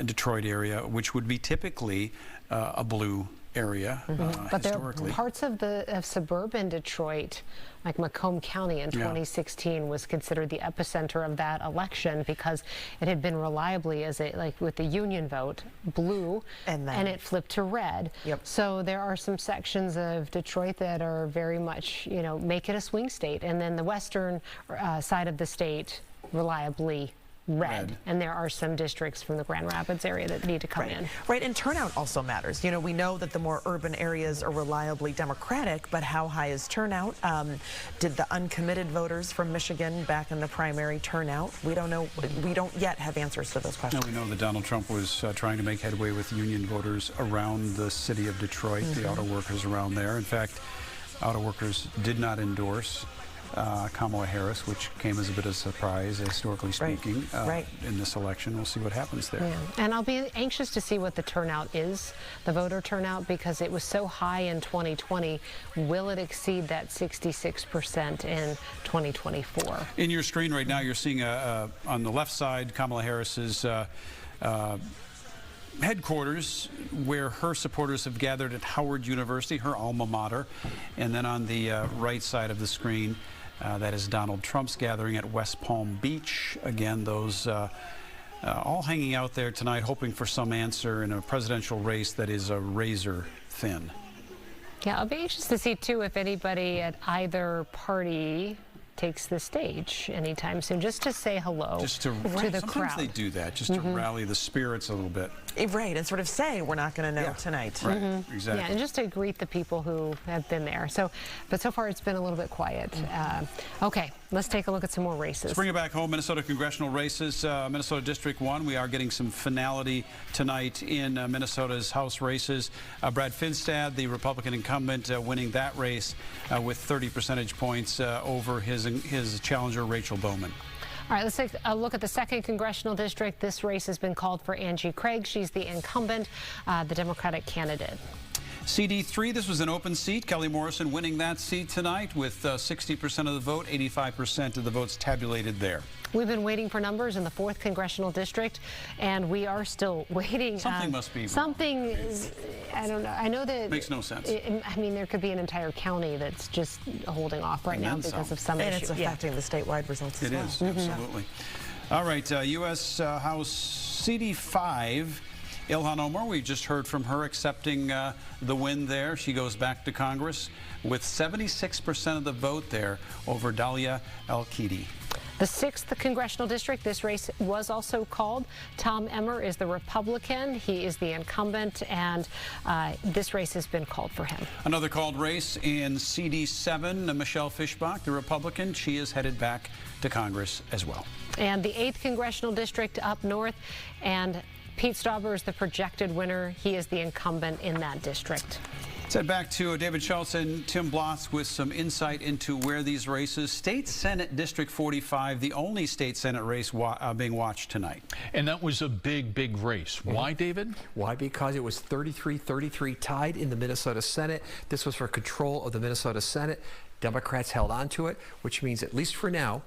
Speaker 2: Detroit area, which would be typically a blue area
Speaker 1: but
Speaker 2: historically.
Speaker 1: There are parts of suburban Detroit, like Macomb County in 2016 was considered the epicenter of that election because it had been reliably, like with the Union vote, blue, and it flipped to red. So there are some sections of Detroit that are very much, make it a swing state, and then the western side of the state reliably red. And there are some districts from the Grand Rapids area that need to come in.
Speaker 7: Right, and turnout also matters. We know that the more urban areas are reliably Democratic, but how high is turnout? Did the uncommitted voters from Michigan back in the primary turn out? We don't know. We don't yet have answers to those questions.
Speaker 2: No, we know that Donald Trump was trying to make headway with union voters around the city of Detroit, the auto workers around there. In fact, auto workers did not endorse Kamala Harris, which came as a bit of a surprise, historically speaking, in this election. We'll see what happens there.
Speaker 1: And I'll be anxious to see what the turnout is, the voter turnout, because it was so high in 2020. Will it exceed that 66% in 2024?
Speaker 2: In your screen right now, you're seeing on the left side, Kamala Harris's headquarters, where her supporters have gathered at Howard University, her alma mater. And then on the right side of the screen, That is Donald Trump's gathering at West Palm Beach. Again, those all hanging out there tonight, hoping for some answer in a presidential race that is razor thin.
Speaker 1: Yeah, I'll be anxious to see, too, if anybody at either party takes the stage anytime soon, just to say hello
Speaker 2: just
Speaker 1: to the
Speaker 2: sometimes
Speaker 1: crowd.
Speaker 2: They do that just to rally the spirits a little bit.
Speaker 7: Right, and sort of say we're not going to know tonight.
Speaker 2: Right, exactly.
Speaker 1: Yeah, and just to greet the people who have been there. But so far it's been a little bit quiet. Okay, let's take a look at some more races.
Speaker 2: Let's bring it back home. Minnesota congressional races. Minnesota District 1. We are getting some finality tonight in Minnesota's House races. Brad Finstad, the Republican incumbent, winning that race with 30 percentage points over his challenger, Rachel Bowman.
Speaker 1: All right, let's take a look at the 2nd Congressional District. This race has been called for Angie Craig. She's the incumbent, the Democratic candidate.
Speaker 2: CD3, this was an open seat. Kelly Morrison winning that seat tonight with 60% of the vote, 85% of the votes tabulated there.
Speaker 1: We've been waiting for numbers in the 4th Congressional District, and we are still waiting.
Speaker 2: Something must be wrong.
Speaker 1: Something, I don't know. I know that
Speaker 2: makes no sense.
Speaker 1: I mean, there could be an entire county that's just holding off right now because of some issue.
Speaker 7: And it's affecting the statewide results as well.
Speaker 2: It is, absolutely. All right, U.S. House CD5. Ilhan Omar, we just heard from her accepting the win there. She goes back to Congress with 76% of the vote there over Dalia El-Kidi.
Speaker 1: The 6th Congressional District, this race was also called. Tom Emmer is the Republican. He is the incumbent, and this race has been called for him.
Speaker 2: Another called race in CD7, Michelle Fischbach, the Republican. She is headed back to Congress as well.
Speaker 1: And the 8th Congressional District up north, and Pete Stauber is the projected winner. He is the incumbent in that district.
Speaker 2: Let's head back to David Schultz and Tim Bloss with some insight into where these races. State Senate District 45, the only state Senate race being watched tonight.
Speaker 3: And that was a big, big race. Why, David?
Speaker 4: Why? Because it was 33-33 tied in the Minnesota Senate. This was for control of the Minnesota Senate. Democrats held on to it, which means at least for now,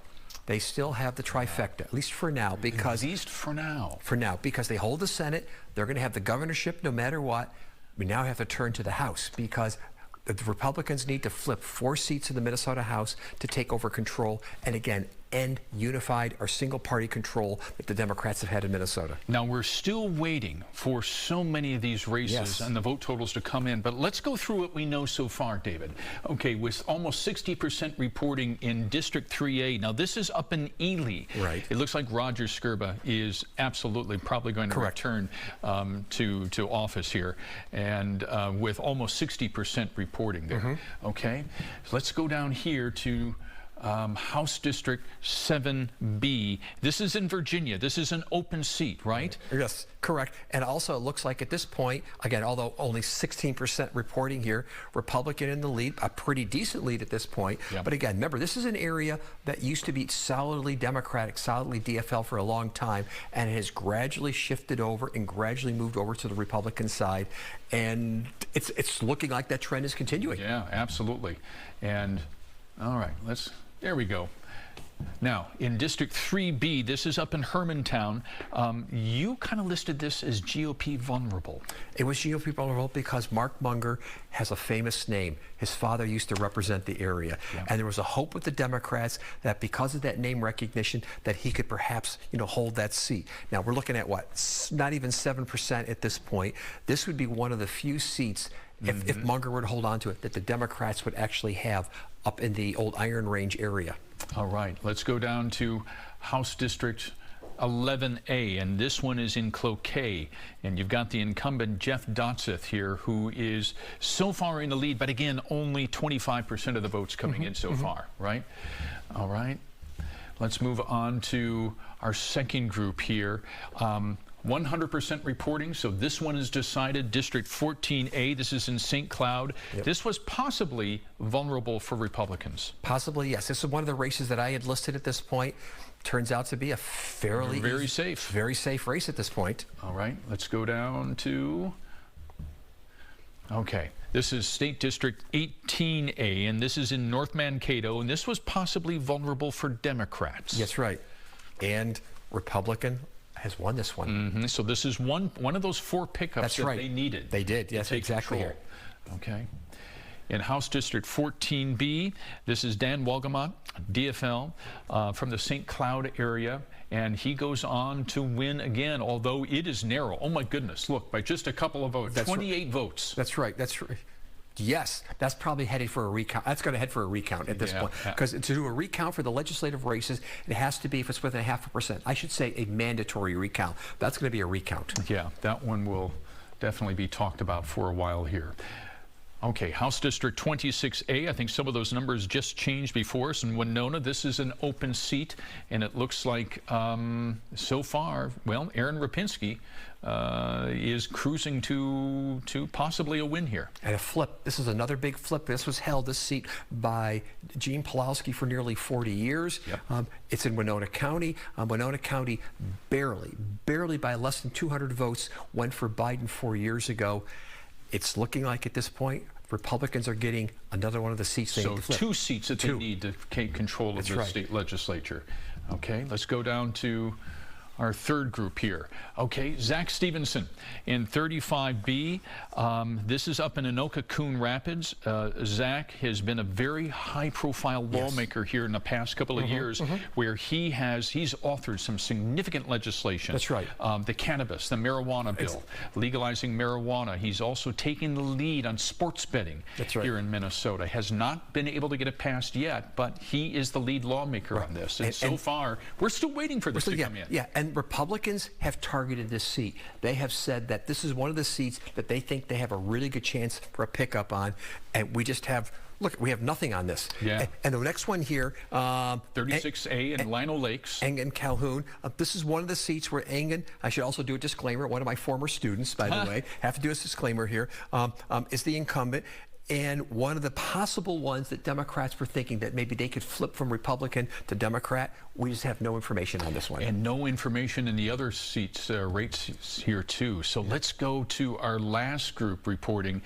Speaker 4: they still have the trifecta, at least for now, because...
Speaker 3: At least for now.
Speaker 4: For now, because they hold the Senate, they're going to have the governorship no matter what. We now have to turn to the House because the Republicans need to flip 4 seats in the Minnesota House to take over control and, again, end unified or single-party control that the Democrats have had in Minnesota.
Speaker 3: Now, we're still waiting for so many of these races and the vote totals to come in, but let's go through what we know so far, David. Okay, with almost 60% reporting in District 3A. Now, this is up in Ely.
Speaker 4: Right.
Speaker 3: It looks like Roger Skirba is absolutely probably going to return to office here, and with almost 60% reporting there. Okay, so let's go down here to House District 7B. This is in Virginia. This is an open seat, right?
Speaker 4: Yes, correct. And also, it looks like at this point, again, although only 16% reporting here, Republican in the lead, a pretty decent lead at this point. But again, remember, this is an area that used to be solidly Democratic, solidly DFL for a long time, and it has gradually shifted over and gradually moved over to the Republican side. And it's looking like that trend is continuing.
Speaker 3: Yeah, absolutely. And all right, there we go. Now, in District 3B, this is up in Hermantown. You kind of listed this as GOP vulnerable.
Speaker 4: It was GOP vulnerable because Mark Munger has a famous name. His father used to represent the area. And there was a hope with the Democrats that because of that name recognition, that he could perhaps, hold that seat. Now, we're looking at what? Not even 7% at this point. This would be one of the few seats, if Munger were to hold on to it, that the Democrats would actually have up in the old Iron Range area.
Speaker 3: All right, let's go down to House District 11A, and this one is in Cloquet. And you've got the incumbent Jeff Dotseth here, who is so far in the lead, but again, only 25% of the votes coming in so far, right? All right, let's move on to our second group here. 100% reporting, so this one is decided. District 14A, this is in St. Cloud. This was possibly vulnerable for Republicans.
Speaker 4: Possibly, yes. This is one of the races that I had listed at this point. Turns out to be a fairly
Speaker 3: very safe
Speaker 4: race at this point.
Speaker 3: All right, let's go down to, okay, this is State District 18A, and this is in North Mankato, and this was possibly vulnerable for Democrats.
Speaker 4: That's right. And Republican has won this one.
Speaker 3: So this is one of those 4 pickups that they needed.
Speaker 4: They did, yes, exactly.
Speaker 3: Okay. In House District 14B, this is Dan Wolgamott. DFL from the St. Cloud area, and he goes on to win again, although it is narrow. Oh my goodness, look, by just a couple of votes, 28 votes.
Speaker 4: That's right, that's right. Yes, that's probably headed for a recount. That's going to head for a recount at this point. Because to do a recount for the legislative races, it has to be, if it's within 0.5%, I should say a mandatory recount. That's going to be a recount.
Speaker 3: Yeah, that one will definitely be talked about for a while here. Okay, House District 26A, I think some of those numbers just changed before us. In Winona, this is an open seat, and it looks like so far, well, Aaron Rapinski is cruising to possibly a win here.
Speaker 4: And a flip. This is another big flip. This was held, this seat, by Gene Pawlowski for nearly 40 years. Yep. It's in Winona County. Winona County barely by less than 200 votes went for Biden 4 years ago. It's looking like at this point, Republicans are getting another one of the seats they need to flip.
Speaker 3: 2 seats that they need to take control of the state legislature. Okay, let's go down to our third group here. Okay, Zach Stevenson in 35B. This is up in Anoka, Coon Rapids. Zach has been a very high-profile lawmaker here in the past couple of years, where he's authored some significant legislation.
Speaker 4: That's right.
Speaker 3: The cannabis, the marijuana bill, legalizing marijuana. He's also taking the lead on sports betting here in Minnesota. Has not been able to get it passed yet, but he is the lead lawmaker on this. And so far, we're still waiting for this to come in.
Speaker 4: Yeah, and Republicans have targeted this seat. They have said that this is one of the seats that they think they have a really good chance for a pickup on, and we just have, look, we have nothing on this.
Speaker 3: Yeah.
Speaker 4: And the next one here,
Speaker 3: 36A in Lino Lakes.
Speaker 4: Engen Calhoun. This is one of the seats where Engen, I should also do a disclaimer, one of my former students, by the way, have to do a disclaimer here, is the incumbent. And one of the possible ones that Democrats were thinking that maybe they could flip from Republican to Democrat. We just have no information on this one.
Speaker 3: And no information in the other seats, rates here too. So let's go to our last group reporting.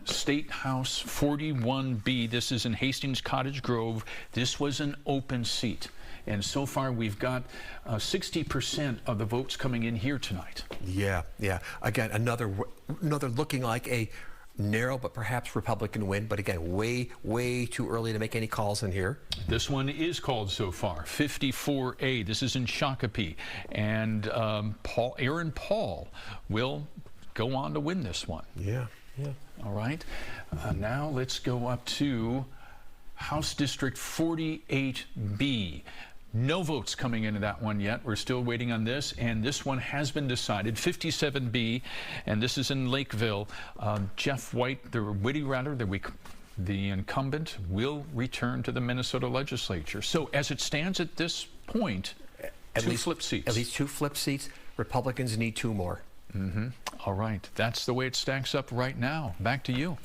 Speaker 3: State House 41B. This is in Hastings Cottage Grove. This was an open seat. And so far, we've got 60% of the votes coming in here tonight.
Speaker 4: Yeah, yeah. Again, another looking like a narrow but perhaps Republican win, but again, way too early to make any calls in here.
Speaker 3: This one is called so far, 54A. This is in Shakopee, and Aaron Paul will go on to win this one.
Speaker 4: Yeah, yeah.
Speaker 3: All right. Now let's go up to House District 48B. No votes coming into that one yet. We're still waiting on this, and this one has been decided. 57B, and this is in Lakeville. Jeff White, the incumbent, will return to the Minnesota legislature. So as it stands at this point,
Speaker 4: at least
Speaker 3: flip seats.
Speaker 4: At least 2 flip seats. Republicans need 2 more.
Speaker 3: All right. That's the way it stacks up right now. Back to you.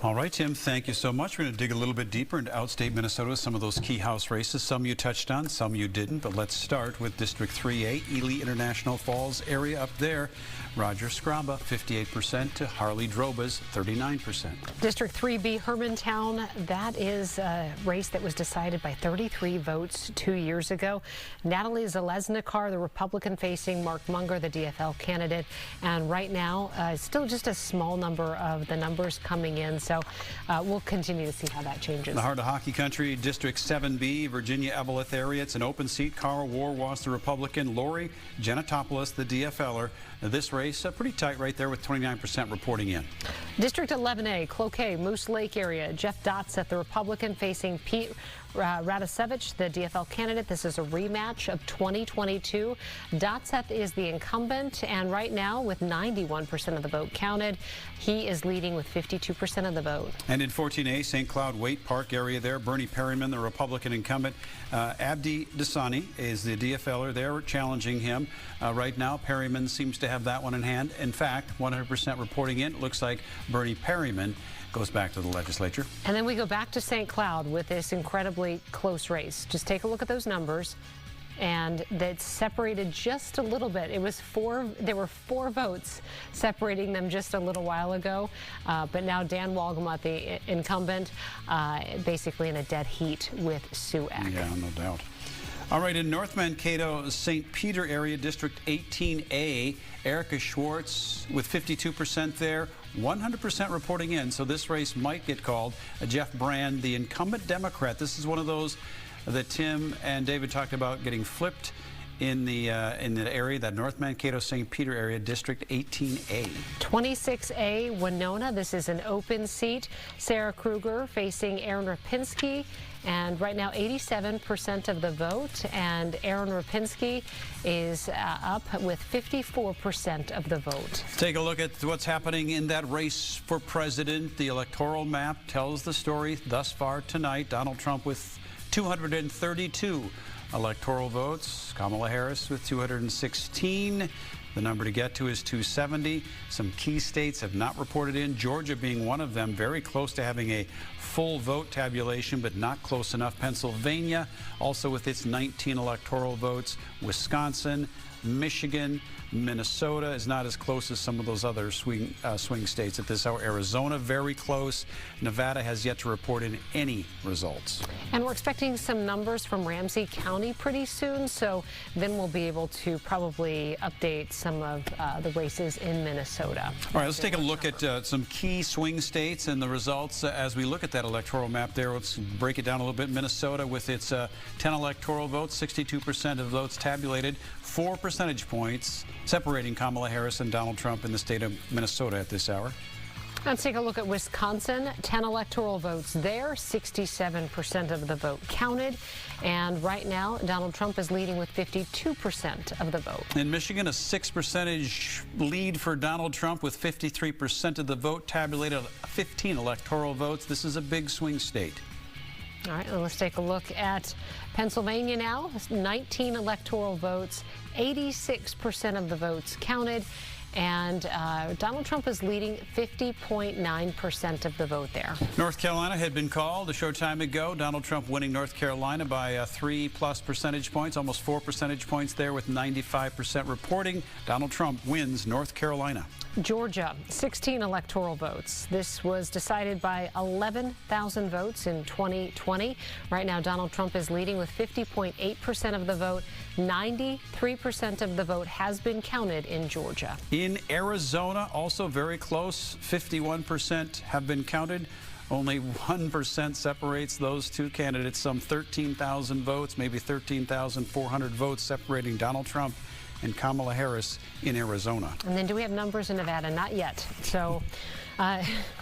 Speaker 2: All right, Tim, thank you so much. We're going to dig a little bit deeper into outstate Minnesota, some of those key House races. Some you touched on, some you didn't. But let's start with District 3A, Ely International Falls area up there. Roger Scraba, 58% to Harley Droba's 39%.
Speaker 1: District 3B, Hermantown, that is a race that was decided by 33 votes 2 years ago. Natalie Zalesnikar, the Republican facing Mark Munger, the DFL candidate. And right now, still just a small number of the numbers coming in. So we'll continue to see how that changes.
Speaker 2: In the heart of hockey country, District 7B, Virginia Eveleth area. It's an open seat. Carl Warwas, the Republican. Lori Genetopoulos, the DFLer. This race, pretty tight right there with 29% reporting in.
Speaker 1: District 11A, Cloquet, Moose Lake area. Jeff Dotseth, the Republican, facing Pete Radosevich, the DFL candidate. This is a rematch of 2022. Dotseth is the incumbent, and right now, with 91% of the vote counted, he is leading with 52% of the vote.
Speaker 2: And in 14A, St. Cloud Waite Park area there, Bernie Perryman, the Republican incumbent. Abdi Dasani is the DFLer there, challenging him. Right now, Perryman seems to have that one in hand. In fact, 100% reporting in. It looks like Bernie Perryman goes back to the legislature.
Speaker 1: And then we go back to St. Cloud with this incredibly close race. Just take a look at those numbers. And that's separated just a little bit. It was there were 4 votes separating them just a little while ago. But now Dan Walgamot, the incumbent, basically in a dead heat with Sue Eck.
Speaker 2: Yeah, no doubt. All right, in North Mankato-St. Peter area, District 18A, Erica Schwartz with 52% there, 100% reporting in, so this race might get called. Jeff Brand, the incumbent Democrat. This is one of those that Tim and David talked about getting flipped in the area, that North Mankato-St. Peter area, District 18A.
Speaker 1: 26A, Winona. This is an open seat. Sarah Kruger facing Aaron Rapinski. And right now, 87% of the vote. And Aaron Rapinski is up with 54% of the vote.
Speaker 2: Take a look at what's happening in that race for president. The electoral map tells the story thus far tonight. Donald Trump with 232 electoral votes. Kamala Harris with 216. The number to get to is 270. Some key states have not reported in, Georgia being one of them, very close to having a full vote tabulation, but not close enough. Pennsylvania, also with its 19 electoral votes. Wisconsin, Michigan, Minnesota is not as close as some of those other swing states at this hour. Arizona, very close. Nevada has yet to report in any results.
Speaker 1: And we're expecting some numbers from Ramsey County pretty soon, so then we'll be able to probably update some of the races in Minnesota.
Speaker 2: All right, let's take a look at some key swing states and the results as we look at that electoral map there. Let's break it down a little bit. Minnesota with its 10 electoral votes, 62% of votes tabulated, 4 percentage points separating Kamala Harris and Donald Trump in the state of Minnesota at this hour.
Speaker 1: Let's take a look at Wisconsin. 10 electoral votes there, 67% of the vote counted. And right now, Donald Trump is leading with 52% of the vote.
Speaker 2: In Michigan, a 6 percentage lead for Donald Trump with 53% of the vote tabulated, 15 electoral votes. This is a big swing state.
Speaker 1: All right, let's take a look at Pennsylvania now. 19 electoral votes, 86% of the votes counted. And Donald Trump is leading 50.9% of the vote there.
Speaker 2: North Carolina had been called a short time ago. Donald Trump winning North Carolina by 3+ percentage points, almost 4 percentage points there with 95% reporting. Donald Trump wins North Carolina.
Speaker 1: Georgia, 16 electoral votes. This was decided by 11,000 votes in 2020. Right now, Donald Trump is leading with 50.8% of the vote. 93% of the vote has been counted in Georgia.
Speaker 2: In Arizona, also very close, 51% have been counted. Only 1% separates those two candidates, some 13,000 votes, maybe 13,400 votes separating Donald Trump and Kamala Harris in Arizona.
Speaker 1: And then do we have numbers in Nevada? Not yet. So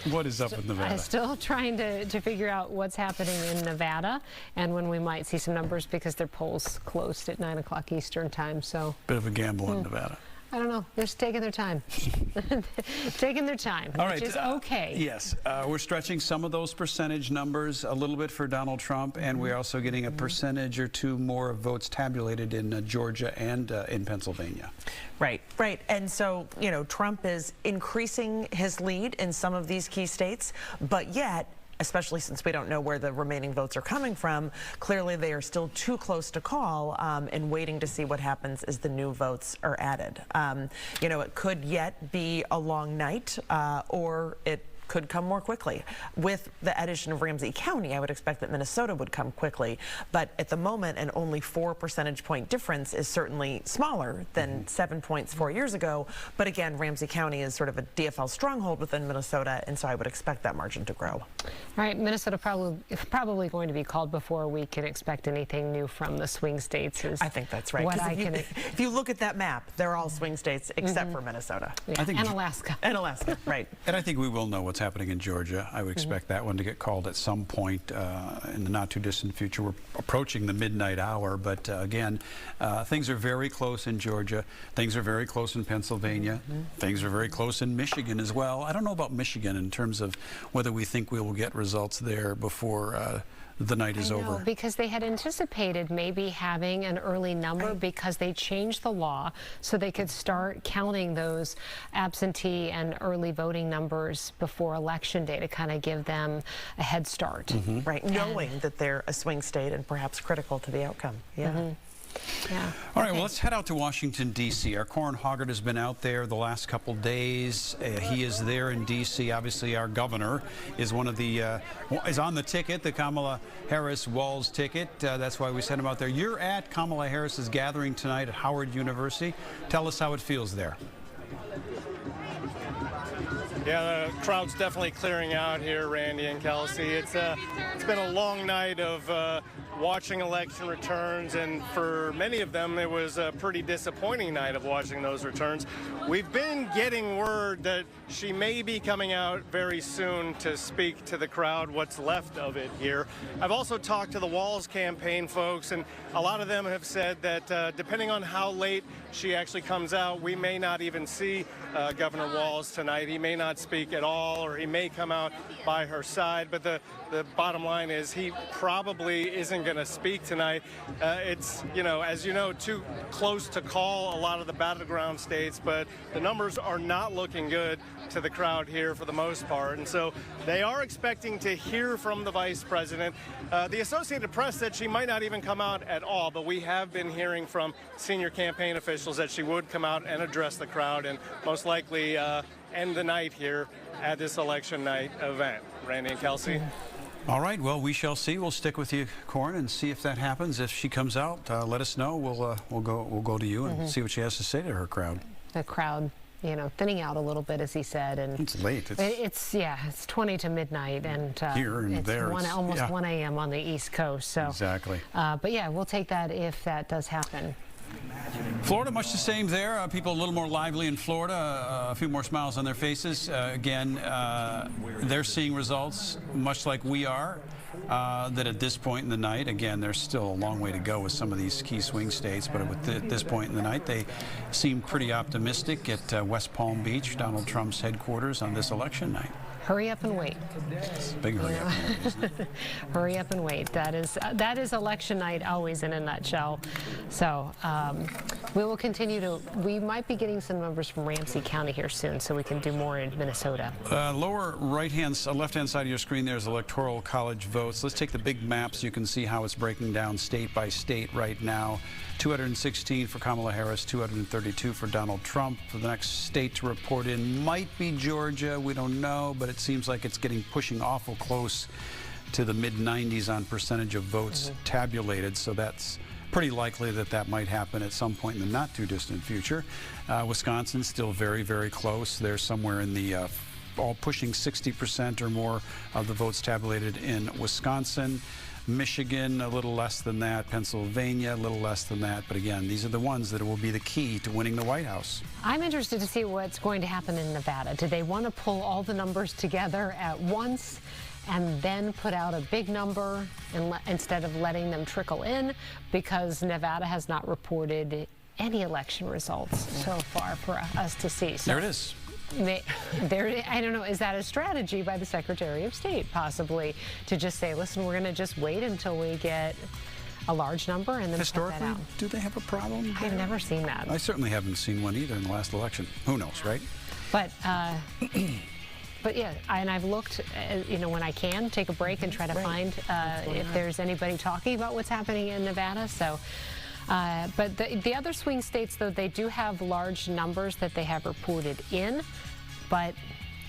Speaker 2: what is up with Nevada?
Speaker 1: Still trying to figure out what's happening in Nevada and when we might see some numbers because their polls closed at 9 o'clock Eastern time. So
Speaker 2: bit of a gamble in Nevada.
Speaker 1: I don't know. They're just taking their time. Taking their time,
Speaker 2: all
Speaker 1: which
Speaker 2: right,
Speaker 1: is okay.
Speaker 2: Yes. We're stretching some of those percentage numbers a little bit for Donald Trump, and we're also getting a percentage or two more votes tabulated in Georgia and in Pennsylvania.
Speaker 7: Right. And so, you know, Trump is increasing his lead in some of these key states, but yet, especially since we don't know where the remaining votes are coming from, clearly they are still too close to call and waiting to see what happens as the new votes are added. You know, it could yet be a long night or it could come more quickly. With the addition of Ramsey County, I would expect that Minnesota would come quickly, but at the moment an only 4 percentage point difference is certainly smaller than 7 points 4 years ago. But again, Ramsey County is sort of a DFL stronghold within Minnesota, and so I would expect that margin to grow.
Speaker 1: All right, Minnesota probably going to be called before we can expect anything new from the swing states.
Speaker 7: I think that's right. If you look at that map, they're all swing states except for Minnesota.
Speaker 1: Yeah, and Alaska.
Speaker 7: And Alaska, right.
Speaker 2: And I think we will know what's happening in Georgia. I would expect that one to get called at some point in the not too distant future. We're approaching the midnight hour, but again, things are very close in Georgia. Things are very close in Pennsylvania. Things are very close in Michigan as well. I don't know about Michigan in terms of whether we think we will get results there before the night is over.
Speaker 1: Because they had anticipated maybe having an early number because they changed the law so they could start counting those absentee and early voting numbers before Election Day to kind of give them a head start.
Speaker 7: Right, knowing that they're a swing state and perhaps critical to the outcome. Yeah.
Speaker 1: Yeah.
Speaker 2: All right, well, let's head out to Washington, D.C. Our Corin Hoggart has been out there the last couple days. He is there in D.C. Obviously, our governor is one of the is on the ticket, the Kamala Harris-Walz ticket. That's why we sent him out there. You're at Kamala Harris's gathering tonight at Howard University. Tell us how it feels there.
Speaker 20: Yeah, the crowd's definitely clearing out here, Randy and Kelsey. It's been a long night of watching election returns, and for many of them, it was a pretty disappointing night of watching those returns. We've been getting word that she may be coming out very soon to speak to the crowd, what's left of it here. I've also talked to the Walz campaign folks, and a lot of them have said that depending on how late she actually comes out, we may not even see Governor Walz tonight. He may not speak at all, or he may come out by her side, but the bottom line is he probably isn't going to speak tonight. It's, as you know, too close to call a lot of the battleground states, but the numbers are not looking good to the crowd here for the most part, and so they are expecting to hear from the vice president. The Associated Press said she might not even come out at all, but we have been hearing from senior campaign officials that she would come out and address the crowd and most likely end the night here at this election night event. Randy and Kelsey.
Speaker 2: All right, well, we shall see. We'll stick with you, Corin, and see if that happens. If she comes out, let us know. We'll go to you and see what she has to say to her crowd.
Speaker 1: The crowd, thinning out a little bit, as he said, and
Speaker 2: it's late.
Speaker 1: It's 20 to midnight, and
Speaker 2: here and
Speaker 1: it's
Speaker 2: there,
Speaker 1: almost 1 a.m. on the East Coast. So
Speaker 2: exactly.
Speaker 1: But yeah, we'll take that if that does happen.
Speaker 2: Florida, much the same there. People a little more lively in Florida, a few more smiles on their faces. Again, they're seeing results much like we are, that at this point in the night, again, there's still a long way to go with some of these key swing states, but at this point in the night, they seem pretty optimistic at West Palm Beach, Donald Trump's headquarters, on this election night.
Speaker 1: Hurry up and wait.
Speaker 2: Big hurry up and wait, isn't it?
Speaker 1: Hurry up and wait. That is election night always in a nutshell. So we will continue to. We might be getting some numbers from Ramsey County here soon, so we can do more in Minnesota.
Speaker 2: Lower left-hand side of your screen, there's Electoral College votes. Let's take the big map so you can see how it's breaking down state by state right now. 216 for Kamala Harris, 232 for Donald Trump. For the next state to report in might be Georgia. We don't know, but it seems like it's pushing awful close to the mid-90s on percentage of votes tabulated. So that's pretty likely that might happen at some point in the not-too-distant future. Wisconsin still very, very close. They're somewhere in the all pushing 60% or more of the votes tabulated in Wisconsin. Michigan, a little less than that. Pennsylvania, a little less than that. But again, these are the ones that will be the key to winning the White House.
Speaker 1: I'm interested to see what's going to happen in Nevada. Do they want to pull all the numbers together at once and then put out a big number instead of letting them trickle in? Because Nevada has not reported any election results so far for us to see. So
Speaker 2: there it is.
Speaker 1: I don't know, is that a strategy by the Secretary of State, possibly, to just say, listen, we're going to just wait until we get a large number and then
Speaker 2: historically,
Speaker 1: put that out?
Speaker 2: Do they have a problem?
Speaker 1: I've never seen that.
Speaker 2: I certainly haven't seen one either in the last election. Who knows, right?
Speaker 1: But yeah, and I've looked, when I can, take a break and try to find if there's anybody talking about what's happening in Nevada. So. But the other swing states, though, they do have large numbers that they have reported in, but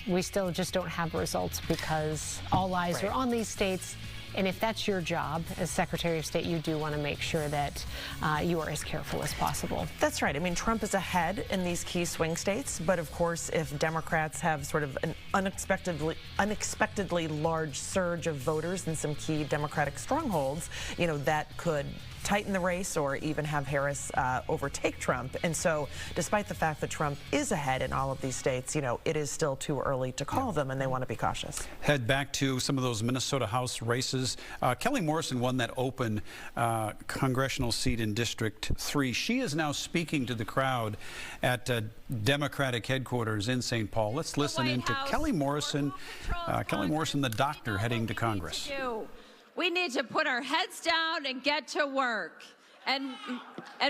Speaker 1: we still just don't have results because all eyes are on these states. And if that's your job as Secretary of State, you do want to make sure that you are as careful as possible.
Speaker 7: That's right. I mean, Trump is ahead in these key swing states, but of course, if Democrats have sort of an unexpectedly large surge of voters in some key Democratic strongholds, that could tighten the race or even have Harris overtake Trump. And so despite the fact that Trump is ahead in all of these states, it is still too early to call them, and they want to be cautious.
Speaker 2: Head back to some of those Minnesota House races. Kelly Morrison won that open congressional seat in District 3. She is now speaking to the crowd at Democratic headquarters in St. Paul. Let's listen in to Kelly Morrison, the doctor heading to Congress.
Speaker 13: We need to put our heads down and get to work. And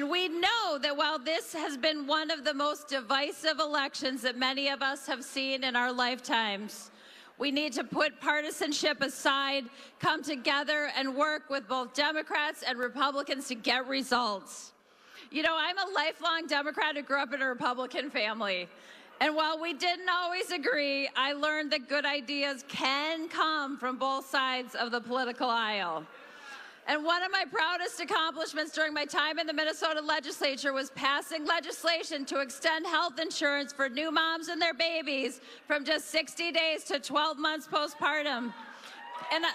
Speaker 13: we know that while this has been one of the most divisive elections that many of us have seen in our lifetimes, We need to put partisanship aside, come together, and work with both Democrats and Republicans to get results. You know, I'm a lifelong Democrat who grew up in a Republican family. And while we didn't always agree, I learned that good ideas can come from both sides of the political aisle. And one of my proudest accomplishments during my time in the Minnesota legislature was passing legislation to extend health insurance for new moms and their babies from just 60 days to 12 months postpartum. And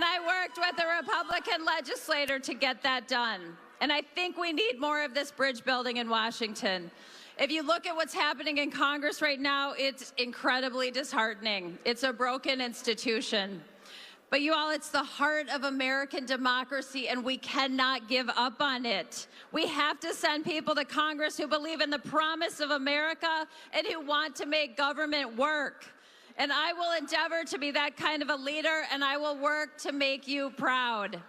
Speaker 13: I worked with a Republican legislator to get that done. And I think we need more of this bridge building in Washington. If you look at what's happening in Congress right now, it's incredibly disheartening. It's a broken institution. But you all, it's the heart of American democracy, and we cannot give up on it. We have to send people to Congress who believe in the promise of America and who want to make government work. And I will endeavor to be that kind of a leader, and I will work to make you proud.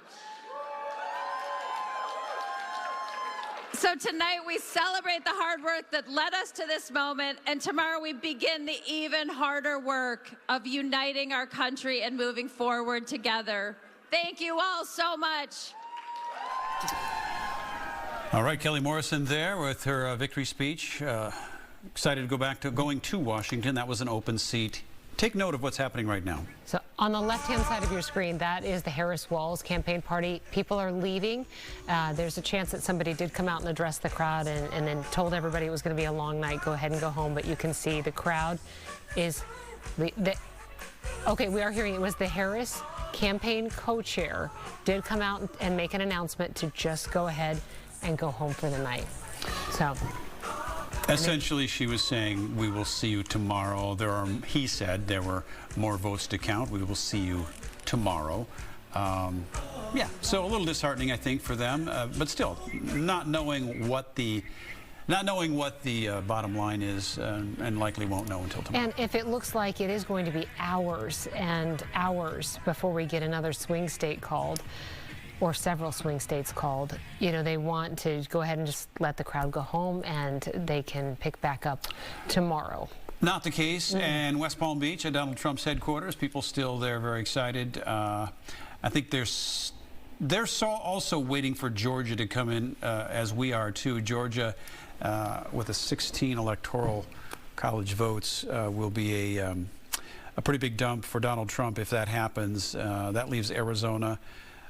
Speaker 13: So tonight we celebrate the hard work that led us to this moment, and tomorrow we begin the even harder work of uniting our country and moving forward together. Thank you all so much.
Speaker 2: All right, Kelly Morrison there with her victory speech. Excited to go back to going to Washington. That was an open seat. Take note of what's happening right now.
Speaker 1: So on the left-hand side of your screen, that is the Harris-Walz campaign party. People are leaving. There's a chance that somebody did come out and address the crowd and then told everybody it was going to be a long night. Go ahead and go home. But you can see the crowd is okay, we are hearing it was the Harris campaign co-chair did come out and make an announcement to just go ahead and go home for the night. So
Speaker 2: essentially, she was saying, we will see you tomorrow. He said there were more votes to count. We will see you tomorrow. Yeah, so a little disheartening, I think, for them. But still, not knowing what the bottom line is, and likely won't know until tomorrow.
Speaker 1: And if it looks like it is going to be hours and hours before we get another swing state called, or several swing states called, you know, they want to go ahead and just let the crowd go home and they can pick back up tomorrow.
Speaker 2: Not the case in West Palm Beach at Donald Trump's headquarters. People still there, very excited. I think they're also waiting for Georgia to come in, as we are too. Georgia, with a 16 electoral college votes, will be a pretty big dump for Donald Trump if that happens. That leaves Arizona,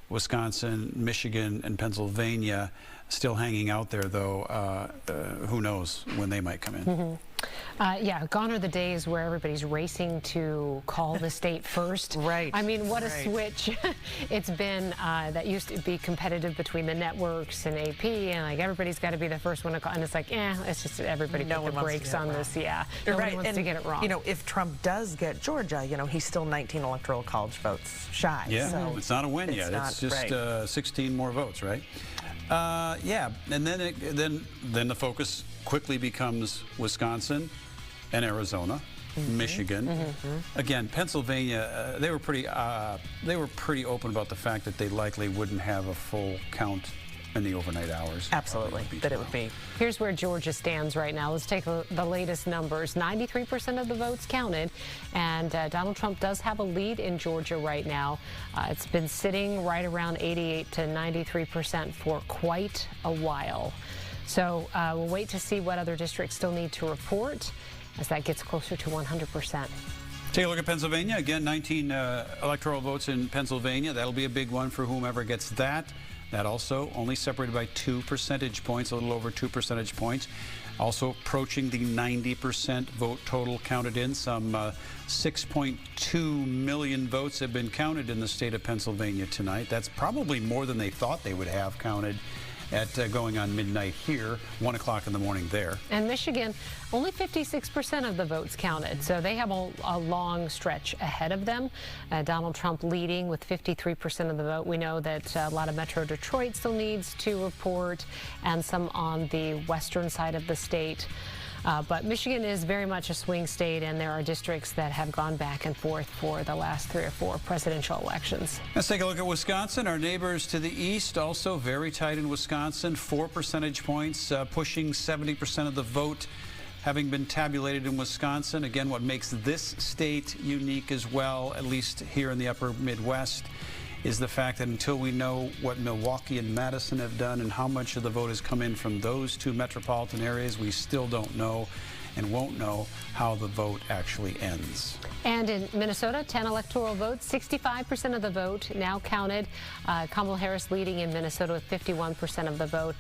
Speaker 2: Wisconsin, Michigan, and Pennsylvania still hanging out there, though. Who knows when they might come in.
Speaker 1: Yeah, gone are the days where everybody's racing to call the state first.
Speaker 7: Right.
Speaker 1: I mean, what a switch it's been. That used to be competitive between the networks and AP, and like everybody's got to be the first one to call. And it's like, it's just everybody put the brakes on this. Yeah, nobody wants to get it wrong.
Speaker 7: You know, if Trump does get Georgia, you know, he's still 19 electoral college votes shy.
Speaker 2: Yeah,
Speaker 7: so
Speaker 2: it's not a win yet. It's just 16 more votes, right? Yeah, and then the focus quickly becomes Wisconsin and Arizona, Michigan. Again, Pennsylvania, they were pretty open about the fact that they likely wouldn't have a full count in the overnight hours.
Speaker 7: Absolutely, that it would be.
Speaker 1: Here's where Georgia stands right now. Let's take the latest numbers. 93% of the votes counted, and Donald Trump does have a lead in Georgia right now. It's been sitting right around 88 to 93% for quite a while. So we'll wait to see what other districts still need to report as that gets closer to 100%.
Speaker 2: Take a look at Pennsylvania. Again, 19 electoral votes in Pennsylvania. That'll be a big one for whomever gets that. That also only separated by 2 percentage points, a little over 2 percentage points. Also approaching the 90% vote total counted in. Some 6.2 million votes have been counted in the state of Pennsylvania tonight. That's probably more than they thought they would have counted at going on midnight here, 1 o'clock in the morning there.
Speaker 1: And Michigan, only 56% of the votes counted, so they have a long stretch ahead of them. Donald Trump leading with 53% of the vote. We know that a lot of Metro Detroit still needs to report, and some on the western side of the state. But Michigan is very much a swing state, and there are districts that have gone back and forth for the last 3 or 4 presidential elections.
Speaker 2: Let's take a look at Wisconsin. Our neighbors to the east, also very tight in Wisconsin. 4 percentage points, pushing 70% of the vote. having been tabulated in Wisconsin. Again, what makes this state unique as well, at least here in the upper Midwest, is the fact that until we know what Milwaukee and Madison have done and how much of the vote has come in from those two metropolitan areas, we still don't know and won't know how the vote actually ends.
Speaker 1: And in Minnesota, 10 electoral votes, 65% of the vote now counted. Kamala Harris leading in Minnesota with 51% of the vote.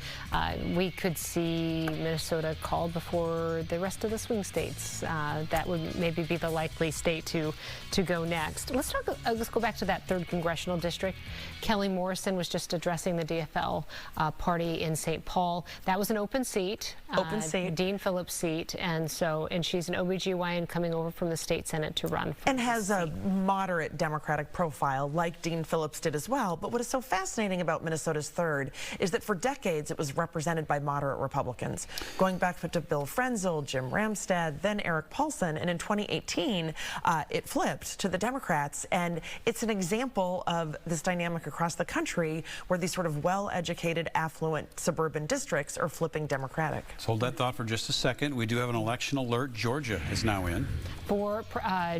Speaker 1: We could see Minnesota called before the rest of the swing states. That would maybe be the likely state to go next. Let's go back to that 3rd congressional district. Kelly Morrison was just addressing the DFL party in St. Paul. That was an open seat.
Speaker 7: Open seat.
Speaker 1: Dean Phillips' seat. And she's an OBGYN coming over from the state Senate to run.
Speaker 7: And has a moderate Democratic profile, like Dean Phillips did as well. But what is so fascinating about Minnesota's 3rd is that for decades it was represented by moderate Republicans, going back to Bill Frenzel, Jim Ramstad, then Eric Paulson, and in 2018 it flipped to the Democrats. And it's an example of this dynamic across the country where these sort of well-educated, affluent suburban districts are flipping Democratic.
Speaker 2: Let's hold that thought for just a second. We do have an election alert. Georgia is now in.
Speaker 1: For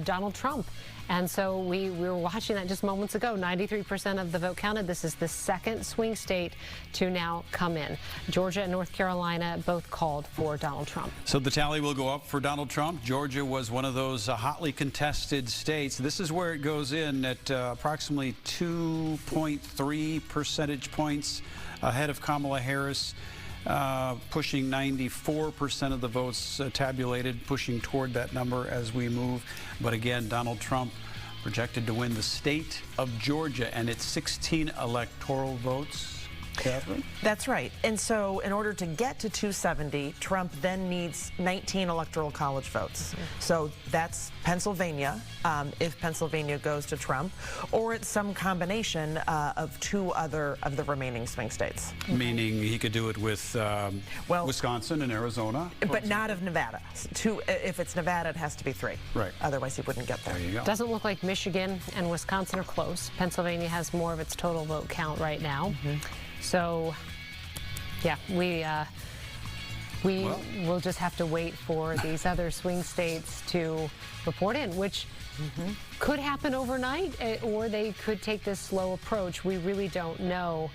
Speaker 1: Donald Trump. And so we were watching that just moments ago. 93% of the vote counted. This is the 2nd swing state to now come in. Georgia and North Carolina both called for Donald Trump.
Speaker 2: So the tally will go up for Donald Trump. Georgia was one of those hotly contested states. This is where it goes in at approximately 2.3 percentage points ahead of Kamala Harris. Pushing 94% of the votes tabulated, pushing toward that number as we move. But again, Donald Trump projected to win the state of Georgia and its 16 electoral votes. Catherine?
Speaker 7: That's right. And so in order to get to 270, Trump then needs 19 electoral college votes. So that's Pennsylvania, if Pennsylvania goes to Trump, or it's some combination of 2 other of the remaining swing states.
Speaker 2: Meaning he could do it with Wisconsin and Arizona?
Speaker 7: But not of Nevada. If it's Nevada, it has to be 3.
Speaker 2: Right.
Speaker 7: Otherwise, he wouldn't get there.
Speaker 2: There you go.
Speaker 1: Doesn't look like Michigan and Wisconsin are close. Pennsylvania has more of its total vote count right now. So, yeah, we'll just have to wait for these other swing states to report in, which could happen overnight, or they could take this slow approach. We really don't know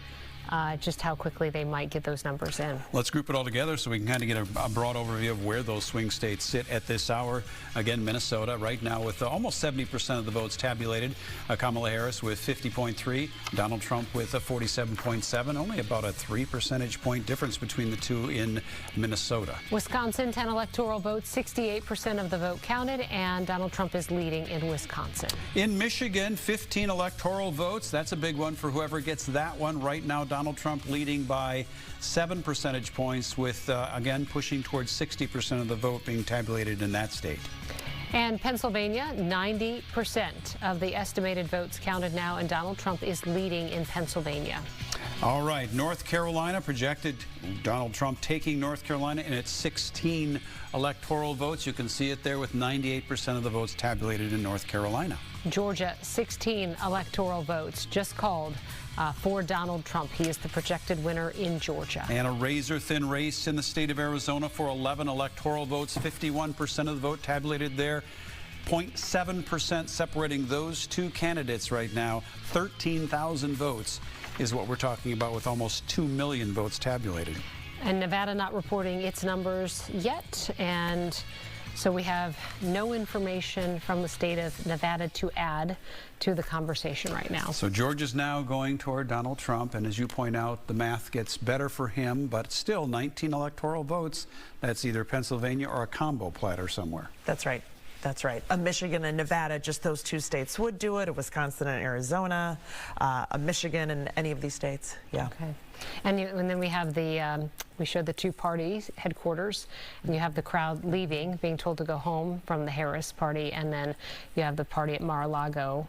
Speaker 1: just how quickly they might get those numbers in.
Speaker 2: Let's group it all together so we can kind of get a broad overview of where those swing states sit at this hour. Again, Minnesota right now with almost 70% of the votes tabulated. Kamala Harris with 50.3, Donald Trump with 47.7, only about a 3 percentage point difference between the two in Minnesota.
Speaker 1: Wisconsin, 10 electoral votes, 68% of the vote counted, and Donald Trump is leading in Wisconsin.
Speaker 2: In Michigan, 15 electoral votes. That's a big one for whoever gets that one. Right now, Donald Trump leading by 7 percentage points with, again, pushing towards 60% of the vote being tabulated in that state.
Speaker 1: And Pennsylvania, 90% of the estimated votes counted now, and Donald Trump is leading in Pennsylvania.
Speaker 2: All right, North Carolina projected Donald Trump taking North Carolina in its 16 electoral votes. You can see it there with 98% of the votes tabulated in North Carolina.
Speaker 1: Georgia, 16 electoral votes just called for Donald Trump. He is the projected winner in Georgia.
Speaker 2: And a razor-thin race in the state of Arizona for 11 electoral votes. 51% of the vote tabulated there. 0.7% separating those two candidates right now. 13,000 votes is what we're talking about, with almost 2 million votes tabulated.
Speaker 1: And Nevada not reporting its numbers yet, and so we have no information from the state of Nevada to add to the conversation right now.
Speaker 2: So Georgia's now going toward Donald Trump, and as you point out, the math gets better for him, but still 19 electoral votes. That's either Pennsylvania or a combo platter somewhere.
Speaker 7: That's right. That's right. Michigan and Nevada, just those 2 states would do it. Wisconsin and Arizona, Michigan and any of these states. Yeah.
Speaker 1: Okay. And then we have we showed the 2 parties headquarters, and you have the crowd leaving, being told to go home from the Harris party, and then you have the party at Mar-a-Lago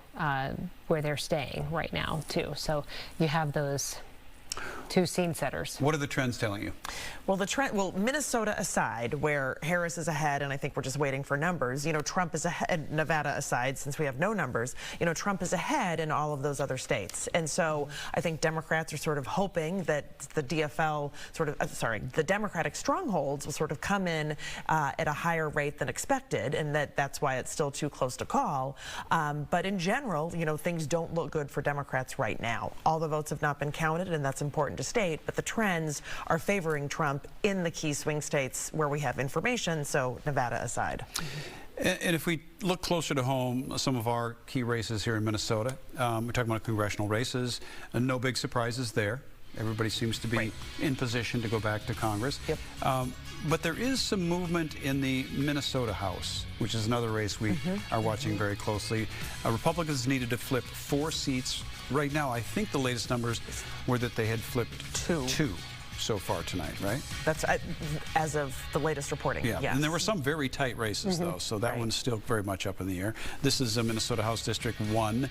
Speaker 1: where they're staying right now too. So you have those two scene setters.
Speaker 2: What are the trends telling you?
Speaker 7: Well, Minnesota aside, where Harris is ahead, and I think we're just waiting for numbers, you know, Trump is ahead, Nevada aside, since we have no numbers, you know, Trump is ahead in all of those other states. And so I think Democrats are sort of hoping that the DFL the Democratic strongholds will sort of come in at a higher rate than expected, and that's why it's still too close to call. But in general, you know, things don't look good for Democrats right now. All the votes have not been counted, and that's important to state, but the trends are favoring Trump in the key swing states where we have information, so Nevada aside.
Speaker 2: And if we look closer to home, some of our key races here in Minnesota, we're talking about congressional races, and no big surprises there. Everybody seems to be in position to go back to Congress.
Speaker 7: Yep.
Speaker 2: But there is some movement in the Minnesota House, which is another race we are watching very closely. Republicans needed to flip 4 seats. Right now, I think the latest numbers were that they had flipped two so far tonight, right?
Speaker 7: That's as of the latest reporting.
Speaker 2: Yeah,
Speaker 7: yes.
Speaker 2: And there were some very tight races, though, so that one's still very much up in the air. This is Minnesota House District 1.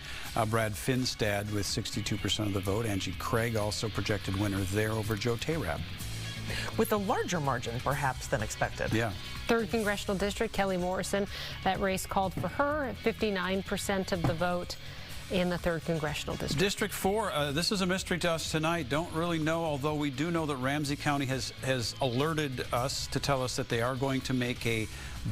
Speaker 2: Brad Finstad with 62% of the vote. Angie Craig also projected winner there over Joe Tayrab.
Speaker 7: With a larger margin, perhaps, than expected.
Speaker 2: Yeah.
Speaker 1: 3rd Congressional District, Kelly Morrison, that race called for her at 59% of the vote in the 3rd Congressional District.
Speaker 2: District 4, this is a mystery to us tonight. Don't really know, although we do know that Ramsey County has alerted us to tell us that they are going to make a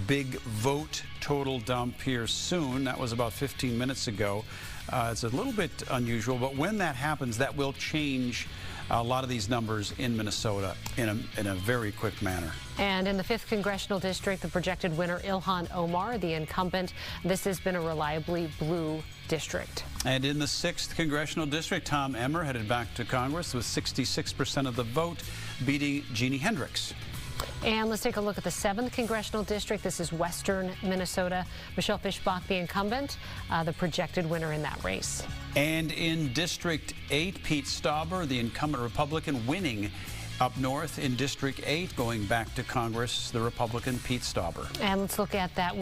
Speaker 2: big vote total dump here soon. That was about 15 minutes ago. It's a little bit unusual, but when that happens, that will change a lot of these numbers in Minnesota in a very quick manner.
Speaker 1: And in the 5th Congressional District, the projected winner, Ilhan Omar, the incumbent. This has been a reliably blue district.
Speaker 2: And in the 6th Congressional District, Tom Emmer headed back to Congress with 66% of the vote, beating Jeannie Hendricks.
Speaker 1: And let's take a look at the 7th Congressional District. This is western Minnesota. Michelle Fischbach, the incumbent, the projected winner in that race.
Speaker 2: And in District 8, Pete Stauber, the incumbent Republican, winning up north in District 8, going back to Congress, the Republican Pete Stauber.
Speaker 1: And let's look at that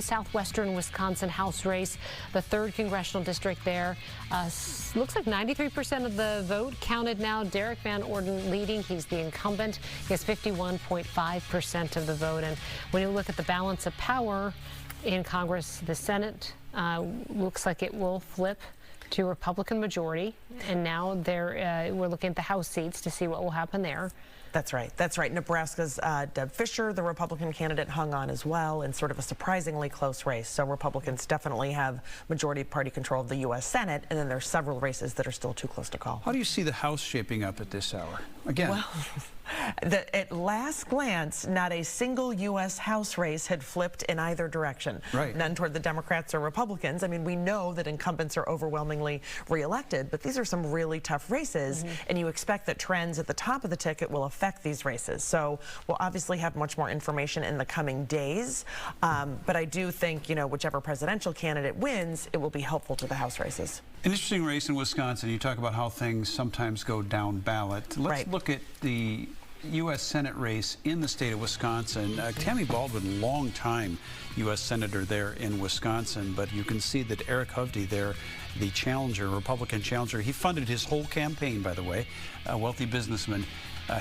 Speaker 1: southwestern Wisconsin House race. The 3rd Congressional District there. Looks like 93% of the vote counted now. Derek Van Orden leading. He's the incumbent. He has 51.5% of the vote. And when you look at the balance of power in Congress, the Senate looks like it will flip to Republican majority, and now we're looking at the House seats to see what will happen there.
Speaker 7: That's right. That's right. Nebraska's Deb Fischer, the Republican candidate, hung on as well in sort of a surprisingly close race. So Republicans definitely have majority party control of the U.S. Senate, and then there's several races that are still too close to call.
Speaker 2: How do you see the House shaping up at this hour? Again.
Speaker 7: Well, at last glance, not a single U.S. House race had flipped in either direction.
Speaker 2: Right.
Speaker 7: None toward the Democrats or Republicans. I mean, we know that incumbents are overwhelmingly reelected, but these are some really tough races, and you expect that trends at the top of the ticket will affect these races. So we'll obviously have much more information in the coming days, but I do think, you know, whichever presidential candidate wins, it will be helpful to the House races.
Speaker 2: An interesting race in Wisconsin. You talk about how things sometimes go down ballot. Let's look at the U.S. Senate race in the state of Wisconsin. Tammy Baldwin, long-time U.S. Senator there in Wisconsin, but you can see that Eric Hovde there, the challenger, Republican challenger, he funded his whole campaign, by the way, a wealthy businessman.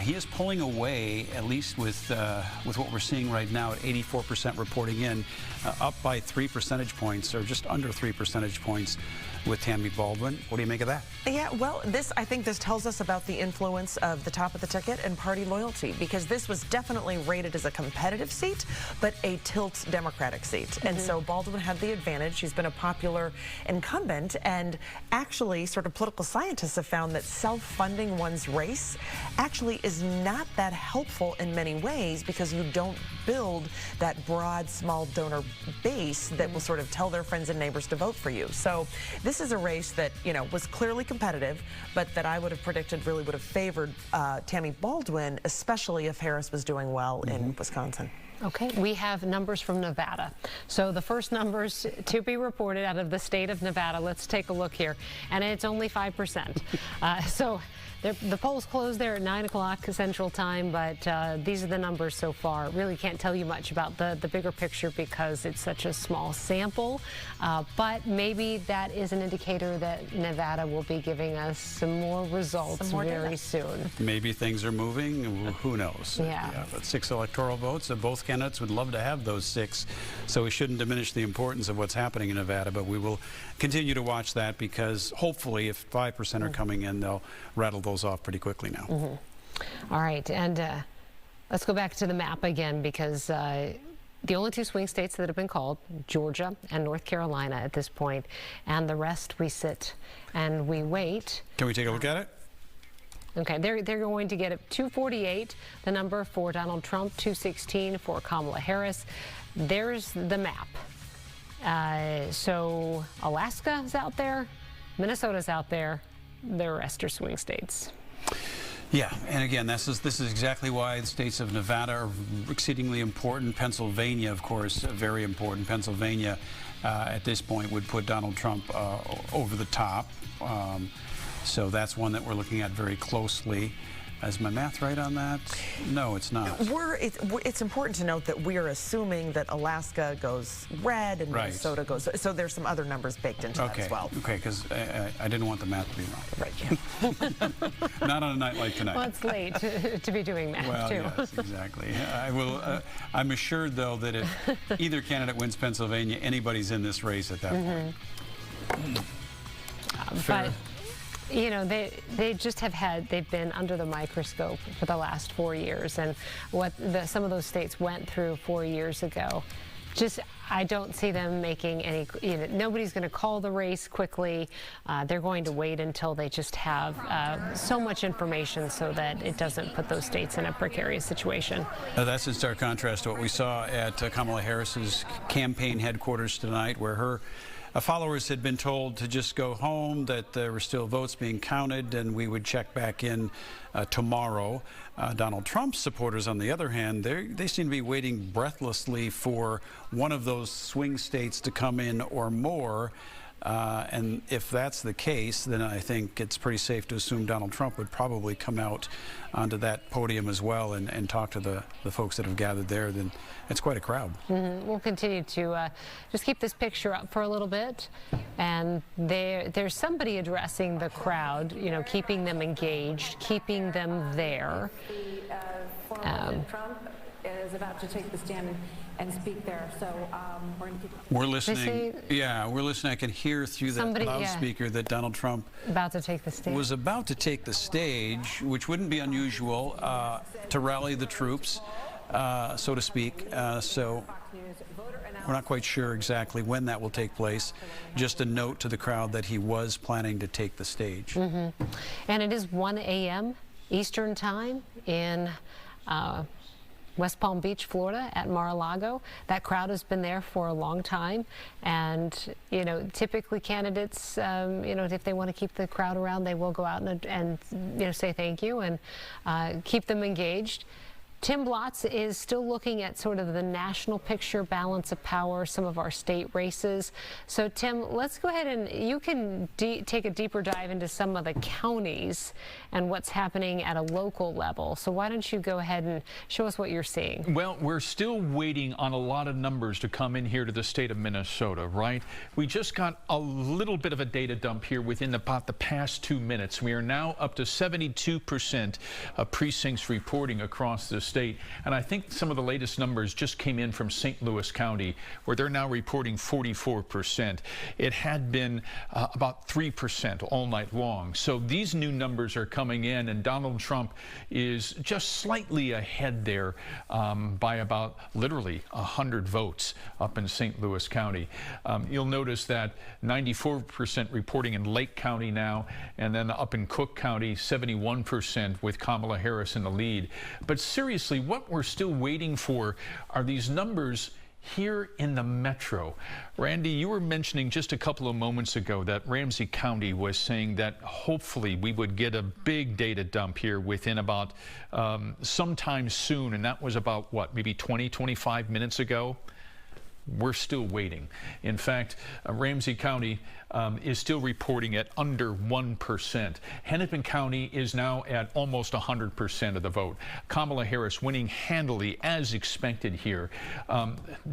Speaker 2: He is pulling away, at least with what we're seeing right now at 84% reporting in, up by 3 percentage points, or just under 3 percentage points with Tammy Baldwin. What do you make of that?
Speaker 7: Yeah, well, I think this tells us about the influence of the top of the ticket and party loyalty, because this was definitely rated as a competitive seat, but a tilt Democratic seat. And so Baldwin had the advantage. She's been a popular incumbent, and actually sort of political scientists have found that self-funding one's race actually is not that helpful in many ways, because you don't build that broad, small donor base that will sort of tell their friends and neighbors to vote for you. So this is a race that, you know, was clearly competitive, but that I would have predicted really would have favored Tammy Baldwin, especially if Harris was doing well in Wisconsin.
Speaker 1: Okay, we have numbers from Nevada. So the first numbers to be reported out of the state of Nevada, let's take a look here. And it's only 5%. So the polls closed there at 9 o'clock Central Time, but these are the numbers so far. Really can't tell you much about the bigger picture because it's such a small sample. But maybe that is an indicator that Nevada will be giving us some more results very soon.
Speaker 2: Maybe things are moving. Who knows?
Speaker 1: Yeah.
Speaker 2: But 6 electoral votes. Both candidates would love to have those 6. So we shouldn't diminish the importance of what's happening in Nevada. But we will continue to watch that because hopefully if 5% are coming in, they'll rattle those off pretty quickly now.
Speaker 1: All right. And let's go back to the map again because the only 2 swing states that have been called, Georgia and North Carolina at this point, and the rest we sit and we wait.
Speaker 2: Can we take a look at it?
Speaker 1: Okay, they're going to get it 248, the number for Donald Trump, 216 for Kamala Harris. There's the map. So Alaska is out there, Minnesota's out there, the rest are swing states.
Speaker 2: Yeah, and again, this is exactly why the states of Nevada are exceedingly important. Pennsylvania, of course, very important. Pennsylvania, at this point, would put Donald Trump over the top. So that's one that we're looking at very closely. Is my math right on that? No, it's not.
Speaker 7: It's important to note that we are assuming that Alaska goes red and Minnesota goes. So there's some other numbers baked into that as well. Okay,
Speaker 2: because I didn't want the math to be wrong.
Speaker 7: Right.
Speaker 2: Not on a night like tonight.
Speaker 1: Well, it's late to be doing math, too.
Speaker 2: Yes, exactly. I will. I'm assured, though, that if either candidate wins Pennsylvania, anybody's in this race at that point.
Speaker 1: But you know, they just they've been under the microscope for the last 4 years, and what some of those states went through 4 years ago, I don't see them making any, nobody's going to call the race quickly. They're going to wait until they just have so much information so that it doesn't put those states in a precarious situation.
Speaker 2: That's in stark contrast to what we saw at Kamala Harris's campaign headquarters tonight, where her followers had been told to just go home, that there were still votes being counted, and we would check back in tomorrow. Donald Trump's supporters, on the other hand, they seem to be waiting breathlessly for one of those swing states to come in or more. And if that's the case, then I think it's pretty safe to assume Donald Trump would probably come out onto that podium as well and talk to the folks that have gathered there. Then it's quite a crowd.
Speaker 1: We'll continue to just keep this picture up for a little bit. And there's somebody addressing the crowd, keeping them engaged, keeping them there.
Speaker 10: Trump is about to take the stand and speak there, so
Speaker 2: we're listening. Yeah, we're listening. I can hear through the loudspeaker that Donald Trump was about to take the stage, which wouldn't be unusual to rally the troops, so to speak. So we're not quite sure exactly when that will take place. Just a note to the crowd that he was planning to take the stage.
Speaker 1: And it is 1 a.m. Eastern Time in West Palm Beach, Florida, at Mar-a-Lago. That crowd has been there for a long time, and typically candidates, if they want to keep the crowd around, they will go out and say thank you and keep them engaged. Tim Blotz is still looking at sort of the national picture, balance of power, some of our state races. So, Tim, let's go ahead and you can take a deeper dive into some of the counties and what's happening at a local level. So why don't you go ahead and show us what you're seeing?
Speaker 3: Well, we're still waiting on a lot of numbers to come in here to the state of Minnesota, right? We just got a little bit of a data dump here within about the past 2 minutes. We are now up to 72% of precincts reporting across the state. And I think some of the latest numbers just came in from St. Louis County, where they're now reporting 44%. It had been about 3% all night long. So these new numbers are coming in, and Donald Trump is just slightly ahead there by about literally 100 votes up in St. Louis County. You'll notice that 94% reporting in Lake County now, and then up in Cook County, 71% with Kamala Harris in the lead. But seriously, what we're still waiting for are these numbers here in the metro. Randy, you were mentioning just a couple of moments ago that Ramsey County was saying that hopefully we would get a big data dump here within about sometime soon, and that was about, what, maybe 20-25 minutes ago? We're still waiting. In fact, Ramsey County is still reporting at under 1%. Hennepin County is now at almost 100% of the vote. Kamala Harris winning handily as expected here.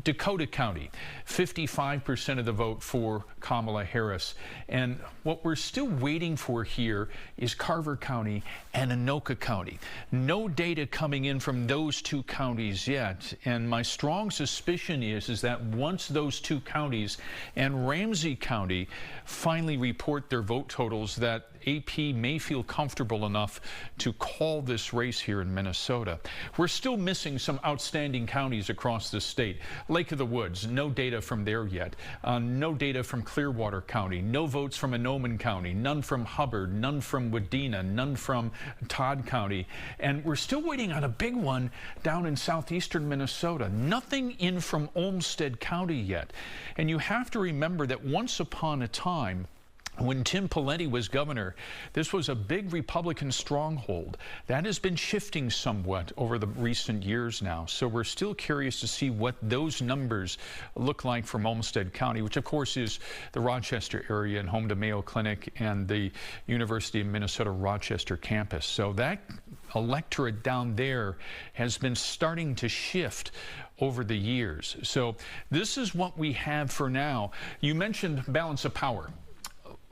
Speaker 3: Dakota County, 55% of the vote for Kamala Harris. And what we're still waiting for here is Carver County and Anoka County. No data coming in from those two counties yet. And my strong suspicion is that once those two counties and Ramsey County finally report their vote totals, that AP may feel comfortable enough to call this race here in Minnesota. We're still missing some outstanding counties across the state. Lake of the Woods, no data from there yet. No data from Clearwater County. No votes from Anoman County. None from Hubbard. None from Wadena. None from Todd County. And we're still waiting on a big one down in southeastern Minnesota. Nothing in from Olmsted County yet. And you have to remember that once upon a time, when Tim Pawlenty was governor, this was a big Republican stronghold. That has been shifting somewhat over the recent years now. So we're still curious to see what those numbers look like from Olmsted County, which of course is the Rochester area and home to Mayo Clinic and the University of Minnesota Rochester campus. So that electorate down there has been starting to shift over the years. So this is what we have for now. You mentioned balance of power.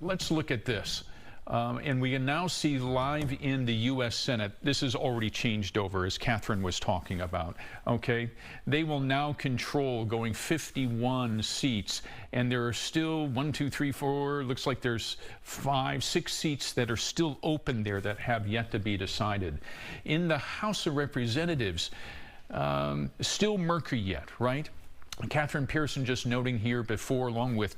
Speaker 3: Let's look at this. And we can now see live in the U.S. Senate, this has already changed over, as Catherine was talking about, okay? They will now control going 51 seats, and there are still 1, 2, 3, 4, looks like there's 5, 6 seats that are still open there that have yet to be decided. In the House of Representatives, still murky yet, right? Catherine Pearson just noting here before, along with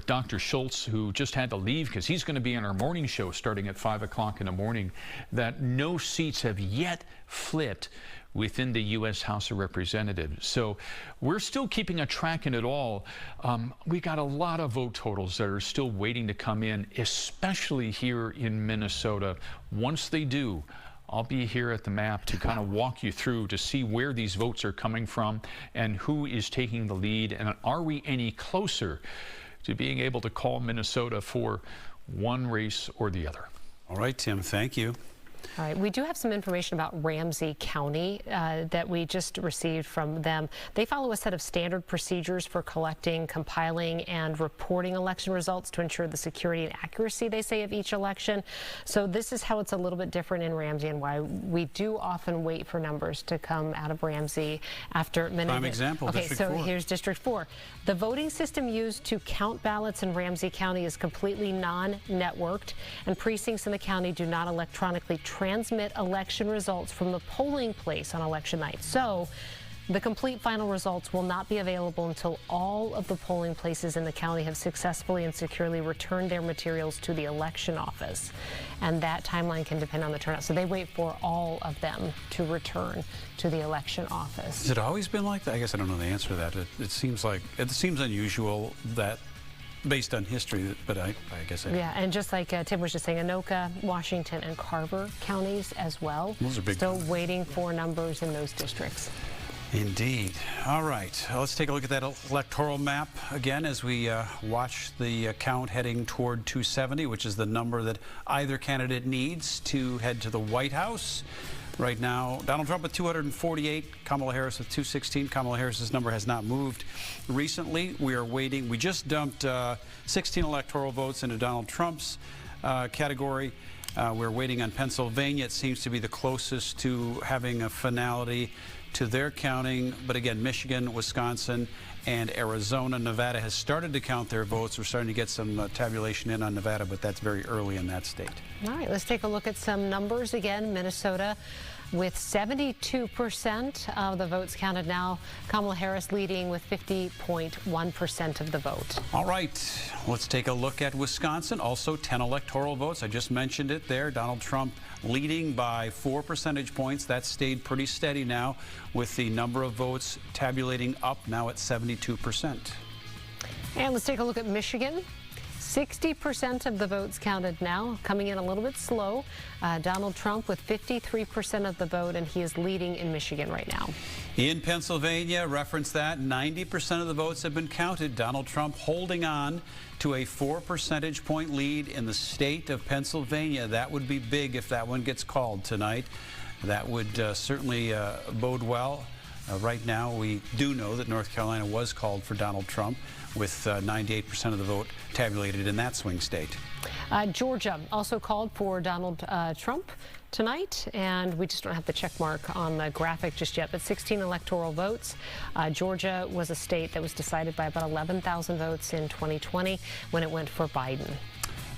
Speaker 3: Dr. Schultz, who just had to leave because he's going to be on our morning show starting at 5 o'clock in the morning, that no seats have yet flipped within the U.S. House of Representatives. So we're still keeping a track in it all. We got a lot of vote totals that are still waiting to come in, especially here in Minnesota. Once they do, I'll be here at the map to kind of walk you through to see where these votes are coming from and who is taking the lead, and are we any closer to being able to call Minnesota for one race or the other.
Speaker 2: All right, Tim, thank you.
Speaker 1: All right, we do have some information about Ramsey County that we just received from them. They follow a set of standard procedures for collecting, compiling, and reporting election results to ensure the security and accuracy, they say, of each election. So this is how it's a little bit different in Ramsey and why we do often wait for numbers to come out of Ramsey after minute.
Speaker 2: Prime example,
Speaker 1: okay,
Speaker 2: District
Speaker 1: so
Speaker 2: 4.
Speaker 1: here's District 4. The voting system used to count ballots in Ramsey County is completely non-networked, and precincts in the county do not electronically transmit election results from the polling place on election night. So the complete final results will not be available until all of the polling places in the county have successfully and securely returned their materials to the election office. And that timeline can depend on the turnout. So they wait for all of them to return to the election office.
Speaker 2: Has it always been like that? I guess I don't know the answer to that. It seems unusual that, based on history, but I guess
Speaker 1: yeah, and just like Tim was just saying, Anoka, Washington, and Carver counties as well.
Speaker 2: Those are big.
Speaker 1: Still waiting for numbers in those districts.
Speaker 2: Indeed. All right, let's take a look at that electoral map again as we watch the count heading toward 270, which is the number that either candidate needs to head to the White House. Right now, Donald Trump with 248, Kamala Harris with 216. Kamala Harris's number has not moved recently. We are waiting. We just dumped 16 electoral votes into Donald Trump's category. We're waiting on Pennsylvania. It seems to be the closest to having a finality to their counting. But again, Michigan, Wisconsin, and Arizona. Nevada has started to count their votes. We're starting to get some tabulation in on Nevada, but that's very early in that state.
Speaker 1: All right, let's take a look at some numbers again. Minnesota with 72% of the votes counted now. Kamala Harris leading with 50.1% of the vote.
Speaker 2: All right, let's take a look at Wisconsin. Also 10 electoral votes. I just mentioned it there. Donald Trump leading by 4 percentage points. That stayed pretty steady now with the number of votes tabulating up now at 72%.
Speaker 1: And let's take a look at Michigan. 60% of the votes counted now, coming in a little bit slow. Donald Trump with 53% of the vote, and he is leading in Michigan right now.
Speaker 2: In Pennsylvania, reference that, 90% of the votes have been counted. Donald Trump holding on to a 4 percentage point lead in the state of Pennsylvania. That would be big if that one gets called tonight. That would certainly bode well. Right now, we do know that North Carolina was called for Donald Trump with 98% of the vote tabulated in that swing state.
Speaker 1: Georgia also called for Donald Trump tonight, and we just don't have the check mark on the graphic just yet, but 16 electoral votes. Georgia was a state that was decided by about 11,000 votes in 2020 when it went for Biden.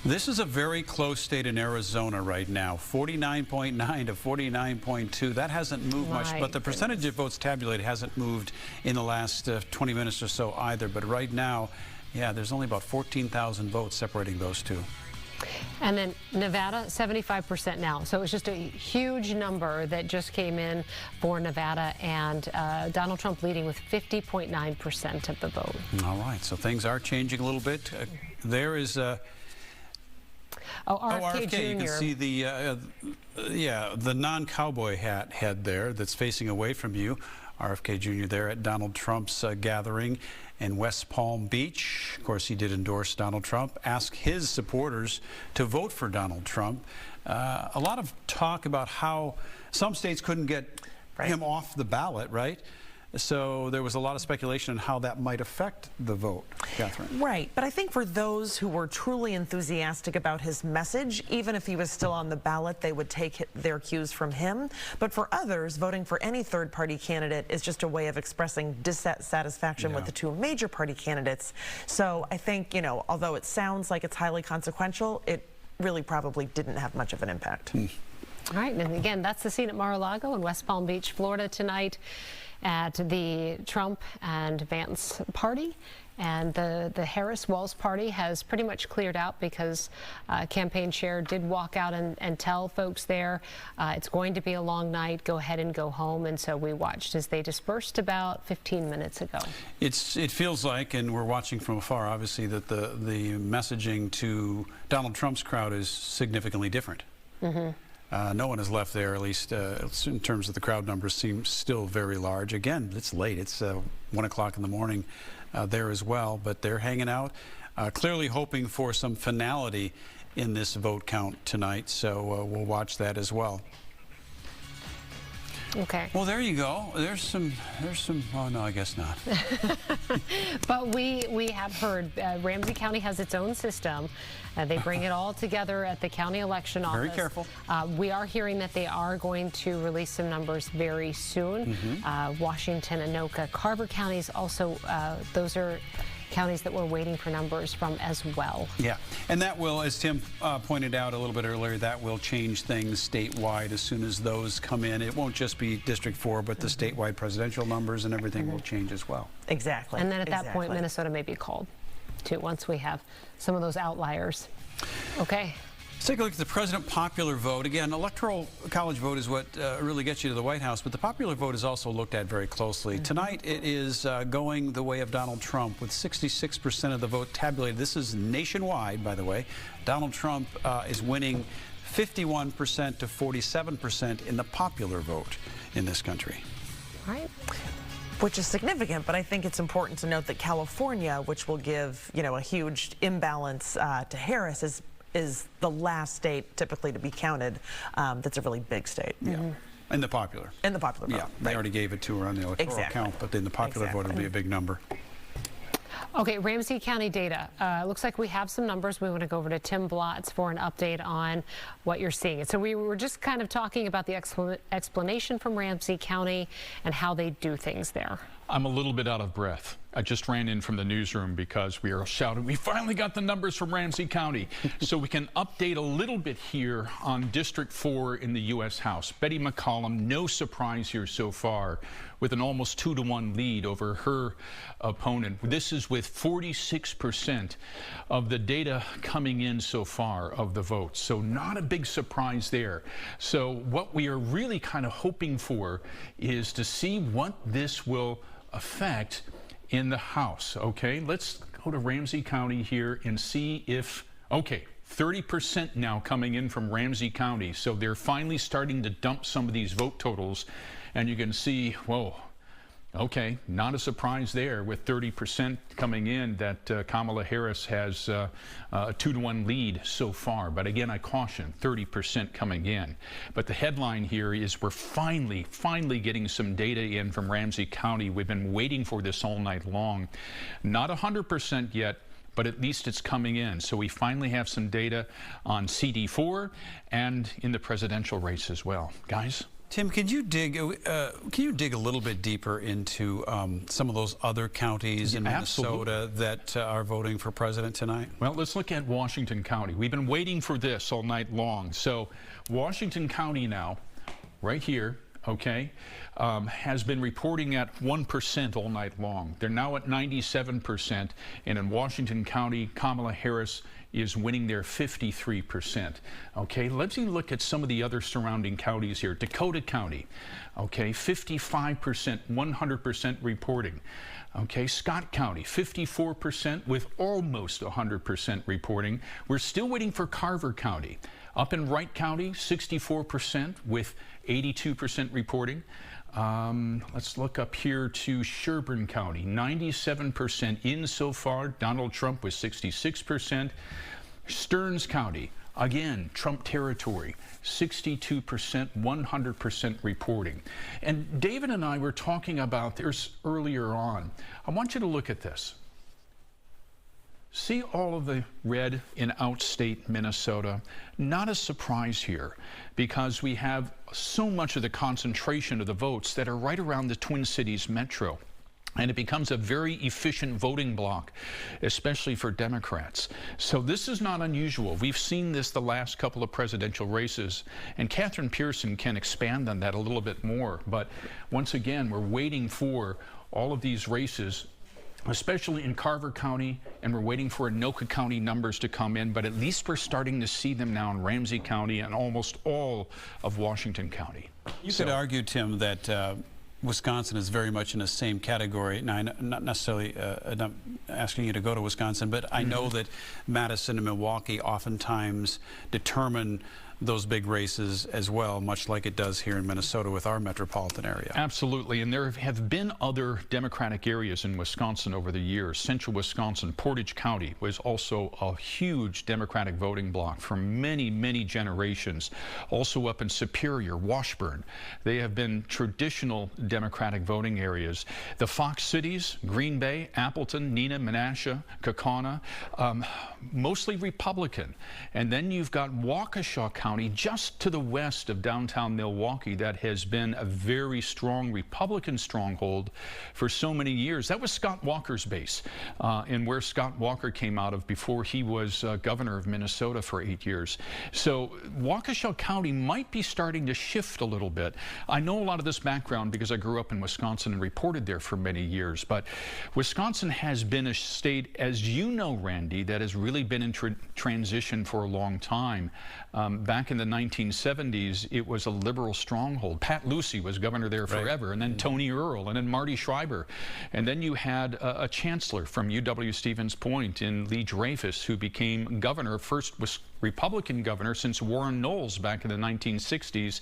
Speaker 2: This is a very close state in Arizona right now, 49.9 to 49.2. That hasn't moved much, but the percentage of votes tabulated hasn't moved in the last 20 minutes or so either. But right now, yeah, there's only about 14,000 votes separating those two.
Speaker 1: And then Nevada, 75% now. So it's just a huge number that just came in for Nevada, and Donald Trump leading with 50.9% of the vote.
Speaker 2: All right, so things are changing a little bit. There is
Speaker 1: RFK Jr.
Speaker 2: You can see the non-cowboy hat head there that's facing away from you. RFK Jr. there at Donald Trump's gathering in West Palm Beach. Of course, he did endorse Donald Trump, ask his supporters to vote for Donald Trump. A lot of talk about how some states couldn't get him off the ballot, right? So there was a lot of speculation on how that might affect the vote, Catherine.
Speaker 7: Right, but I think for those who were truly enthusiastic about his message, even if he was still on the ballot, they would take their cues from him. But for others, voting for any third-party candidate is just a way of expressing dissatisfaction with the two major party candidates. So I think, you know, although it sounds like it's highly consequential, it really probably didn't have much of an impact.
Speaker 1: All right, and again, that's the scene at Mar-a-Lago in West Palm Beach, Florida tonight at the Trump and Vance party. And the Harris-Walz party has pretty much cleared out because campaign chair did walk out and tell folks there it's going to be a long night, go ahead and go home. And so we watched as they dispersed about 15 minutes ago. It
Speaker 2: feels like, and we're watching from afar, obviously, that the messaging to Donald Trump's crowd is significantly different. No one has left there, at least in terms of the crowd numbers, seems still very large. Again, it's late. It's 1 o'clock in the morning there as well, but they're hanging out, clearly hoping for some finality in this vote count tonight. So we'll watch that as well.
Speaker 1: Okay.
Speaker 2: Well, there you go. There's some, oh no, I guess not.
Speaker 1: But we have heard Ramsey County has its own system. They bring it all together at the county election office.
Speaker 2: Very careful.
Speaker 1: We are hearing that they are going to release some numbers very soon. Washington, Anoka, Carver counties also, those are counties that we're waiting for numbers from as well.
Speaker 2: Yeah, and that will, as Tim pointed out a little bit earlier, that will change things statewide as soon as those come in. It won't just be District 4, but the statewide presidential numbers and everything will change as well.
Speaker 7: Exactly.
Speaker 1: And then at that point, Minnesota may be called, too, once we have some of those outliers. Okay.
Speaker 2: Let's take a look at the president popular vote. Again, electoral college vote is what really gets you to the White House, but the popular vote is also looked at very closely. Tonight, it is going the way of Donald Trump with 66% of the vote tabulated. This is nationwide, by the way. Donald Trump is winning 51% to 47% in the popular vote in this country.
Speaker 7: Right. Which is significant, but I think it's important to note that California, which will give, you know, a huge imbalance to Harris, is the last state typically to be counted. That's a really big state.
Speaker 2: Yeah. In the popular.
Speaker 7: In the popular vote.
Speaker 2: Yeah, they already gave it to her on the electoral count, but in the popular vote it'll be a big number.
Speaker 1: Okay, Ramsey County data. Looks like we have some numbers. We want to go over to Tim Blotz for an update on what you're seeing. So we were just kind of talking about the explanation from Ramsey County and how they do things there.
Speaker 3: I'm a little bit out of breath I just ran in from the newsroom because we are shouting, we finally got the numbers from Ramsey County. So we can update a little bit here on District 4 in the U.S. House. Betty McCollum, no surprise here so far, with an almost 2-to-1 lead over her opponent. This is with 46% of the data coming in so far of the votes. So not a big surprise there. So what we are really kind of hoping for is to see what this will affect in the House. Okay, let's go to Ramsey County here and see if, okay, 30% now coming in from Ramsey County. So they're finally starting to dump some of these vote totals, and you can see, whoa, okay, not a surprise there with 30% coming in that Kamala Harris has a 2-to-1 lead so far. But again, I caution, 30% coming in. But the headline here is we're finally getting some data in from Ramsey County. We've been waiting for this all night long. Not 100% yet, but at least it's coming in. So we finally have some data on CD4 and in the presidential race as well. Guys?
Speaker 2: Tim, can you dig a little bit deeper into some of those other counties in Minnesota that are voting for president tonight?
Speaker 3: Well, let's look at Washington County. We've been waiting for this all night long. So Washington County now, right here, okay, has been reporting at 1% all night long. They're now at 97%, and in Washington County, Kamala Harris is winning there 53%. Okay, let's look at some of the other surrounding counties here. Dakota County, okay, 55%, 100% reporting. Okay, Scott County, 54% with almost 100% reporting. We're still waiting for Carver County. Up in Wright County, 64% with 82% reporting. Let's look up here to Sherburne County, 97% in so far. Donald Trump with 66%. Stearns County, again, Trump territory, 62%, 100% reporting. And David and I were talking about this earlier on. I want you to look at this. See all of the red in outstate Minnesota? Not a surprise here, because we have so much of the concentration of the votes that are right around the Twin Cities metro. And it becomes a very efficient voting bloc, especially for Democrats. So this is not unusual. We've seen this the last couple of presidential races, and Catherine Pearson can expand on that a little bit more. But once again, we're waiting for all of these races, especially in Carver County, and we're waiting for Anoka County numbers to come in, but at least we're starting to see them now in Ramsey County and almost all of Washington County.
Speaker 2: You could argue, Tim, that Wisconsin is very much in the same category. Now, I'm not necessarily not asking you to go to Wisconsin, but I know that Madison and Milwaukee oftentimes determine those big races as well, much like it does here in Minnesota with our metropolitan area.
Speaker 3: Absolutely, and there have been other Democratic areas in Wisconsin over the years. Central Wisconsin, Portage County was also a huge Democratic voting bloc for many, many generations. Also up in Superior, Washburn, they have been traditional Democratic voting areas. The Fox cities, Green Bay, Appleton, Neenah, Menasha, Kaukauna, mostly Republican. And then you've got Waukesha County, just to the west of downtown Milwaukee, that has been a very strong Republican stronghold for so many years. That was Scott Walker's base, and where Scott Walker came out of before he was governor of Minnesota for 8 years. So Waukesha County might be starting to shift a little bit. I know a lot of this background because I grew up in Wisconsin and reported there for many years, but Wisconsin has been a state, as you know, Randy, that has really been in transition for a long time. Back in the 1970s, it was a liberal stronghold. Pat Lucey was governor there forever, and then Tony Earl, and then Marty Schreiber. And then you had a chancellor from UW-Stevens Point in Lee Dreyfus, who became governor, first was Republican governor since Warren Knowles back in the 1960s,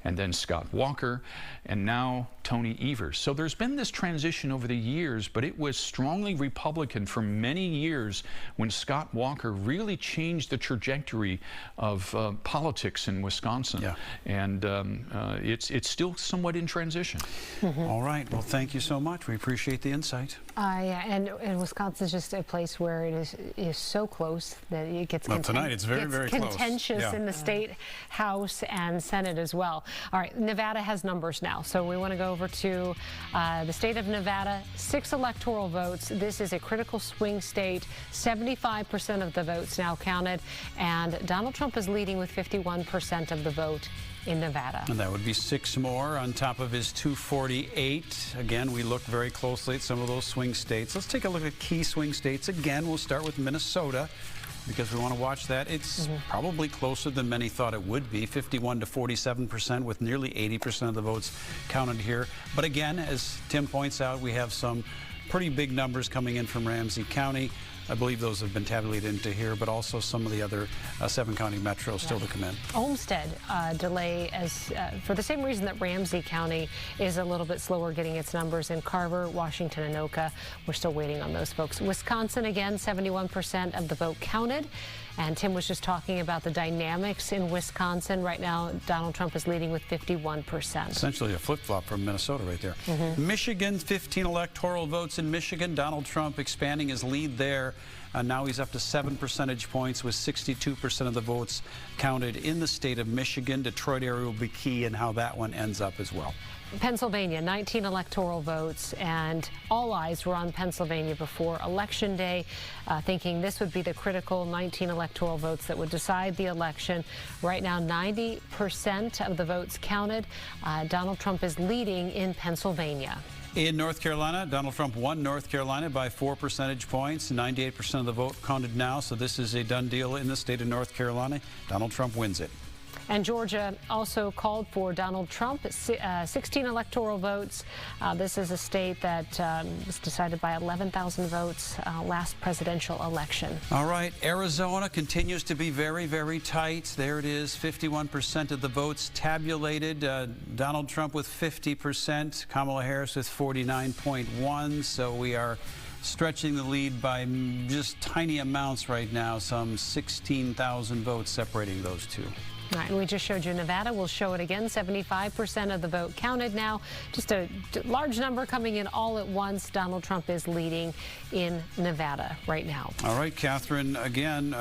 Speaker 3: and then Scott Walker, and now Tony Evers. So there's been this transition over the years, but it was strongly Republican for many years when Scott Walker really changed the trajectory of politics in Wisconsin. Yeah. And it's still somewhat in transition.
Speaker 2: All right. Well, thank you so much. We appreciate the insight.
Speaker 1: Yeah, and Wisconsin's just a place where it is so close that it gets contentious.
Speaker 2: Tonight it's very
Speaker 1: it's contentious in the state House and Senate as well. All right, Nevada has numbers now, so we want to go over to the state of Nevada. 6 electoral votes. This is a critical swing state. 75% of the votes now counted, and Donald Trump is leading with 51% of the vote in Nevada.
Speaker 2: And that would be 6 more on top of his 248. Again, we look very closely at some of those swing states. Let's take a look at key swing states. Again, we'll start with Minnesota because we want to watch that. It's probably closer than many thought it would be, 51 to 47%, with nearly 80% of the votes counted here. But again, as Tim points out, we have some pretty big numbers coming in from Ramsey County. I believe those have been tabulated into here, but also some of the other 7-county metros still to come in.
Speaker 1: Olmsted delay for the same reason that Ramsey County is a little bit slower getting its numbers in Carver, Washington, and Anoka. We're still waiting on those folks. Wisconsin, again, 71% of the vote counted. And Tim was just talking about the dynamics in Wisconsin. Right now, Donald Trump is leading with 51%.
Speaker 2: Essentially a flip-flop from Minnesota right there. Michigan, 15 electoral votes in Michigan. Donald Trump expanding his lead there. Now he's up to 7 percentage points with 62% of the votes counted in the state of Michigan. Detroit area will be key in how that one ends up as well.
Speaker 1: Pennsylvania, 19 electoral votes, and all eyes were on Pennsylvania before Election Day, thinking this would be the critical 19 electoral votes that would decide the election. Right now, 90% of the votes counted. Donald Trump is leading in Pennsylvania.
Speaker 2: In North Carolina, Donald Trump won North Carolina by 4 percentage points. 98% of the vote counted now, so this is a done deal in the state of North Carolina. Donald Trump wins it.
Speaker 1: And Georgia also called for Donald Trump, 16 electoral votes. This is a state that was decided by 11,000 votes last presidential election.
Speaker 2: All right, Arizona continues to be very, very tight. There it is, 51% of the votes tabulated. Donald Trump with 50%, Kamala Harris with 49.1. So we are stretching the lead by just tiny amounts right now, some 16,000 votes separating those two.
Speaker 1: All right, and we just showed you Nevada. We'll show it again. 75% of the vote counted now. Just a large number coming in all at once. Donald Trump is leading in Nevada right now.
Speaker 2: All right, Catherine, again,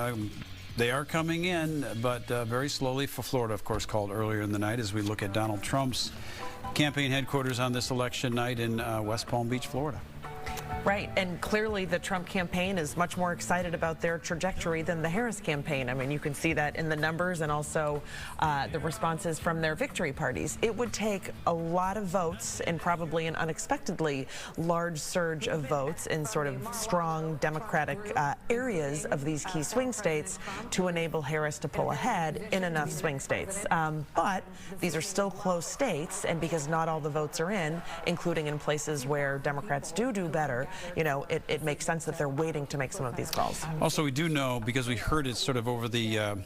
Speaker 2: they are coming in, but very slowly. For Florida, of course, called earlier in the night as we look at Donald Trump's campaign headquarters on this election night in West Palm Beach, Florida.
Speaker 7: Right, and clearly the Trump campaign is much more excited about their trajectory than the Harris campaign. I mean, you can see that in the numbers and also the responses from their victory parties. It would take a lot of votes and probably an unexpectedly large surge of votes in sort of strong Democratic areas of these key swing states to enable Harris to pull ahead in enough swing states. But these are still close states, and because not all the votes are in, including in places where Democrats do better, you know, it makes sense that they're waiting to make some of these calls.
Speaker 2: Also, we do know, because we heard it sort of over the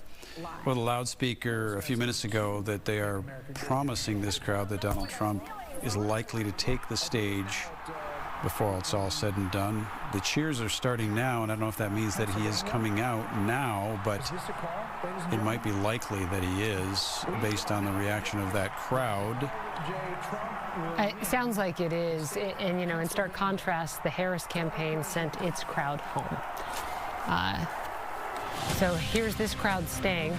Speaker 2: loudspeaker a few minutes ago, that they are promising this crowd that Donald Trump is likely to take the stage before it's all said and done. The cheers are starting now, and I don't know if that means that he is coming out now, but it might be likely that he is, based on the reaction of that crowd.
Speaker 1: It sounds like it is, and you know, in stark contrast, the Harris campaign sent its crowd home. So here's this crowd staying.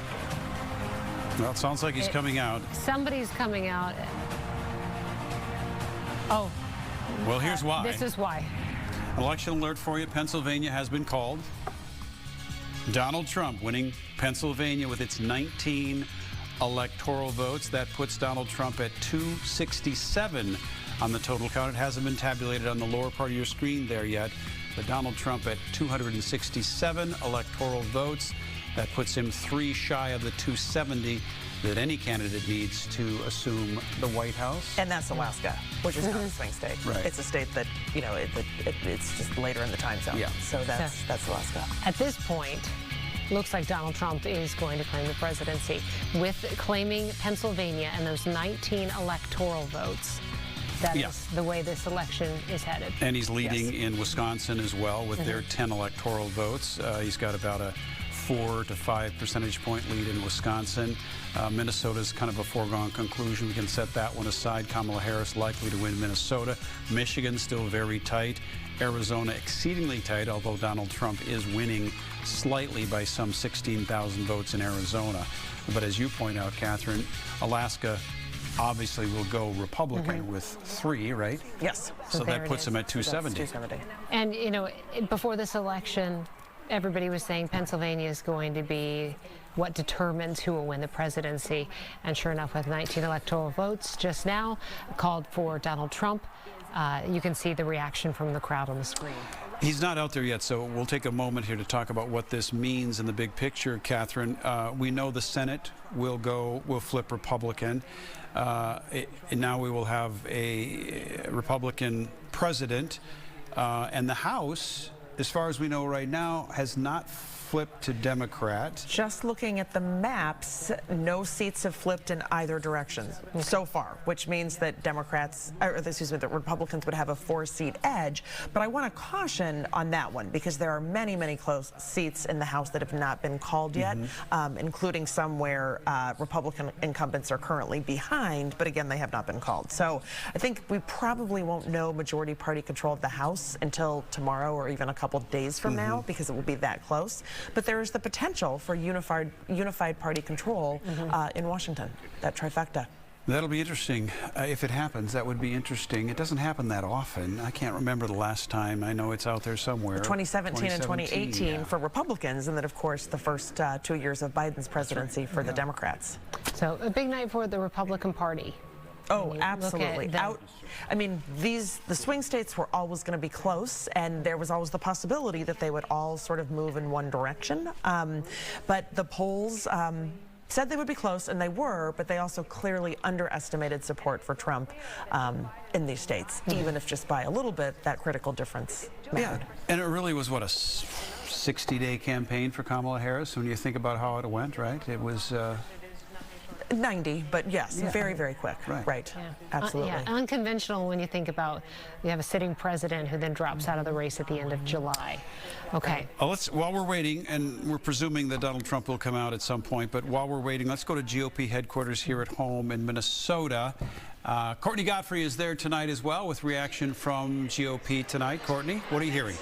Speaker 2: Well, it sounds like he's coming out.
Speaker 1: Somebody's coming out. Oh.
Speaker 2: Well, here's why.
Speaker 1: This is why.
Speaker 2: Election alert for you. Pennsylvania has been called. Donald Trump winning Pennsylvania with its 19 electoral votes. That puts Donald Trump at 267 on the total count. It hasn't been tabulated on the lower part of your screen there yet, but Donald Trump at 267 electoral votes. That puts him 3 shy of the 270 that any candidate needs to assume the White House.
Speaker 7: And that's Alaska, which is not a swing state.
Speaker 2: Right.
Speaker 7: It's a state that, you know, it's just later in the time zone.
Speaker 2: Yeah.
Speaker 7: So that's Alaska.
Speaker 1: At this point, looks like Donald Trump is going to claim the presidency with claiming Pennsylvania and those 19 electoral votes. That is the way this election is headed.
Speaker 2: And he's leading in Wisconsin as well with their 10 electoral votes. He's got about a 4 to 5 percentage point lead in Wisconsin. Minnesota's kind of a foregone conclusion. We can set that one aside. Kamala Harris likely to win Minnesota. Michigan still very tight. Arizona exceedingly tight, although Donald Trump is winning slightly by some 16,000 votes in Arizona. But as you point out, Catherine, Alaska obviously will go Republican with 3, right?
Speaker 7: Yes.
Speaker 2: So that puts him at 270.
Speaker 7: 270.
Speaker 1: And, you know, before this election, everybody was saying Pennsylvania is going to be what determines who will win the presidency. And sure enough, with 19 electoral votes just now called for Donald Trump, you can see the reaction from the crowd on the screen.
Speaker 2: He's not out there yet, so we'll take a moment here to talk about what this means in the big picture, Catherine. We know the Senate will flip Republican. And now we will have a Republican president. And the House, as far as we know right now, has not flipped to Democrat.
Speaker 7: Just looking at the maps, no seats have flipped in either direction so far, which means that the Republicans would have a 4-seat edge. But I want to caution on that one because there are many, many close seats in the House that have not been called yet, including some where Republican incumbents are currently behind, but again, they have not been called. So I think we probably won't know majority party control of the House until tomorrow or even a couple days from now because it will be that close. But there is the potential for unified party control in Washington, that trifecta.
Speaker 2: That'll be interesting. If it happens, that would be interesting. It doesn't happen that often. I can't remember the last time. I know it's out there somewhere.
Speaker 7: 2017 and 2018 for Republicans, and then, of course, the first 2 years of Biden's presidency for the Democrats.
Speaker 1: So a big night for the Republican Party.
Speaker 7: Oh, absolutely. The swing states were always going to be close, and there was always the possibility that they would all sort of move in one direction. But the polls said they would be close, and they were, but they also clearly underestimated support for Trump in these states, even if just by a little bit, that critical difference mattered.
Speaker 2: Yeah, and it really was, what, a 60-day campaign for Kamala Harris when you think about how it went, right? It was...
Speaker 7: 90, but yes, very, very quick. Right. Absolutely.
Speaker 1: Unconventional when you think about you have a sitting president who then drops out of the race at the end of July. Okay.
Speaker 2: While we're waiting, and we're presuming that Donald Trump will come out at some point, but while we're waiting, let's go to GOP headquarters here at home in Minnesota. Courtney Godfrey is there tonight as well with reaction from GOP tonight. Courtney, what are you hearing?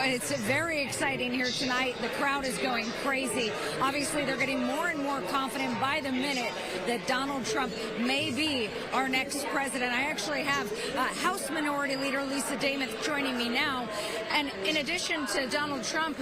Speaker 9: It's very exciting here tonight. The crowd is going crazy. Obviously, they're getting more and more confident by the minute that Donald Trump may be our next president. I actually have House Minority Leader Lisa Demuth joining me now. And in addition to Donald Trump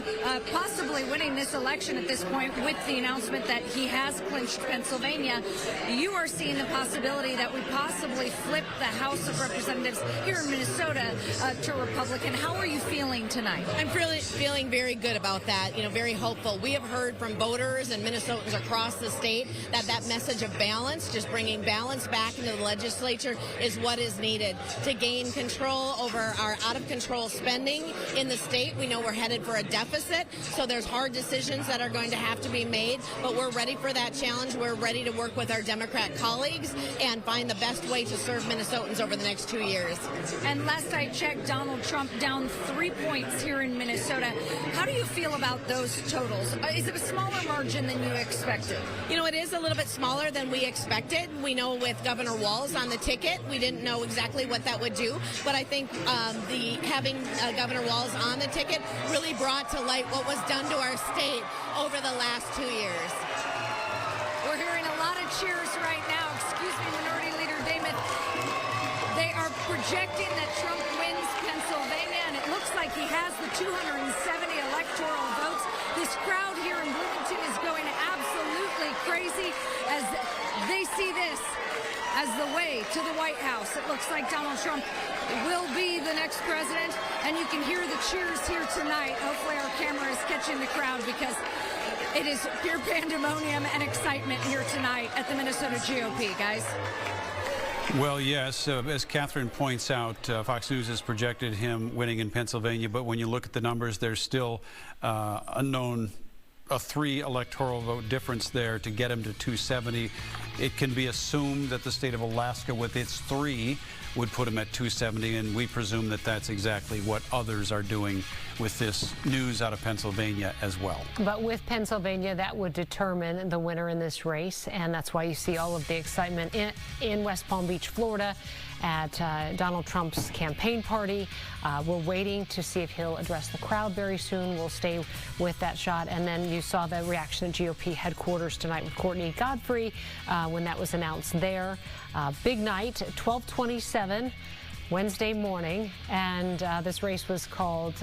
Speaker 9: possibly winning this election at this point with the announcement that he has clinched Pennsylvania, you are seeing the possibility that we possibly flip the House of Representatives here in Minnesota to Republican. How are you feeling tonight?
Speaker 14: I'm feeling very good about that, very hopeful. We have heard from voters and Minnesotans across the state that message of balance, just bringing balance back into the legislature is what is needed to gain control over our out-of-control spending in the state. We know we're headed for a deficit, so there's hard decisions that are going to have to be made, but we're ready for that challenge. We're ready to work with our Democrat colleagues and find the best way to serve Minnesotans over the next 2 years.
Speaker 9: And last I checked, Donald Trump down 3 points here in Minnesota. How do you feel about those totals? Is it a smaller margin than you expected?
Speaker 14: It is a little bit smaller than we expected. We know with Governor Walz on the ticket, we didn't know exactly what that would do, but I think having Governor Walz on the ticket really brought to light what was done to our state over the last 2 years.
Speaker 9: We're hearing a lot of cheers right now. Excuse me, Minority Leader Demuth. They are projecting that Trump wins Pennsylvania, and it looks like he has the 270 electoral votes. This crowd here in Bloomington is going absolutely crazy as they see this as the way to the White House. It looks like Donald Trump will be the next president, and you can hear the cheers here tonight. Hopefully our camera is catching the crowd because it is pure pandemonium and excitement here tonight at the Minnesota GOP, guys.
Speaker 2: Well, yes, as Catherine points out, Fox News has projected him winning in Pennsylvania, but when you look at the numbers, there's still a 3 electoral vote difference there to get him to 270. It can be assumed that the state of Alaska, with its 3, would put him at 270, and we presume that that's exactly what others are doing with this news out of Pennsylvania as well.
Speaker 1: But with Pennsylvania, that would determine the winner in this race, and that's why you see all of the excitement in West Palm Beach, Florida, at Donald Trump's campaign party. We're waiting to see if he'll address the crowd very soon. We'll stay with that shot. And then you saw the reaction at GOP headquarters tonight with Courtney Godfrey when that was announced there. Big night, 12:27 Wednesday morning, and this race was called,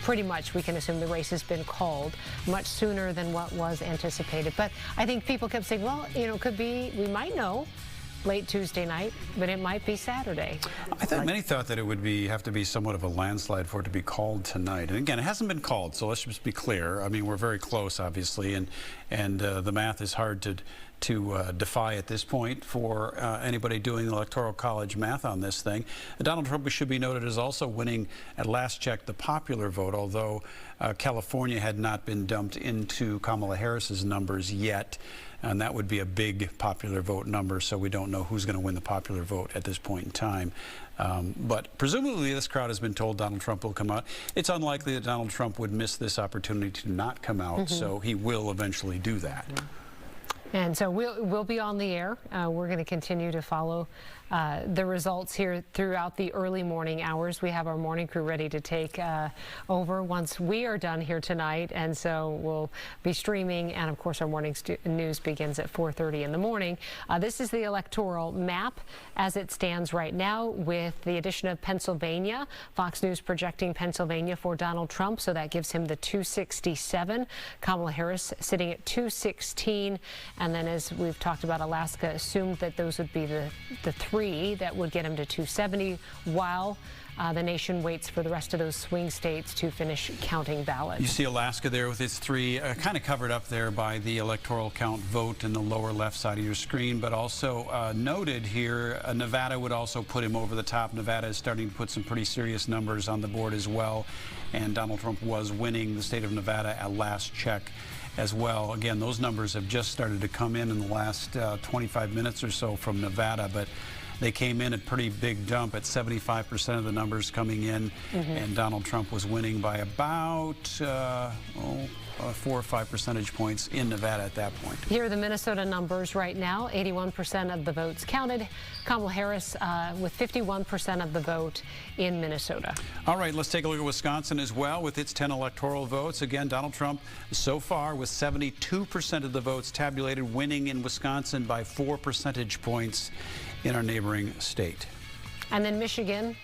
Speaker 1: pretty much we can assume the race has been called much sooner than what was anticipated. But I think people kept saying, well, it could be, we might know late Tuesday night, but it might be Saturday.
Speaker 2: I think many thought that it would have to be somewhat of a landslide for it to be called tonight. And again, it hasn't been called, so let's just be clear. I mean, we're very close, obviously, and the math is hard to defy at this point for anybody doing the Electoral College math on this thing. Donald Trump, it should be noted, is also winning, at last check, the popular vote, although California had not been dumped into Kamala Harris's numbers yet. And that would be a big popular vote number, so we don't know who's going to win the popular vote at this point in time. But presumably this crowd has been told Donald Trump will come out. It's unlikely that Donald Trump would miss this opportunity to not come out, so he will eventually do that.
Speaker 1: And so we'll be on the air. We're going to continue to follow the results here throughout the early morning hours. We have our morning crew ready to take over once we are done here tonight, and so we'll be streaming, and of course our morning news begins at 4:30 in the morning. This is the electoral map as it stands right now, with the addition of Pennsylvania. Fox News projecting Pennsylvania for Donald Trump, so that gives him the 267. Kamala Harris sitting at 216, and then, as we've talked about, Alaska assumed that those would be the three that would get him to 270, while the nation waits for the rest of those swing states to finish counting ballots.
Speaker 2: You see Alaska there with its three, kind of covered up there by the electoral count vote in the lower left side of your screen, but also noted here, Nevada would also put him over the top. Nevada is starting to put some pretty serious numbers on the board as well, and Donald Trump was winning the state of Nevada at last check as well. Again, those numbers have just started to come in the last 25 minutes or so from Nevada, but they came in a pretty big dump at 75% of the numbers coming in, and Donald Trump was winning by about 4 or 5 percentage points in Nevada at that point.
Speaker 1: Here are the Minnesota numbers right now. 81% of the votes counted. Kamala Harris with 51% of the vote in Minnesota.
Speaker 2: All right, let's take a look at Wisconsin as well with its 10 electoral votes. Again, Donald Trump so far with 72% of the votes tabulated, winning in Wisconsin by 4 percentage points in our neighboring state.
Speaker 1: And then Michigan,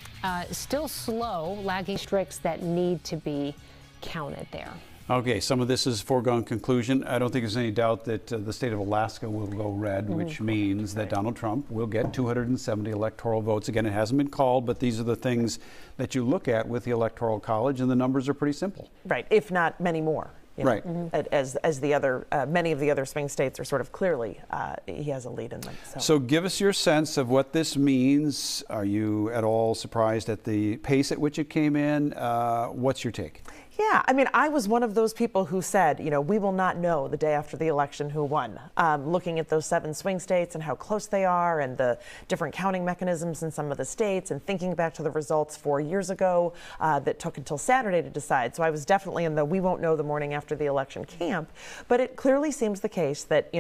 Speaker 1: still slow, lagging districts that need to be counted there.
Speaker 2: Okay, some of this is foregone conclusion. I don't think there's any doubt that the state of Alaska will go red, which means that Donald Trump will get 270 electoral votes. Again, it hasn't been called, but these are the things that you look at with the Electoral College, and the numbers are pretty simple.
Speaker 7: Right, if not many more.
Speaker 2: Right.
Speaker 7: As the other, many of the other swing states are sort of clearly, he has a lead in them.
Speaker 2: So give us your sense of what this means. Are you at all surprised at the pace at which it came in? What's your take?
Speaker 7: Yeah, I mean, I was one of those people who said, we will not know the day after the election who won. Looking at those 7 swing states and how close they are, and the different counting mechanisms in some of the states, and thinking back to the results 4 years ago that took until Saturday to decide. So I was definitely in the we won't know the morning after the election camp. But it clearly seems the case that,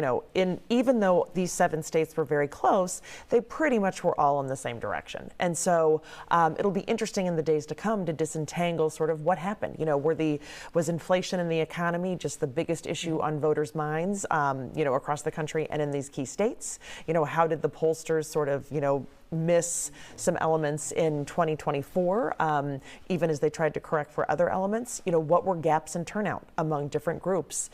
Speaker 7: even though these 7 states were very close, they pretty much were all in the same direction. And so it'll be interesting in the days to come to disentangle sort of what happened. Was inflation in the economy just the biggest issue on voters' minds, across the country and in these key states? How did the pollsters sort of, miss some elements in 2024, even as they tried to correct for other elements? What were gaps in turnout among different groups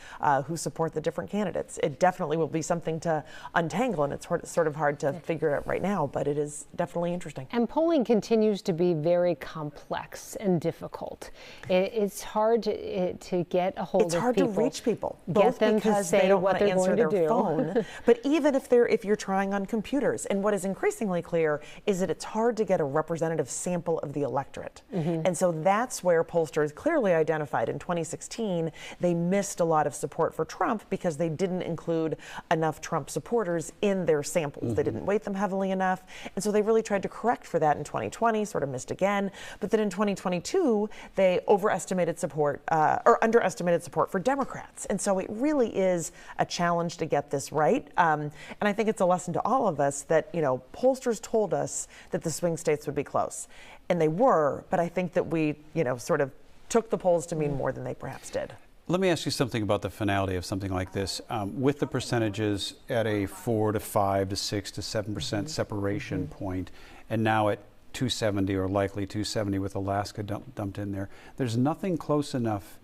Speaker 7: who support the different candidates? It definitely will be something to untangle, and it's sort of hard to figure out right now, but it is definitely interesting.
Speaker 1: And polling continues to be very complex and difficult. It's hard to get a hold of people.
Speaker 7: It's hard to reach people, both
Speaker 1: them
Speaker 7: because
Speaker 1: to say
Speaker 7: they don't
Speaker 1: what
Speaker 7: want to
Speaker 1: they're
Speaker 7: answer
Speaker 1: going to
Speaker 7: their
Speaker 1: do.
Speaker 7: phone, but even if you're trying on computers. And what is increasingly clear earlier, is that it's hard to get a representative sample of the electorate. And so that's where pollsters clearly identified in 2016, they missed a lot of support for Trump because they didn't include enough Trump supporters in their samples. They didn't weight them heavily enough. And so they really tried to correct for that in 2020, sort of missed again. But then in 2022, they overestimated support or underestimated support for Democrats. And so it really is a challenge to get this right. And I think it's a lesson to all of us that, you know, pollsters told us that the swing states would be close. And they were, but I think that we, you know, sort of took the polls to mean more than they perhaps did.
Speaker 2: Let me ask you something about the finality of something like this. With the percentages at a 4 to 5 to 6 to 7% separation point, and now at 270 or likely 270 with Alaska dumped in there, there's nothing close enough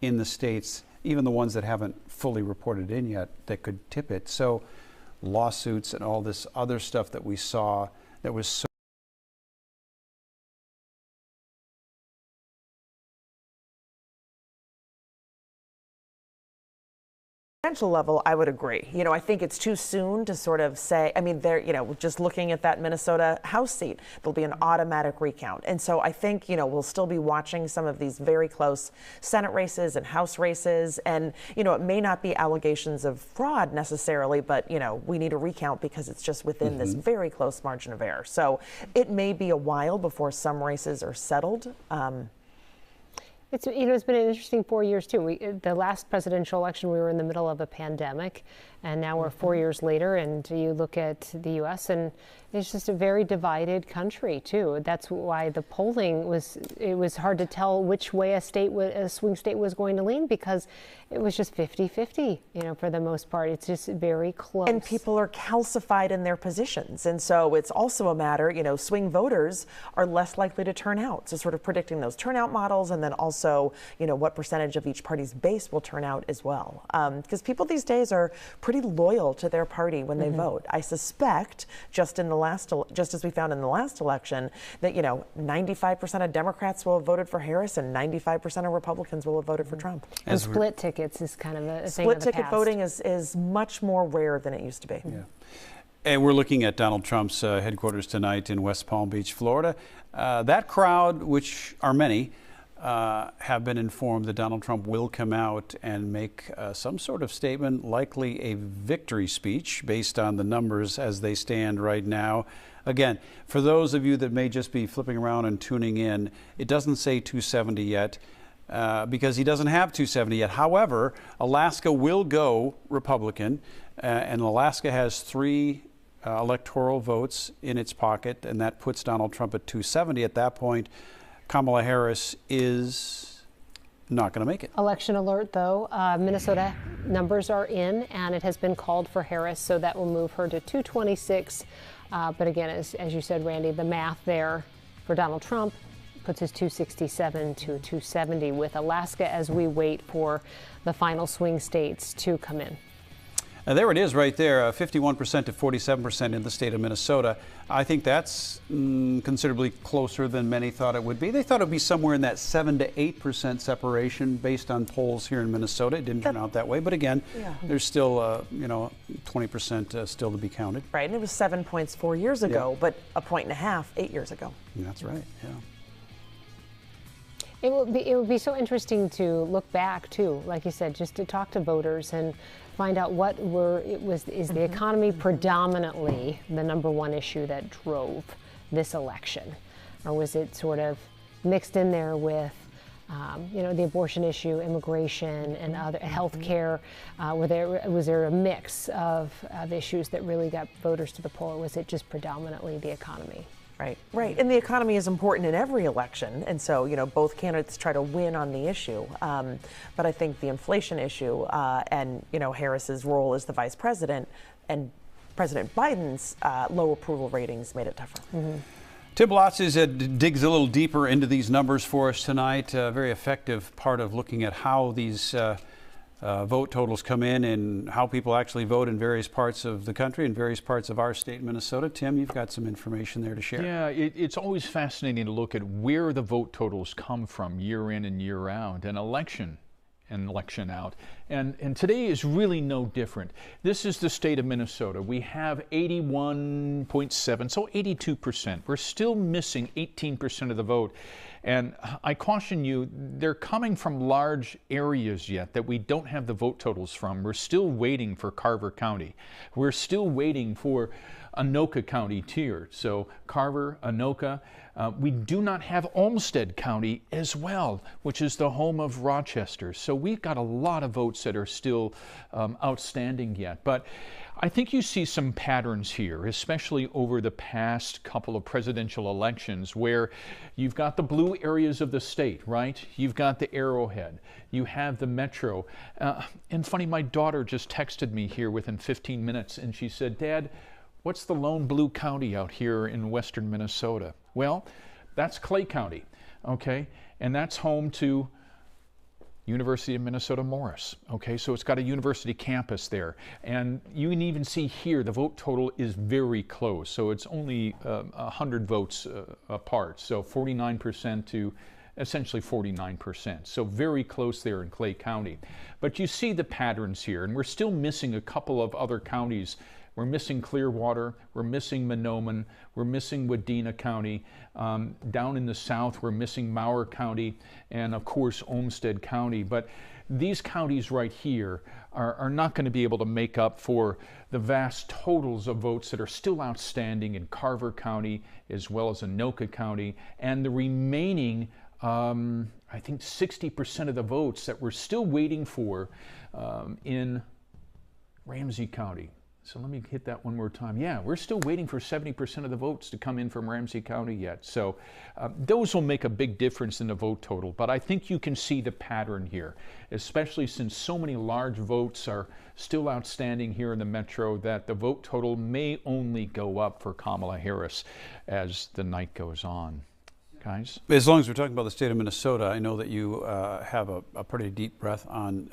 Speaker 2: in the states, even the ones that haven't fully reported in yet, that could tip it. So lawsuits and all this other stuff that we saw that was so
Speaker 7: Level, I would agree. You know, I think it's too soon to sort of say, I mean, there, you know, just looking at that Minnesota House seat, there'll be an automatic recount. And so I think, you know, we'll still be watching some of these very close Senate races and House races. And, you know, it may not be allegations of fraud necessarily, but, you know, we need a recount because it's just within this very close margin of error. So it may be a while before some races are settled.
Speaker 1: It's, you know, it's been an interesting 4 years too. The last presidential election, we were in the middle of a pandemic, and now we're 4 years later, and you look at the U.S. and it's just a very divided country too. That's why the polling it was hard to tell which way a swing state was going to lean, because it was just 50-50, you know, for the most part. It's just very close.
Speaker 7: And people are calcified in their positions. And so it's also a matter, you know, swing voters are less likely to turn out. So sort of predicting those turnout models, and then also, you know, what percentage of each party's base will turn out as well. Because people these days are pretty loyal to their party when they vote. I suspect, just as we found in the last election, that, you know, 95% of Democrats will have voted for Harris and 95% of Republicans will have voted for Trump.
Speaker 1: And split tickets is kind of a thing of the past.
Speaker 7: Split ticket voting is much more rare than it used to be.
Speaker 2: Yeah. And we're looking at Donald Trump's headquarters tonight in West Palm Beach, Florida. That crowd, which are many, have been informed that Donald Trump will come out and make some sort of statement, likely a victory speech based on the numbers as they stand right now. Again, for those of you that may just be flipping around and tuning in, it doesn't say 270 yet because he doesn't have 270 yet. However, Alaska will go Republican, and Alaska has 3 electoral votes in its pocket, and that puts Donald Trump at 270. At that point, Kamala Harris is not going to make it.
Speaker 1: Election alert, though. Minnesota numbers are in, and it has been called for Harris, so that will move her to 226. But again, as you said, Randy, the math there for Donald Trump puts us 267 to 270 with Alaska as we wait for the final swing states to come in.
Speaker 2: There it is right there, 51% to 47% in the state of Minnesota. I think that's considerably closer than many thought it would be. They thought it would be somewhere in that 7 to 8% separation based on polls here in Minnesota. It didn't turn out that way. But again, there's still, you know, 20% still to be counted.
Speaker 7: Right, and it was 7 points 4 years ago, but a point and a half 8 years ago.
Speaker 2: That's right, yeah.
Speaker 1: It would be so interesting to look back too, like you said, just to talk to voters and find out is the economy predominantly the #1 issue that drove this election, or was it sort of mixed in there with you know, the abortion issue, immigration, and other health care? Was there a mix of issues that really got voters to the poll, or was it just predominantly the economy?
Speaker 7: Right. And the economy is important in every election. And so, you know, both candidates try to win on the issue. But I think the inflation issue and, you know, Harris's role as the vice president and President Biden's low approval ratings made it tougher.
Speaker 2: Tim Blatz digs a little deeper into these numbers for us tonight. A very effective part of looking at how these vote totals come in and how people actually vote in various parts of the country and various parts of our state, Minnesota. Tim, you've got some information there to share.
Speaker 3: Yeah, it's always fascinating to look at where the vote totals come from year in and year out. An election an election out. And today is really no different. This is the state of Minnesota. We have 81.7, so 82%. We're still missing 18% of the vote. And I caution you, they're coming from large areas yet that we don't have the vote totals from. We're still waiting for Carver County. We're still waiting for Anoka County tier. So Carver, Anoka. We do not have Olmsted County as well, which is the home of Rochester. So we've got a lot of votes that are still outstanding yet. But I think you see some patterns here, especially over the past couple of presidential elections, where you've got the blue areas of the state, right? You've got the Arrowhead. You have the Metro. And funny, my daughter just texted me here within 15 minutes, and she said, "Dad, what's the lone blue county out here in western Minnesota?" Well, that's Clay County, okay? And that's home to University of Minnesota Morris, okay? So it's got a university campus there. And you can even see here the vote total is very close. So it's only 100 votes apart. So 49% to essentially 49%. So very close there in Clay County. But you see the patterns here, and we're still missing a couple of other counties. We're missing Clearwater, we're missing Mahnomen, we're missing Wadena County. Down in the south, we're missing Mower County, and of course, Olmsted County. But these counties right here are not going to be able to make up for the vast totals of votes that are still outstanding in Carver County, as well as Anoka County, and the remaining, I think 60% of the votes that we're still waiting for in Ramsey County. So let me hit that one more time. Yeah, we're still waiting for 70% of the votes to come in from Ramsey County yet. So those will make a big difference in the vote total. But I think you can see the pattern here, especially since so many large votes are still outstanding here in the Metro, that the vote total may only go up for Kamala Harris as the night goes on. Guys?
Speaker 2: As long as we're talking about the state of Minnesota, I know that you have a pretty deep breath on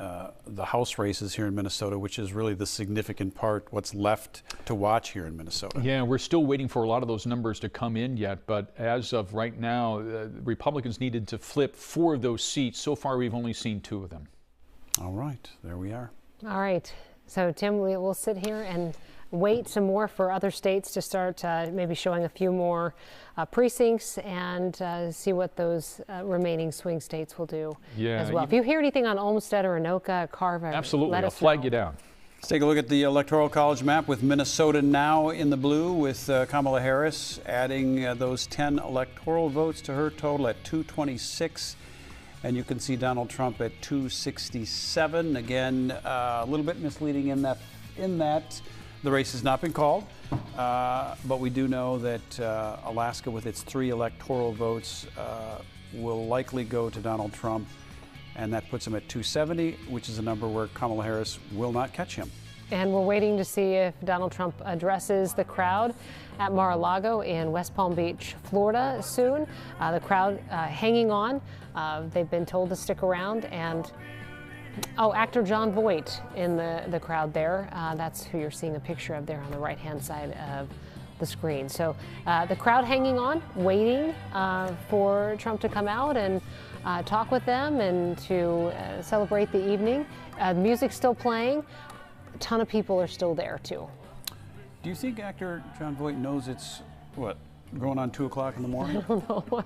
Speaker 2: the House races here in Minnesota, which is really the significant part, what's left to watch here in Minnesota.
Speaker 3: Yeah, we're still waiting for a lot of those numbers to come in yet, but as of right now, Republicans needed to flip 4 of those seats. So far, we've only seen 2 of them.
Speaker 2: All right, there we are.
Speaker 1: All right, so Tim, we'll sit here and wait some more for other states to start maybe showing a few more precincts and see what those remaining swing states will do as well. If you hear anything on Olmsted or Anoka, Carver,
Speaker 3: absolutely,
Speaker 1: let
Speaker 3: I'll
Speaker 1: us
Speaker 3: flag
Speaker 1: know.
Speaker 3: you down.
Speaker 2: Let's take a look at the Electoral College map with Minnesota now in the blue, with Kamala Harris adding those 10 electoral votes to her total at 226. And you can see Donald Trump at 267. Again, a little bit misleading in that the race has not been called, but we do know that Alaska, with its 3 electoral votes, will likely go to Donald Trump, and that puts him at 270, which is a number where Kamala Harris will not catch him.
Speaker 1: And we're waiting to see if Donald Trump addresses the crowd at Mar-a-Lago in West Palm Beach, Florida soon. The crowd hanging on. They've been told to stick around, and actor Jon Voight in the crowd there. That's who you're seeing a picture of there on the right-hand side of the screen. So the crowd hanging on, waiting for Trump to come out and talk with them and to celebrate the evening. Music's still playing. A ton of people are still there, too.
Speaker 2: Do you think actor Jon Voight knows it's, what, going on 2 o'clock in the morning?
Speaker 1: I don't know.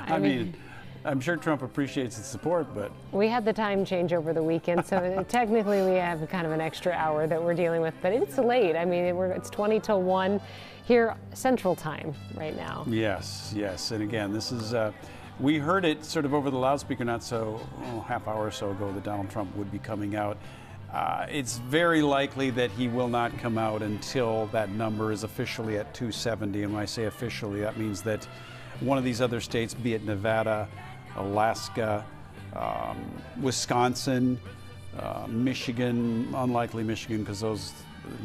Speaker 2: I mean, I'm sure Trump appreciates the support, but...
Speaker 1: We had the time change over the weekend, so technically we have kind of an extra hour that we're dealing with, but it's late. I mean, it's 20 till 1 here Central Time right now.
Speaker 2: Yes, yes. And again, this is... we heard it sort of over the loudspeaker not so half hour or so ago that Donald Trump would be coming out. It's very likely that he will not come out until that number is officially at 270. And when I say officially, that means that one of these other states, be it Nevada, Alaska, Wisconsin, Michigan, unlikely Michigan because those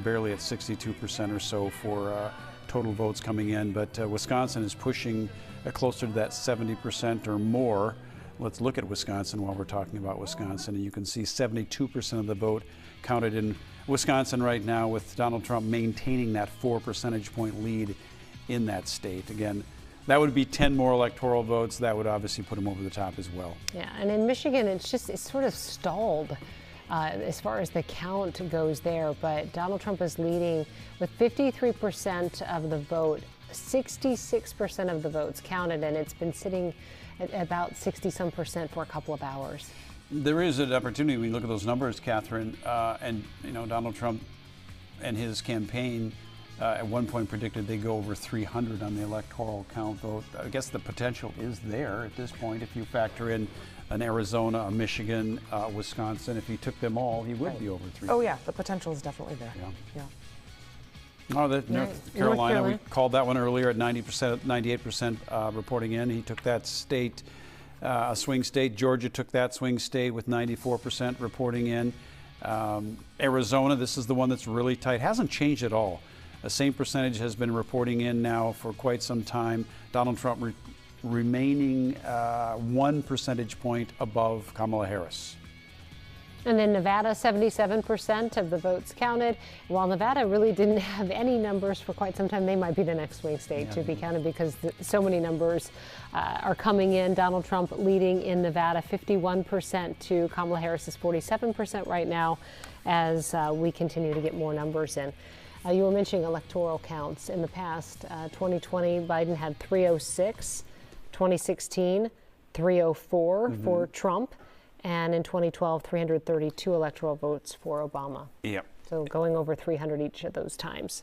Speaker 2: barely at 62% or so for total votes coming in. But Wisconsin is pushing closer to that 70% or more. Let's look at Wisconsin while we're talking about Wisconsin. And you can see 72% of the vote counted in Wisconsin right now, with Donald Trump maintaining that 4 percentage point lead in that state. Again, That would be 10 more electoral votes. That would obviously put him over the top as well.
Speaker 1: Yeah, and in Michigan, it's sort of stalled as far as the count goes there. But Donald Trump is leading with 53% of the vote. 66% of the votes counted, and it's been sitting at about 60-some% for a couple of hours.
Speaker 2: There is an opportunity when you look at those numbers, Catherine, and Donald Trump and his campaign at one point predicted they go over 300 on the electoral count vote. I guess the potential is there at this point if you factor in an Arizona, a Michigan, Wisconsin. If he took them all, he would be over 300.
Speaker 7: Oh yeah, the potential is definitely there. Yeah.
Speaker 2: Oh, North Carolina, we called that one earlier at 90%, 98% reporting in. He took that state, a swing state. Georgia took that swing state with 94% reporting in. Arizona, this is the one that's really tight. Hasn't changed at all. The same percentage has been reporting in now for quite some time. Donald Trump remaining 1 percentage point above Kamala Harris.
Speaker 1: And then Nevada, 77% of the votes counted. While Nevada really didn't have any numbers for quite some time, they might be the next swing state to be counted because so many numbers are coming in. Donald Trump leading in Nevada, 51% to Kamala Harris's 47% right now as we continue to get more numbers in. You were mentioning electoral counts. In the past, 2020, Biden had 306, 2016, 304 for Trump. And in 2012, 332 electoral votes for Obama.
Speaker 2: Yep.
Speaker 1: So going over 300 each of those times.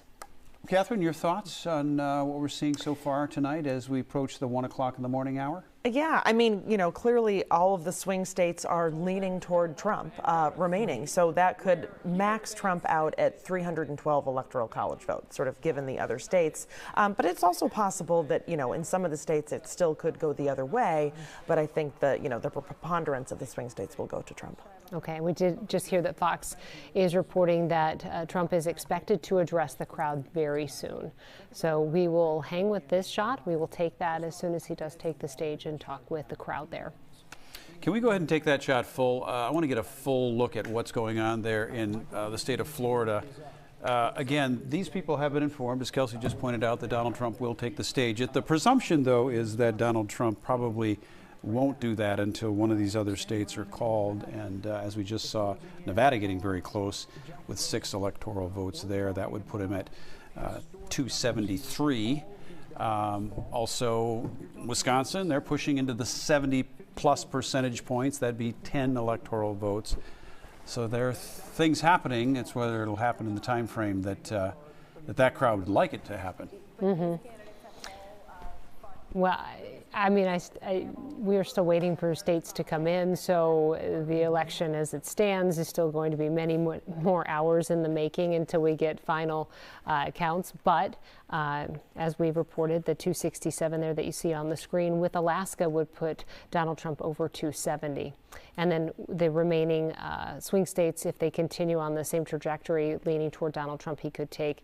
Speaker 2: Catherine, your thoughts on what we're seeing so far tonight as we approach the 1 o'clock in the morning hour?
Speaker 7: Yeah, I mean, clearly all of the swing states are leaning toward Trump remaining. So that could max Trump out at 312 electoral college votes, sort of given the other states. But it's also possible that, in some of the states it still could go the other way. But I think that, the preponderance of the swing states will go to Trump.
Speaker 1: Okay, we did just hear that Fox is reporting that Trump is expected to address the crowd very soon. So we will hang with this shot. We will take that as soon as he does take the stage and talk with the crowd there.
Speaker 2: Can we go ahead and take that shot full? I want to get a full look at what's going on there in the state of Florida. Again, these people have been informed, as Kelsey just pointed out, that Donald Trump will take the stage. The presumption, though, is that Donald Trump probably won't do that until one of these other states are called. And as we just saw, Nevada getting very close with 6 electoral votes there. That would put him at 273. Also, Wisconsin, they're pushing into the 70+ percentage points. That'd be 10 electoral votes. So there are things happening. It's whether it'll happen in the time frame that that crowd would like it to happen.
Speaker 1: Well, I mean, we are still waiting for states to come in, so the election as it stands is still going to be many more hours in the making until we get final counts. But as we've reported, the 267 there that you see on the screen with Alaska would put Donald Trump over 270. And then the remaining swing states, if they continue on the same trajectory leaning toward Donald Trump, he could take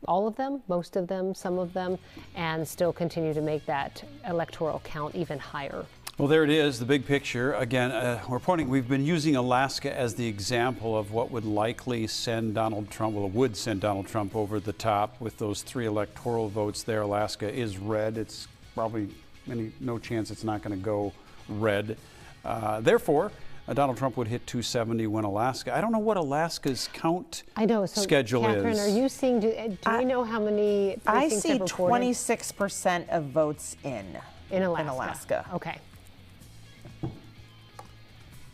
Speaker 1: all of them, most of them, some of them, and still continue to make that electoral count even higher.
Speaker 2: Well, there it is, the big picture. Again, we've been using Alaska as the example of what would likely send Donald Trump, would send Donald Trump over the top with those 3 electoral votes there. Alaska is red. It's probably no chance it's not going to go red. Therefore, Donald Trump would hit 270 when Alaska. I don't know what Alaska's count schedule
Speaker 1: Catherine,
Speaker 2: is.
Speaker 1: Are you seeing, do we know how many
Speaker 7: I
Speaker 1: precincts
Speaker 7: see
Speaker 1: have reported?
Speaker 7: 26% of votes in Alaska.
Speaker 1: Okay.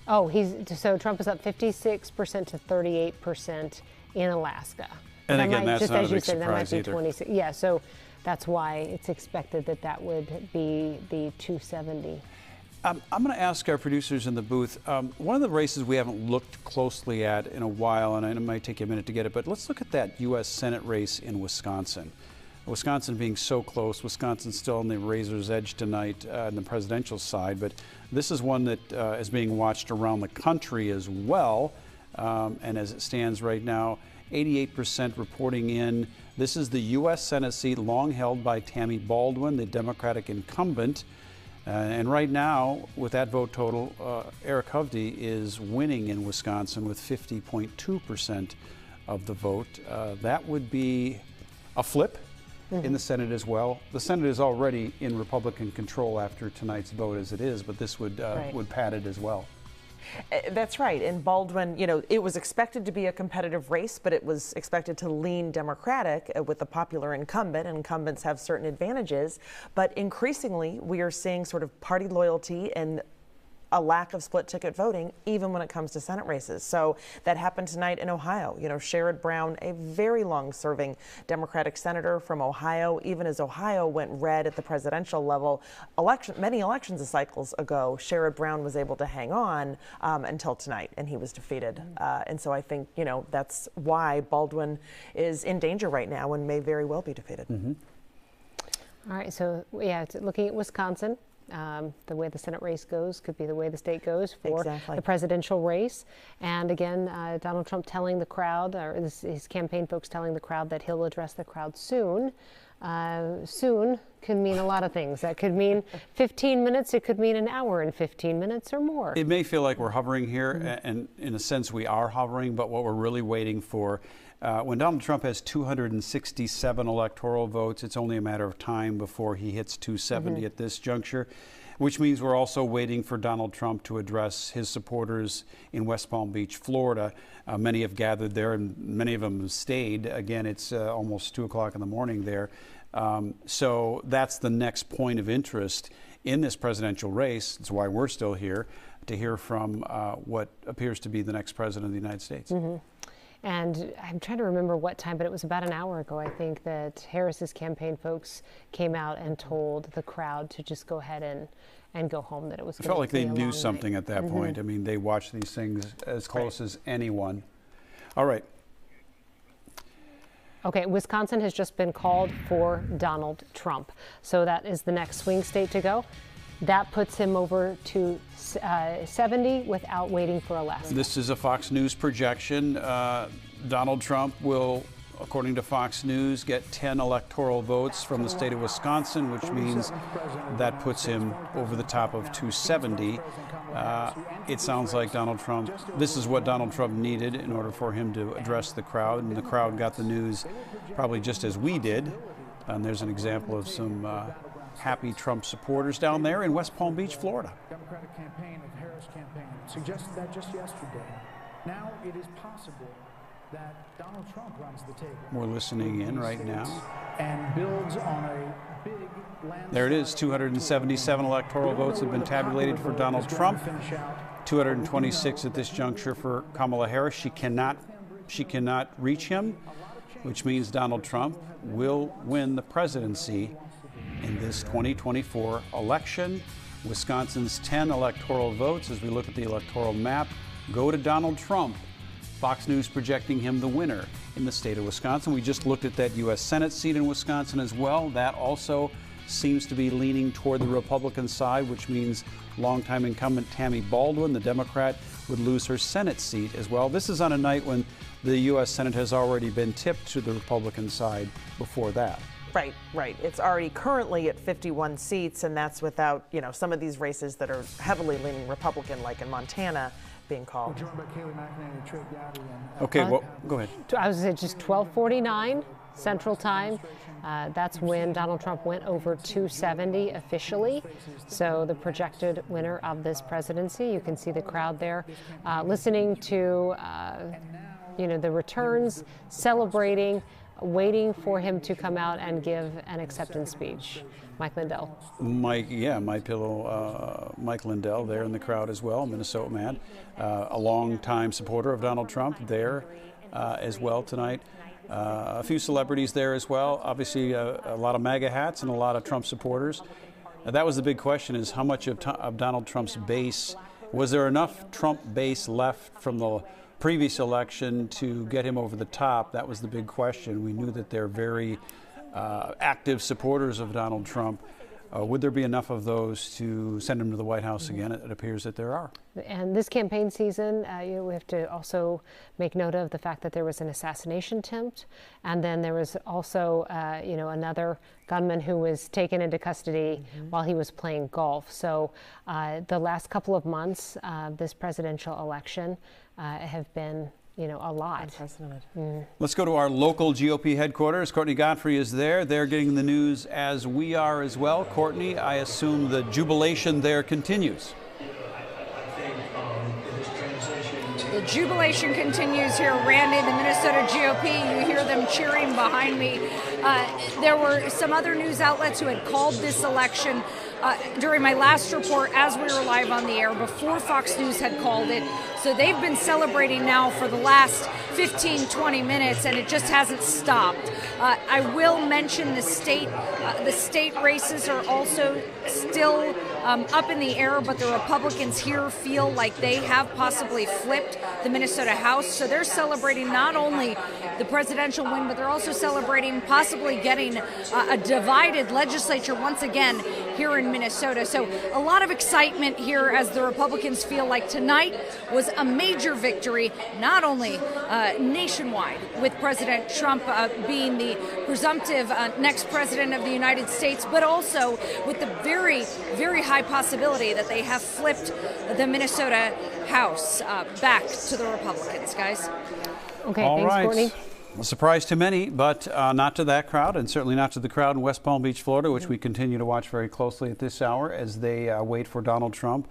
Speaker 1: Oh, so Trump is up 56% to 38% in Alaska.
Speaker 2: And again, that's
Speaker 1: just
Speaker 2: not
Speaker 1: as
Speaker 2: a
Speaker 1: you
Speaker 2: big
Speaker 1: said, that might
Speaker 2: surprise
Speaker 1: be
Speaker 2: either.
Speaker 1: 26. Yeah, so that's why it's expected that would be the 270.
Speaker 2: I'm going to ask our producers in the booth, one of the races we haven't looked closely at in a while, and it might take you a minute to get it, but let's look at that U.S. Senate race in Wisconsin. Wisconsin being so close, Wisconsin's still on the razor's edge tonight on the presidential side, but this is one that is being watched around the country as well. And as it stands right now, 88% reporting in. This is the U.S. Senate seat long held by Tammy Baldwin, the Democratic incumbent. And right now, with that vote total, Eric Hovde is winning in Wisconsin with 50.2% of the vote. That would be a flip in the Senate as well. The Senate is already in Republican control after tonight's vote as it is, but this would pad it as well.
Speaker 7: That's right. In Baldwin, you know, it was expected to be a competitive race, but it was expected to lean Democratic with the popular incumbent. Incumbents have certain advantages, but increasingly we are seeing sort of party loyalty and a lack of split ticket voting, even when it comes to Senate races. So that happened tonight in Ohio. You know, Sherrod Brown, a very long-serving Democratic senator from Ohio, even as Ohio went red at the presidential level, many elections cycles ago, Sherrod Brown was able to hang on until tonight, and he was defeated. And so I think, you know, that's why Baldwin is in danger right now and may very well be defeated.
Speaker 1: All right, so yeah, looking at Wisconsin. The way the Senate race goes could be the way the state goes for the presidential race. And again, Donald Trump telling the crowd, or his campaign folks telling the crowd that he'll address the crowd soon. Soon could mean a lot of things. That could mean 15 minutes. It could mean an hour and 15 minutes or more.
Speaker 2: It may feel like we're hovering here, and in a sense we are hovering, but what we're really waiting for, when Donald Trump has 267 electoral votes, it's only a matter of time before he hits 270 at this juncture, which means we're also waiting for Donald Trump to address his supporters in West Palm Beach, Florida. Many have gathered there, and many of them have stayed. Again, it's almost 2 o'clock in the morning there. So that's the next point of interest in this presidential race. That's why we're still here, to hear from what appears to be the next president of the United States.
Speaker 1: And I'm trying to remember what time, but it was about an hour ago, I think, that Harris's campaign folks came out and told the crowd to just go ahead and go home, that it was
Speaker 2: It felt like they knew something at that point. I mean, they watch these things as close as anyone. All right.
Speaker 1: Okay, Wisconsin has just been called for Donald Trump. So that is the next swing state to go. That puts him over to 70 without waiting for Alaska.
Speaker 2: This is a Fox News projection. Donald Trump will, according to Fox News, get 10 electoral votes from the state of Wisconsin, which means that puts him over the top of 270. It sounds like Donald Trump, this is what Donald Trump needed in order for him to address the crowd, and the crowd got the news probably just as we did. And there's an example of some happy Trump supporters down there in West Palm Beach, Florida.
Speaker 15: Democratic campaign of Harris campaign suggested that just yesterday. Now it is possible that Donald Trump runs the table.
Speaker 2: We're listening in right now.
Speaker 15: And builds on a big landslide.
Speaker 2: There it is. 277 electoral votes have been tabulated for Donald Trump. 226 at this juncture for Kamala Harris. She cannot reach him, which means Donald Trump will win the presidency in this 2024 election. Wisconsin's 10 electoral votes, as we look at the electoral map, go to Donald Trump. Fox News projecting him the winner in the state of Wisconsin. We just looked at that U.S. Senate seat in Wisconsin as well. That also seems to be leaning toward the Republican side, which means longtime incumbent Tammy Baldwin, the Democrat, would lose her Senate seat as well. This is on a night when the U.S. Senate has already been tipped to the Republican side before that.
Speaker 7: Right. It's already currently at 51 seats, and that's without, you know, some of these races that are heavily leaning Republican, like in Montana, being called.
Speaker 2: Okay, well, go ahead.
Speaker 1: I was at just 12:49 Central Time. That's when Donald Trump went over 270 officially. So the projected winner of this presidency, you can see the crowd there listening to, the returns, celebrating, waiting for him to come out and give an acceptance speech. Mike Lindell.
Speaker 2: Mike Lindell there in the crowd as well, Minnesota man, a longtime supporter of Donald Trump there as well tonight. A few celebrities there as well. Obviously, a lot of MAGA hats and a lot of Trump supporters. That was the big question: is how much of Donald Trump's base, was there enough Trump base left from the previous election to get him over the top? That was the big question. We knew that they're very active supporters of Donald Trump. Would there be enough of those to send him to the White House again? It appears that there are.
Speaker 1: And this campaign season, we have to also make note of the fact that there was an assassination attempt, and then there was also, another gunman who was taken into custody while he was playing golf. So the last couple of months, this presidential election have been you know, a lot.
Speaker 7: Unprecedented.
Speaker 2: Let's go to our local GOP headquarters. Courtney Godfrey is there. They're getting the news as we are as well. Courtney, I assume the jubilation there continues.
Speaker 9: The jubilation continues here, Randy, the Minnesota GOP. You hear them cheering behind me. There were some other news outlets who had called this election during my last report as we were live on the air before Fox News had called it. So they've been celebrating now for the last 15, 20 minutes, and it just hasn't stopped. I will mention the state races are also still up in the air, but the Republicans here feel like they have possibly flipped the Minnesota House. So they're celebrating not only the presidential win, but they're also celebrating possibly getting a divided legislature once again here in Minnesota. So a lot of excitement here as the Republicans feel like tonight was a major victory, not only nationwide with President Trump being the presumptive next president of the United States, but also with the very, very high possibility that they have flipped the Minnesota House back to the Republicans, guys.
Speaker 1: Okay,
Speaker 2: All
Speaker 1: thanks,
Speaker 2: right.
Speaker 1: Courtney.
Speaker 2: A surprise to many, but not to that crowd, and certainly not to the crowd in West Palm Beach, Florida, which we continue to watch very closely at this hour as they wait for Donald Trump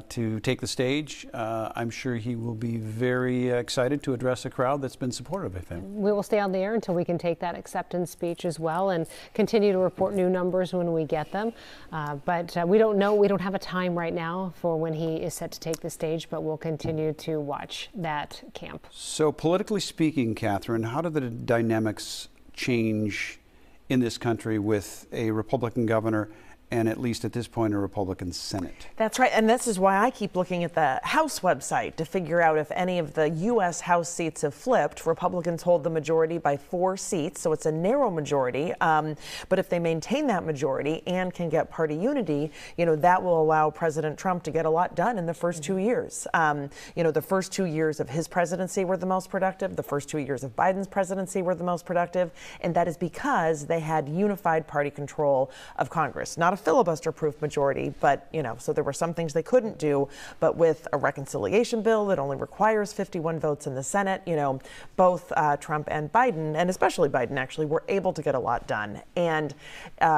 Speaker 2: to take the stage. I'm sure he will be very excited to address a crowd that's been supportive of him.
Speaker 1: We will stay on the air until we can take that acceptance speech as well and continue to report new numbers when we get them. But we don't know. We don't have a time right now for when he is set to take the stage, but we'll continue to watch that camp.
Speaker 2: So politically speaking, Catherine, how do the dynamics change in this country with a Republican governor and, at least at this point, a Republican Senate?
Speaker 7: That's right, and this is why I keep looking at the House website to figure out if any of the U.S. House seats have flipped. Republicans hold the majority by 4 seats, so it's a narrow majority. But if they maintain that majority and can get party unity, you know, that will allow President Trump to get a lot done in the first 2 years. You know, the first 2 years of his presidency were the most productive. The first 2 years of Biden's presidency were the most productive, and that is because they had unified party control of Congress. Not a filibuster-proof majority, but, you know, so there were some things they couldn't do, but with a reconciliation bill that only requires 51 votes in the Senate, you know, both Trump and Biden, and especially Biden actually, were able to get a lot done. And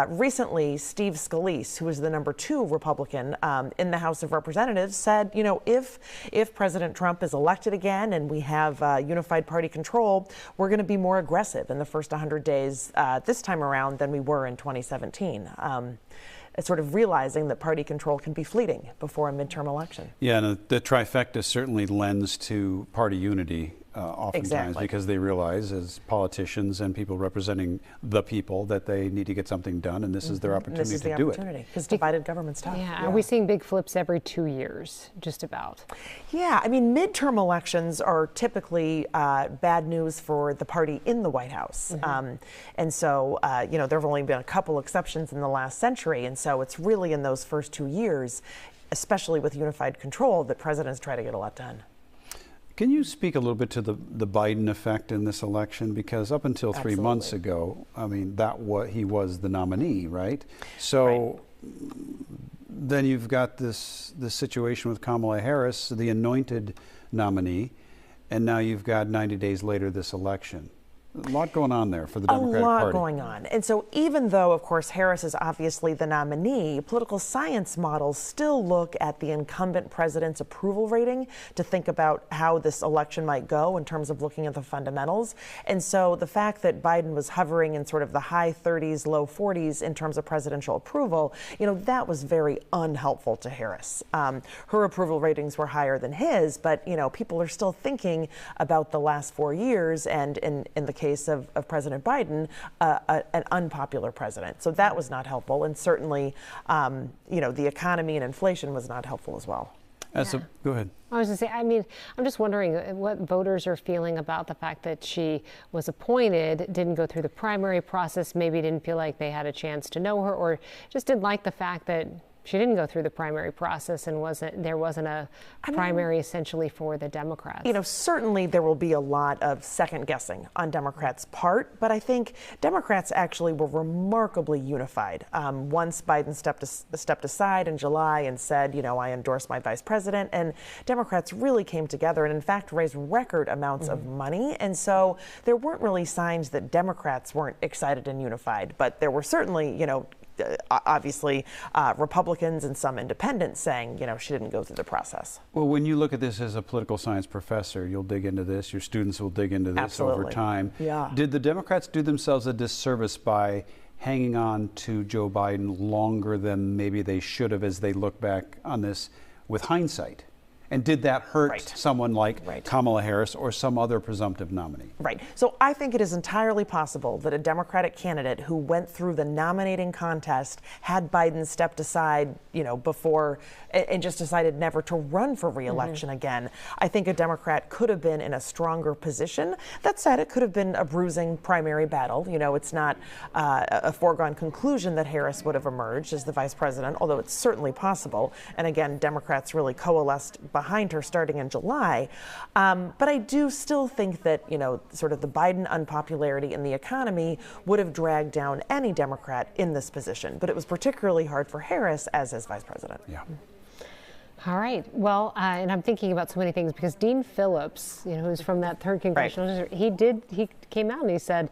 Speaker 7: recently, Steve Scalise, who is the #2 Republican in the House of Representatives, said, you know, if President Trump is elected again and we have unified party control, we're going to be more aggressive in the first 100 days this time around than we were in 2017. Sort of realizing that party control can be fleeting before a midterm election.
Speaker 2: Yeah, and the trifecta certainly lends to party unity oftentimes, because they realize as politicians and people representing the people that they need to get something done, and this is their opportunity to do it.
Speaker 7: Because divided government's tough.
Speaker 1: Yeah, are we seeing big flips every 2 years, just about?
Speaker 7: Yeah, I mean, midterm elections are typically bad news for the party in the White House. And so, you know, there have only been a couple exceptions in the last century, and so it's really in those first 2 years, especially with unified control, that presidents try to get a lot done.
Speaker 2: Can you speak a little bit to the Biden effect in this election? Because up until 3 months ago, I mean, he was the nominee, right? So then you've got this situation with Kamala Harris, the anointed nominee, and now you've got 90 days later this election. A lot going on there for the Democratic Party.
Speaker 7: A lot going on. And so even though, of course, Harris is obviously the nominee, political science models still look at the incumbent president's approval rating to think about how this election might go in terms of looking at the fundamentals. And so the fact that Biden was hovering in sort of the high 30s, low 40s in terms of presidential approval, you know, that was very unhelpful to Harris. Her approval ratings were higher than his, but, you know, people are still thinking about the last 4 years, and in the case of President Biden, an unpopular president. So that was not helpful. And certainly, you know, the economy and inflation was not helpful as well.
Speaker 2: Go ahead.
Speaker 1: I was going to say, I mean, I'm just wondering what voters are feeling about the fact that she was appointed, didn't go through the primary process, maybe didn't feel like they had a chance to know her, or just didn't like the fact that She didn't go through the primary process, and there wasn't a primary essentially for the Democrats.
Speaker 7: You know, certainly there will be a lot of second guessing on Democrats' part, but I think Democrats actually were remarkably unified. Once Biden stepped aside in July and said, you know, I endorse my vice president, and Democrats really came together and in fact raised record amounts of money. And so there weren't really signs that Democrats weren't excited and unified, but there were certainly, you know, obviously Republicans and some independents saying, you know, she didn't go through the process.
Speaker 2: Well, when you look at this as a political science professor, you'll dig into this, your students will dig into this over time.
Speaker 7: Yeah.
Speaker 2: Did the Democrats do themselves a disservice by hanging on to Joe Biden longer than maybe they should have as they look back on this with hindsight? And did that hurt someone like Kamala Harris or some other presumptive nominee?
Speaker 7: Right. So I think it is entirely possible that a Democratic candidate who went through the nominating contest, had Biden stepped aside, you know, before and just decided never to run for re-election again, I think a Democrat could have been in a stronger position. That said, it could have been a bruising primary battle. You know, it's not a foregone conclusion that Harris would have emerged as the vice president, although it's certainly possible. And again, Democrats really coalesced behind her starting in July. But I do still think that, you know, sort of the Biden unpopularity in the economy would have dragged down any Democrat in this position. But it was particularly hard for Harris as his vice president.
Speaker 2: Yeah.
Speaker 1: All right. Well, and I'm thinking about so many things because Dean Phillips, you know, who's from that 3rd Congressional District, he came out and he said,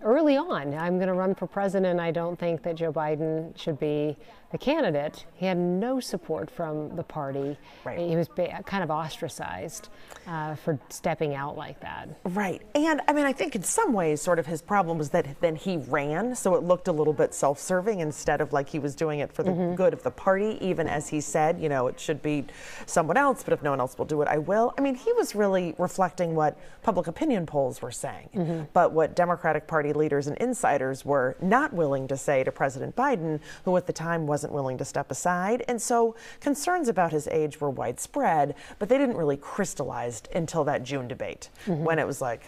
Speaker 1: early on, I'm going to run for president. I don't think that Joe Biden should be the candidate. He had no support from the party. He was kind of ostracized for stepping out like that.
Speaker 7: Right. And I mean, I think in some ways, sort of his problem was that then he ran, so it looked a little bit self-serving instead of like he was doing it for the good of the party, even as he said, you know, it should be someone else, but if no one else will do it, I will. I mean, he was really reflecting what public opinion polls were saying, but what Democratic Party leaders and insiders were not willing to say to President Biden, who at the time wasn't willing to step aside. And so concerns about his age were widespread, but they didn't really crystallize until that June debate, when it was like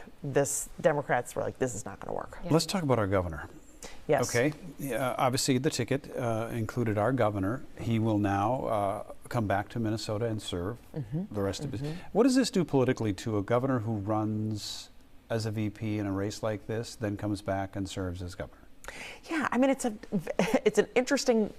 Speaker 7: Democrats were like, this is not going to work.
Speaker 2: Let's talk about our governor.
Speaker 7: Yes.
Speaker 2: Okay. Obviously, the ticket included our governor. He will now come back to Minnesota and serve the rest of his. What does this do politically to a governor who runs as a VP in a race like this, then comes back and serves as governor?
Speaker 7: Yeah, I mean, it's an interesting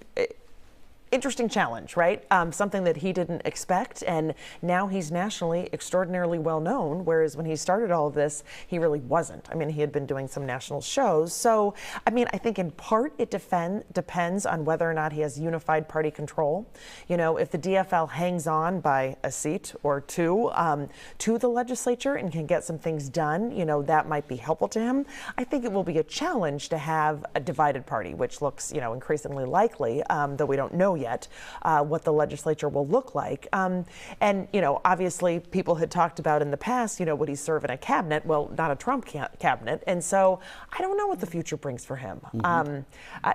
Speaker 7: challenge, right? Something that he didn't expect, and now he's nationally extraordinarily well known, whereas when he started all of this, he really wasn't. I mean, he had been doing some national shows. So, I mean, I think in part it depends on whether or not he has unified party control. You know, if the DFL hangs on by a seat or two to the legislature and can get some things done, you know, that might be helpful to him. I think it will be a challenge to have a divided party, which looks, you know, increasingly likely, though we don't know yet what the legislature will look like. And, you know, obviously people had talked about in the past, you know, would he serve in a cabinet? Well, not a Trump cabinet. And so I don't know what the future brings for him.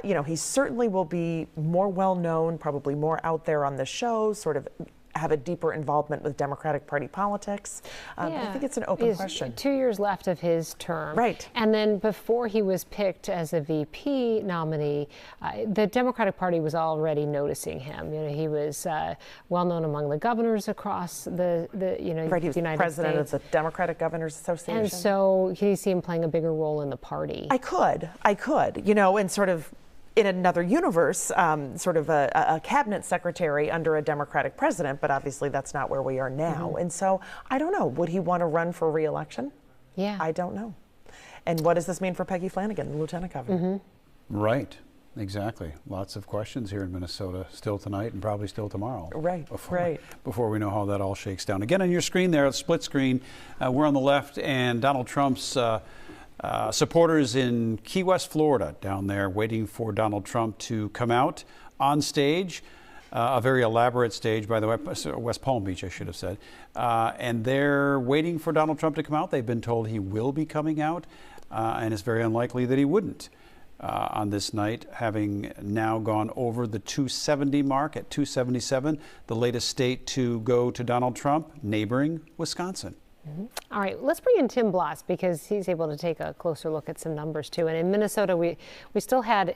Speaker 7: You know, he certainly will be more well known, probably more out there on the show, sort of have a deeper involvement with Democratic Party politics. I think it's an open question.
Speaker 1: 2 years left of his term.
Speaker 7: Right.
Speaker 1: And then before he was picked as a VP nominee, the Democratic Party was already noticing him. You know, he was well known among the governors across the United States.
Speaker 7: He was president of the Democratic Governors Association.
Speaker 1: And so you see him playing a bigger role in the party.
Speaker 7: I could, you know, and sort of in another universe, sort of a cabinet secretary under a Democratic president, but obviously that's not where we are now. And so I don't know, would he want to run for re-election?
Speaker 1: Yeah.
Speaker 7: I don't know. And what does this mean for Peggy Flanagan, the lieutenant governor?
Speaker 2: Right. Exactly. Lots of questions here in Minnesota still tonight and probably still tomorrow.
Speaker 7: Right.
Speaker 2: Before we know how that all shakes down. Again, on your screen there, a split screen, we're on the left, and Donald Trump's supporters in Key West, Florida, down there waiting for Donald Trump to come out on stage, a very elaborate stage, by the way, West Palm Beach, I should have said. And they're waiting for Donald Trump to come out. They've been told he will be coming out, and it's very unlikely that he wouldn't on this night, having now gone over the 270 mark at 277, the latest state to go to Donald Trump, neighboring Wisconsin.
Speaker 1: All right, let's bring in Tim Bloss because he's able to take a closer look at some numbers too. And in Minnesota, we still had,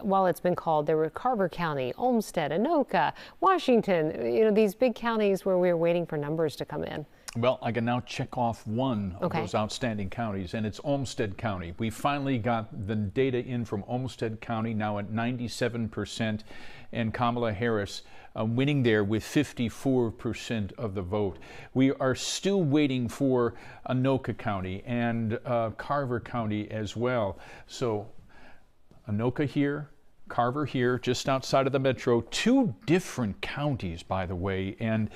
Speaker 1: while it's been called, there were Carver County, Olmsted, Anoka, Washington, these big counties where we were waiting for numbers to come in.
Speaker 3: Well, I can now check off one of those outstanding counties, and it's Olmsted County. We finally got the data in from Olmsted County, now at 97%, and Kamala Harris winning there with 54% of the vote. We are still waiting for Anoka County and Carver County as well. So Anoka here, Carver here, just outside of the metro. Two different counties, by the way, and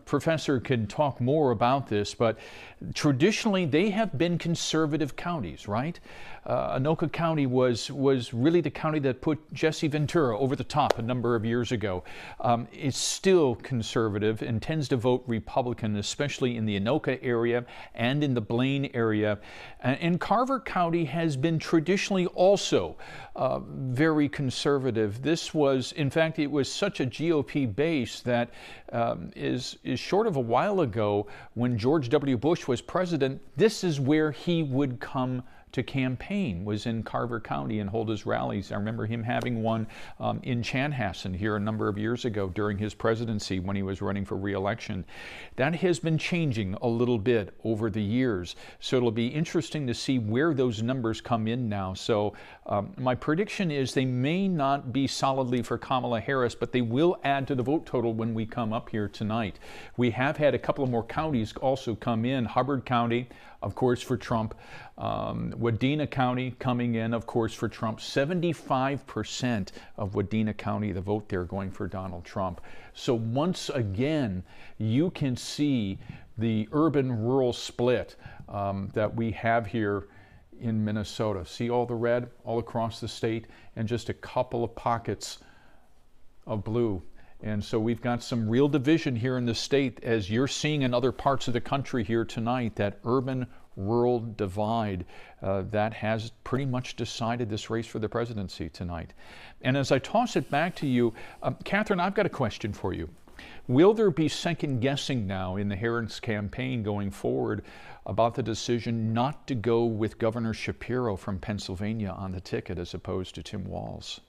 Speaker 3: Professor can talk more about this, but traditionally they have been conservative counties, right? Anoka County was really the county that put Jesse Ventura over the top a number of years ago. It's still conservative and tends to vote Republican, especially in the Anoka area and in the Blaine area. And Carver County has been traditionally also very conservative. This was, in fact, it was such a GOP base that is short of a while ago when George W. Bush was president. This is where he would come to campaign, was in Carver County and hold his rallies. I remember him having one in Chanhassen here a number of years ago during his presidency when he was running for re-election. That has been changing a little bit over the years, so it'll be interesting to see where those numbers come in now. So my prediction is they may not be solidly for Kamala Harris, but they will add to the vote total when we come up here tonight. We have had a couple of more counties also come in. Hubbard County, of course, for Trump. Wadena County coming in, of course, for Trump. 75% of Wadena County, the vote there going for Donald Trump. So once again, you can see the urban-rural split that we have here in Minnesota. See all the red all across the state and just a couple of pockets of blue. And so we've got some real division here in the state, as you're seeing in other parts of the country here tonight, that urban-rural divide that has pretty much decided this race for the presidency tonight. And as I toss it back to you, Catherine, I've got a question for you. Will there be second guessing now in the Harris campaign going forward about the decision not to go with Governor Shapiro from Pennsylvania on the ticket as opposed to Tim Walz?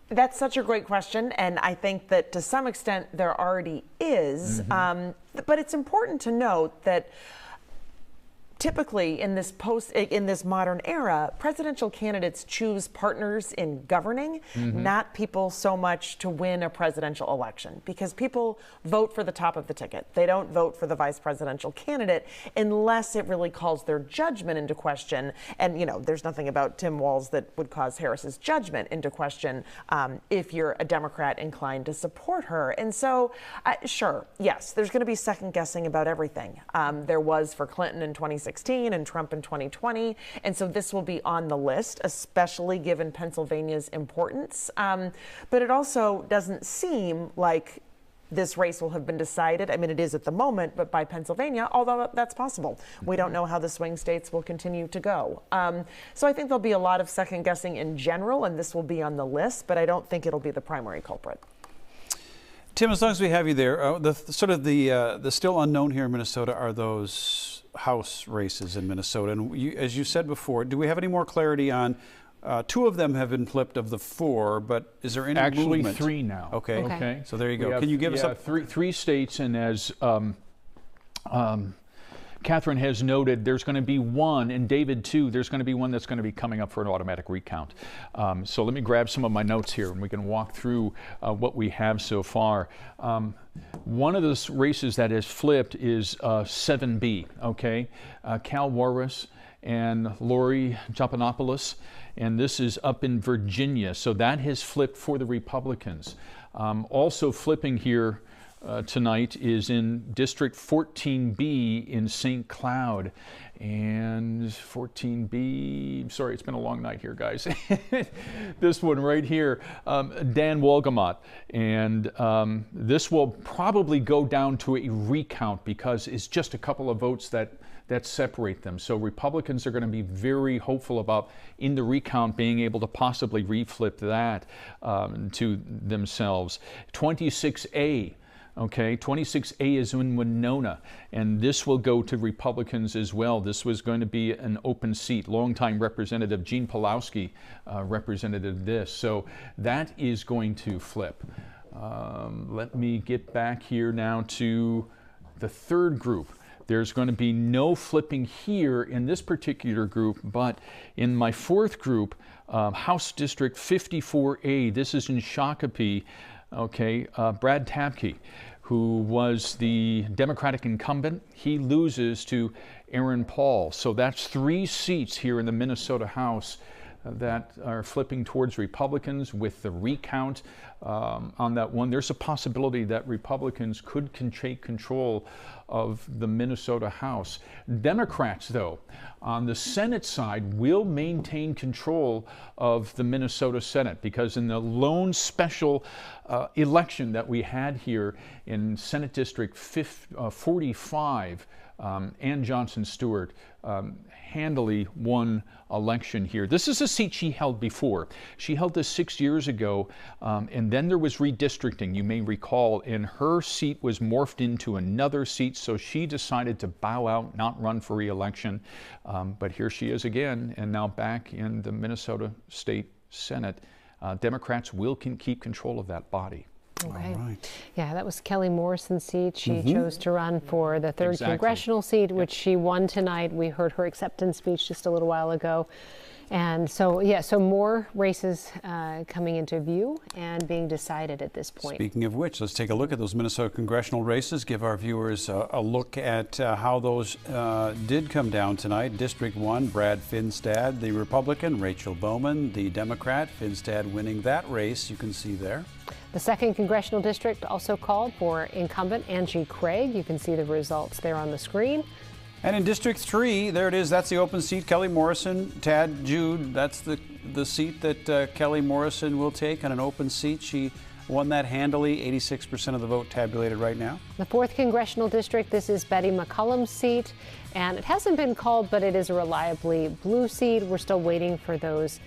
Speaker 7: That's such a great question, and I think that to some extent there already is. But it's important to note that typically in this modern era, presidential candidates choose partners in governing, not people so much to win a presidential election, because people vote for the top of the ticket. They don't vote for the vice presidential candidate unless it really calls their judgment into question. And, there's nothing about Tim Walz that would cause Harris's judgment into question if you're a Democrat inclined to support her. And so, sure, yes, there's going to be second guessing about everything. There was for Clinton in 2016 and Trump in 2020. And so this will be on the list, especially given Pennsylvania's importance. But it also doesn't seem like this race will have been decided. I mean, it is at the moment, but by Pennsylvania, although that's possible. We don't know how the swing states will continue to go. So I think there'll be a lot of second guessing in general, and this will be on the list, but I don't think it'll be the primary culprit.
Speaker 2: Tim, as long as we have you there, the still unknown here in Minnesota are those House races in Minnesota. And as you said before, do we have any more clarity on, two of them have been flipped of the four, but is there any movement?
Speaker 3: Actually, three now.
Speaker 2: Okay. So there you go. Can you give us
Speaker 3: three states, and as Catherine has noted, there's going to be one, and David too, there's going to be one that's going to be coming up for an automatic recount. So let me grab some of my notes here and we can walk through what we have so far. One of the races that has flipped is 7B, okay? Cal Warris and Lori Japanopoulos, and this is up in Virginia. So that has flipped for the Republicans. Also flipping here tonight is in District 14B in St. Cloud. And 14B, sorry, it's been a long night here, guys. This one right here, Dan Wolgamott. And this will probably go down to a recount because it's just a couple of votes that separate them. So Republicans are going to be very hopeful about, in the recount, being able to possibly reflip that to themselves. 26A. Okay, 26A is in Winona, and this will go to Republicans as well. This was going to be an open seat. Longtime Representative Gene Pawlowski represented this, so that is going to flip. Let me get back here now to the third group. There's going to be no flipping here in this particular group, but in my fourth group, House District 54A, this is in Shakopee, okay, Brad Tabke, who was the Democratic incumbent, he loses to Aaron Paul. So that's 3 seats here in the Minnesota House that are flipping towards Republicans with the recount on that one. There's a possibility that Republicans could take control of the Minnesota House. Democrats, though, on the Senate side will maintain control of the Minnesota Senate, because in the lone special election that we had here in Senate District 45, Ann Johnson Stewart handily won election here. This is a seat she held before. She held this 6 years ago, and then there was redistricting, you may recall, and her seat was morphed into another seat, so she decided to bow out, not run for re-election. But here she is again, and now back in the Minnesota State Senate. Democrats will keep control of that body.
Speaker 1: Okay. Right. Yeah, that was Kelly Morrison's seat. She chose to run for the 3rd congressional seat, which she won tonight. We heard her acceptance speech just a little while ago. And so, yeah, so more races coming into view and being decided at this point.
Speaker 2: Speaking of which, let's take a look at those Minnesota congressional races, give our viewers a look at how those did come down tonight. District 1, Brad Finstad, the Republican, Rachel Bowman, the Democrat, Finstad winning that race, you can see there.
Speaker 1: The 2nd congressional district also called for incumbent Angie Craig. You can see the results there on the screen.
Speaker 2: And in District 3, there it is. That's the open seat. Kelly Morrison, Tad Jude. That's the seat that Kelly Morrison will take on an open seat. She won that handily. 86% of the vote tabulated right now.
Speaker 1: The 4th congressional district, this is Betty McCollum's seat. And it hasn't been called, but it is a reliably blue seat. We're still waiting for those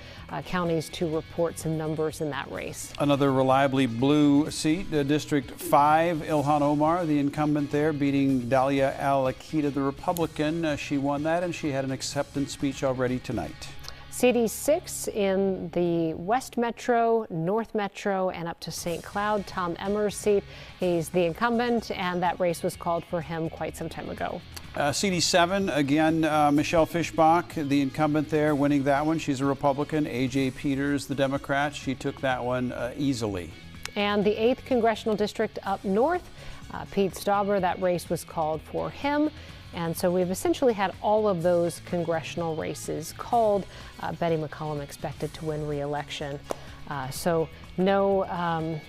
Speaker 1: counties to report some numbers in that race.
Speaker 2: Another reliably blue seat, District 5, Ilhan Omar, the incumbent there, beating Dalia Al-Akida, the Republican. She won that, and she had an acceptance speech already tonight.
Speaker 1: CD6 in the West Metro, North Metro, and up to St. Cloud, Tom Emmer's seat. He's the incumbent, and that race was called for him quite some time ago.
Speaker 2: CD7, again, Michelle Fischbach, the incumbent there, winning that one. She's a Republican. A.J. Peters, the Democrat. She took that one easily.
Speaker 1: And the 8th congressional district up north, Pete Stauber, that race was called for him. And so we've essentially had all of those congressional races called. Betty McCollum expected to win re-election. So no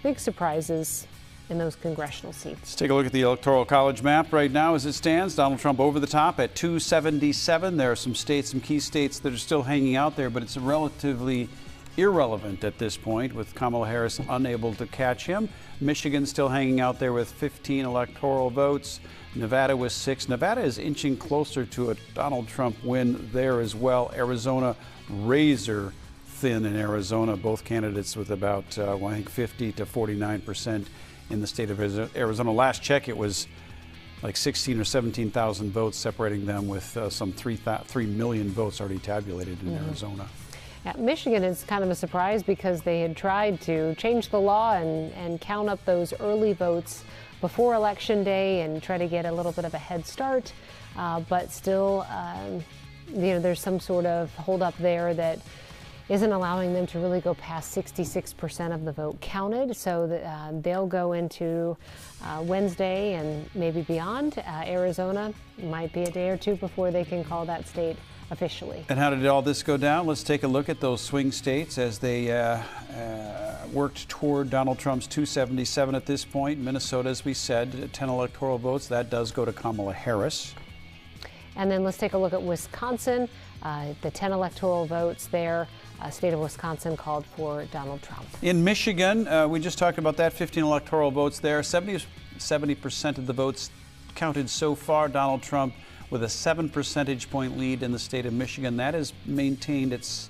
Speaker 1: big surprises in those congressional seats.
Speaker 2: Let's take a look at the Electoral College map right now as it stands. Donald Trump over the top at 277. There are some states, some key states that are still hanging out there, but it's relatively irrelevant at this point, with Kamala Harris unable to catch him. Michigan still hanging out there with 15 electoral votes. Nevada with 6. Nevada is inching closer to a Donald Trump win there as well. Arizona, razor thin in Arizona. Both candidates with about, I think, 50 to 49% in the state of Arizona. Last check, it was like 16 or 17,000 votes separating them, with some 3 million votes already tabulated in Arizona.
Speaker 1: Yeah, Michigan is kind of a surprise because they had tried to change the law and count up those early votes before Election Day and try to get a little bit of a head start, but still, there's some sort of holdup there that isn't allowing them to really go past 66% of the vote counted. So they'll go into Wednesday and maybe beyond. Arizona might be a day or two before they can call that state officially.
Speaker 2: And how did all this go down? Let's take a look at those swing states as they worked toward Donald Trump's 277 at this point. Minnesota, as we said, 10 electoral votes. That does go to Kamala Harris.
Speaker 1: And then let's take a look at Wisconsin. The 10 electoral votes there. State of Wisconsin called for Donald Trump. In
Speaker 2: Michigan, we just talked about that, 15 electoral votes there. 70% of the votes counted so far. Donald Trump with a 7 percentage point lead in the state of Michigan. That has maintained its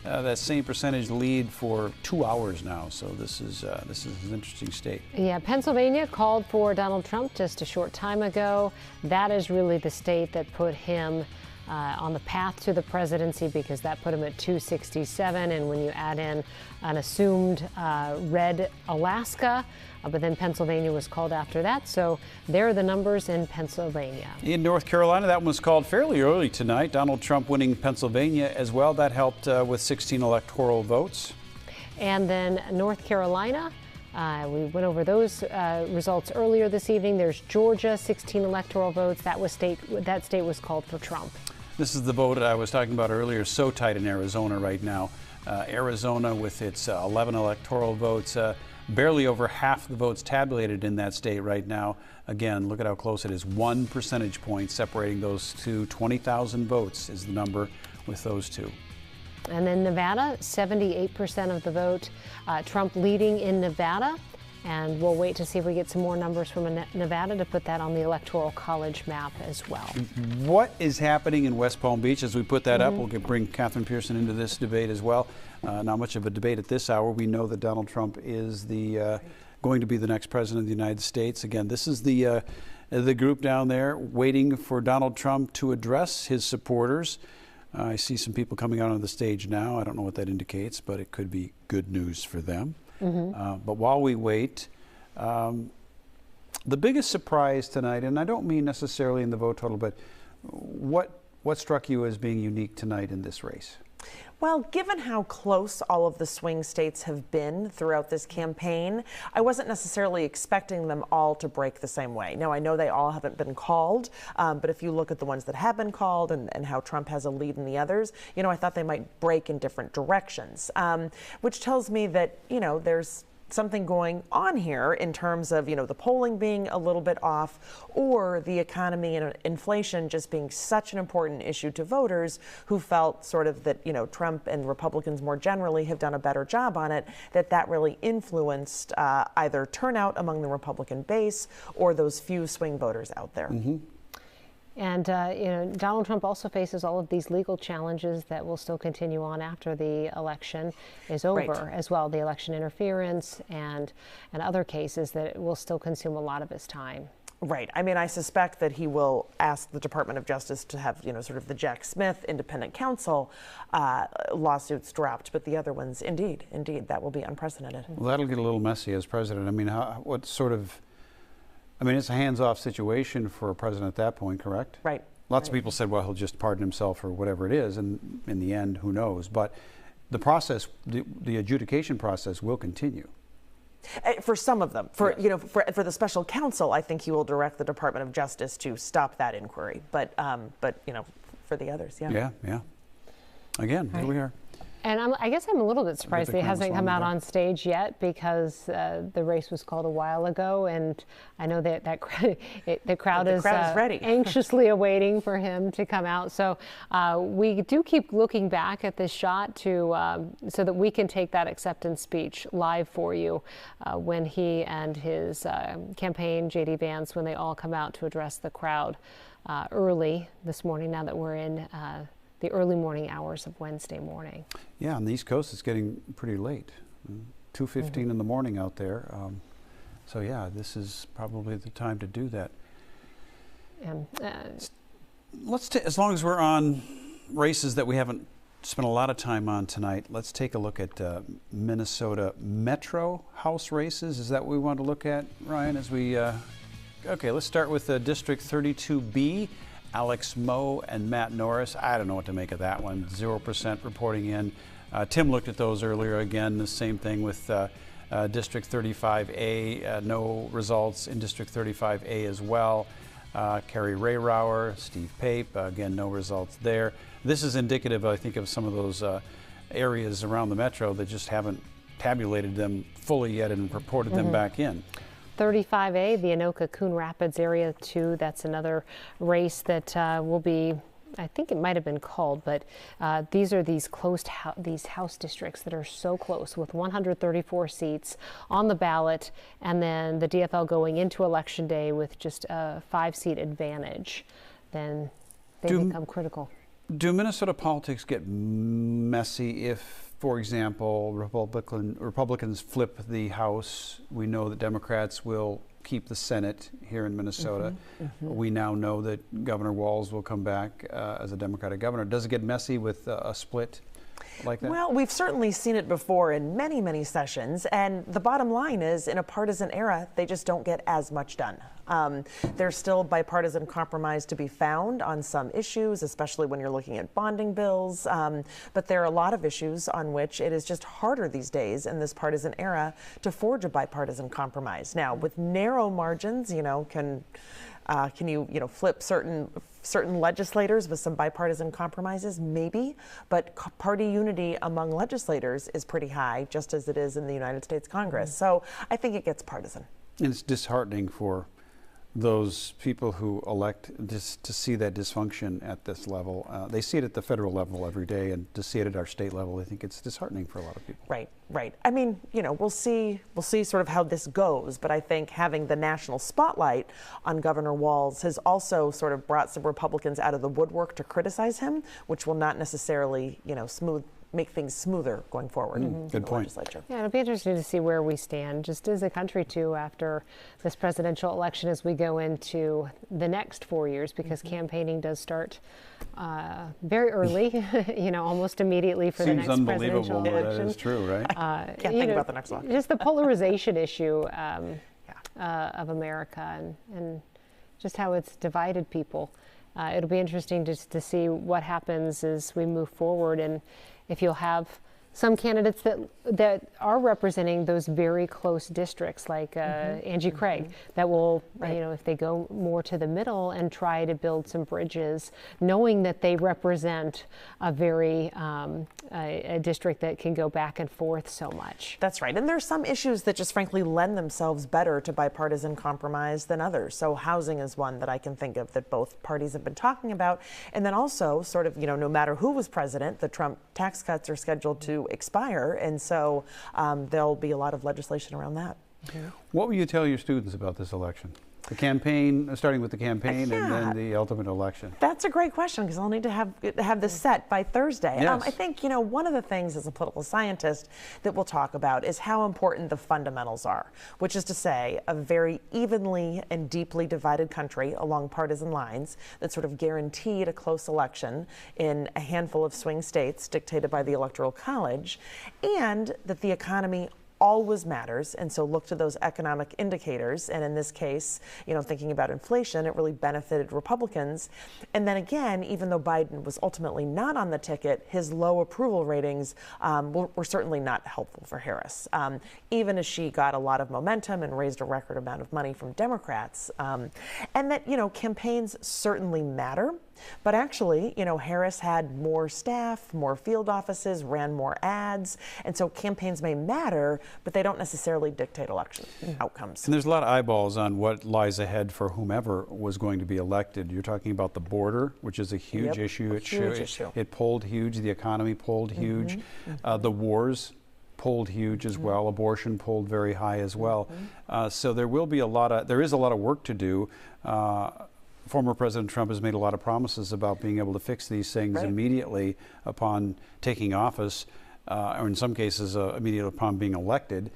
Speaker 2: that same percentage lead for 2 hours now. So this is an interesting state.
Speaker 1: Yeah, Pennsylvania called for Donald Trump just a short time ago. That is really the state that put him on the path to the presidency, because that put him at 267. And when you add in an assumed red Alaska, but then Pennsylvania was called after that. So there are the numbers in Pennsylvania.
Speaker 2: In North Carolina, that one was called fairly early tonight. Donald Trump winning Pennsylvania as well. That helped with 16 electoral votes.
Speaker 1: And then North Carolina, we went over those results earlier this evening. There's Georgia, 16 electoral votes. That state was called for Trump.
Speaker 2: This is the vote I was talking about earlier. So tight in Arizona right now. Arizona with its 11 electoral votes, barely over half the votes tabulated in that state right now. Again, look at how close it is. 1 percentage point separating those two. 20,000 votes is the number with those two.
Speaker 1: And then Nevada, 78% of the vote. Trump leading in Nevada. And we'll wait to see if we get some more numbers from Nevada to put that on the Electoral College map as well.
Speaker 2: What is happening in West Palm Beach? As we put that up, we'll bring Catherine Pearson into this debate as well. Not much of a debate at this hour. We know that Donald Trump is going to be the next president of the United States. Again, this is the group down there waiting for Donald Trump to address his supporters. I see some people coming out on the stage now. I don't know what that indicates, but it could be good news for them. But while we wait, the biggest surprise tonight, and I don't mean necessarily in the vote total, but what struck you as being unique tonight in this race?
Speaker 7: Well, given how close all of the swing states have been throughout this campaign, I wasn't necessarily expecting them all to break the same way. Now, I know they all haven't been called, but if you look at the ones that have been called and how Trump has a lead in the others, I thought they might break in different directions, which tells me that, there's something going on here in terms of, the polling being a little bit off, or the economy and inflation just being such an important issue to voters who felt sort of that, Trump and Republicans more generally have done a better job on it, that really influenced either turnout among the Republican base or those few swing voters out there.
Speaker 1: And, Donald Trump also faces all of these legal challenges that will still continue on after the election is over as well. The election interference and other cases that will still consume a lot of his time.
Speaker 7: Right. I mean, I suspect that he will ask the Department of Justice to have, sort of the Jack Smith independent counsel lawsuits dropped. But the other ones, indeed, that will be unprecedented.
Speaker 2: Well, that'll get a little messy as president. I mean, it's a hands-off situation for a president at that point, correct?
Speaker 7: Right.
Speaker 2: Lots of people said, well, he'll just pardon himself or whatever it is, and in the end, who knows? But the process, the adjudication process will continue.
Speaker 7: For some of them. For the special counsel, I think he will direct the Department of Justice to stop that inquiry. But for the others, yeah.
Speaker 2: Yeah. Again, here we are.
Speaker 1: And I guess I'm a little bit surprised that he hasn't come out on stage yet, because the race was called a while ago, and I know that the crowd is
Speaker 7: ready.
Speaker 1: anxiously awaiting for him to come out. So we do keep looking back at this shot so that we can take that acceptance speech live for you when he and his campaign, J.D. Vance, when they all come out to address the crowd early this morning, now that we're in the early morning hours of Wednesday morning.
Speaker 2: Yeah, on the East Coast, it's getting pretty late. 2:15 in the morning out there. So yeah, this is probably the time to do that.
Speaker 1: And
Speaker 2: as long as we're on races that we haven't spent a lot of time on tonight, let's take a look at Minnesota Metro House races. Is that what we want to look at, Ryan? Okay, let's start with District 32B. Alex Moe and Matt Norris. I don't know what to make of that one. 0% reporting in. Tim looked at those earlier. Again, the same thing with District 35A. No results in District 35A as well. Kerry Rayrauer, Steve Pape. Again, no results there. This is indicative, I think, of some of those areas around the metro that just haven't tabulated them fully yet and reported them back in.
Speaker 1: 35A, the Anoka-Coon Rapids Area 2, that's another race that will be, I think it might have been called, but these are these these House districts that are so close, with 134 seats on the ballot, and then the DFL going into Election Day with just a 5-seat advantage. Then they become critical.
Speaker 2: Do Minnesota politics get messy if, for example, Republicans flip the House? We know that Democrats will keep the Senate here in Minnesota. We now know that Governor Walz will come back as a Democratic governor. Does it get messy with a split like that?
Speaker 7: Well, we've certainly seen it before in many, many sessions, and the bottom line is, in a partisan era, they just don't get as much done. There's still bipartisan compromise to be found on some issues, especially when you're looking at bonding bills, but there are a lot of issues on which it is just harder these days in this partisan era to forge a bipartisan compromise. Now, with narrow margins, can you flip certain legislators with some bipartisan compromises? Maybe, but party unity among legislators is pretty high, just as it is in the United States Congress. So I think it gets partisan.
Speaker 2: And it's disheartening for those people who elect just to see that dysfunction at this level. They see it at the federal level every day, and to see it at our state level, I think it's disheartening for a lot of people.
Speaker 7: Right. I mean, we'll see sort of how this goes, but I think having the national spotlight on Governor Walz has also sort of brought some Republicans out of the woodwork to criticize him, which will not necessarily, make things smoother going forward.
Speaker 2: Good point.
Speaker 7: Legislature.
Speaker 1: Yeah, it'll be interesting to see where we stand, just as a country, too, after this presidential election as we go into the next 4 years, because campaigning does start very early, almost immediately for the next presidential election.
Speaker 2: That is true, right?
Speaker 7: Can't think about the next one.
Speaker 1: Just the polarization issue of America and just how it's divided people. It'll be interesting just to see what happens as we move forward, and if you'll have some candidates that are representing those very close districts, like Angie Craig, that will, if they go more to the middle and try to build some bridges, knowing that they represent a very a district that can go back and forth so much.
Speaker 7: That's right. And there's some issues that just frankly lend themselves better to bipartisan compromise than others. So housing is one that I can think of that both parties have been talking about. And then also sort of, no matter who was president, the Trump tax cuts are scheduled to expire, and so there'll be a lot of legislation around that.
Speaker 2: What will you tell your students about this election? The campaign, starting with the campaign and then the ultimate election.
Speaker 7: That's a great question, because I'll need to have this set by Thursday.
Speaker 2: Yes.
Speaker 7: I think, one of the things as a political scientist that we'll talk about is how important the fundamentals are, which is to say a very evenly and deeply divided country along partisan lines that sort of guaranteed a close election in a handful of swing states dictated by the Electoral College, and that the economy always matters, and so look to those economic indicators. And in this case, thinking about inflation, it really benefited Republicans. And then again, even though Biden was ultimately not on the ticket, his low approval ratings were certainly not helpful for Harris, even as she got a lot of momentum and raised a record amount of money from Democrats. And that, campaigns certainly matter. But actually, Harris had more staff, more field offices, ran more ads, and so campaigns may matter, but they don't necessarily dictate election outcomes.
Speaker 2: And there's a lot of eyeballs on what lies ahead for whomever was going to be elected. You're talking about the border, which is a huge issue. It polled huge. The economy polled huge. The wars polled huge as well. Abortion polled very high as well. So there is a lot of work to do. Former President Trump has made a lot of promises about being able to fix these things immediately upon taking office, or in some cases immediately upon being elected.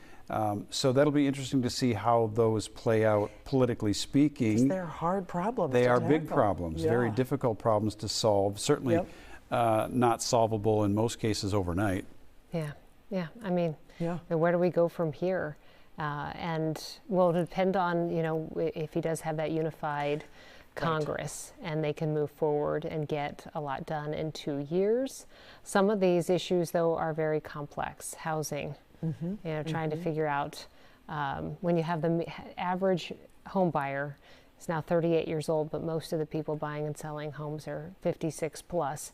Speaker 2: So that'll be interesting to see how those play out politically speaking.
Speaker 7: They're hard problems.
Speaker 2: They are big problems, very difficult problems to solve, certainly not solvable in most cases overnight.
Speaker 1: Yeah. I mean, where do we go from here? And will depend on, if he does have that unified Congress and they can move forward and get a lot done in 2 years. Some of these issues, though, are very complex. Housing, trying to figure out when you have the average home buyer is now 38 years old, but most of the people buying and selling homes are 56 plus.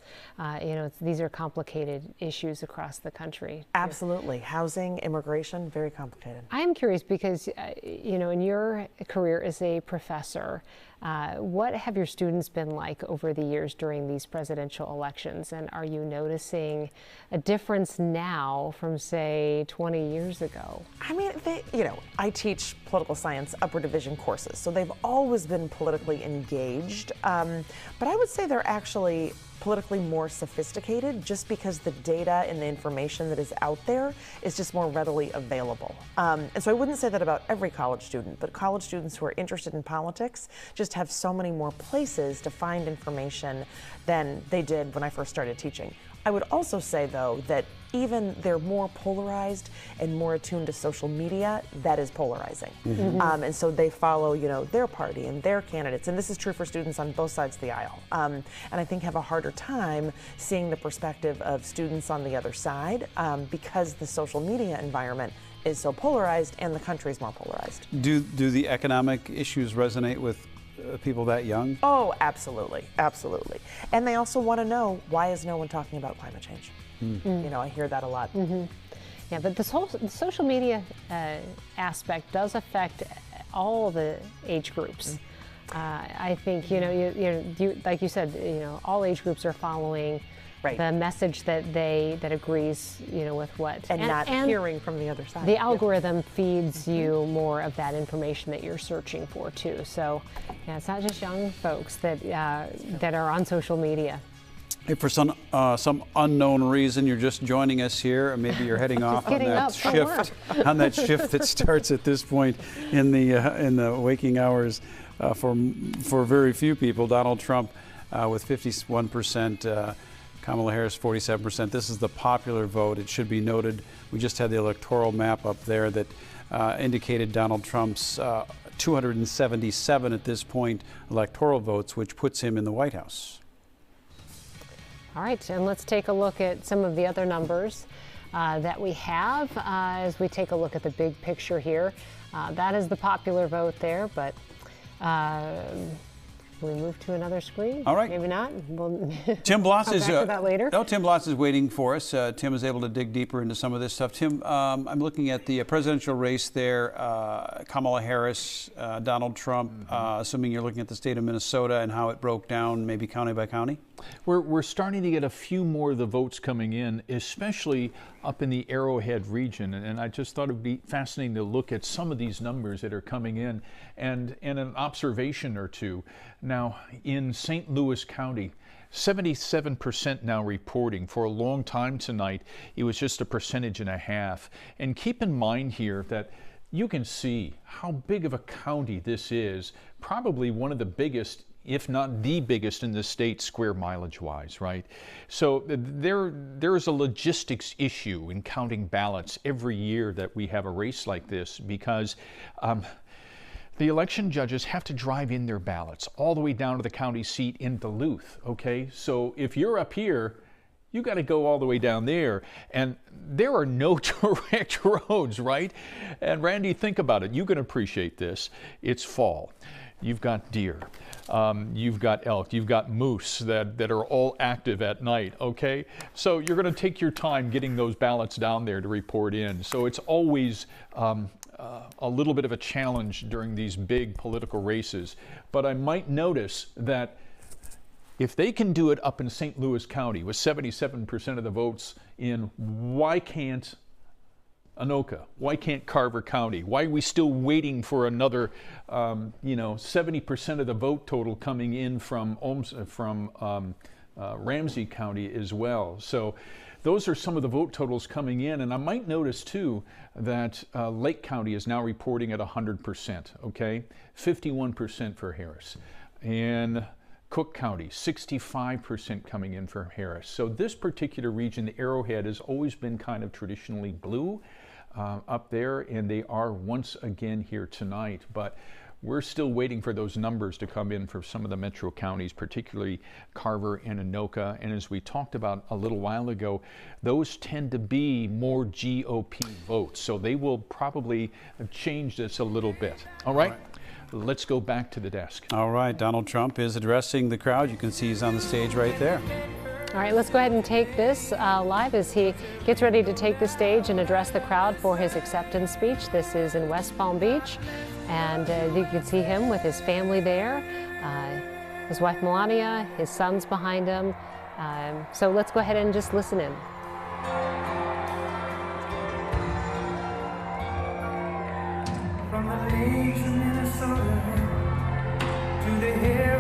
Speaker 1: These are complicated issues across the country.
Speaker 7: Absolutely. Housing, immigration, very complicated.
Speaker 1: I am curious because, in your career as a professor, what have your students been like over the years during these presidential elections? And are you noticing a difference now from, say, 20 years ago?
Speaker 7: I mean, I teach political science upper division courses, so they've always been politically engaged. But I would say they're actually politically more sophisticated just because the data and the information that is out there is just more readily available. And so I wouldn't say that about every college student, but college students who are interested in politics just have so many more places to find information than they did when I first started teaching. I would also say, though, that even they're more polarized and more attuned to social media, that is polarizing. And so they follow, their party and their candidates. And this is true for students on both sides of the aisle. And I think have a harder time seeing the perspective of students on the other side because the social media environment is so polarized and the country is more polarized.
Speaker 2: Do the economic issues resonate with people that young?
Speaker 7: Oh, absolutely, absolutely. And they also want to know, why is no one talking about climate change? I hear that a lot.
Speaker 1: Yeah, but this whole social media aspect does affect all the age groups. I think, like you said, all age groups are following the message that agrees, with what.
Speaker 7: And not hearing from the other side.
Speaker 1: The algorithm feeds you more of that information that you're searching for, too. So, it's not just young folks that are on social media.
Speaker 2: If for some unknown reason you're just joining us here, or maybe you're heading off on that shift that starts at this point in the waking hours for very few people. Donald Trump with 51%, Kamala Harris 47%. This is the popular vote. It should be noted. We just had the electoral map up there that indicated Donald Trump's 277 at this point electoral votes, which puts him in the White House.
Speaker 1: All right, and let's take a look at some of the other numbers that we have as we take a look at the big picture here. That is the popular vote there, but we move to another screen?
Speaker 2: All right.
Speaker 1: Maybe not. We'll
Speaker 2: Tim Bloss
Speaker 1: is back to that later.
Speaker 2: No, Tim Bloss is waiting for us. Tim is able to dig deeper into some of this stuff. Tim, I'm looking at the presidential race there. Kamala Harris, Donald Trump. Assuming you're looking at the state of Minnesota and how it broke down, maybe county by county.
Speaker 3: We're starting to get a few more of the votes coming in, especially up in the Arrowhead region. And I just thought it would be fascinating to look at some of these numbers that are coming in and an observation or two. Now, in St. Louis County, 77% now reporting. For a long time tonight, it was just 1.5%. And keep in mind here that you can see how big of a county this is, probably one of the biggest, if not the biggest in the state square mileage wise, right? So there is a logistics issue in counting ballots every year that we have a race like this, because the election judges have to drive in their ballots all the way down to the county seat in Duluth, okay? So if you're up here, you got to go all the way down there, and there are no direct roads, right? And Randy, think about it. You can appreciate this. It's fall. You've got deer, you've got elk, you've got moose that are all active at night, okay? So you're going to take your time getting those ballots down there to report in. So it's always a little bit of a challenge during these big political races. But I might notice that if they can do it up in St. Louis County with 77% of the votes in, why can't Anoka? Why can't Carver County? Why are we still waiting for another, 70% of the vote total coming in from Ramsey County as well? So those are some of the vote totals coming in. And I might notice too that Lake County is now reporting at 100%, okay? 51% for Harris. And Cook County, 65% coming in for Harris. So this particular region, the Arrowhead, has always been kind of traditionally blue up there, and they are once again here tonight. But we're still waiting for those numbers to come in for some of the metro counties, particularly Carver and Anoka. And as we talked about a little while ago, those tend to be more GOP votes. So they will probably change this a little bit. All right. Let's go back to the desk.
Speaker 2: All right, Donald Trump is addressing the crowd. You can see he's on the stage right there.
Speaker 1: All right, let's go ahead and take this live as he gets ready to take the stage and address the crowd for his acceptance speech. This is in West Palm Beach, and you can see him with his family there, his wife Melania, his sons behind him. So let's go ahead and just listen in.
Speaker 16: From the lakes of Minnesota to the hills